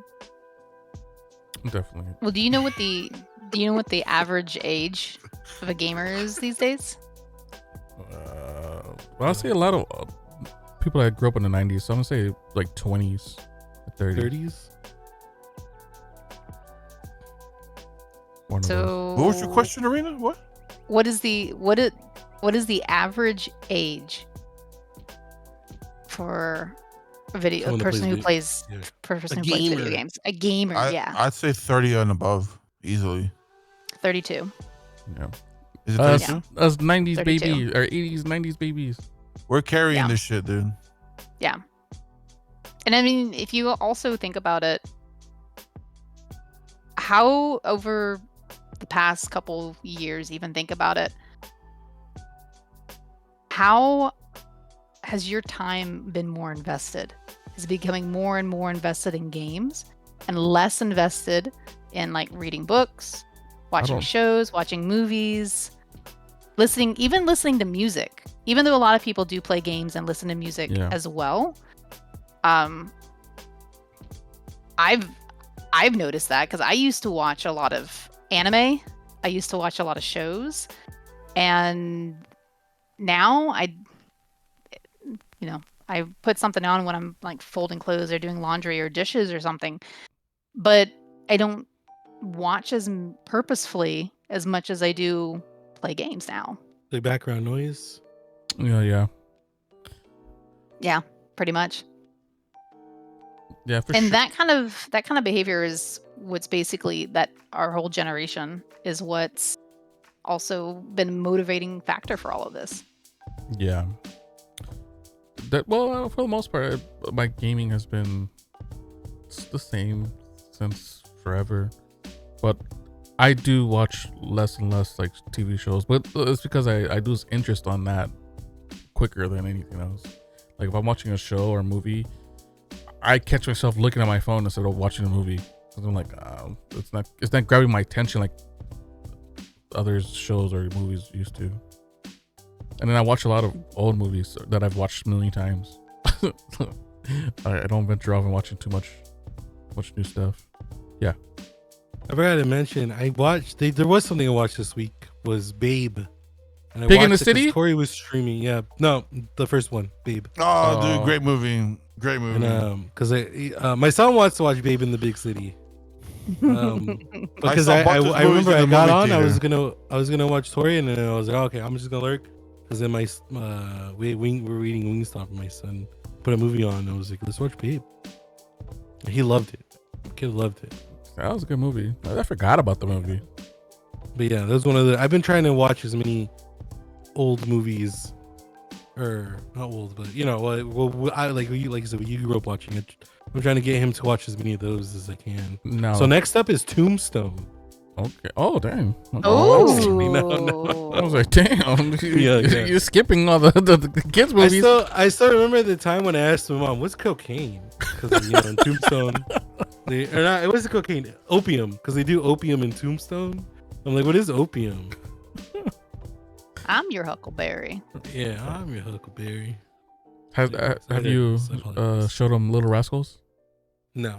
Definitely. Well, do you know what the average age of a gamer is these days? Well, I'll say a lot of people that grew up in the 90s. So I'm gonna say like 20s, 30s. So what was your question, Arena? What is the average age for a person who plays video games? A gamer, yeah. I'd say 30 and above, easily. 32. Yeah. Is it 32? Us 90s 32. babies or 80s, 90s babies. We're carrying this shit, dude. Yeah. And I mean, if you also think about it, how over the past couple years, even think about it, how has your time been more invested? Is it becoming more and more invested in games and less invested in like reading books, watching shows, watching movies, listening to music? Even though a lot of people do play games and listen to music as well, I've noticed that because I used to watch a lot of anime. I used to watch a lot of shows, and now I put something on when I'm like folding clothes or doing laundry or dishes or something, but I don't watch as purposefully as much as I do play games now. The background noise. Yeah, pretty much. Yeah, for and sure. that kind of behavior is what's basically that our whole generation is what's also been a motivating factor for all of this. Yeah. For the most part, my gaming has been the same since forever. But I do watch less and less like TV shows, but it's because I lose interest on that quicker than anything else. Like if I'm watching a show or a movie, I catch myself looking at my phone instead of watching a movie. Because I'm like, it's not grabbing my attention like other shows or movies used to. And then I watch a lot of old movies that I've watched a million times. I don't venture off and watching too much new stuff. Yeah. I forgot to mention, there was something I watched this week, was Babe. And I Pig in the watched it 'cause City? Corey was streaming. Yeah. No, the first one, Babe. Oh, dude, great movie. Great movie. And because my son wants to watch Babe in the Big City. Because saw both those I movies remember in I the got movie on. theater. I was gonna watch Tori, and then I was like, okay, I'm just gonna lurk. Because then we're eating Wingstop, and my son put a movie on. And I was like, let's watch Babe. And he loved it. The kid loved it. That was a good movie. I forgot about the movie. But yeah, that was one of the. I've been trying to watch as many old movies, or not old, but I like you said, you grew up watching it. I'm trying to get him to watch as many of those as I can. No. So next up is Tombstone. Okay. Oh, damn. Okay. Oh. I was like, damn. Yeah. You're skipping all the kids movies. I still remember the time when I asked my mom, "What's cocaine?" Because in Tombstone, it wasn't cocaine, opium. Because they do opium in Tombstone. I'm like, what is opium? I'm your Huckleberry. Yeah, I'm your Huckleberry. Have you showed them Little Rascals? No.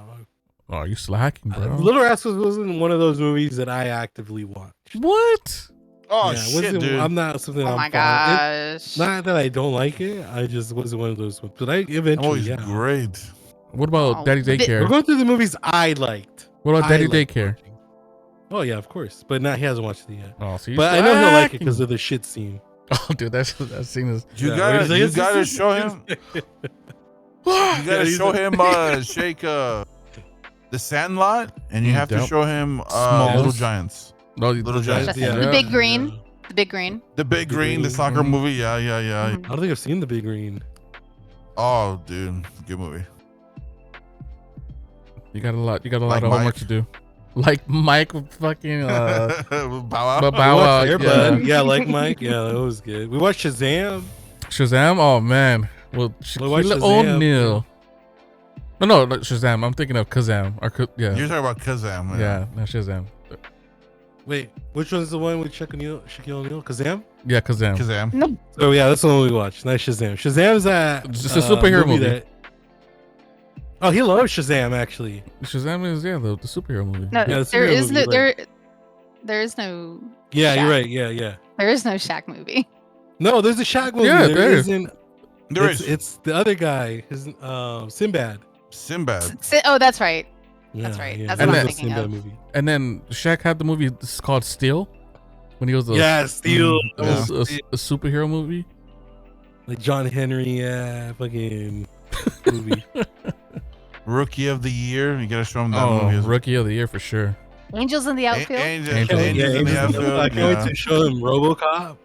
Oh, are you slacking, bro? Little Rascals wasn't one of those movies that I actively watched. What? Oh Yeah, shit, dude! I'm not something. Oh I'm my fond of. gosh. Not that I don't like it. I just wasn't one of those ones. But I eventually, Oh, he's yeah. great. What about Oh, Daddy bit- We're Daycare? going through the movies I liked. What about I Daddy liked Daycare? watching. Oh yeah, of course. But now he hasn't watched it yet. Oh, so you But I know he'll like it slacking. because of the shit scene. Oh, dude, that scene is. You Yeah, gotta show him. You gotta show him shake the Sandlot, and you have to Yep. show him Smalls. Little Giants, No, Little Giants. Yeah. The Big Green. Yeah. The Big Green. The Big Green, the Green. soccer Mhm. movie. Yeah. Mhm. I don't think I've seen the Big Green. Oh, dude, good movie. You got a lot. You got a Like lot of homework Mike. to do. Like Mike, fucking. Bow Wow. But We Bow Wow, watched Air yeah. Bud. Yeah, like Mike. Yeah, that was good. We watched Shazam. Shazam. Oh man. Well, We watched Shaquille Shazam. O'Neal. No, not Shazam. I'm thinking of Kazam. You're talking about Kazam. Yeah, not Shazam. Wait, which one's the one with Shaquille O'Neal? Kazam? Yeah, Kazam. Kazam. Oh yeah, that's the one we watched. Not Shazam. Shazam's that. It's a superhero movie. that- Oh, he loves Shazam actually. Shazam is the superhero movie. No, Yeah, it's a there real is movie, no right. there is no Yeah, you're Shaq. right. Yeah. There is no Shaq movie. No, there's a Shaq movie. Yeah, there there is. isn't. There it's, is it's the other guy. His Sinbad. Sinbad. Oh, that's right. That's Yeah, right. yeah, That's what I'm there's a thinking Sinbad of. movie. And then Shaq had the movie. This is called Steel. When he was Yeah, Steel. a superhero movie. Like John Henry, fucking movie. Rookie of the Year. You gotta show him that Oh, movie. Rookie of the Year for sure. Angels in the Outfield. Angels. Angels in the Angels in the Outfield. Outfield. I can't wait to show him RoboCop.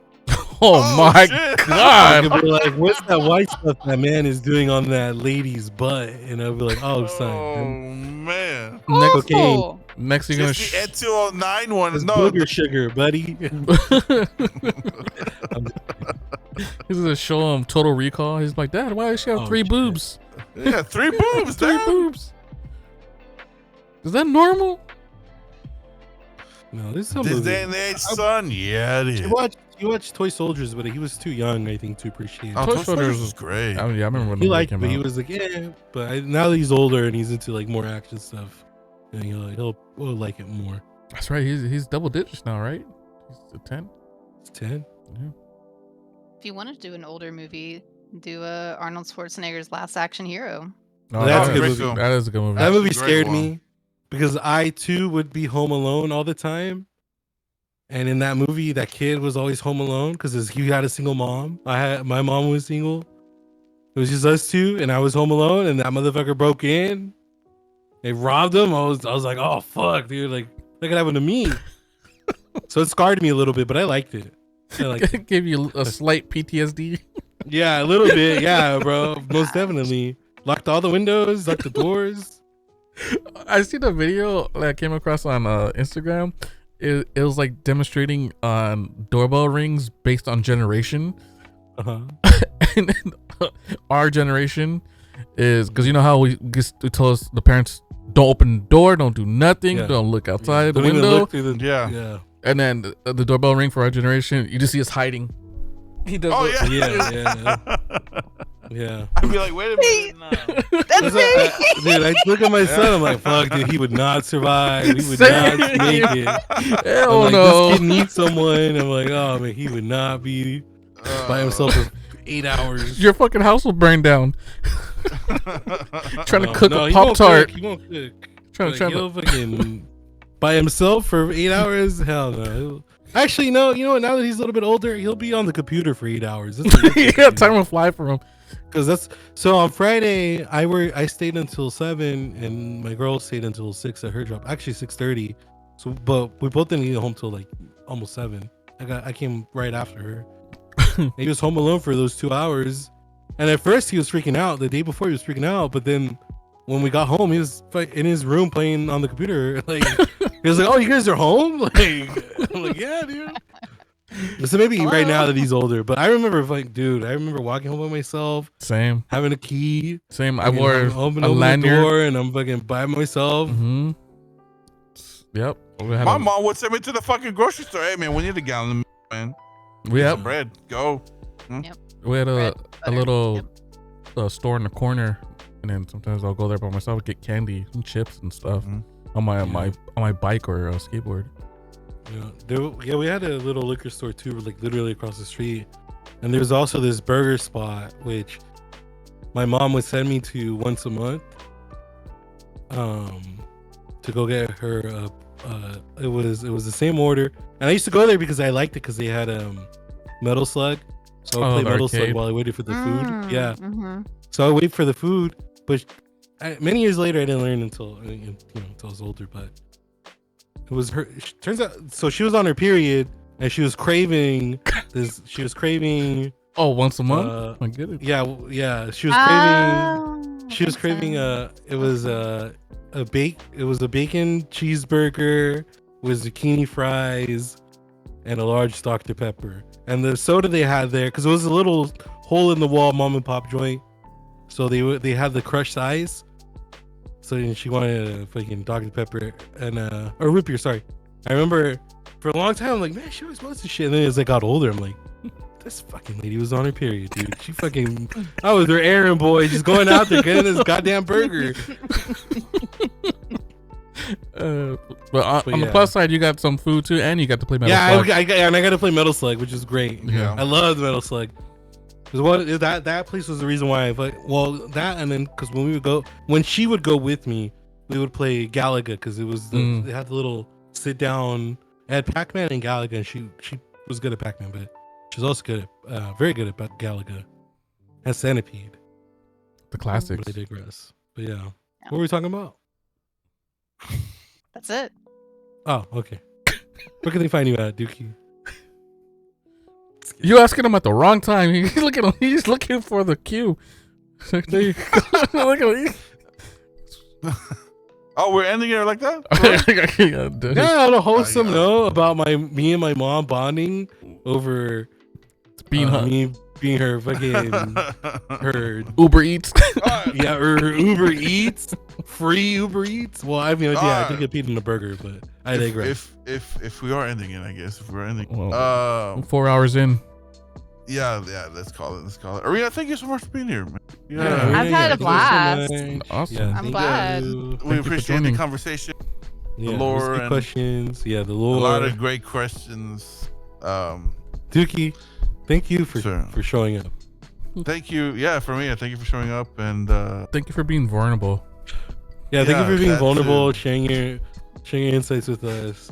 Oh, my shit. god. I'll be like, what's that white stuff that man is doing on that lady's butt? And I'll be like, oh, Oh son. man. Awful. Next you're gonna Just the Ed 209 one. It's No, booger sugar, buddy. He's gonna show him Total Recall. He's like, Dad, why does she have Oh, 3 shit. boobs? yeah, 3 boobs. 3 Dad. boobs. Is that normal? No, this is some This movie. day and age, son. Yeah, it is. You watched Toy Soldiers, but he was too young, I think, to appreciate Oh, it. Toy Toy Soldiers Soldiers was great. I remember when He the movie liked it, came but he out. was like, yeah. But now that he's older and he's into like more action stuff, and he'll like it more. That's right. He's double digits now, right? He's a 10. It's 10. If you want to do an older movie, do Arnold Schwarzenegger's Last Action Hero. No, That's a that good is- movie. That is a good movie. That That's a movie great scared one. me because I too would be home alone all the time. And in that movie, that kid was always home alone because he had a single mom. My mom was single. It was just us two, and I was home alone. And that motherfucker broke in. They robbed him. I was like, oh fuck, dude! Like that could happen to me. So it scarred me a little bit, but I liked it. I liked it. Give you a slight PTSD. Yeah, a little bit. Yeah, bro, most definitely. Locked all the windows, locked the doors. I seen a video that I came across on Instagram. It was like demonstrating on doorbell rings based on generation. Uh-huh. And then, our generation is because you know how we tell us the parents don't open the door, don't do nothing, Yeah. don't look outside the Don't even window, look through the- Yeah. yeah. and then the doorbell ring for our generation, you just see us hiding. He does. Oh the- yeah. Yeah. I'd be like, wait a minute now. That's me. Dude, I look at my son. I'm like, fuck, dude, he would not survive. He would Same. not make it. Hell I'm like, no. this kid needs someone. I'm like, oh man, he would not be by himself. 8 hours. Your fucking house will burn down. Trying to cook a he won't Pop-Tart. cook, He won't cook. Trying He'll fucking by himself for 8 hours. Hell no. Actually, no. You know what? Now that he's a little bit older, he'll be on the computer for 8 hours. Yeah, time will fly for him. Because that's so. On Friday, I stayed until 7, and my girl stayed until 6 at her job. Actually, 6:30. So, but we both didn't get home till like almost 7. I came right after her. And he was home alone for those 2 hours, and at first he was freaking out. The day before he was freaking out, but then when we got home, he was in his room playing on the computer. Like he was like, "Oh, you guys are home?" Like I'm like, "Yeah, dude." So maybe right now that he's older, but I remember I remember walking home by myself, Same. having a key. Same. I wore open a the lanyard. door, and I'm fucking by myself. Mm-hmm. Yep. My mom would send me to the fucking grocery store. Hey man, we need a gallon, man. We Get have some bread. Go. we had Bread, a butter. little store in the corner, and then sometimes I'll go there by myself, get candy and chips and stuff on my bike or skateboard. Yeah, we had a little liquor store too, like literally across the street, and there's also this burger spot which my mom would send me to once a month, to go get her. It was the same order, and I used to go there because I liked it because they had Metal Slug, so I would play Metal Slug arcade. while I waited for the food. Yeah, Mm-hmm. so I wait for the food, but many years later I didn't learn until until I was older, but. It was her. Turns out, so she was on her period, and she was craving this. She was craving. Oh, once a month. I get it. Yeah. She was craving. She was craving. It was a bacon cheeseburger with zucchini fries, and a large Dr. Pepper. And the soda they had there, because it was a little hole in the wall mom and pop joint, so they had the crushed ice. So she wanted a fucking Dr. Pepper and or root beer. Sorry, I remember for a long time I'm like, man, she always wants this shit. And then as I got older, I'm like, this fucking lady was on her period, dude. She fucking, I was her errand boy, just going out there getting this goddamn burger. But on the plus side, you got some food too, and you got to play Metal Slug. Yeah, I got to play Metal Slug, which is great. Yeah. I love Metal Slug. Because that place was the reason why. That and then because when she would go with me, we would play Galaga because it was they had the little sit down. It had Pac-Man and Galaga, and she was good at Pac-Man, but she was also good at very good at Galaga and Centipede. The classics. But I digress. But yeah, what were we talking about? That's it. Oh, okay. Where can they find you at, Dookie? You asking him at the wrong time. He's looking for the cue. There you go. Look at him. Oh, we're ending it like that? Yeah, on a wholesome note about me and my mom bonding over me being her fucking her Uber Eats. yeah, her Uber Eats, free Uber Eats. Well, I mean, I did get paid in a burger, but I digress. If we are ending it, I guess if we're ending, 4 hours in. Yeah, let's call it. Arena, thank you so much for being here, man. I've had a blast. Awesome. Yeah, I'm glad. We appreciate the conversation. Yeah, the lore good and questions. Yeah, the lore. A lot of great questions. Dookie, thank you for showing up. Thank you. Yeah, for me, thank you for showing up and thank you for being vulnerable. Yeah, thank you for being vulnerable, sharing your insights with us.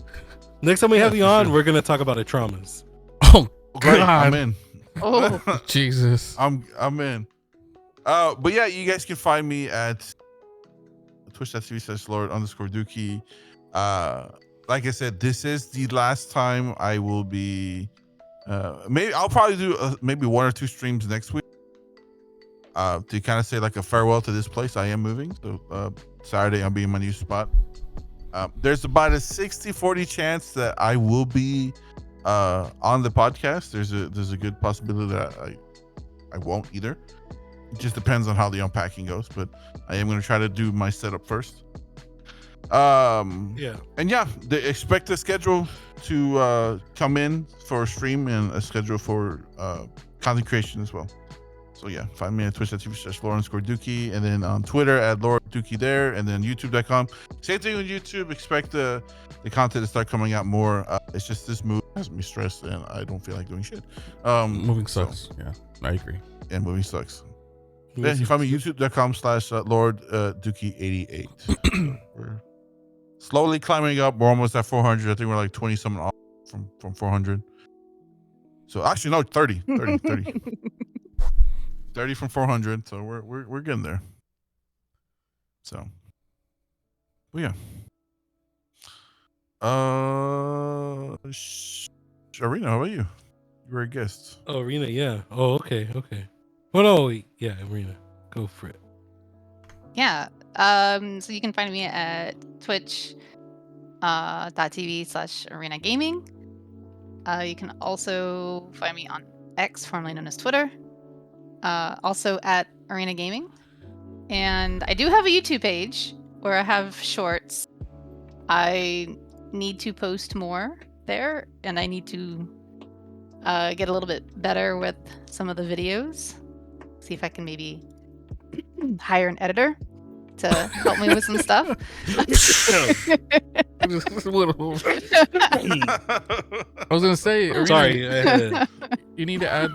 Next time we have you on, we're gonna talk about our traumas. Oh great, God. I'm in. Oh Jesus. I'm in. But yeah, you guys can find me at twitch.tv/Lord_Dookie. Like I said, this is the last time I will be. Maybe I'll probably do maybe 1 or 2 streams next week. To kind of say like a farewell to this place. I am moving, so Saturday I'll be in my new spot. There's about a 60-40 chance that I will be on the podcast. There's a good possibility that I won't either. It just depends on how the unpacking goes, but I am going to try to do my setup first. And expect the schedule to come in for a stream and a schedule for content creation as well. So yeah, find me at twitch.tv/Lore_Dookie, and then on Twitter at LoreDookie there, and then youtube.com. Same thing on YouTube. Expect the content to start coming out more. It's just this move has me stressed, and I don't feel like doing shit. Moving so- sucks. Yeah, I agree. and moving sucks. Yeah, you find me youtube.com/Lord Dookie88. So we're slowly climbing up. We're almost at 400. I think we're like 20 something off from 400. So actually, no, 30 from 400. So we're getting there. So, well, yeah. Arena, how about you? You were a guest. Oh, Arena, yeah. Oh, okay. Oh no, wait. Yeah, Arena. Go for it. Yeah. So you can find me at Twitch .tv/Airenagaming. You can also find me on X, formerly known as Twitter. Also at Airenagaming. And I do have a YouTube page where I have shorts. I need to post more there, and I need to get a little bit better with some of the videos. See if I can maybe hire an editor to help me with some stuff. I was gonna say, Arena, Sorry, I had to- you need to add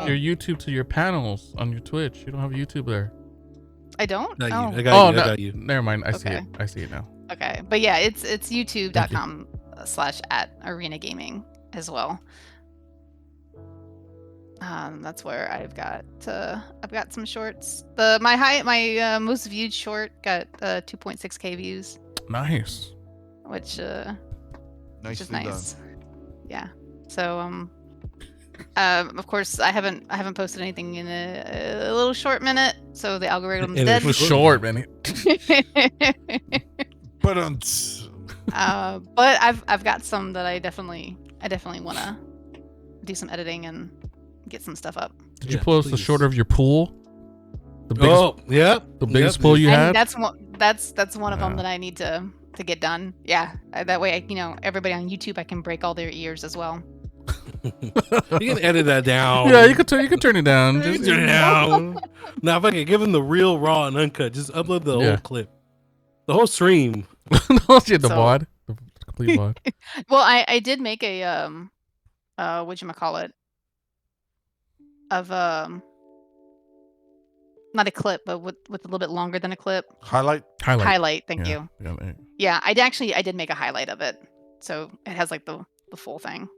your YouTube to your panels on your Twitch. You don't have YouTube there. I don't? Got you. Oh, I Oh, got no, you. never mind. I see Okay. it. I see it now. okay. But yeah, it's youtube.com/@Airenagaming as well. That's where I've got some shorts. My most viewed short got 2.6K views, Nice. which is Nicely nice. Yeah. So of course I haven't posted anything in a little short minute, so the algorithm's And dead. It was short, man. But But I've got some that I definitely want to do some editing and get some stuff up. Did you Yeah, post the please. shorter of your pool? The biggest, Oh, yeah. the biggest pool you And had? that's one of them Yeah. that I need to get done. Yeah, that way everybody on YouTube, I can break all their ears as well. You can edit that down. Yeah, you could turn it down. You can Just- turn it down. Now, if I could give him the real raw and uncut, just upload the Yeah. whole clip, the whole stream. No, shit, the So- VOD, the complete VOD. Well, I did make a whatchamacallit of not a clip, but with a little bit longer than a clip. highlight. Highlight. Thank Yeah, you. yeah, Yeah, I did make a highlight of it, so it has like the full thing.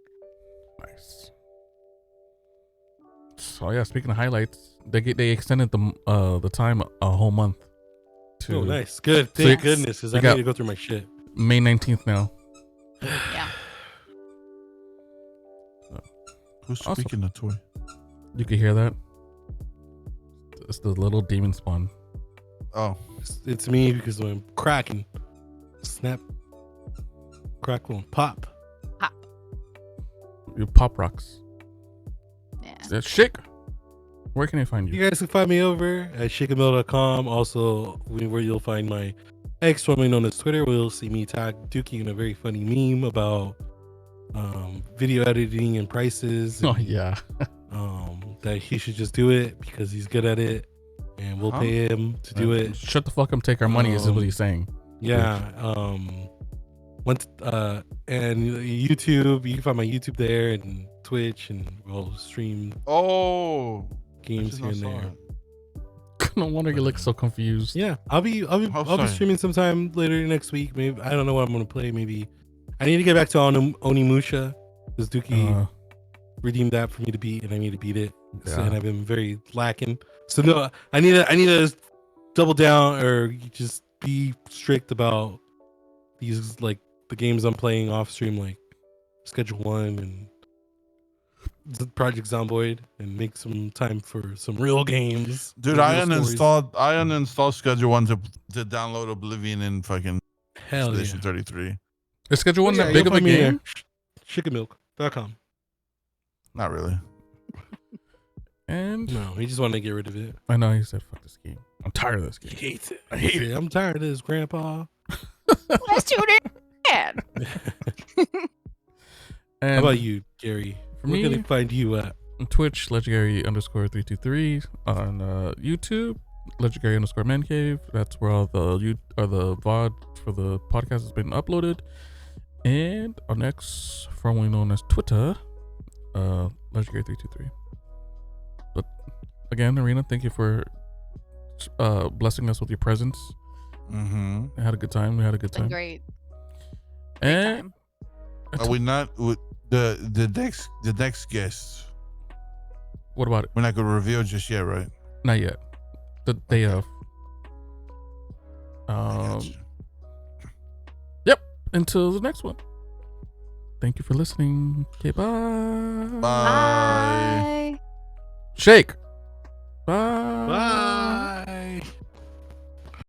nice. So yeah, speaking of highlights, they extended the time a whole month to Oh, nice. Good. So Thank you- goodness, because we I got- need to go through my shit. May 19th now. Yeah. Who's Awesome. speaking the toy? You can hear that. It's the little demon spawn. Oh, It's me because I'm cracking. Snap. Crackle and pop. You pop rocks. Yeah. That's Shake. Where can I find you? You guys can find me over at shakeandmill.com. Also, where you'll find my ex, formerly known as Twitter, where you'll see me tag Dookie in a very funny meme about video editing and prices. Oh and, yeah. that he should just do it because he's good at it, and we'll pay him to do it. Shut the fuck up, take our money. Is what he's saying. Yeah. Once and YouTube, you can find my YouTube there and Twitch, and we'll stream oh, I games just here and saw there. it. No wonder you look so confused. Yeah, I'll be sorry. streaming sometime later next week. Maybe I don't know what I'm gonna play. Maybe I need to get back to Onimusha because Dookie redeemed that for me to beat, and I need to beat it. So, Yeah. and I've been very lacking. So no, I need to double down or just be strict about these, like the games I'm playing off stream, like Schedule 1 and Project Zomboid, and make some time for some real games. Dude, with I real stories. uninstalled Schedule 1 to download Oblivion in fucking Hell yeah. PlayStation 33. Is Schedule 1 Yeah, that big you'll of a find me game? there. Chickenmilk.com. Not really. And No, he just wanted to get rid of it. I know he said, "Fuck this game. I'm tired of this game." hates it. I hate it. I'm tired of this, Grandpa. Let's tune in. And How about you, Gary? For Where me, can they find you at? on Twitch, LegendGary_323. On YouTube, LegendGary_ManCave. That's where all the VOD for the podcast has been uploaded. And our next, formerly known as Twitter, LegendGary323. But again, Arena, thank you for blessing us with your presence. Mm-hmm. I had a good time. We had a good Been time. great. And Time. Are we not with the next guest? what about it? We're not gonna reveal just yet, right? Not yet. The day of. I got you. Yep. Until the next one. Thank you for listening. Okay, bye. Bye. Bye. Shake. Bye. Bye.